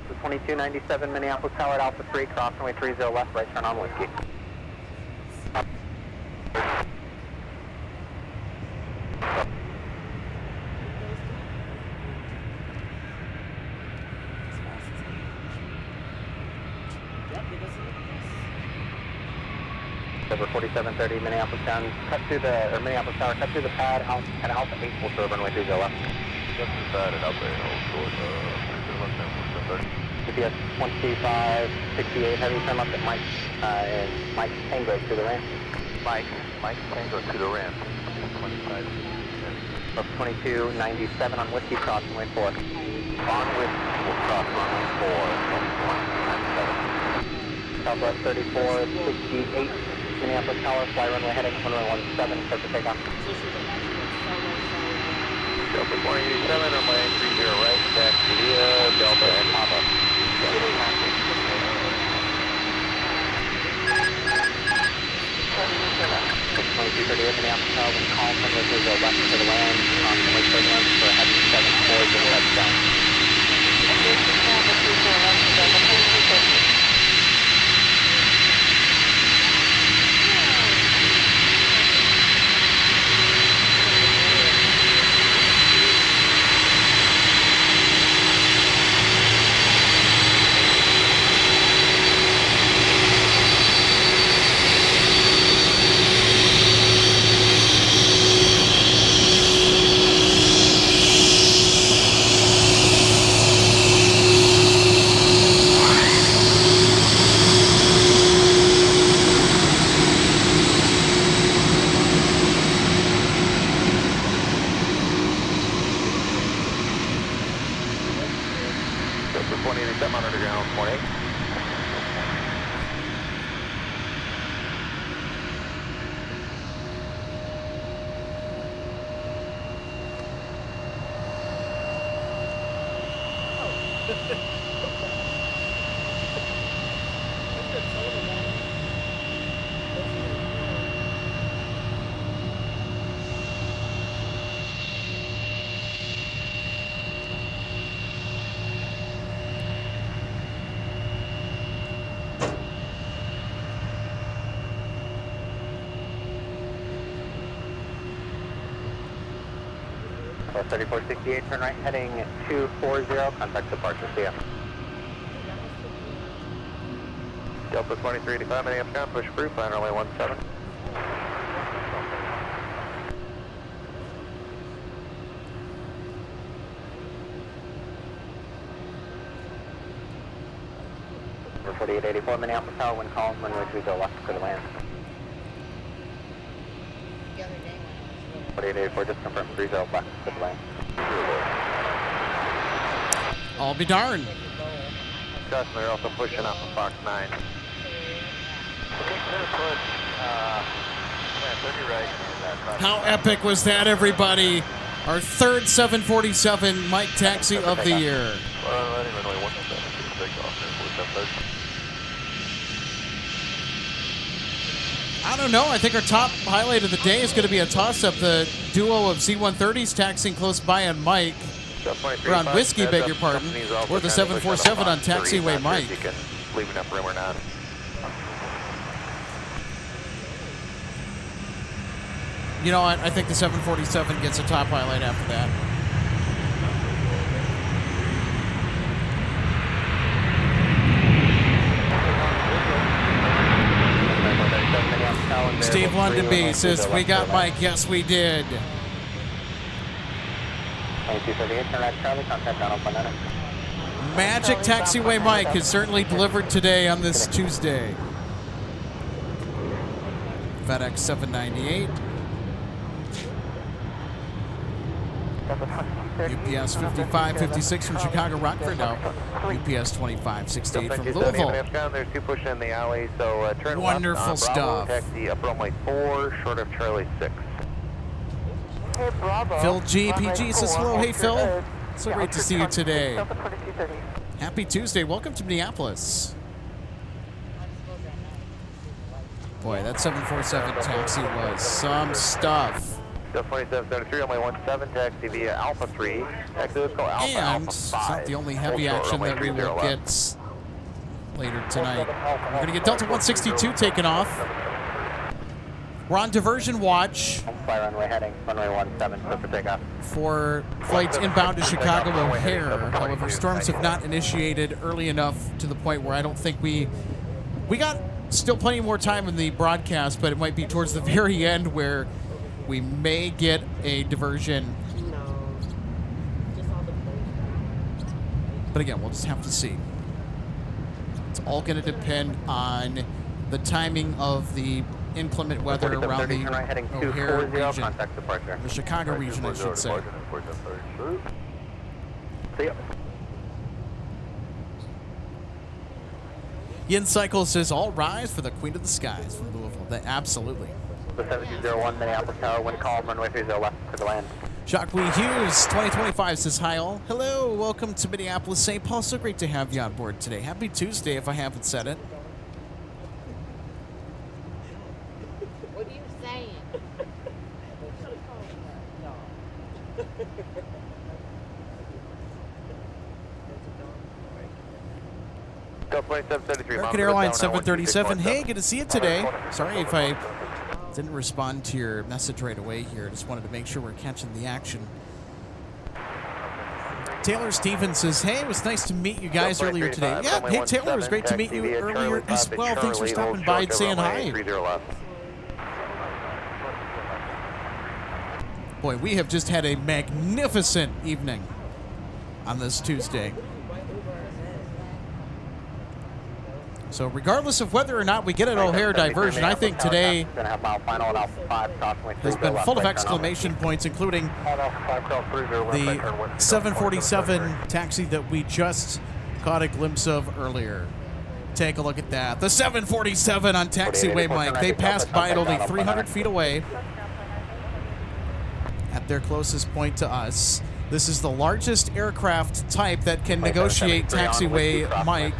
D: The 2297 Minneapolis Tower at Alpha 3, cross runway 30 left, right turn on Whiskey. Over 4730 Minneapolis down, cut through the, or Minneapolis Tower, cut through the pad, out at Alpha 8, full short runway 30 left.
B: Just the pad at Alpha 8, hold short of 30.
D: GPS 2568, heavy turn left at Mike, and Mike Tango to the ramp.
B: Mike Tango to the ramp. 25.
D: Up 2297 on Whiskey, cross runway 4.
B: On Whiskey, we'll cross runway 4, 2297.
D: Southwest 3468, Minneapolis Tower, fly runway heading, runway 17, start to take off.
B: Delta 487, runway 30 right, taxi Delta and Papa.
D: 2238 Minneapolis Tower, when calm from this is left to the land, on runway 31 for heading 74, to the left down.
B: Delta 2087 on underground, 28.
D: Southwest 3468, turn right heading 240, contact departure, see ya.
B: Delta 2385, Minneapolis, push through, plan runway 17.
D: Over 4884 Minneapolis Tower, when calm, runway 30 left to the land. 4884, just confirm 30 left to the land.
A: I'll be darned.
B: Customer, they're also pushing off of Fox 9. Okay, push, 30 right.
A: How epic was that, everybody? Our third 747 Mike Taxi of the year.
B: Runway 17.
A: I don't know. I think our top highlight of the day is going to be a toss-up. The duo of Z-130s taxiing close by on Mike. Or on Whiskey, beg your pardon. Or the 747 on taxiway Mike.
D: Leaving up room or not.
A: You know what? I think the 747 gets a top highlight after that. Steve Londonby says, we got Mike. Yes, we did. Magic Taxiway Mike is certainly delivered today on this Tuesday. FedEx 798. UPS 5556 from Chicago Rockford now. UPS 2568 from Louisville.
D: There's two pushing in the alley, so turn
A: wonderful
D: left,
A: stuff.
D: Taxi up runway 4, short of Charlie 6.
G: Hey, Bravo.
A: Phil GPG says hello. Hey, Phil.
G: Good.
A: So great to see you today.
G: Delta 2230.
A: Happy Tuesday. Welcome to Minneapolis. Boy, that 747 taxi was some stuff.
D: Delta 2773 on my 17 taxi via Alpha 3. Actually, let's go Alpha,
A: And
D: Alpha
A: it's
D: 5.
A: not the only heavy
D: Short
A: action
D: runway
A: that we
D: 30
A: will
D: left.
A: get later tonight. We're going to get Delta 162 taken off. We're on diversion watch
D: Fly runway heading, runway 17, clear for takeoff.
A: for flights inbound to Chicago O'Hare. However, storms have not initiated early enough to the point where I don't think we got still plenty more time in the broadcast, but it might be towards the very end where we may get a diversion. But again, we'll just have to see. It's all going to depend on the timing of the inclement weather around the O'Hare region. The Chicago region, I should say.
D: See ya.
A: Yin Cycle says, all rise for the Queen of the Skies from Louisville. Absolutely.
D: The 7201 Minneapolis Tower, wind calm, runway 30 left to the land.
A: Shockwee Hughes 2025 says, hi all. Hello, welcome to Minneapolis, St. Paul. So great to have you on board today. Happy Tuesday if I haven't said it.
J: What are you saying?
A: American Airlines 737. Hey, good to see you today. Sorry if I didn't respond to your message right away here. Just wanted to make sure we're catching the action. Taylor Stevens says, hey, it was nice to meet you guys earlier today. Yeah, hey, Taylor, it was great to meet you earlier as well. Thanks for stopping by and saying hi. Boy, we have just had a magnificent evening on this Tuesday. So regardless of whether or not we get an O'Hare diversion, I think today has been full of exclamation points, including the 747 taxi that we just caught a glimpse of earlier. Take a look at that. The 747 on taxiway Mike. They passed by it only 300 feet away at their closest point to us. This is the largest aircraft type that can negotiate taxiway Mike.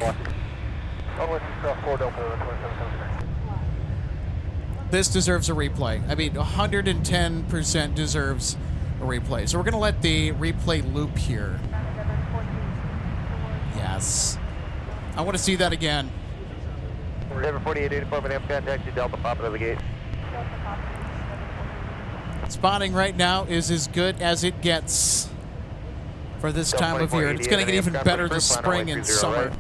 A: This deserves a replay. I mean, 110% deserves a replay. So we're going to let the replay loop here. Yes. I want to see that again.
D: Denver 4884, Minneapolis, taxi Delta, pop it of the gate.
A: Spotting right now is as good as it gets for this time of year. It's going to get even better this spring and summer.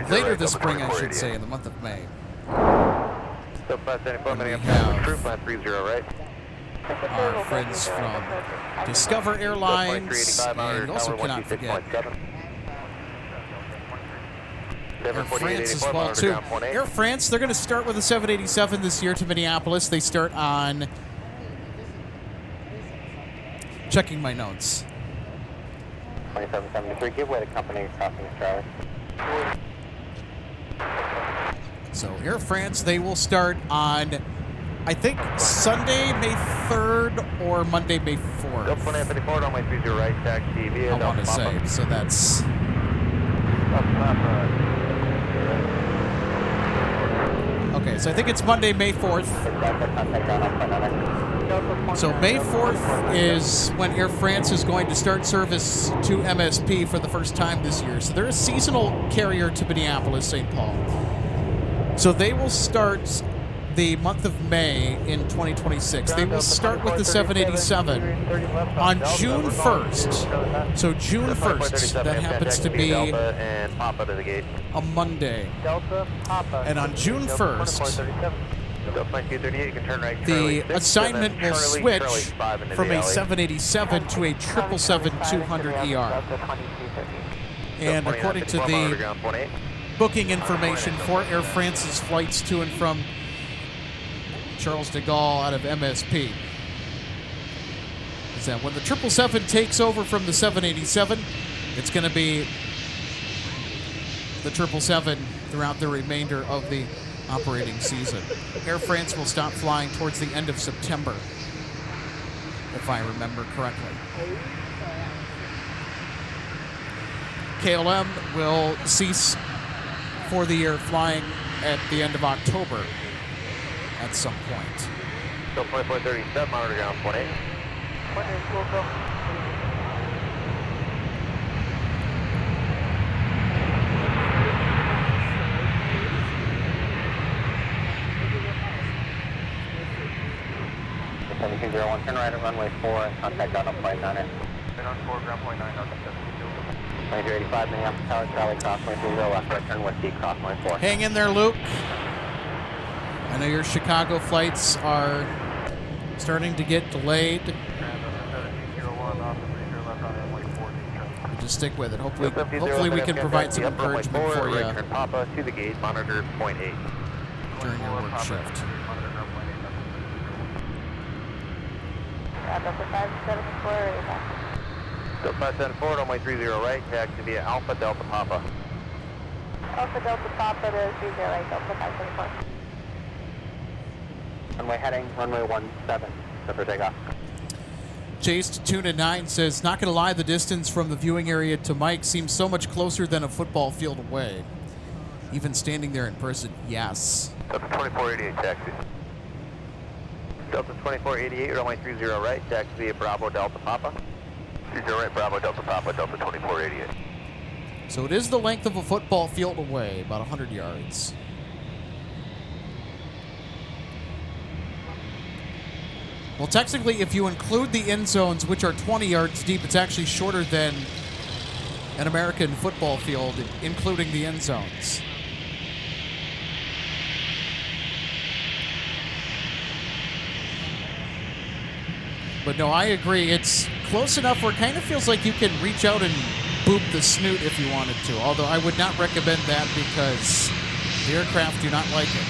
A: Later this spring, I should say, in the month of May.
D: So fast 94,
A: And we
D: Minneapolis, crew plan 30, right?
A: Our friends from Discover Airlines, and also cannot forget Air France as well, too. Air France, they're going to start with a 787 this year to Minneapolis. They start on... Checking my notes.
D: 2773, give way to company crossing Charlie.
A: So Air France, they will start on, I think, Sunday, May 3rd or Monday, May 4th.
D: Delta 24, on my 30 right, taxi via
A: I want to say. So that's Okay, so I think it's Monday, May 4th. So May 4th is when Air France is going to start service to MSP for the first time this year. So they're a seasonal carrier to Minneapolis, St. Paul. So they will start the month of May in 2026. They will start with the 787 on June 1st. So June 1st, that happens to be a Monday. And on June 1st, the assignment will switch from a 787 to a 777-200ER. And according to the booking information for Air France's flights to and from Charles de Gaulle out of MSP, is that when the 777 takes over from the 787, it's going to be the 777 throughout the remainder of the operating season. Air France will stop flying towards the end of September, if I remember correctly. KLM will cease for the year flying at the end of October at some point.
D: So 2437, monitor ground 28. Turn right at runway 4 and contact on point 9. Turn on 4, ground point 9, north of 2385, Minneapolis Tower, Charlie, crossway 30, left right turn west, crossway 4.
A: Hang in there, Luke. I know your Chicago flights are starting to get delayed. Just stick with it. Hopefully we can provide some encouragement for you
D: Papa to the gate, monitor point 8
A: during your work shift.
G: Delta 574,
D: Delta 574, runway 30 right, taxi via Alpha Delta Papa.
G: Alpha Delta Papa to 30 right, Delta 574.
D: Runway heading, runway 17, set for takeoff.
A: Chase to Tuna 9 says, not going to lie, the distance from the viewing area to Mike seems so much closer than a football field away. Even standing there in person, yes.
D: Delta 2488, taxi. Delta 2488, runway 30 right, taxi via Bravo Delta Papa. 30 right, Bravo Delta Papa, Delta 2488.
A: So it is the length of a football field away, about 100 yards. Well, technically, if you include the end zones, which are 20 yards deep, it's actually shorter than an American football field, including the end zones. But no, I agree. It's close enough where it kind of feels like you can reach out and boop the snoot if you wanted to. Although I would not recommend that because the aircraft do not like it.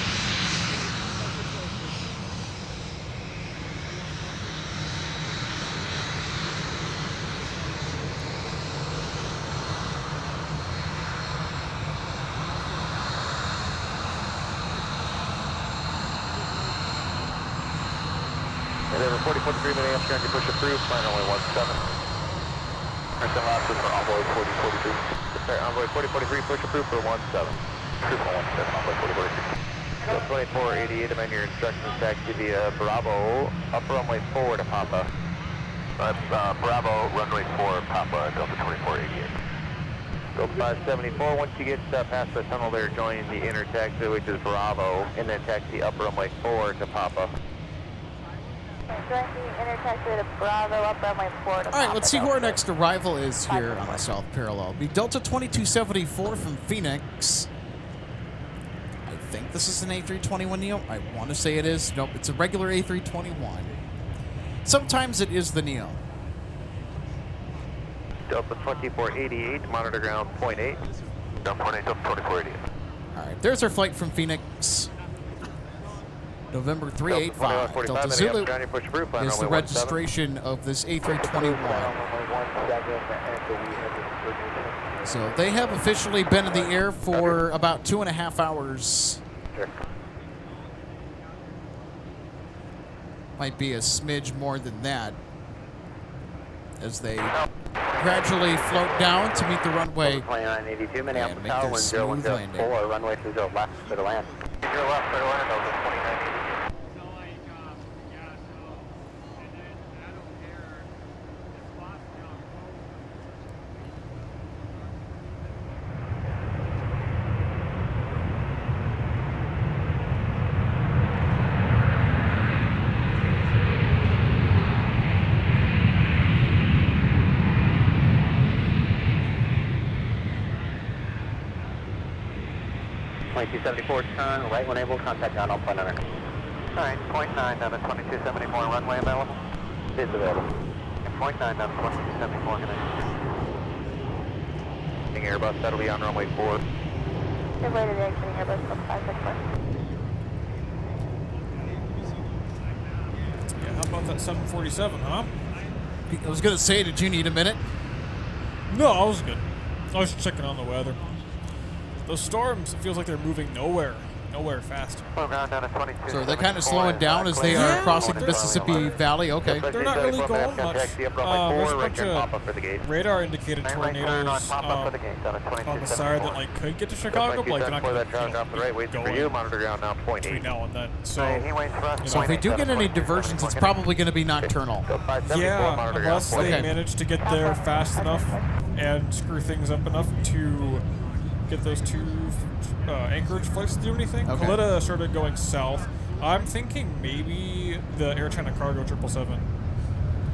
D: And then 40.3 Minneapolis, ground, you push approved, flying runway 17. Percent last is for envoy 4043. Sorry, envoy 4043, push approved for 17. Approved for 17, envoy 4043. So 2488, amend your instructions, taxi via Bravo, upper runway 4 to Papa. That's Bravo, runway 4, Papa, Delta 2488. Delta 574, once you get past the tunnel there, join the inner taxi, which is Bravo, and then taxi upper runway 4 to Papa.
G: Join the inner taxi to Bravo, up runway 4 to Papa.
A: All right, let's see who our next arrival is here on the South Parallel. It'll be Delta 2274 from Phoenix. I think this is an A321neo. I want to say it is. Nope, it's a regular A321. Sometimes it is the neo.
D: Delta 2488, monitor ground point 8. Down point 8, Delta 2488.
A: All right, there's our flight from Phoenix. November 385. Delta Zulu is the registration of this A321. So they have officially been in the air for about 2.5 hours. Might be a smidge more than that, as they gradually float down to meet the runway
D: 2982,
A: and
D: Minneapolis
A: make
D: Tower,
A: their
D: 1014,
A: smooth landing.
D: runway 30 left, clear to land. 30 left, clear to land, over 2982. Point 274, turn right when able, contact ground, I'll point under. Alright, 0.9 down to 2274, runway available? Is available. 0.9 down to 2274, good night. Airbus, that'll be on runway 4.
G: Good way to the exiting Airbus 564.
E: Yeah, how about that 747, huh?
A: I was going to say, did you need a minute?
E: No, I was good. I was checking on the weather. Those storms, it feels like they're moving nowhere fast.
A: So are they kind of slowing down as they are crossing the Mississippi Valley? Okay.
E: They're not really going much. There's a bunch of radar-indicated tornadoes on the side that like could get to Chicago, but like they're not going to go between now and then.
A: So if we do get any diversions, it's probably going to be nocturnal.
E: Yeah, unless they manage to get there fast enough and screw things up enough to get those two Anchorage flights to do anything.
A: Okay.
E: Kalita started going south. I'm thinking maybe the Air China Cargo 777.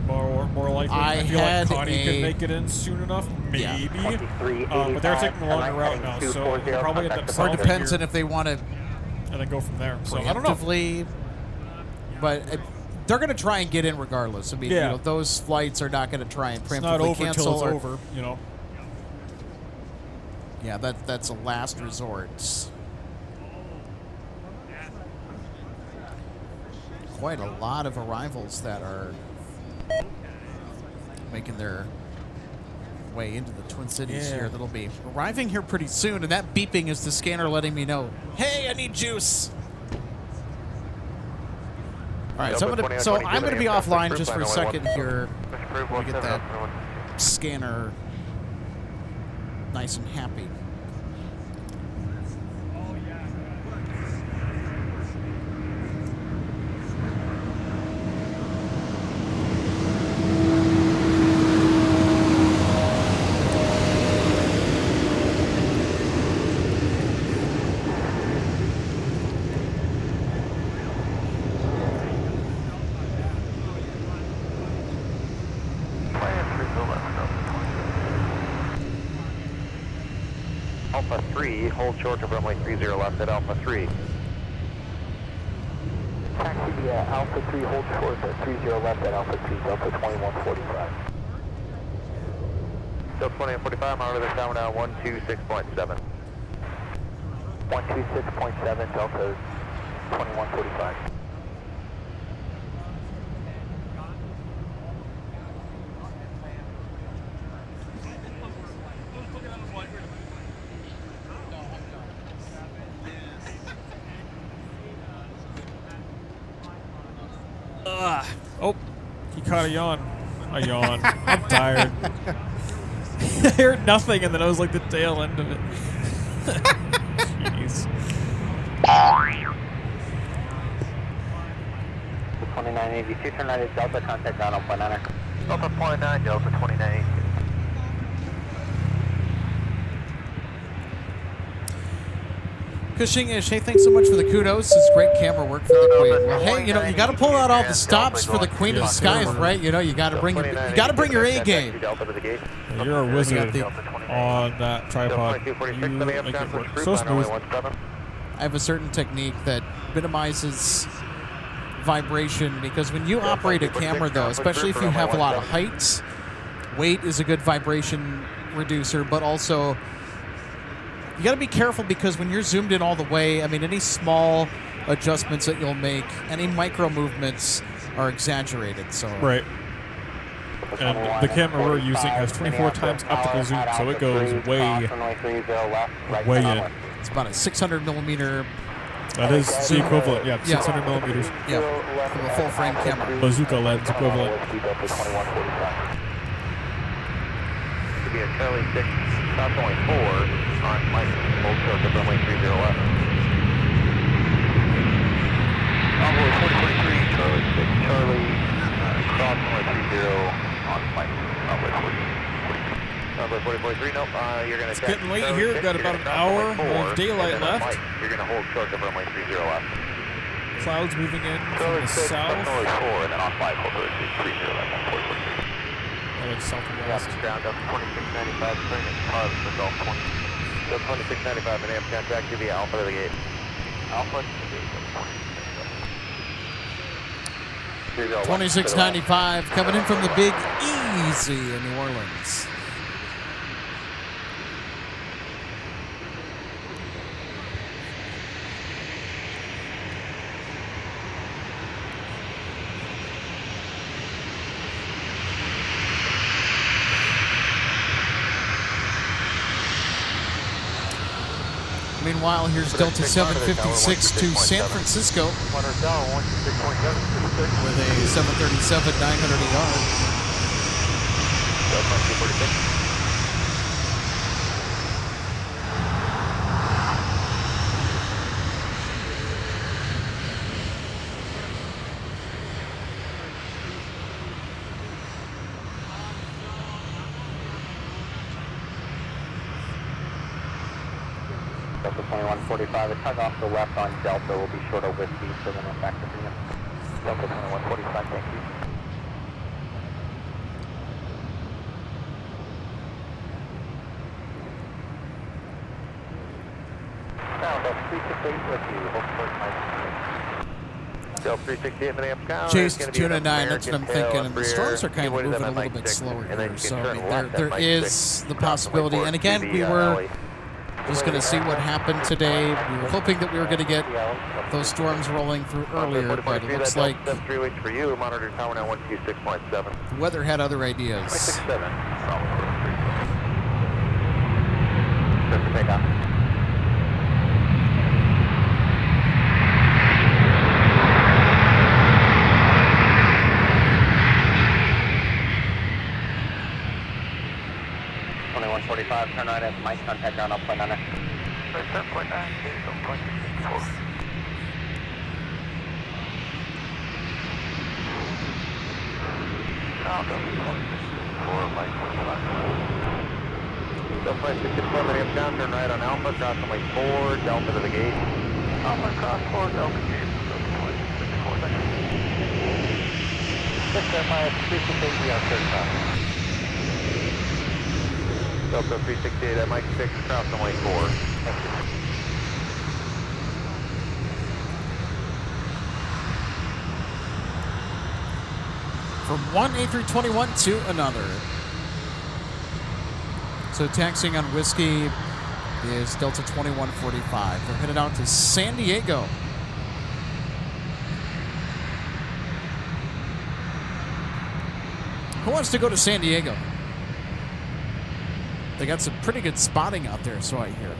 E: More likely. I feel like Connie could make it in soon enough. Maybe. But they're taking a longer route now, so they'll probably end up south.
A: Or depends on if they want to.
E: And then go from there. So I don't know.
A: But they're going to try and get in regardless. I mean, you know, those flights are not going to try and preemptively cancel.
E: Till it's over, you know.
A: Yeah, that's a last resort. Quite a lot of arrivals that are making their way into the Twin Cities here. That'll be arriving here pretty soon, and that beeping is the scanner letting me know, hey, I need juice. All right, so I'm gonna be offline just for a second here. We get that scanner nice and happy.
D: Alpha 3, hold short of runway 30 left at Alpha 3. Taxi Alpha 3, hold short at 30 left at Alpha 3, Delta 2145. Delta 2145, monitor this tower now 126.7. 126.7, Delta 2145.
E: Oh, he caught a yawn. A yawn. I'm tired. I heard nothing, and then I was like the tail end of it. Jeez.
D: 2982, turn right at Delta, contact ground on point 9. Delta point 9, Delta 29.
A: Cushing-ish, hey, thanks so much for the kudos. It's great camera work for the Queen. Well, hey, you know, you got to pull out all the stops for the Queen of the Skies, right? You know, you got to bring your A game.
E: You're a wizard on that tripod. You make it work so smooth.
A: I have a certain technique that minimizes vibration because when you operate a camera, though, especially if you have a lot of heights, weight is a good vibration reducer, but also you got to be careful because when you're zoomed in all the way, I mean, any small adjustments that you'll make, any micro movements are exaggerated. So
E: right. And the camera we're using has 24 times optical zoom, so it goes way in.
A: It's about a 600 millimeter.
E: That is the equivalent, yeah, 600 millimeters.
A: Yeah, from a full frame camera.
E: Bazooka lens equivalent.
D: CVIA Charlie 6, cross runway 4 on Mike, hold short of runway 30 left. Envoy 4043, Charlie 6, Charlie, cross runway 30 on Mike, Envoy 4043, nope, you're going to...
E: It's getting late here. We've got about an hour of daylight left.
D: Mike, you're going to hold short of runway 30 left.
E: Clouds moving in from the south.
D: Runway 4 and then on 5, hold 30 left, 4043.
E: Heading southwest.
D: Ground up 2695, turning in cars for Gulf 20. So 2695, Minneapolis, contact to the Alpha to the gate. Alpha to the gate.
A: 2695 coming in from the Big Easy in New Orleans. Meanwhile, here's Delta 756 to San Francisco with a 737 900 ER.
D: Delta 2145, the tug off the left on Delta will be short of whiskey, so then we'll factor for you. Delta 2145, thank you. Now, Delta 368 with you, hold short Mike. Delta 368, Minneapolis.
A: Chase to Tuna 9, that's what I'm thinking. And the storms are kind of moving a little bit slower here, so I mean, there is the possibility. And again, we were just going to see what happened today. We were hoping that we were going to get those storms rolling through earlier, but it looks like the weather had other ideas.
D: Turn right at Mike, contact ground, I'll point on it. 7.9, Delta 664, Minneapolis, turn right on Alpha, cross runway 4, Delta to the gate. Alpha, cross 4, Delta gate. 6 FIS 368, on third cross. Delta 368 at Mike 6, cross runway 4. Thank you.
A: From one A321 to another. So taxiing on Whiskey is Delta 2145. They're headed out to San Diego. Who wants to go to San Diego? They got some pretty good spotting out there, so I hear.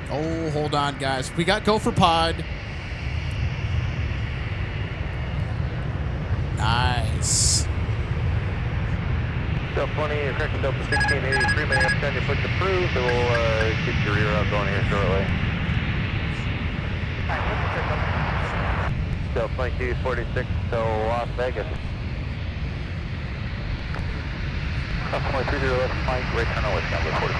A: Oh, hold on, guys. We got go for pod. Nice.
D: Delta 20, correction Delta 1683, Minneapolis, send your push approved. We'll get your rear out going here shortly. Delta 2246 to Las Vegas. Cross 30 left, Mike, right turn west, number 40.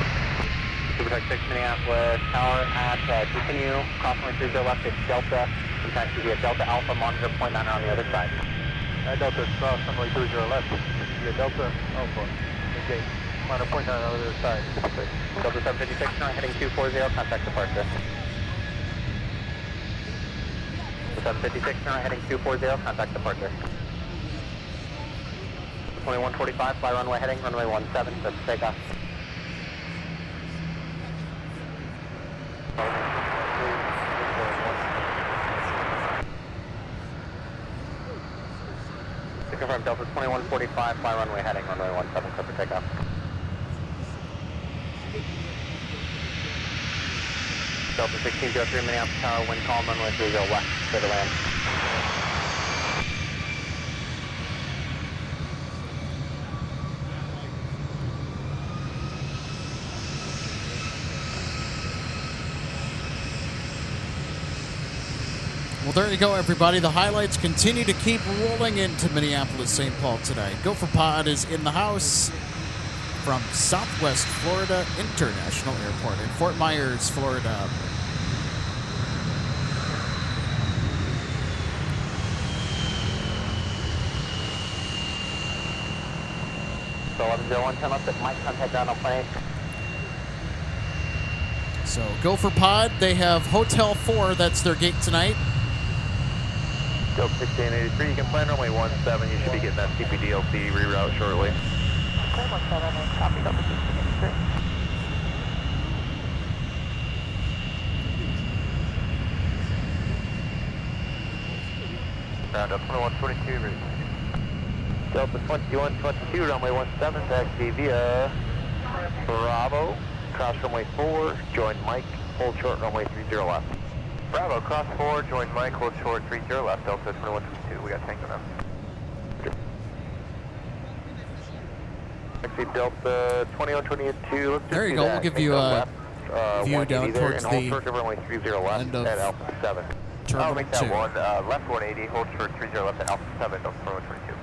D: Super 6 Minneapolis, tower at continue, cross 30 left, it's Delta. Sometimes you get Delta Alpha, monitor point 9 on the other side. Delta, cross runway 30 left. You get Delta Alpha, okay. Monitor point 9 on the other side. Delta 756, now heading 240, contact departure. 756, now heading 240, contact departure. 2145, fly runway heading, runway 17, that's takeoff. To confirm, Delta 2145, fly runway heading, runway 17, clear for takeoff. Delta 1603 Minneapolis Tower, wind calm, runway 30 left, clear to land.
A: Well, there you go, everybody. The highlights continue to keep rolling into Minneapolis, St. Paul tonight. Gopher Pod is in the house from Southwest Florida International Airport in Fort Myers, Florida.
D: So 1101, left at Mike, contact ground on plane.
A: So, Gopher Pod, they have Hotel 4. That's their gate tonight.
D: Delta 1683, you can plan runway 17. You should be getting that CPDLC reroute shortly.
G: Clear 17, copy Delta 1683.
D: Round up 2122, ready. Delta 2122, runway 17, taxi via Bravo, cross runway 4, join Mike, hold short runway 30 left. Bravo, cross 4, join Mike, hold short 30 left, Delta 2122, we got Tango now. Taxi Delta 2122,
A: There you go, we'll give you a view down towards the end of
D: at Alpha 7.
A: Terminal 2.
D: Make that one, left 180, hold short 30 left at Alpha 7, Delta 2122.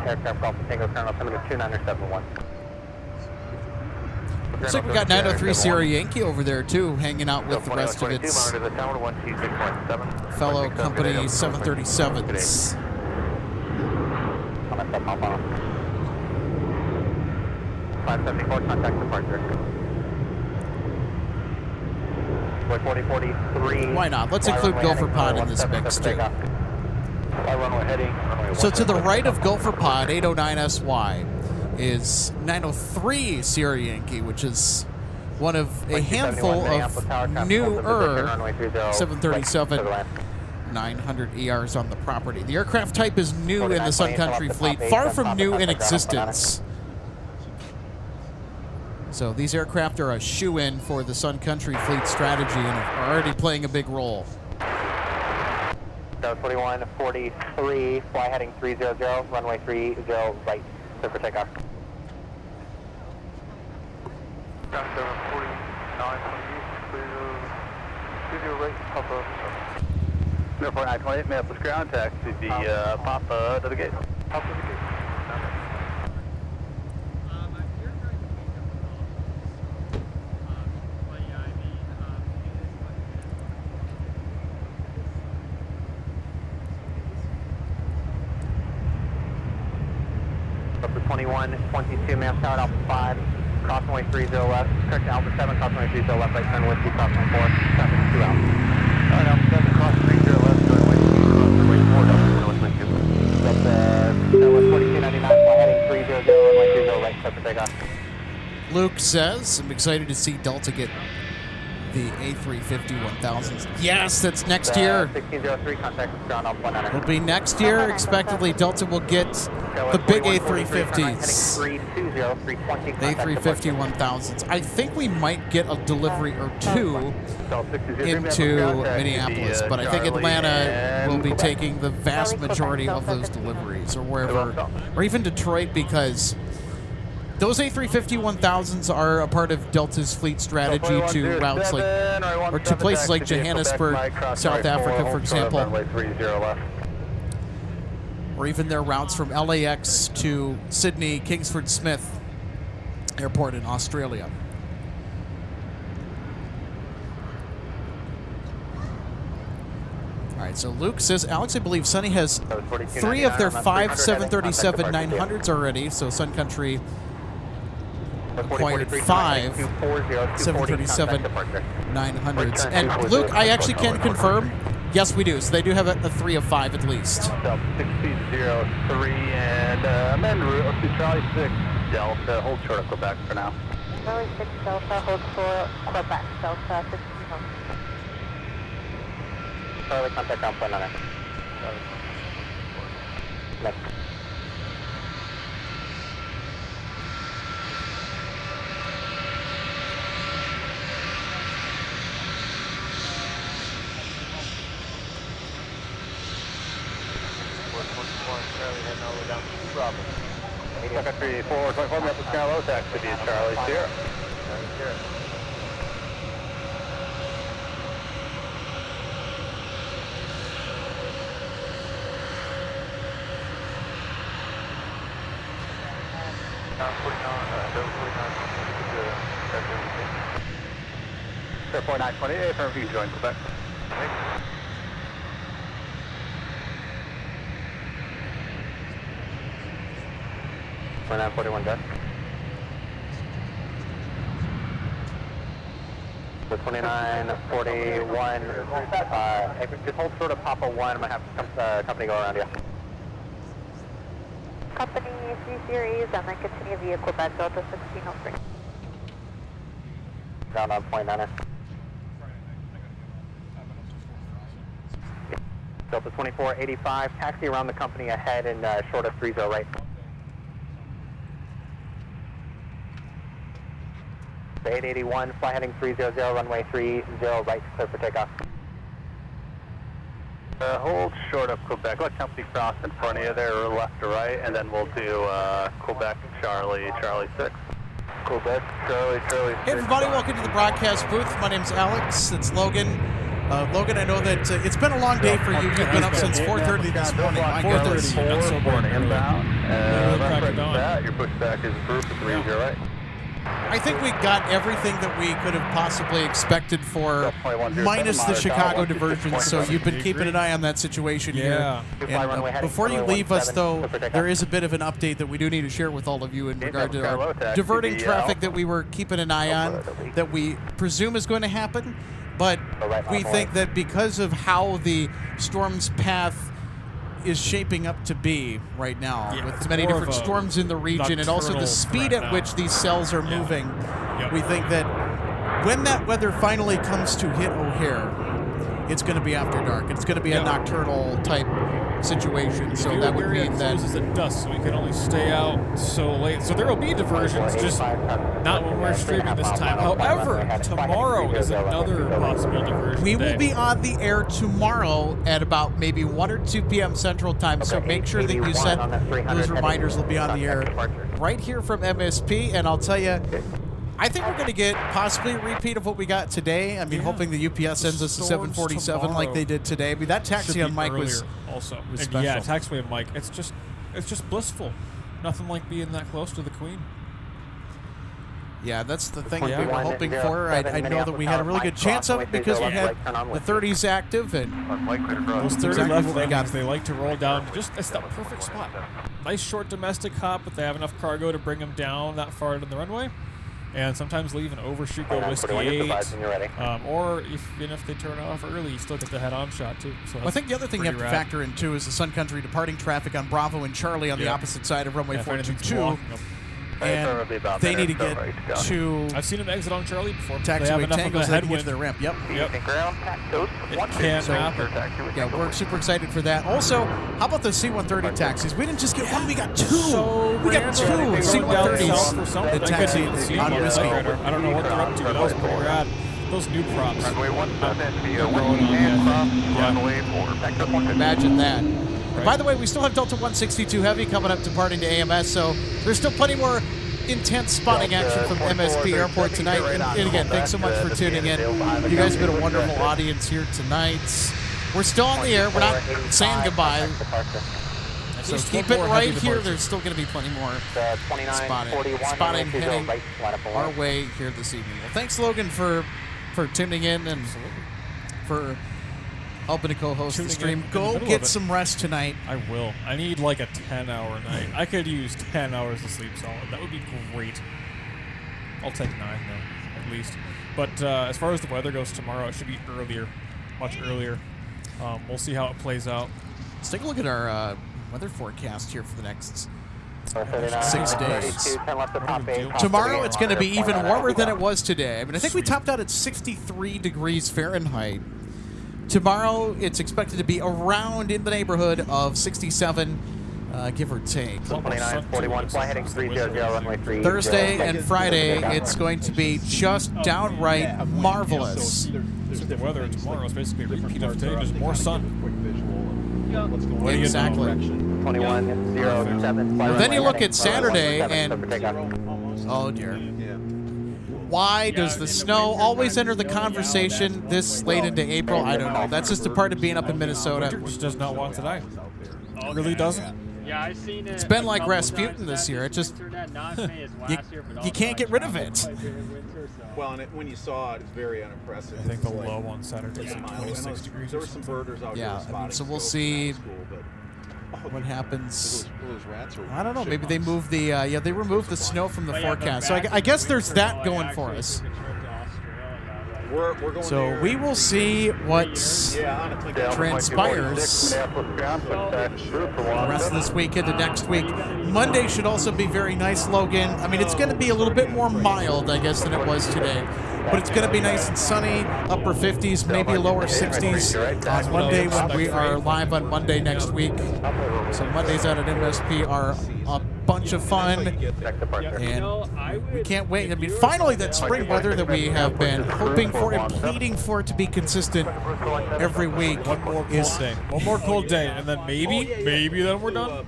D: Aircraft Golf Tango Colonel, Senator 2971.
A: Looks like we got 903 Sierra Yankee over there, too, hanging out with the rest of its fellow company 737s.
D: I'm going to step off on 574, contact departure. 4043.
A: Why not? Let's include Gopher Pod in this mix, too.
D: Runway heading.
A: So to the right of Gopher Pod, 809SY, is 903 Sierra Yankee, which is one of a handful of newer 737 900 ERs on the property. The aircraft type is new in the Sun Country fleet, far from new in existence. So these aircraft are a shoe-in for the Sun Country fleet strategy and are already playing a big role.
D: 2143, fly heading 300, runway 30 right, clear for takeoff. 749, clear right, Papa. 4928, Minneapolis ground taxi, the Papa to the gate. Papa to the gate. Up to 2122, Mass Tower, Alpha 5, cross runway 30 left, correct to Alpha 7, cross runway 30 left, right turn whiskey, cross runway 4, traffic 2 out. Alright, Alpha 7, cross 30 left, turn whiskey, cross runway 4, Delta 2122. Delta 4299, fly heading 300, runway 30 right, clear for takeoff.
A: Luke says, I'm excited to see Delta get the A350 1000s. Yes, that's next year.
D: 1603, contact ground Alpha 19.
A: It'll be next year. Expectedly, Delta will get the big A350s. The A350 1000s. I think we might get a delivery or two into Minneapolis, but I think Atlanta will be taking the vast majority of those deliveries, or wherever, or even Detroit, because those A350 1000s are a part of Delta's fleet strategy to routes like, or to places like Johannesburg, South Africa, for example, or even their routes from LAX to Sydney, Kingsford Smith Airport in Australia. All right, so Luke says, Alex, I believe Sunny has 3 of their 5 737-900s already, so Sun Country acquired 5 737-900s. And Luke, I actually can confirm, yes, we do. So they do have a 3 of 5 at least.
D: 6003 and amend route up to Charlie 6 Delta. Hold short of Quebec for now.
G: Charlie 6 Delta, hold short Quebec, Delta 16.
B: Charlie, contact ground point 99. Next. Sun Country 424, Memphis, Carlo, taxi via Charlie, Sierra. Airport 928, from you join Quebec. 941 desk. So 2941, just hold short of Papa 1, I'm going to have company go around you.
G: Company 3 series, and then continue via Quebec Delta 1603.
B: Ground on point 9. Delta 2485, taxi around the company ahead and short of 30 right. The 881, fly heading 300, runway 30 right, clear for takeoff. Hold short of Quebec. Let company cross in front of you there, left or right, and then we'll do Quebec, Charlie 6. Quebec, Charlie 6.
A: Hey everybody, welcome to the broadcast booth. My name's Alex. It's Logan. Logan, I know that it's been a long day for you. You've been up since 4:30 this morning. My goodness.
B: 4:30, born inbound. Your pushback is approved for 30 right.
A: I think we got everything that we could have possibly expected for, minus the Chicago diversion, so you've been keeping an eye on that situation here. And before you leave us, though, there is a bit of an update that we do need to share with all of you in regard to our diverting traffic that we were keeping an eye on, that we presume is going to happen, but we think that because of how the storm's path is shaping up to be right now, with many different storms in the region and also the speed at which these cells are moving, we think that when that weather finally comes to hit O'Hare, it's going to be after dark. It's going to be a nocturnal type situation, so that would mean that
E: closes at dusk, so we can only stay out so late. So there will be diversions, just not when we're streaming this time. However, tomorrow is another possible diversion.
A: We will be on the air tomorrow at about maybe 1 or 2 p.m. Central Time, so make sure that you set those reminders. Will be on the air right here from MSP, and I'll tell you, I think we're going to get possibly a repeat of what we got today. I mean, hoping the UPS sends us a 747 like they did today. I mean, that taxi on Mike was
E: also
A: was
E: special. Yeah, taxiway on Mike. It's just blissful. Nothing like being that close to the Queen.
A: Yeah, that's the thing we were hoping for. I know that we had a really good chance of it because we had the 30s active, and
E: those 30 level landings, they like to roll down. Just it's that perfect spot. Nice short domestic hop, but they have enough cargo to bring them down that far into the runway. And sometimes leave an overshoot, go Whiskey 8, or even if they turn off early, you still get the head-on shot, too. So
A: I think the other thing you have to factor in, too, is the Sun Country departing traffic on Bravo and Charlie on the opposite side of runway 422. And they need to get to...
E: I've seen them exit on Charlie before.
A: Taxiway Tango, so they can get to their ramp. Yep.
E: It can't happen.
A: Yeah, we're super excited for that. Also, how about the C-130 taxis? We didn't just get one, we got two. We got two C-130s that taxi on Whiskey.
E: I don't know what they're up to. That was pretty rad. Those new props.
A: Imagine that. By the way, we still have Delta 162 Heavy coming up departing to AMS, so there's still plenty more intense spotting action from MSP Airport tonight. And again, thanks so much for tuning in. You guys have been a wonderful audience here tonight. We're still on the air. We're not saying goodbye. So keep it right here. There's still going to be plenty more spotting heading our way here this evening. Well, thanks, Logan, for tuning in and for helping to co-host the stream. Go get some rest tonight.
E: I will. I need like a 10-hour night. I could use 10 hours of sleep solid. That would be great. I'll take 9, though, at least. But as far as the weather goes tomorrow, it should be earlier, much earlier. We'll see how it plays out.
A: Let's take a look at our weather forecast here for the next 6 days. Tomorrow it's going to be even warmer than it was today. I mean, I think we topped out at 63 degrees Fahrenheit. Tomorrow, it's expected to be around in the neighborhood of 67, give or take.
D: 2941, fly heading 300, runway 3.
A: Thursday and Friday, it's going to be just downright marvelous.
E: The weather tomorrow is basically a repeat of today, just more sun.
A: Exactly.
D: 2107.
A: But then you look at Saturday and, oh dear. Why does the snow always enter the conversation this late into April? I don't know. That's just a part of being up in Minnesota.
E: It just does not want today. It really doesn't.
H: Yeah, I seen it.
A: It's been like Rasputin this year. It just, you can't get rid of it.
K: Well, and when you saw it, it's very unimpressive.
E: I think the low on Saturday is 26 degrees.
K: There were some birders out
A: Yeah,
K: here.
A: I mean, so we'll see what happens. I don't know. Maybe they moved the they removed the snow from the forecast. So I guess there's that going for us.
K: We're going
A: So
K: there.
A: we will see what transpires the rest of this week into next week. Monday should also be very nice, Logan. I mean, it's going to be a little bit more mild, I guess, than it was today. But it's going to be nice and sunny, upper 50s, maybe lower 60s on Monday when we are live on Monday next week. So Mondays out at MSP are a bunch of fun, and we can't wait. I mean, finally that spring weather that we have been hoping for and pleading for it to be consistent every week.
E: One more cold day. One more cold day, and then maybe then we're done.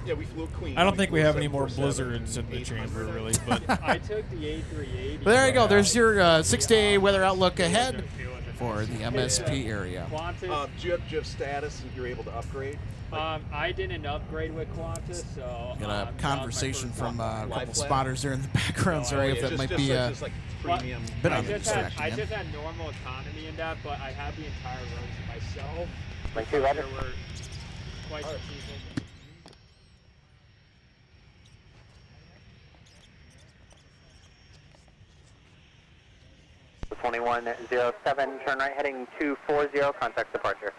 E: I don't think we have any more blizzards in the chamber, really. But
H: I took the A380.
A: But there you go. There's your 6-day weather outlook ahead for the MSP area.
K: Do you have status and you're able to upgrade?
H: I didn't upgrade with Qantas, so...
A: Got a conversation from a couple spotters there in the background. Sorry if that might be a bit on the distraction.
H: I just had normal economy in that, but I had the entire room to myself.
D: There
H: were quite some people.
D: 2107, turn right heading 240, contact departure.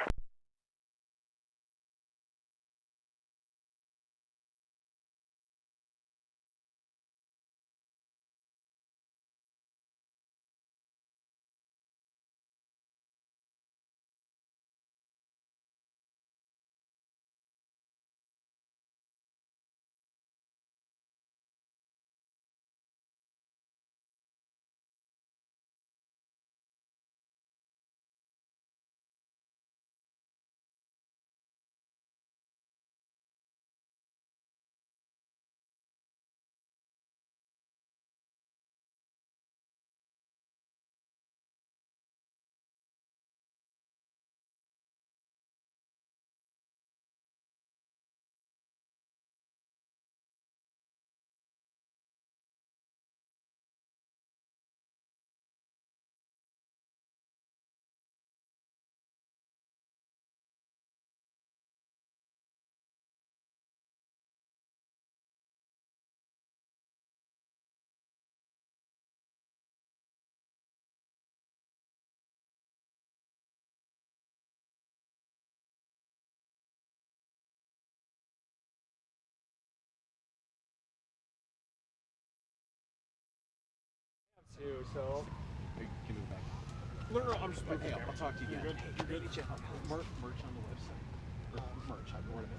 H: So
K: Can move back.
E: no, I'm just
K: Okay, I'll talk to you again.
E: You're good.
K: Merch on the website. Merch, I've ordered it.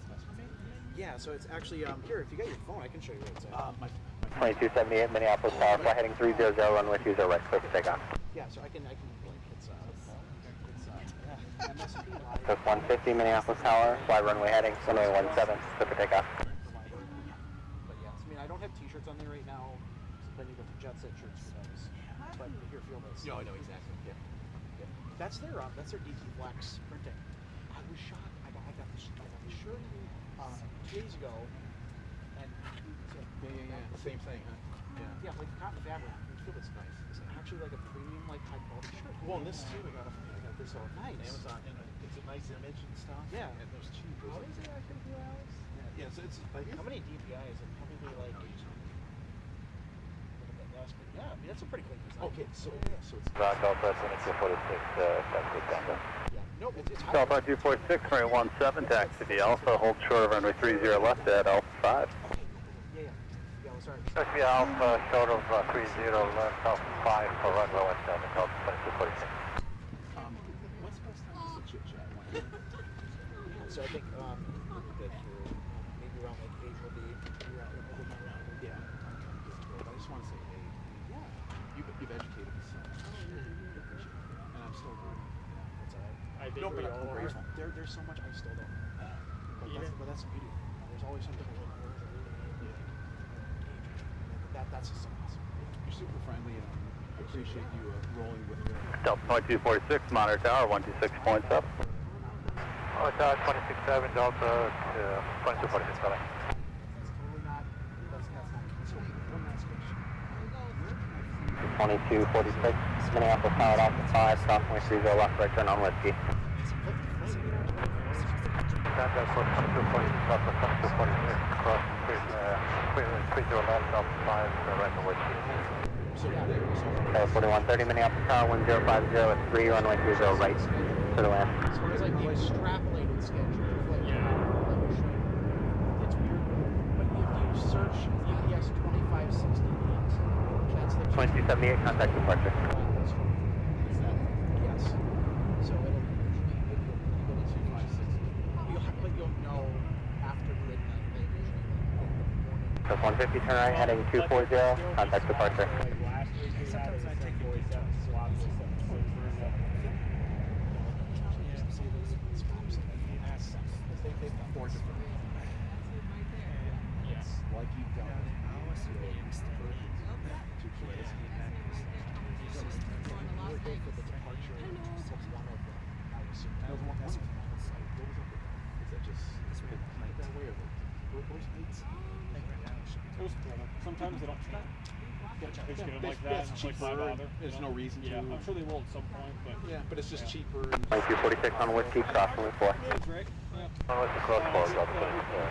F: Yeah, so it's actually here. If you got your phone, I can show you what it's at.
D: 2278 Minneapolis Tower, fly heading 300, runway 20 right, clear for takeoff.
F: Yeah, so I can like it's MSP Live.
D: Coast 150 Minneapolis Tower, fly runway heading, runway 17, clear for takeoff.
F: But yeah, I mean I don't have T-shirts on there right now. So then you got the Jet Set shirts for those. But here, feel this.
K: No, I know exactly. Yeah.
F: That's their DT Flex printing. I was shocked. I got the shirt 2 days ago, and
K: Yeah. Same thing, huh?
F: yeah, like cotton fabric. Feel this nice. It's actually like a premium, like high quality shirt.
K: Well, and this too, I got this on
F: Nice.
K: Amazon, and it's a nice image and stuff.
F: Yeah.
K: And there's cheap.
F: How is it actually 2 hours?
K: Yeah, so it's like
F: How many DPI is it? Probably like. Yeah, I mean that's a pretty quick design.
K: okay, so it's
B: Rock Alpha, 246, that's good down.
F: Yeah. Nope, it's high.
B: Alpha 246, runway 17, taxi to Alpha, hold short of runway 30 left at Alpha 5.
F: Yeah, well, sorry.
B: Taxi Alpha, short of 30 left, Alpha 5 for runway 17, Alpha 2246.
K: what's the best time to chit chat?
F: No, but I'm grateful. There's so much I still don't know. But that's the beauty. There's always something to learn. That's just awesome.
K: You're super friendly, and I appreciate you rolling with me.
D: Delta 2246, monitor tower, 126 points up.
C: Tower 267, Delta 2246, sorry.
F: That's totally not. That's not canceled. One last question.
D: 2246, Minneapolis powered off to 5, crossing 30 left, right turn on whiskey.
C: Delta 2246, Delta 2246, crossing 30 left, Delta 5, right on whiskey.
D: Tower 4130, Minneapolis tower, 1050 at 3, runway 30 right to the land.
F: As far as like the extrapolated schedule, like, it's weird. But if you search UPS 2568, that's the
D: 2278, contact departure.
F: Yes. So it'll usually give you a little but you'll know after midnight, like usually.
D: So 150, turn right, heading 240, contact departure.
H: Sometimes I take boys out and swap this up.
K: Yes, like you've done.
E: Sometimes they don't stop. They just get it like that.
K: That's
E: And it's like,
K: cheaper.
E: why bother?
K: There's no reason to.
E: Yeah, I'm sure they will at some point, but
K: But it's just cheaper.
D: 2246 on whiskey, crossing with 4.
E: that's right. Yeah.
C: On whiskey, cross 4, Delta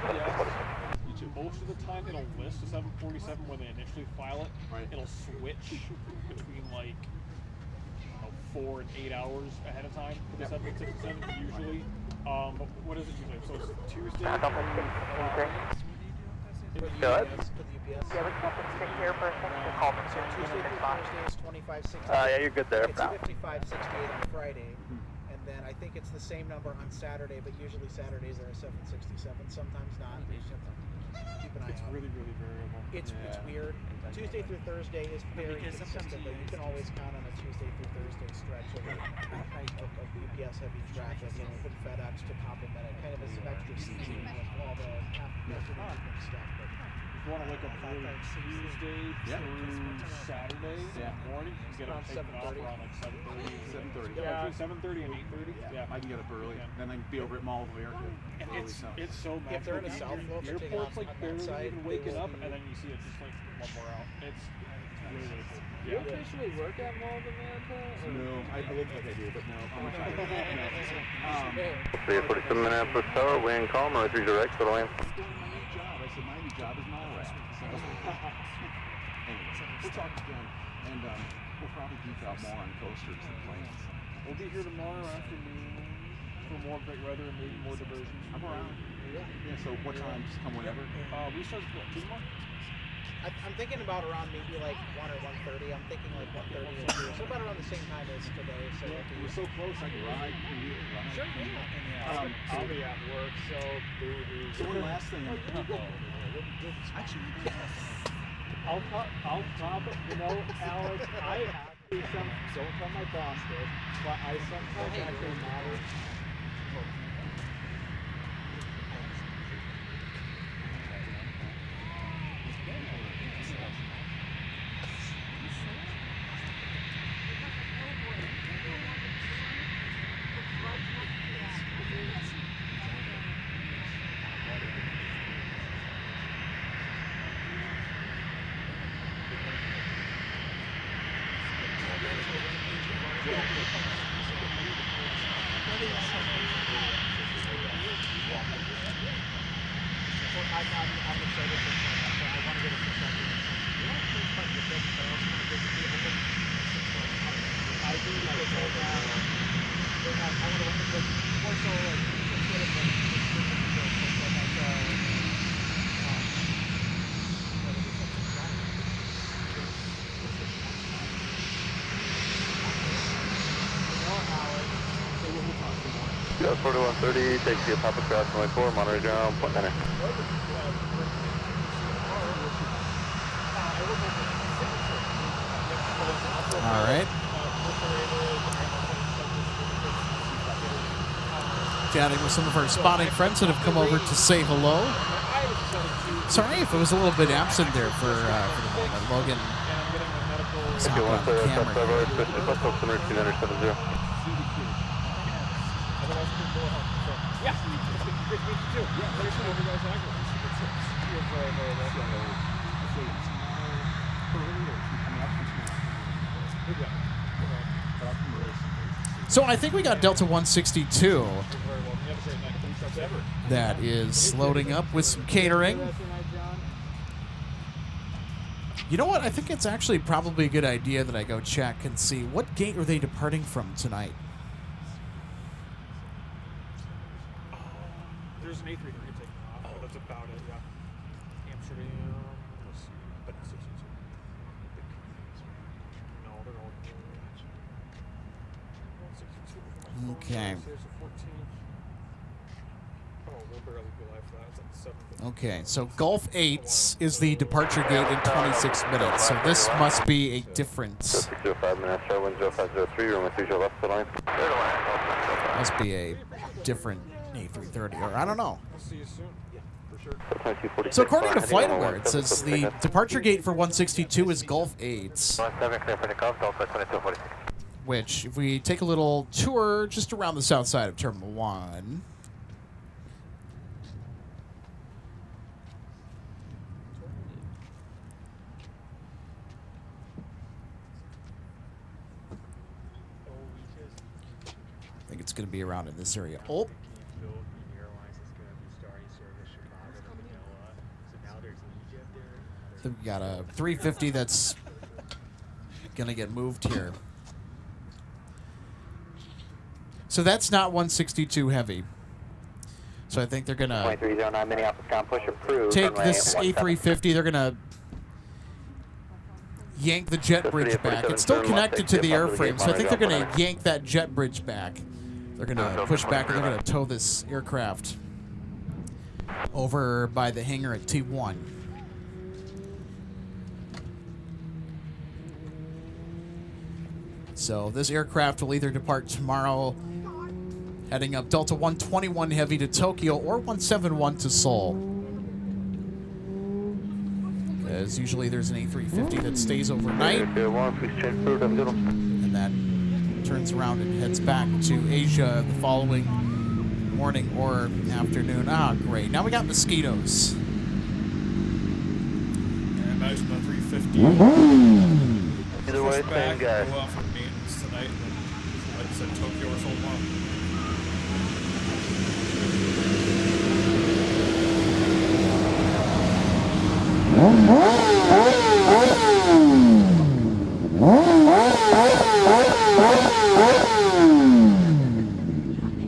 C: 2246.
E: Most of the time, it'll list a 747 when they initially file it.
K: Right.
E: It'll switch between like 4 and 8 hours ahead of time for the 767 usually. But what is it usually? So it's Tuesday.
F: For the
D: Good.
F: UPS.
G: Yeah, we can stick here for a second to call them.
F: So Tuesday through Thursday is 2568.
D: Yeah, you're good there.
F: It's 5568 on Friday, and then I think it's the same number on Saturday, but usually Saturdays are a 767. Sometimes not. You just have to keep an eye
E: It's
F: out.
E: really, really variable.
F: It's weird. Tuesday through Thursday is very consistent, but you can always count on a Tuesday through Thursday stretch of UPS heavy traffic and open FedEx to complement it. Kind of as some extra seasoning with all the afternoon stuff. But
E: If you want to wake up early Tuesday through Saturday in the morning, you can get up taken off around like 7:30.
K: 7:30.
E: Yeah, between 7:30 and 8:30. Yeah.
K: I can get up early. Then I can be over at Mall of America.
E: And it's so magical.
F: if they're in a south loop,
E: The
F: they're taking
E: airport's
F: off
E: like
F: on that
E: barely
F: side,
E: even
F: they
E: waking
F: will
E: up,
F: be-
E: and then you see it just like one more out. It's really, really cool.
H: You officially work at Mall of America?
K: No, I look like I do, but no. How much I do?
D: 347 Minneapolis tower, wind calm, runway 30 right to the land.
K: I'm doing my new job. I said my new job is mall rat. So, anyway, we'll talk again, and we'll probably geek out more on coasters and planes.
E: We'll be here tomorrow afternoon for more great weather and maybe more diversion.
K: I'm around. Yeah. So what time? Just come whenever.
E: We start at 2 tomorrow.
F: I'm thinking about around maybe like 1 or 1:30. I'm thinking like 1:30 or 2. So about around the same time as today. So it'll be
K: We're so close. I can ride.
F: sure. Yeah.
H: I'll be at work, so boo-hoo.
K: So one last thing.
H: I'll top it. You know, Alex, I actually don't tell my boss this, but I sometimes actually matter.
D: Delta 4130, takes you Papa Cross runway 4, monitor ground, point center.
A: All right. chatting with some of our spotting friends that have come over to say hello. Sorry if it was a little bit absent there for the moment. Logan is hopping on the camera. So I think we got Delta 162 that is loading up with some catering. You know what? I think it's actually probably a good idea that I go check and see what gate are they departing from tonight.
E: There's an A330 taking off. That's about it, yeah. Amsterdam. Let's see. But 62. No, they're all. 162.
A: Okay.
E: There's a 14. Oh, we'll barely be alive for that. It's at 7.
A: Okay, so Gulf 8 is the departure gate in 26 minutes, so this must be a different...
D: 605 minutes, 10503, room 3 left the line.
A: Must be a different A330, or I don't know.
E: I'll see you soon. Yeah, for sure.
A: So according to FlightAware, it says the departure gate for 162 is Gulf 8. Which, if we take a little tour just around the south side of Terminal 1... I think it's going to be around in this area. Oh. We got a 350 that's going to get moved here. So that's not 162 heavy. So I think they're going to take this A350. They're going to yank the jet bridge back. It's still connected to the airframe, so I think they're going to yank that jet bridge back. They're going to push back and they're going to tow this aircraft over by the hangar at T1. So this aircraft will either depart tomorrow, heading up Delta 121 Heavy to Tokyo, or 171 to Seoul. As usually there's an A350 that stays overnight, and that turns around and heads back to Asia the following morning or afternoon. Ah, great. Now we got mosquitoes.
E: And imagine the 350.
D: Either way, same guy.
E: Go out for maintenance tonight, and then, like I said, Tokyo or Seoul tomorrow.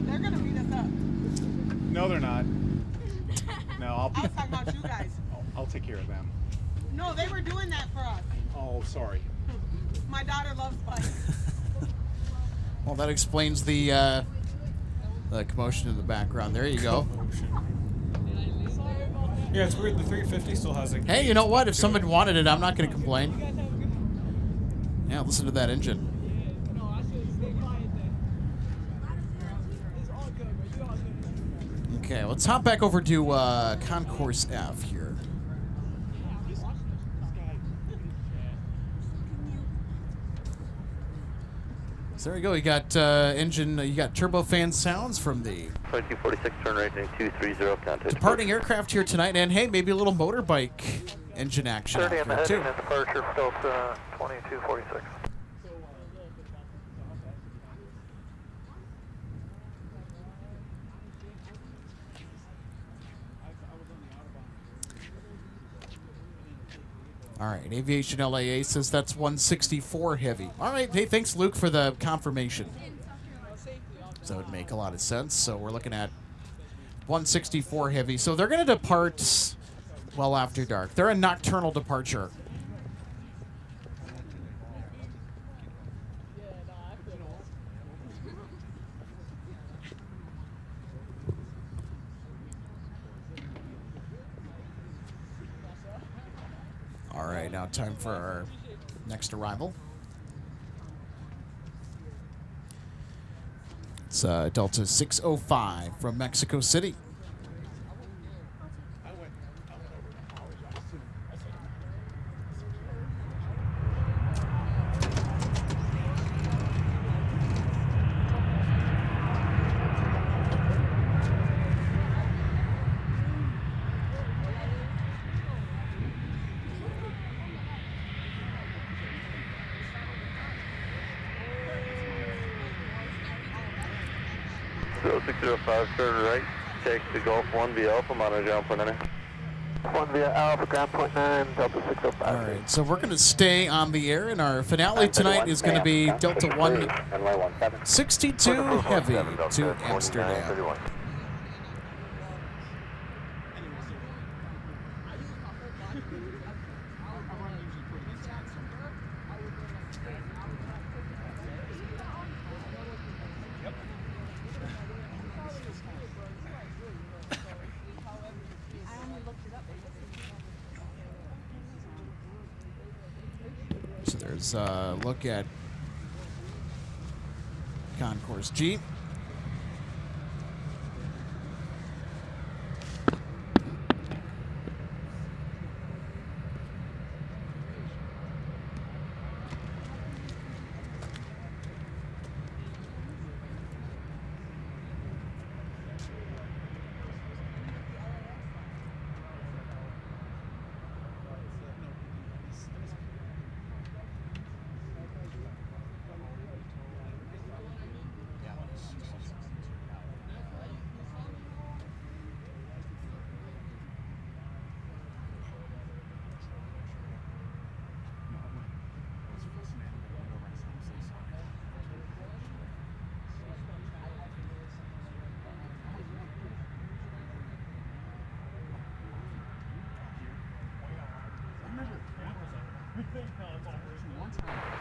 L: They're gonna beat us up.
K: No, they're not. No,
L: I was talking about you guys.
K: I'll take care of them.
L: No, they were doing that for us.
K: Oh, sorry.
L: My daughter loves spikes.
A: Well, that explains the commotion in the background. There you go.
E: Yeah, it's weird. The 350 still has a...
A: Hey, you know what? If someone wanted it, I'm not going to complain. Yeah, listen to that engine. Okay, let's hop back over to Concourse F here. So there you go. You got engine. You got turbofan sounds from the
D: 2246, turn right, 230, contact.
A: departing aircraft here tonight, and hey, maybe a little motorbike engine action out
B: 30 on the
A: there too.
B: heading and departure, Delta 2246.
A: All right, Aviation LAA says that's 164 heavy. All right, hey, thanks, Luke, for the confirmation. So it would make a lot of sense. So we're looking at 164 heavy. So they're going to depart well after dark. They're a nocturnal departure. All right, now time for our next arrival. It's Delta 605 from Mexico City.
D: So 605, turn right, takes the Gulf 1 via Alpha, monitor ground point 9. 1 via Alpha, ground point 9, Delta 605.
A: All right, so we're going to stay on the air, and our finale tonight is going to be Delta 162 Heavy to Amsterdam. So there's a look at Concourse G.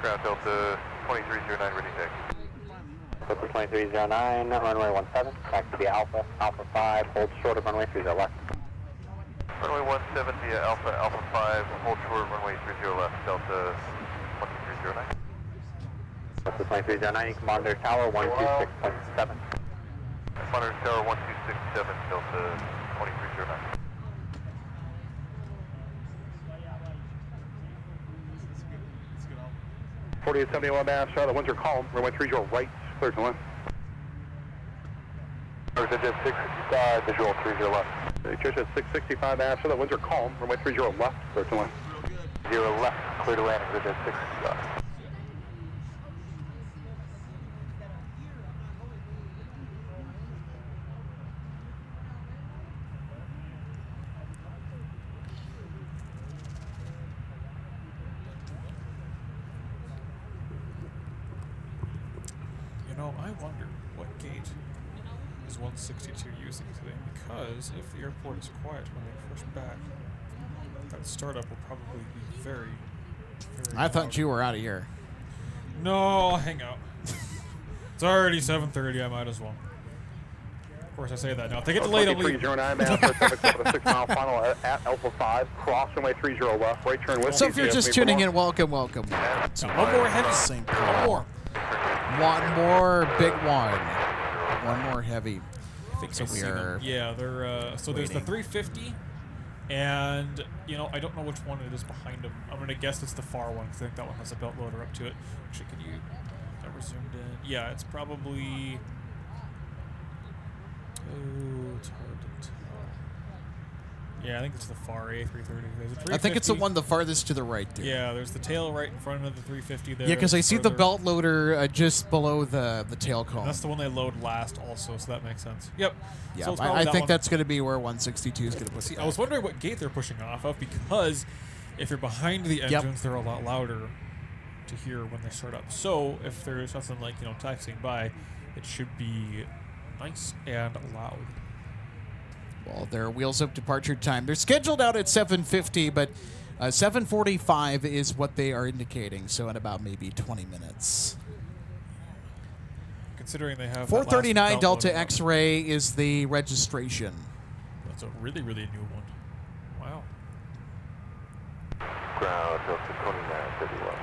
D: Ground Delta 2309, ready take. Delta 2309, runway 17, back to the Alpha, Alpha 5, hold short of runway 30 left. Runway 17 via Alpha, Alpha 5, hold short, runway 30 left, Delta 2309. Delta 2309, Commander Tower 126.7. Commander Tower 1267, Delta 2309.
C: 4871 mass, Charlotte, winds are calm, runway 30 right, clear to land.
D: Jet 665, visual 30 left.
C: Jet 665 mass, Charlotte, winds are calm, runway 30 left, clear to land.
D: 0 left, clear to land, Jet 665.
E: You know, I wonder what gate is 162 using today, because if the airport is quiet when they're first back, that startup will probably be very, very
A: I thought you were out of here.
E: No, I'll hang out. It's already 7:30, I might as well. Of course, I say that now. If they get delayed, I'll leave.
C: 2309, mass, 6 mile final at Alpha 5, cross runway 30 left, right turn west.
A: So if you're just tuning in, welcome.
E: So one more heavy.
A: St.
E: One
A: Paul.
E: more.
A: One more big one. One more heavy.
E: I think
A: So
E: I
A: we
E: see
A: are
E: them. Yeah, they're so there's the 350, and you know I don't know which one it is behind them. I'm gonna guess it's the far one because I think that one has a belt loader up to it. Actually, can you? That was zoomed in. Yeah, it's probably. Oh, it's hard to tell. Yeah, I think it's the far A330. There's a 350.
A: I think it's the one the farthest to the right, dude.
E: Yeah, there's the tail right in front of the 350 there.
A: Yeah, because I see the
E: further.
A: belt loader just below the tail cone.
E: That's the one they load last also, so that makes sense. Yep.
A: Yeah,
E: So it's
A: I
E: probably that
A: think
E: one.
A: that's going to be where 162 is going to put
E: See,
A: it
E: I was wondering what gate they're pushing off of, because if you're behind the engines, they're a lot louder to hear when they start up. So if there's something like, you know, taxiing by, it should be nice and loud.
A: Well, their wheels up departure time. They're scheduled out at 7:50, but 7:45 is what they are indicating. So in about maybe 20 minutes.
E: Considering they have
A: 439 Delta
E: X.
A: X-ray is the registration.
E: That's a really, really new one. Wow.
D: Ground Delta 29, 31.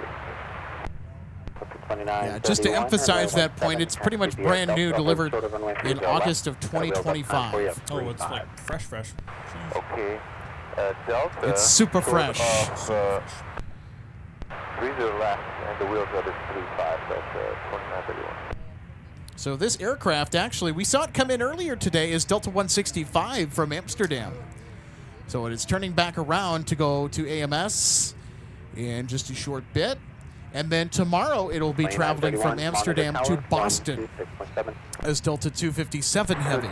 A: Yeah, just to emphasize that point, it's pretty much brand new, delivered in August of 2025.
E: Oh, it's like fresh.
B: Okay. Delta.
A: It's super fresh.
B: 30 left, and the wheels are 35. That's 2931.
A: So this aircraft, actually, we saw it come in earlier today as Delta 165 from Amsterdam. So it is turning back around to go to AMS in just a short bit. And then tomorrow it'll be traveling from Amsterdam to Boston as Delta 257 Heavy.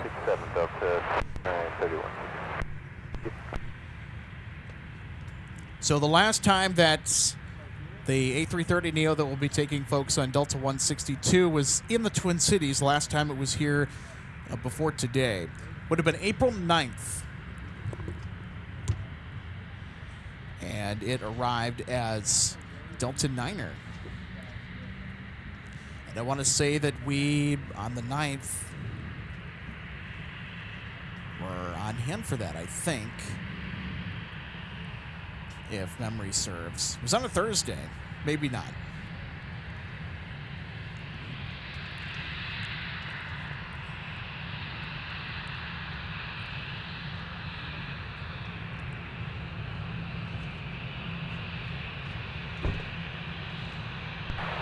A: So the last time that the A330neo that will be taking folks on Delta 162 was in the Twin Cities. Last time it was here before today. Would have been April 9th. And it arrived as Delta 9er. And I want to say that we, on the 9th, were on hand for that, I think. If memory serves. It was on a Thursday. Maybe not.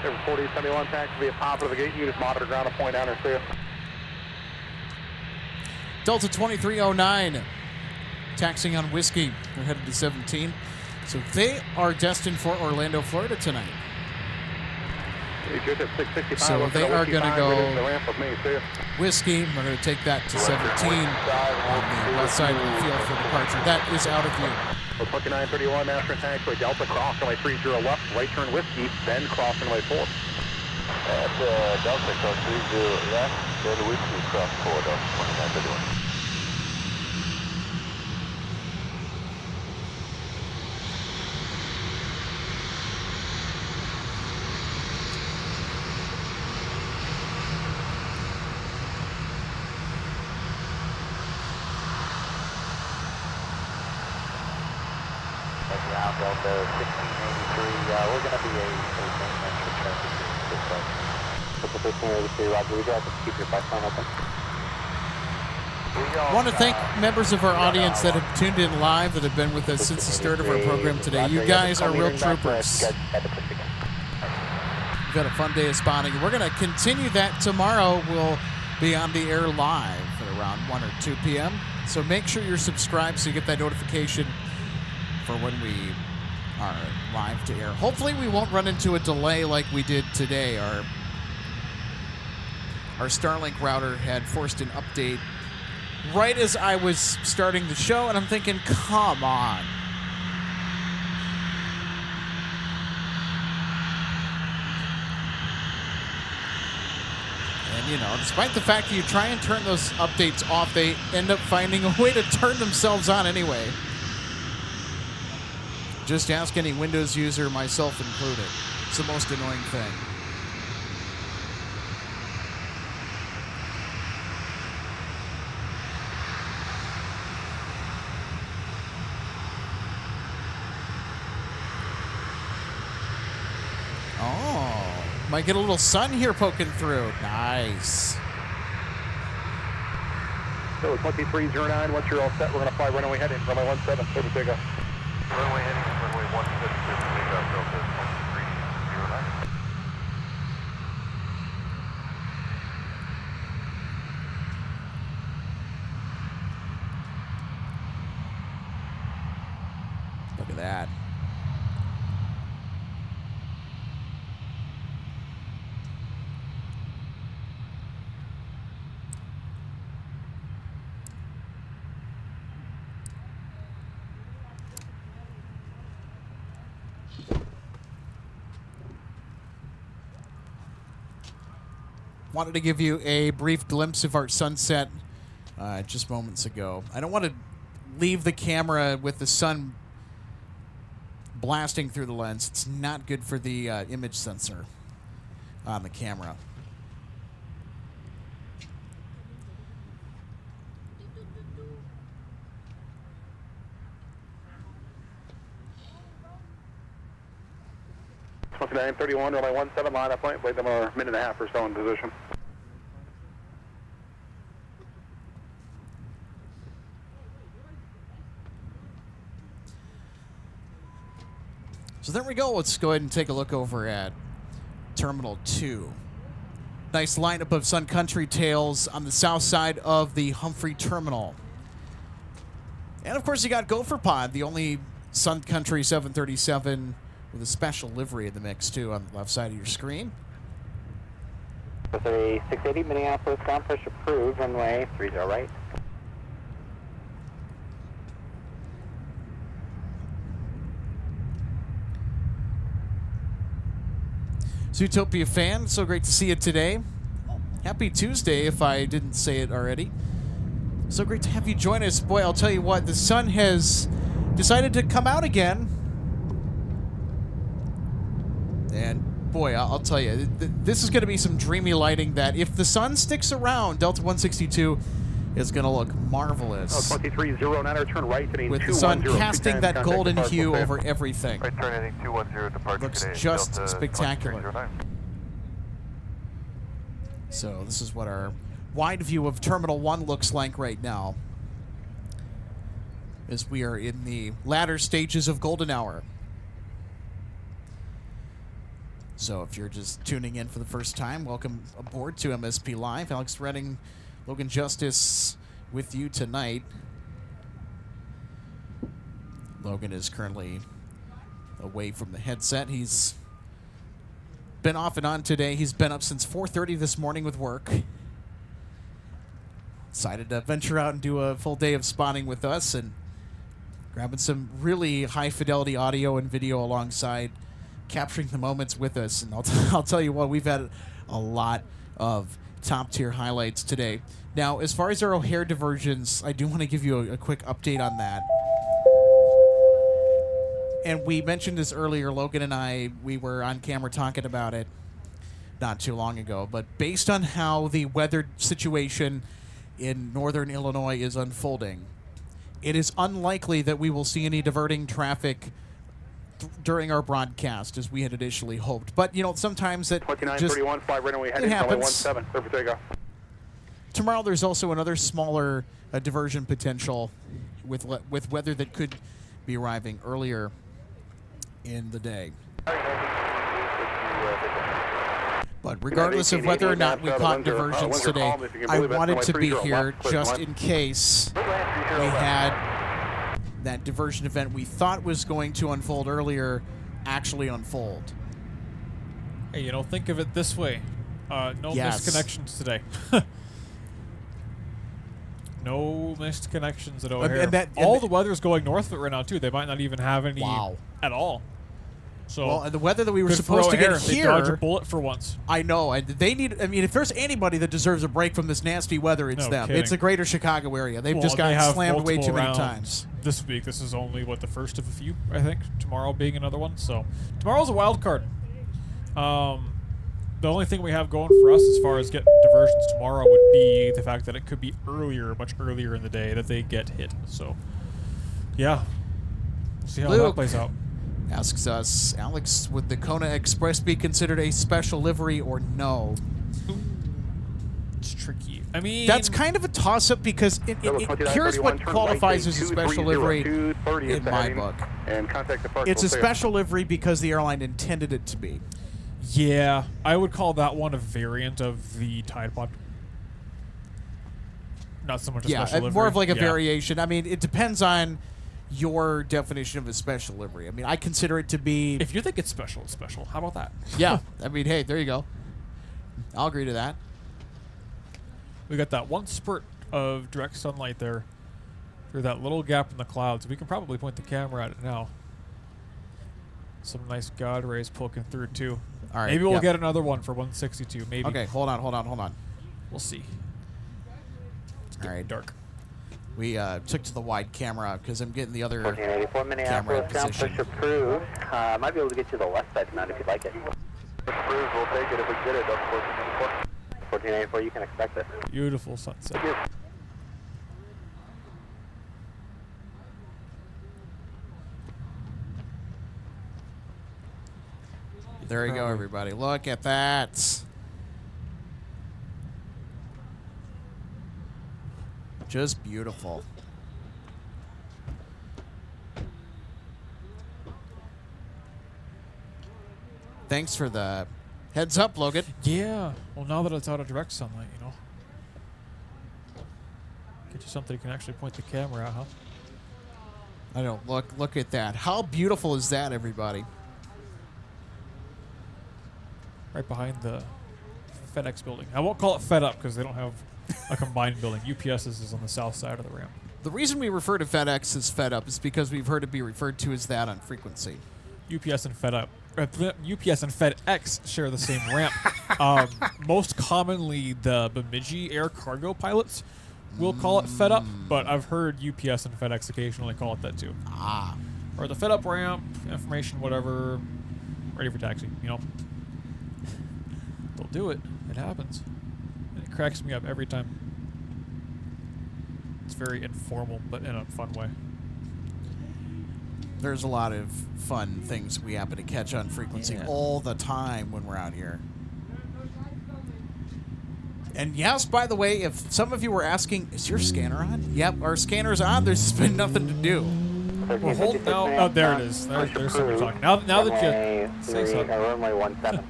C: Every 4871 taxi via top of the gate. Units monitor ground to point down or see you.
A: Delta 2309 taxiing on Whiskey. They're headed to 17. So they are destined for Orlando, Florida tonight. So they are going to go Whiskey. We're going to take that to 17 on the west side of the field for departure. That is out of view.
C: 2931 National Taxiway Delta cross runway 30 left, right turn Whiskey, then cross runway 4.
B: At Delta cross 30 left, then Whiskey cross 4 Delta 2931. Delta 1683, we're going to be a maintenance for traffic this side. Triple 1583, Roger, we got to keep your pipeline open.
A: I want to thank members of our audience that have tuned in live, that have been with us since the start of our program today. You guys are real troopers. We've got a fun day of spotting. We're going to continue that tomorrow. We'll be on the air live at around 1 or 2 p.m. So make sure you're subscribed so you get that notification for when we are live to air. Hopefully we won't run into a delay like we did today. Our Starlink router had forced an update right as I was starting the show, and I'm thinking, come on. And, you know, despite the fact that you try and turn those updates off, they end up finding a way to turn themselves on anyway. Just ask any Windows user, myself included. It's the most annoying thing. Oh, might get a little sun here poking through. Nice.
C: So 2309, once you're all set, we're going to fly runway heading, runway 17, over takeoff.
B: Runway heading, runway 17, takeoff, Delta 2309.
A: Look at that. Wanted to give you a brief glimpse of our sunset just moments ago. I don't want to leave the camera with the sun blasting through the lens. It's not good for the image sensor on the camera.
C: 2931, runway 17, line up point, blade them a minute and a half or so in position.
A: So there we go. Let's go ahead and take a look over at Terminal 2. Nice lineup of Sun Country tails on the south side of the Humphrey Terminal. And, of course, you got Gopher Pod, the only Sun Country 737 with a special livery in the mix, too, on the left side of your screen.
B: With a 680 Minneapolis ground push approved, runway 30 right.
A: Zootopia fan, so great to see you today. Happy Tuesday, if I didn't say it already. So great to have you join us. Boy, I'll tell you what, the sun has decided to come out again. And boy, I'll tell you, this is going to be some dreamy lighting that if the sun sticks around, Delta 162 is going to look marvelous.
C: 2309, turn right heading
A: with the sun casting that golden hue over everything.
B: Right turn heading 210, departure
A: looks
B: today,
A: just
B: Delta
A: spectacular.
B: 2309.
A: So this is what our wide view of Terminal 1 looks like right now, as we are in the latter stages of golden hour. So if you're just tuning in for the first time, welcome aboard to MSP Live. Alex Redding, Logan Justice with you tonight. Logan is currently away from the headset. He's been off and on today. He's been up since 4:30 this morning with work. Decided to venture out and do a full day of spotting with us and grabbing some really high fidelity audio and video alongside, capturing the moments with us. And I'll tell you what, we've had a lot of top tier highlights today. Now, as far as our O'Hare diversions, I do want to give you a quick update on that. And we mentioned this earlier, Logan and I, we were on camera talking about it not too long ago. But based on how the weather situation in northern Illinois is unfolding, it is unlikely that we will see any diverting traffic during our broadcast as we had initially hoped. But, you know, sometimes that just it happens. Tomorrow there's also another smaller diversion potential with weather that could be arriving earlier in the day. But regardless of whether or not we caught diversions today, I wanted to be here just in case we had that diversion event we thought was going to unfold earlier actually unfold.
E: Hey, you know, think of it this way. No missed connections today. No missed connections at O'Hare. All the weather's going north of it right now, too. They might not even have any at all. So,
A: well, and the weather that we were supposed to get here,
E: they dodged a bullet for once.
A: I know, and they need. I mean, if there's anybody that deserves a break from this nasty weather, it's them.
E: Kidding.
A: It's the greater Chicago area. They've just gotten slammed way too many times.
E: This week, this is only the first of a few, I think. Tomorrow being another one. So tomorrow's a wild card. The only thing we have going for us as far as getting diversions tomorrow would be the fact that it could be much earlier in the day that they get hit. So, yeah, we'll see how that plays out.
A: Asks us, Alex, would the Kona Express be considered a special livery or no?
E: It's tricky. I mean,
A: that's kind of a toss-up because here's what qualifies as a special livery in my book. It's a special livery because the airline intended it to be.
E: Yeah, I would call that one a variant of the Tide Pod. Not so much a special livery.
A: More of like a variation. I mean, it depends on your definition of a special livery. I mean, I consider it to be...
E: If you think it's special, it's special. How about that?
A: Yeah. I mean, hey, there you go. I'll agree to that.
E: We got that one spurt of direct sunlight there through that little gap in the clouds. We can probably point the camera at it now. Some nice God rays poking through, too.
A: All right.
E: Maybe we'll get another one for 162. Maybe.
A: Okay, hold on.
E: We'll see.
A: All right.
E: Dark.
B: We
A: took to the wide camera because I'm getting the other
B: 1484 Minneapolis, ground push approved. Might be able to get you the left side tonight if you'd like it. Approved, we'll take it if we get it. 1484, you can expect it.
E: Beautiful sunset.
A: There you go, everybody. Look at that. Just beautiful. Thanks for the heads up, Logan.
E: Yeah. Well, now that it's out of direct sunlight, you know. Get you something you can actually point the camera at, huh?
A: I know. Look at that. How beautiful is that, everybody?
E: Right behind the FedEx building. I won't call it Fed Up because they don't have a combined building. UPS's is on the south side of the ramp.
A: The reason we refer to FedEx as Fed Up is because we've heard it be referred to as that on frequency.
E: UPS and Fed Up. UPS and FedEx share the same ramp. Most commonly, the Bemidji air cargo pilots will call it Fed Up, but I've heard UPS and FedEx occasionally call it that too. Or the Fed Up ramp, information, whatever, ready for taxi, you know. They'll do it. It happens. And it cracks me up every time. It's very informal, but in a fun way.
A: There's a lot of fun things we happen to catch on frequency all the time when we're out here. And yes, by the way, if some of you were asking, is your scanner on? Yep, our scanner's on. There's been nothing to do.
E: Well, hold now. Oh, there it is. There's somebody talking. Now that you say something.
B: Runway 17.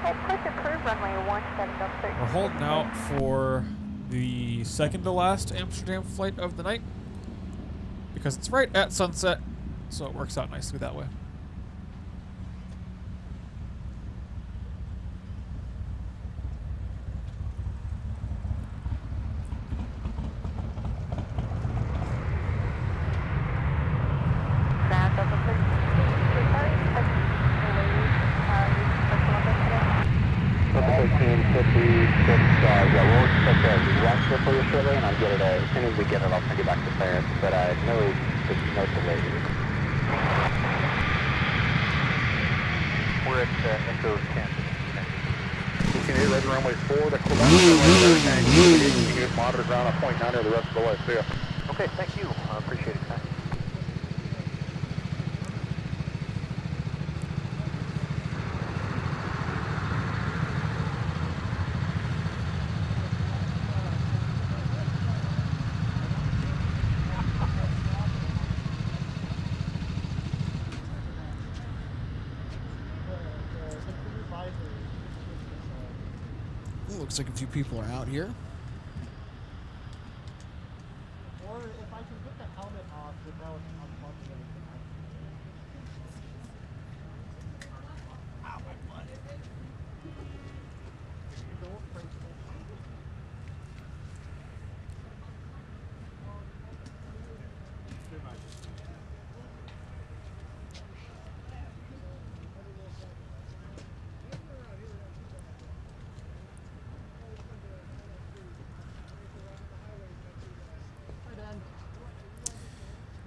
G: Push approved, runway 17.
E: We're holding out for the second to last Amsterdam flight of the night because it's right at sunset, so it works out nicely that way.
B: We'll expect a direct for you shortly, and I'll get it as soon as we get it. I'll send you back to clearance, but no delay. We're at Echo 10. You can hear ready runway 4. That's the you can monitor ground on point 9 or the rest of the way. See ya. Okay, thank you. I appreciate it.
A: Looks like a few people are out here.
F: Or if I can get the helmet off without unplugging anything. Ow, my butt. Don't break it.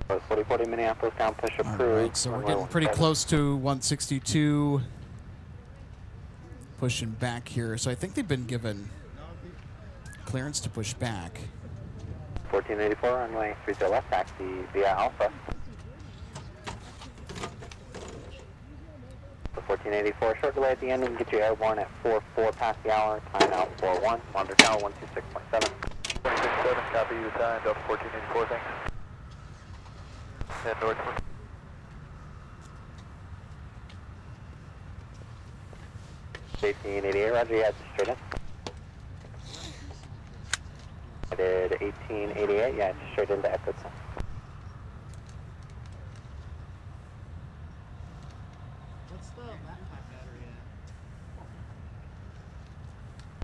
B: Post 4040 Minneapolis, down push approved.
A: All right, so we're getting pretty close to 162. Pushing back here. So I think they've been given clearance to push back.
B: 1484, runway 30 left, taxi via Alpha. 1484, short delay at the end, we can get you airborne at 44 past the hour, time out 41, wander tower 126.7. 167, copy you, time, Delta 1484, thanks. Head northward. Safety 88, roger, you had straight in. I did 1888, yeah, straight into Echo 10.
F: What's the laptop battery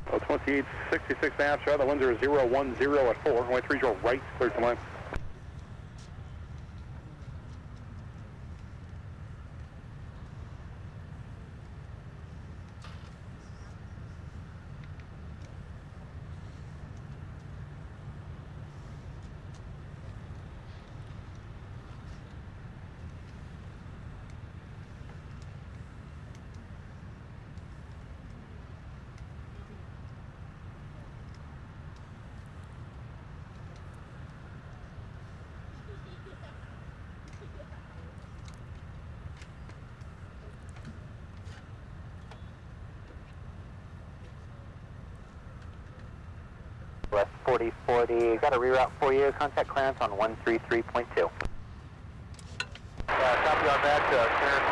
F: at?
B: Well, 2866 amps, the winds are 010 at 4, runway 30 right, clear to line. West 4040, got a reroute for you. Contact clearance on 133.2. Copy on that. Clearance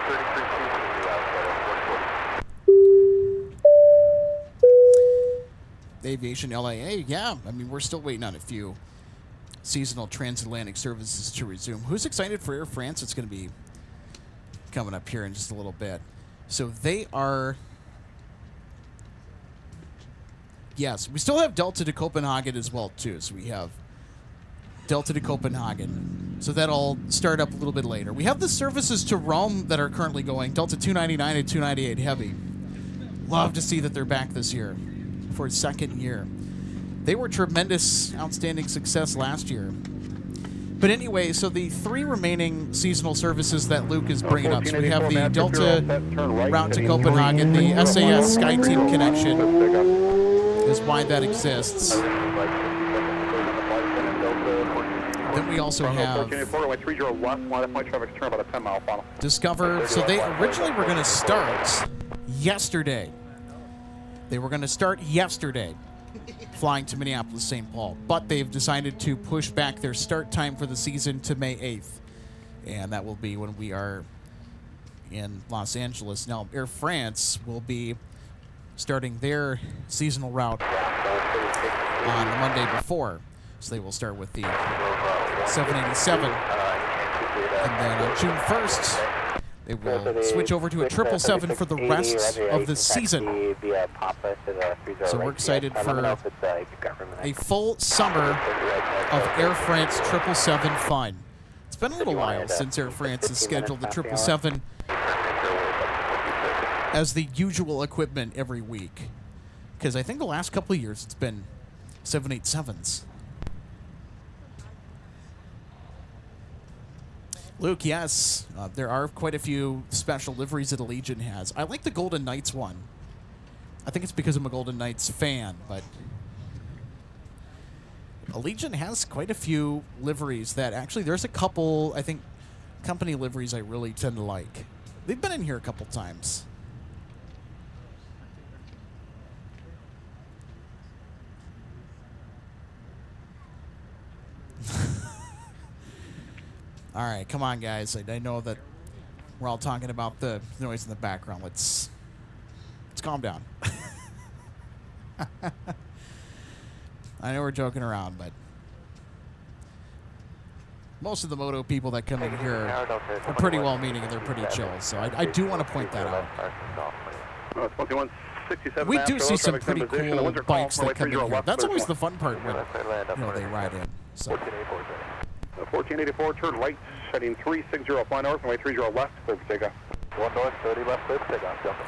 B: 33.2.
A: Aviation LAA, yeah. I mean, we're still waiting on a few seasonal transatlantic services to resume. Who's excited for Air France? It's going to be coming up here in just a little bit. So they are... Yes, we still have Delta to Copenhagen as well, too. So we have Delta to Copenhagen. So that'll start up a little bit later. We have the services to Rome that are currently going, Delta 299 and 298 Heavy. Love to see that they're back this year for a second year. They were tremendous, outstanding success last year. But anyway, so the 3 remaining seasonal services that Luke is bringing up. So we have the Delta route to Copenhagen, the SAS SkyTeam connection is why that exists. Then we also have Discover. So they originally were going to start yesterday. They were going to start yesterday, flying to Minneapolis, St. Paul. But they've decided to push back their start time for the season to May 8th. And that will be when we are in Los Angeles. Now, Air France will be starting their seasonal route on the Monday before. So they will start with the 787. And then on June 1st, they will switch over to a 777 for the rest of the season. So we're excited for a full summer of Air France 777 fun. It's been a little while since Air France has scheduled the 777 as the usual equipment every week. Because I think the last couple of years it's been 787s. Luke, yes, there are quite a few special liveries that Allegiant has. I like the Golden Knights one. I think it's because I'm a Golden Knights fan, but Allegiant has quite a few liveries that actually there's a couple, I think, company liveries I really tend to like. They've been in here a couple times. All right, come on, guys. I know that we're all talking about the noise in the background. Let's calm down. I know we're joking around, but most of the moto people that come in here are pretty well-meaning and they're pretty chill. So I do want to point that out. We do see some pretty cool bikes that come in here. That's always the fun part when they ride in. So.
C: 1484, turn right, heading 360, fly north, runway 30 left, clear for takeoff.
B: 1 north, 30 left, clear for takeoff, Delta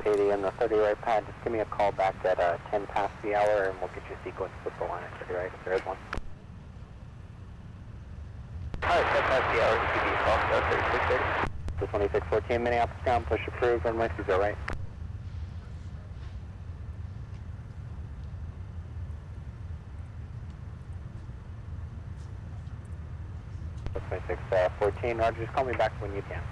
B: 1484. 80 and the 30 right pad, just give me a call back at 10 past the hour and we'll get your sequence with the line at 30 right, if there is one. Alright, 10 past the hour, give me a call, 3680. So 2614, Minneapolis ground, push approved, runway 30 right. 2614, Roger, just call me back when you can.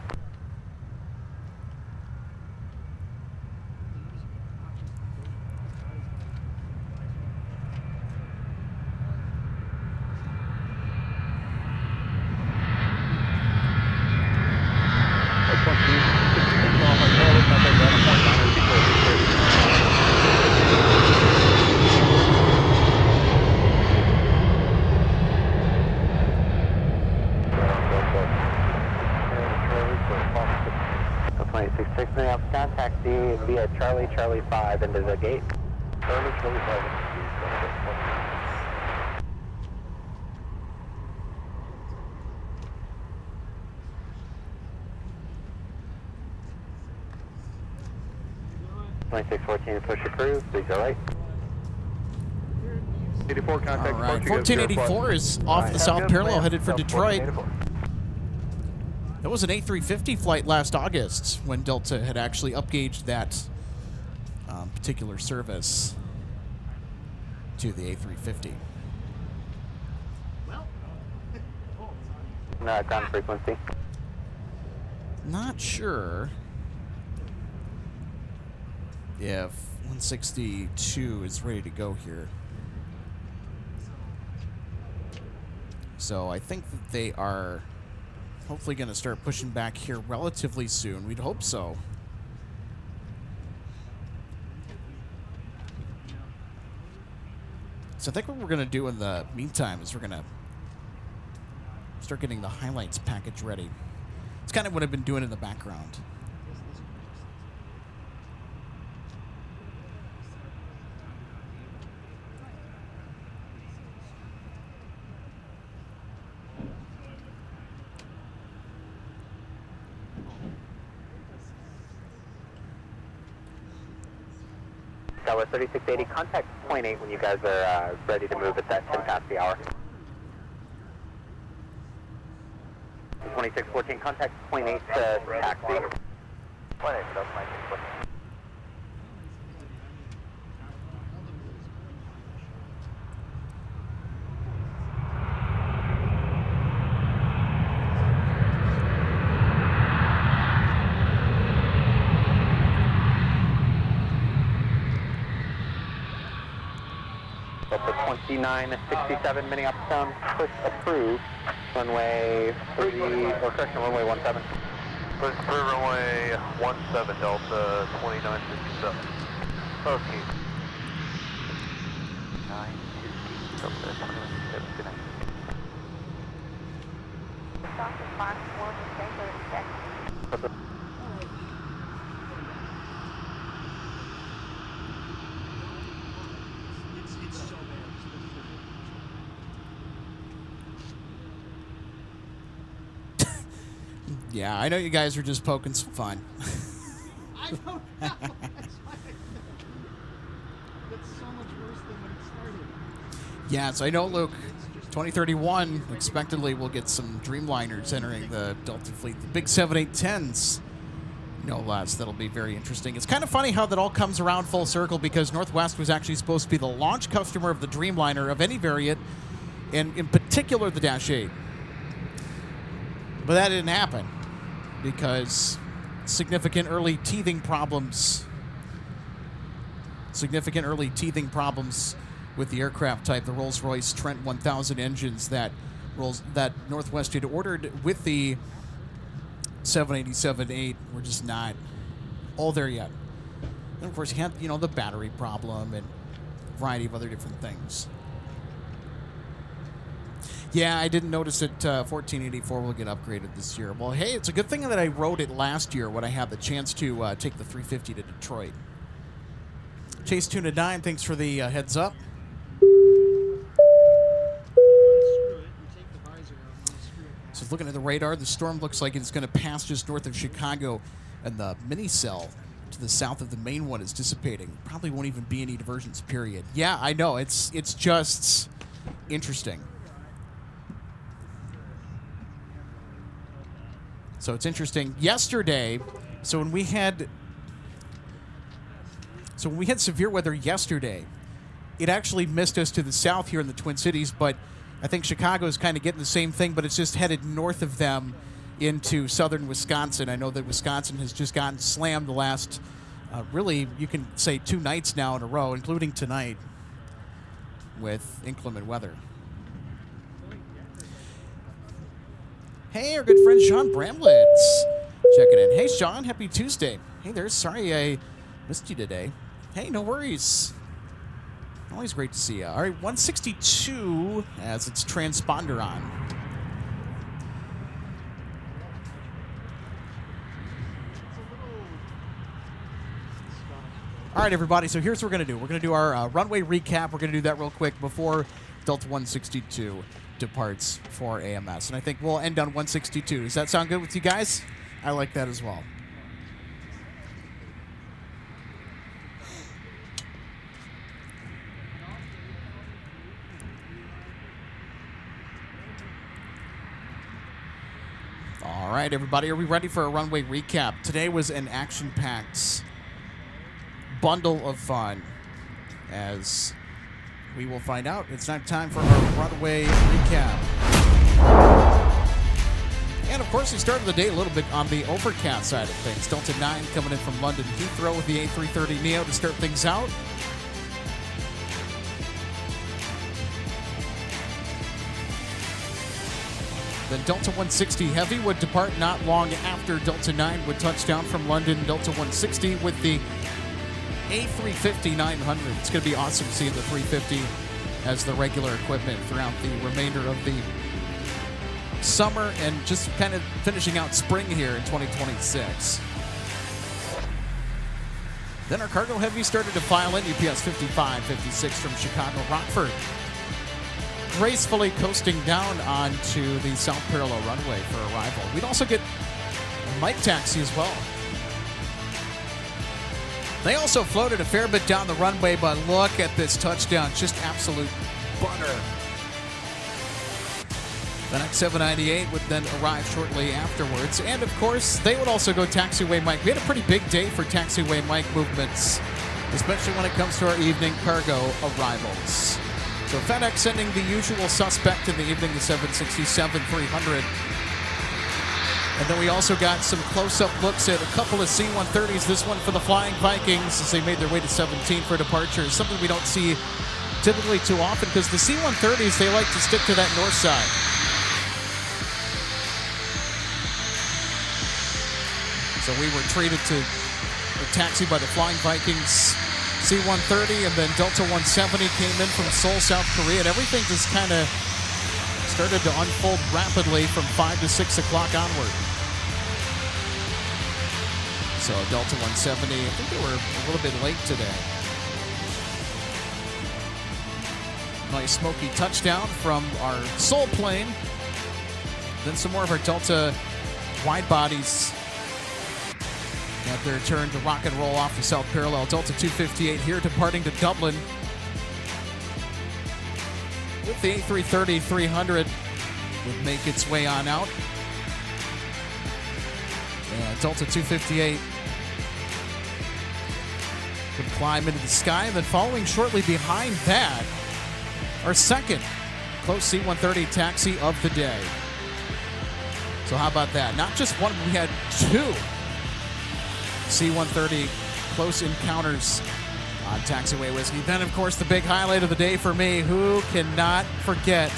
B: Via Charlie 5 into the gate. Charlie 5. Push approved, please go right.
C: 84 contact.
A: All right, 1484 is off the south parallel headed for Detroit. That was an A350 flight last August when Delta had actually upgauged that particular service to the A350.
B: Ground frequency.
A: Not sure if 162 is ready to go here. So I think that they are hopefully going to start pushing back here relatively soon. We'd hope so. So I think what we're going to do in the meantime is we're going to start getting the highlights package ready. It's kind of what I've been doing in the background.
B: Tower 3680, contact point 8 when you guys are ready to move at that 10 past the hour. 2614, contact point 8 to taxi. Point 8, that's my 614. Delta 2967 Minneapolis Town, push approved. Runway 3, or correction, runway 17.
D: Push through runway 17, Delta 2967. Okay. 950, Delta 2967.
A: Yeah, I know you guys are just poking some fun.
F: I don't know. That's so much worse than when it started.
A: Yeah, so I know, Luke, 2031 expectedly we'll get some Dreamliners entering the Delta fleet. The big 7810s, no less. That'll be very interesting. It's kind of funny how that all comes around full circle because Northwest was actually supposed to be the launch customer of the Dreamliner of any variant, and in particular the Dash 8. But that didn't happen because significant early teething problems with the aircraft type, the Rolls-Royce Trent 1000 engines that Northwest had ordered with the 787-8 were just not all there yet. And of course, you had, the battery problem and a variety of other different things. Yeah, I didn't notice that 1484 will get upgraded this year. Well, hey, it's a good thing that I rode it last year when I had the chance to take the 350 to Detroit. Chase Tuna 9, thanks for the heads up. So looking at the radar, the storm looks like it's going to pass just north of Chicago, and the mini cell to the south of the main one is dissipating. Probably won't even be any diversions, period. Yeah, I know. It's just interesting. So it's interesting. Yesterday, so when we had severe weather yesterday, it actually missed us to the south here in the Twin Cities, but I think Chicago is kind of getting the same thing, but it's just headed north of them into southern Wisconsin. I know that Wisconsin has just gotten slammed the last, really, you can say 2 nights now in a row, including tonight, with inclement weather. Hey, our good friend Sean Bramlett checking in. Hey, Sean, happy Tuesday. Hey there, sorry I missed you today. Hey, no worries. Always great to see you. All right, 162 as it's transponder on. All right, everybody, so here's what we're going to do. We're going to do our runway recap. We're going to do that real quick before Delta 162 departs for AMS. And I think we'll end on 162. Does that sound good with you guys? I like that as well. All right, everybody, are we ready for a runway recap? Today was an action-packed bundle of fun, as we will find out. It's now time for our runway recap. And And, of course, we started the day a little bit on the overcast side of things. Delta 9 coming in from London Heathrow with the A330neo to start things out. Then Delta 160 Heavy would depart not long after Delta 9 would touch down from London. Delta 160 with the A350-900. It's going to be awesome seeing the 350 as the regular equipment throughout the remainder of the summer and just kind of finishing out spring here in 2026. Then our cargo heavy started to file in. UPS 5556 from Chicago Rockford, gracefully coasting down onto the south parallel runway for arrival. We'd also get a mic taxi as well. They also floated a fair bit down the runway, but look at this touchdown. Just absolute butter. The next 798 would then arrive shortly afterwards. And, of course, they would also go taxiway mic. We had a pretty big day for taxiway mic movements, especially when it comes to our evening cargo arrivals. So FedEx sending the usual suspect in the evening, the 767-300. And then we also got some close-up looks at a couple of C-130s, this one for the Flying Vikings as they made their way to 17 for departure. Something we don't see typically too often because the C-130s, they like to stick to that north side. So we were treated to a taxi by the Flying Vikings C-130, and then Delta 170 came in from Seoul, South Korea, and everything just kind of started to unfold rapidly from 5 to 6 o'clock onward. So Delta 170, I think they were a little bit late today. Nice smoky touchdown from our Seoul plane. Then some more of our Delta wide bodies at their turn to rock and roll off the south parallel. Delta 258 here departing to Dublin with the A330-300 would make its way on out. And Delta 258 would climb into the sky, and then following shortly behind that, our second close C-130 taxi of the day. So how about that? Not just one, we had two C-130 close encounters on Taxiway Whiskey. Then, of course, the big highlight of the day for me. Who cannot forget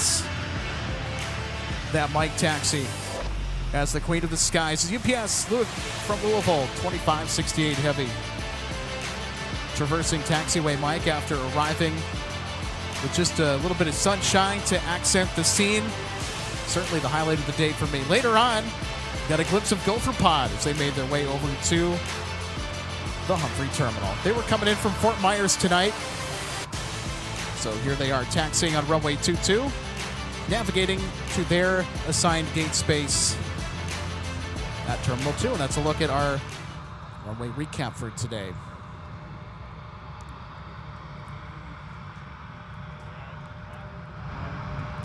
A: that mic taxi as the Queen of the Skies? UPS from Louisville, 2568 Heavy. Traversing Taxiway Mike after arriving with just a little bit of sunshine to accent the scene. Certainly the highlight of the day for me. Later on, got a glimpse of Gopher Pod as they made their way over to the Humphrey Terminal. They were coming in from Fort Myers tonight. So here they are taxiing on runway 22, navigating to their assigned gate space at Terminal 2. And that's a look at our runway recap for today.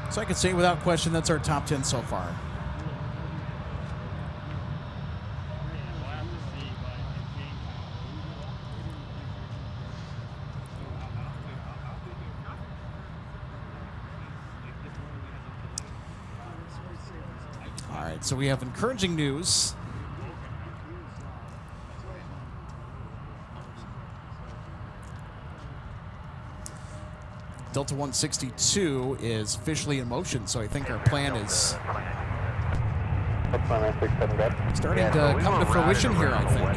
A: So I could say without question that's our top 10 so far. All right, so we have encouraging news. Delta 162 is officially in motion, so I think our plan is starting to come to fruition here, I think.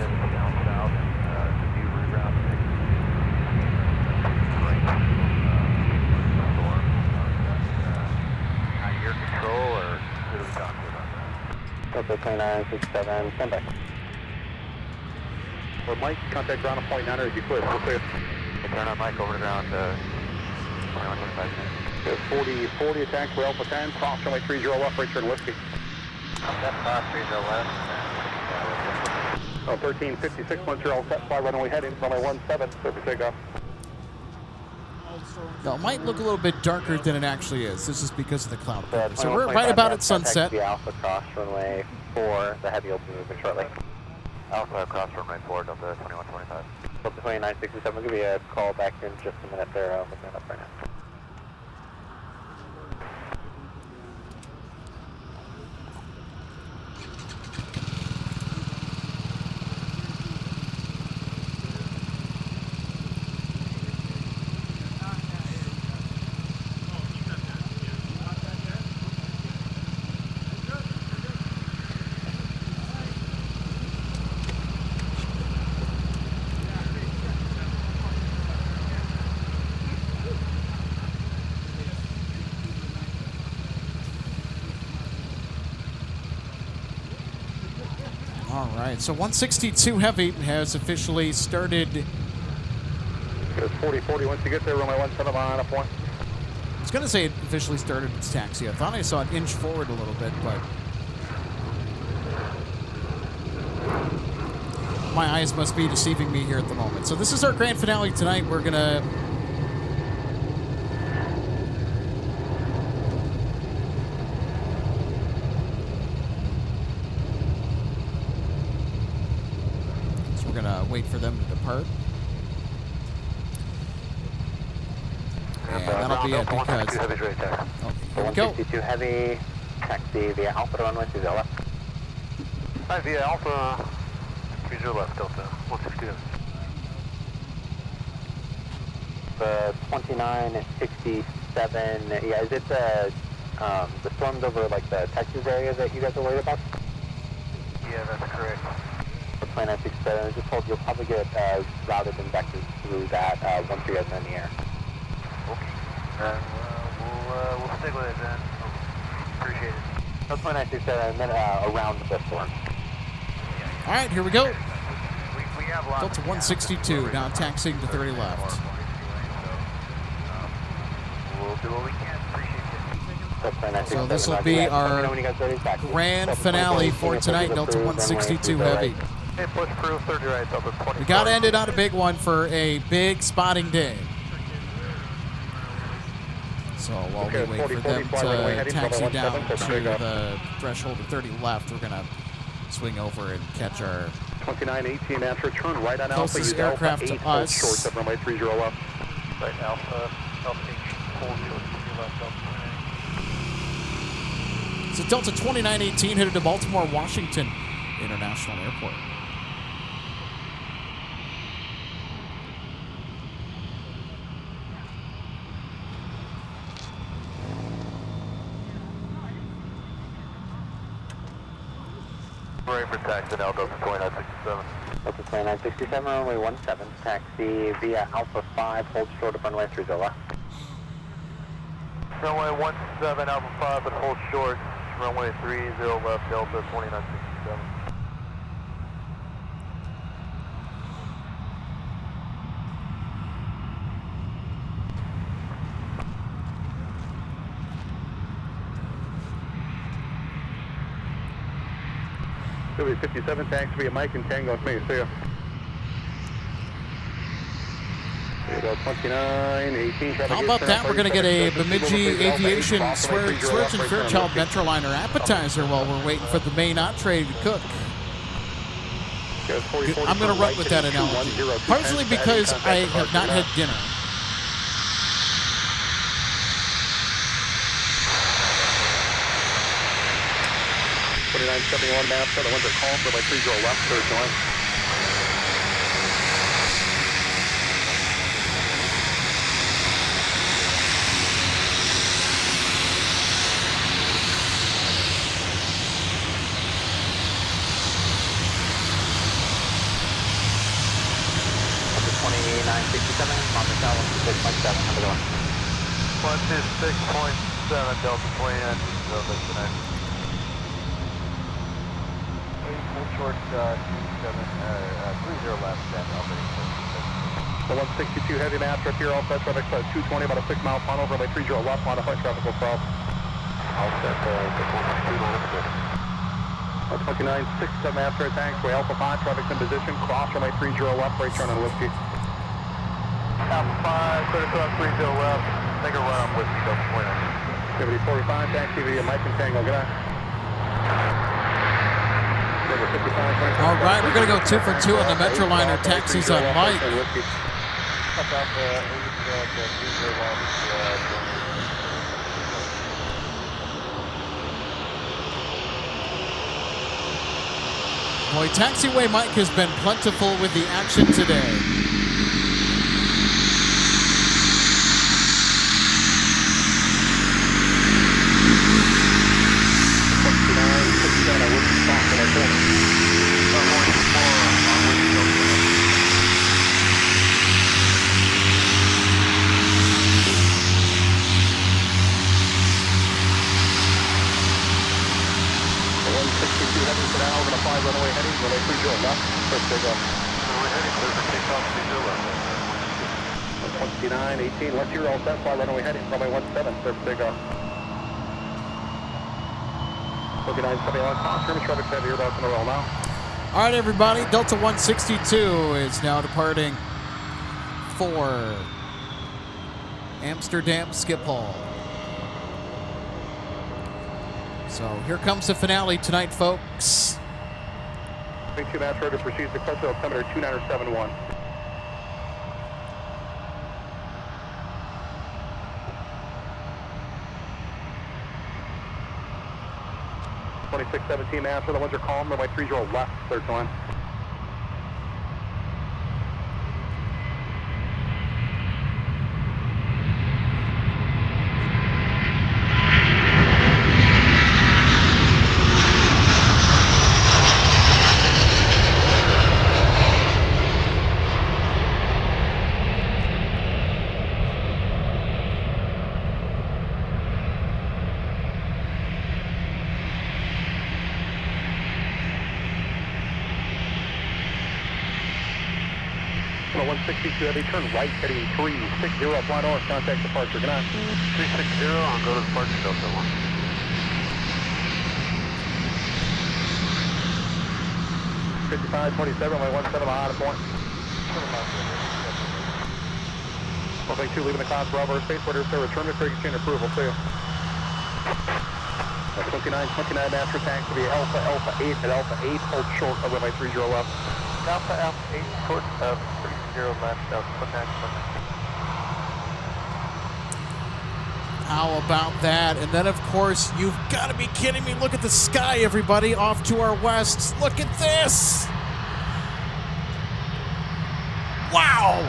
B: Your control, or who do we talk to about that?
D: Delta 2967, stand by.
C: Well, Mike, contact ground on point 9, if you could. We'll clear.
B: Turn on Mike over to ground 2125.
C: 40 attack for Alpha 10, cross runway 30 left, right turn whiskey.
B: That's cross 30 left.
C: 1356, 10 set, fly runway heading, runway 17, surface takeoff.
A: Now, it might look a little bit darker than it actually is. This is because of the cloud cover. So we're right about at sunset.
D: The Alpha cross runway 4, the heavy open movement shortly.
B: Alpha cross runway 4, Delta 2125.
D: Delta 2967, we'll give you a call back in just a minute there. Looking it up right now.
A: right, so 162 Heavy has officially started.
C: It's 40-40. Once you get there, runway 17 on up 1.
A: I was going to say it officially started its taxi. I thought I saw it inch forward a little bit, but my eyes must be deceiving me here at the moment. So this is our grand finale tonight. We're going to wait for them to depart. And that'll be it because... Oh, here we go.
B: 162 Heavy, taxi via Alpha to runway 30 left. Hi, via Alpha, 30 left, Delta, 162. The 2967, yeah, is it the storms over like the Texas area that you guys are worried about? Yeah, that's correct. 2967, just told you'll probably get routed and vectors through that once you guys are in the air. Okay. We'll stick with it then. Appreciate it. That's 2967, and then around the storm.
A: All right, here we go.
B: We have lots.
A: Delta 162, now taxiing to 30 left.
B: We'll do what we can. Appreciate it.
A: So this will be our grand finale for tonight, Delta 162 Heavy.
B: Hey, push crew, 30 right, Delta 20.
A: We got to end it on a big one for a big spotting day. So while we wait for them to taxi down to the threshold of 30 left, we're going to swing over and catch our
C: 2918 after turn right on Alpha.
A: closest aircraft to us.
C: Short of runway 30 left.
B: Right, Alpha, Alpha, hold you left, Delta 28.
A: So Delta 2918 headed to Baltimore Washington International Airport.
B: Ready for taxi now, Delta 2967. Delta 2967, runway 17, taxi via Alpha 5, hold short of runway 30 left. Runway 17, Alpha 5, but hold short, runway 30 left, Delta 2967.
C: Philly 57, taxi via Mike and Tango with me. See ya. 2918.
A: How about that? We're going to get a Bemidji Aviation Swerge and Fairchild Metroliner appetizer while we're waiting for the main entree to cook. I'm going to run with that analogy, partially because I have not had dinner.
C: 2971 maps, the ones that call for like 30 left, third join.
B: Delta 2967, Mama Tower 126.7, how's it going? 126.7, Delta 29, short 30 left,
C: The 162 heavy maps up here, all set traffic 220, about a 6 mile funnel over by 30 left, line of flight traffic will cross.
B: All set, the 162 line of
C: 2967 after tanks, way Alpha 5, traffic's in position, cross runway 30 left, right turn on Whiskey.
B: Alpha 5, clear across 30 left, make a run on Whiskey, Delta 29.
C: 45, taxi via Mike and Tango, good night.
A: All right, we're going to go 2 for 2 on the Metroliner taxis on Mike. Boy, taxiway Mike has been plentiful with the action today.
C: Runway 30 2918, let's hear all set, fly runway heading, runway 17, service takeoff. 2971, cross terminal traffic heavy, you're about to roll now.
A: All right, everybody. Delta 162 is now departing for Amsterdam Schiphol. So here comes the finale tonight, folks.
C: 22 match rotor proceeds to cluster altimeter 2971. Twenty-six 17 match, the winds are calm, runway 30 left, third line. Hello, 162 heavy, turn right, heading 360, fly north, contact departure, good night.
B: 360, I'll go to departure, Delta 1.
C: 5527, runway 17, on point. 122, leaving the clouds, Bravo, space order, sir, return to Craig Chain approval, see you. 29 master tank to be Alpha 8 at Alpha 8, hold short of runway 30 left.
B: Alpha 8, short of 30 left,
A: How about that? And then, of course, you've got to be kidding me. Look at the sky, everybody, off to our west. Look at this. Wow.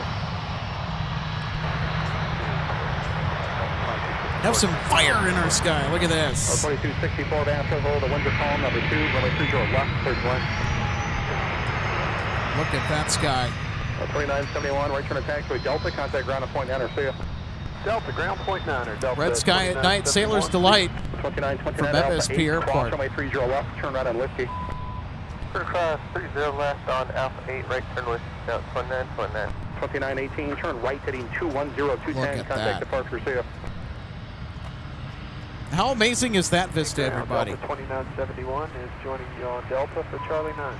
A: Have some fire in our sky. Look at this.
C: 2264 down, hold the winds are calm, number 2, runway 30 left, third line.
A: Look at that sky.
C: 2971, right turn attack to a Delta, contact ground at point 9, see ya.
B: Delta, ground point 9, Delta.
A: Red sky at night, sailor's delight.
C: 2929
A: from MSP Airport.
C: Cross runway 30 left, turn right on Lifty.
B: Turn across 30 left on Alpha 8, right turn with 29,
C: 2918, turn right heading 210210, contact departure, see ya.
A: How amazing is that vista, everybody?
B: Delta 2971 is joining you on Delta for Charlie 9.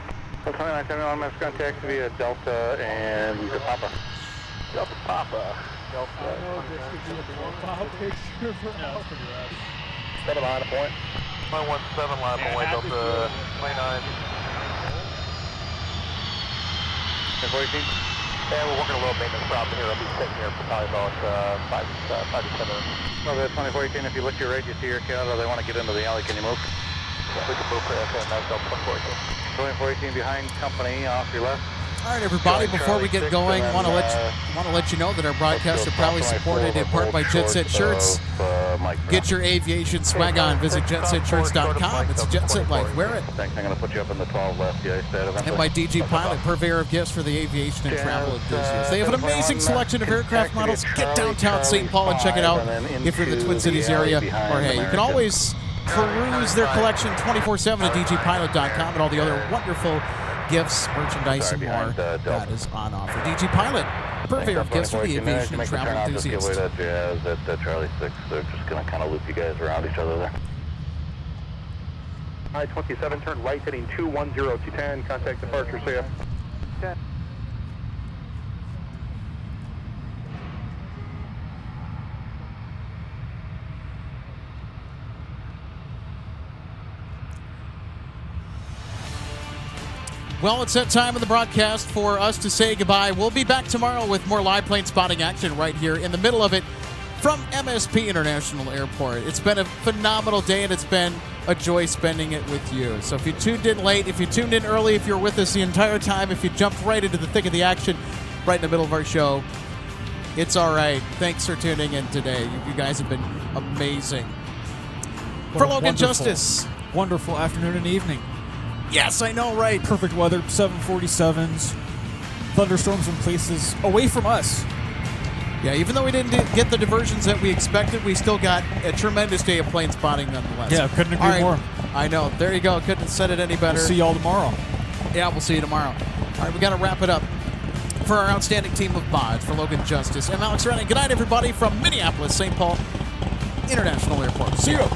C: 2971, mass contact via Delta and Papa.
B: Delta Papa. Delta.
E: I know this could be a profile picture for us.
C: 7 line point.
B: 117 line away, Delta 29.
C: 1014.
B: Yeah, we're working a little maintenance problem here. I'll be sitting here for probably about 5 to 7 minutes.
C: Over at 2014, if you look to your right, you see your Canada, they want to get into the alley. Can you move?
B: We can move for FM, that's Delta 2014.
C: 2014 behind company, off your left.
A: All right, everybody, before we get going, want to let you know that our broadcasts are proudly supported in part by Jet Set Shirts. Get your aviation swag on. Visit jetsetshirts.com. It's a Jet Set life. Wear it.
C: Thanks. I'm going to put you up in the 12 left. Yeah, I said eventually.
A: And by DG Pilot, purveyor of gifts for the aviation and travel enthusiasts. They have an amazing selection of aircraft models. Get downtown St. Paul and check it out if you're in the Twin Cities area. Or hey, you can always peruse their collection 24/7 at dgpilot.com and all the other wonderful gifts, merchandise, and more that is on offer. DG Pilot, purveyor of gifts for the aviation and travel enthusiasts.
C: At Charlie 6, they're just going to kind of loop you guys around each other there. I-27, turn right, heading 210210, contact departure, see ya.
B: 10.
A: Well, it's that time of the broadcast for us to say goodbye. We'll be back tomorrow with more live plane spotting action right here in the middle of it from MSP International Airport. It's been a phenomenal day, and it's been a joy spending it with you. So if you tuned in late, if you tuned in early, if you're with us the entire time, if you jumped right into the thick of the action right in the middle of our show, it's all right. Thanks for tuning in today. You guys have been amazing. For Logan Justice.
E: Wonderful afternoon and evening.
A: Yes, I know, right?
E: Perfect weather, 747s, thunderstorms in places away from us.
A: Yeah, even though we didn't get the diversions that we expected, we still got a tremendous day of plane spotting nonetheless.
E: Yeah, couldn't agree more.
A: I know. There you go. Couldn't have said it any better.
E: We'll see y'all tomorrow.
A: Yeah, we'll see you tomorrow. All right, we got to wrap it up. For our outstanding team of mods, for Logan Justice, I'm Alex Rennie. Good night, everybody, from Minneapolis, St. Paul International Airport. See you.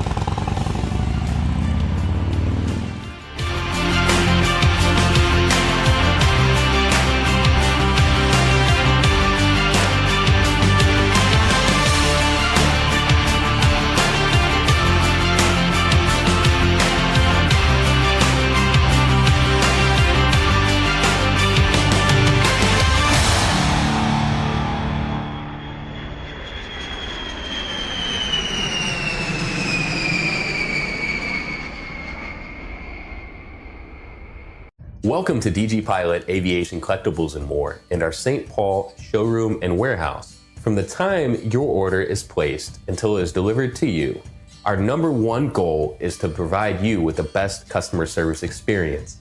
M: Welcome to DG Pilot Aviation Collectibles and More and our St. Paul showroom and warehouse. From the time your order is placed until it is delivered to you, our number one goal is to provide you with the best customer service experience.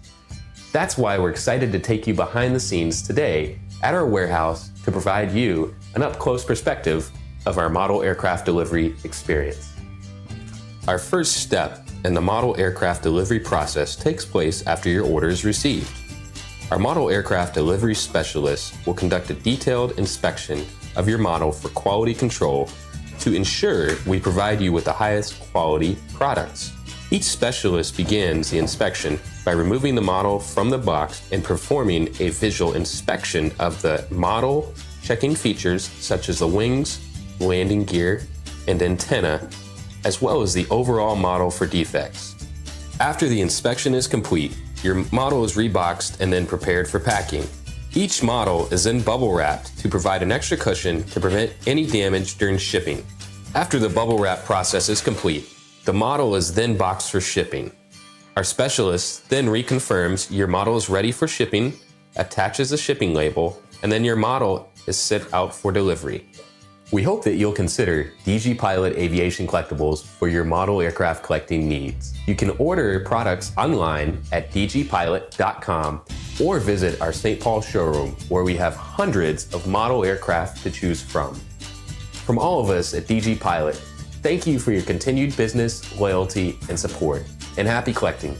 M: That's why we're excited to take you behind the scenes today at our warehouse to provide you an up-close perspective of our model aircraft delivery experience. Our first step in the model aircraft delivery process takes place after your order is received. Our model aircraft delivery specialist will conduct a detailed inspection of your model for quality control to ensure we provide you with the highest quality products. Each specialist begins the inspection by removing the model from the box and performing a visual inspection of the model, checking features such as the wings, landing gear, and antenna, as well as the overall model for defects. After the inspection is complete, your model is reboxed and then prepared for packing. Each model is then bubble wrapped to provide an extra cushion to prevent any damage during shipping. After the bubble wrap process is complete, the model is then boxed for shipping. Our specialist then reconfirms your model is ready for shipping, attaches a shipping label, and then your model is sent out for delivery. We hope that you'll consider DG Pilot Aviation Collectibles for your model aircraft collecting needs. You can order products online at dgpilot.com or visit our St. Paul showroom where we have hundreds of model aircraft to choose from. From all of us at DG Pilot, thank you for your continued business, loyalty, and support, and happy collecting.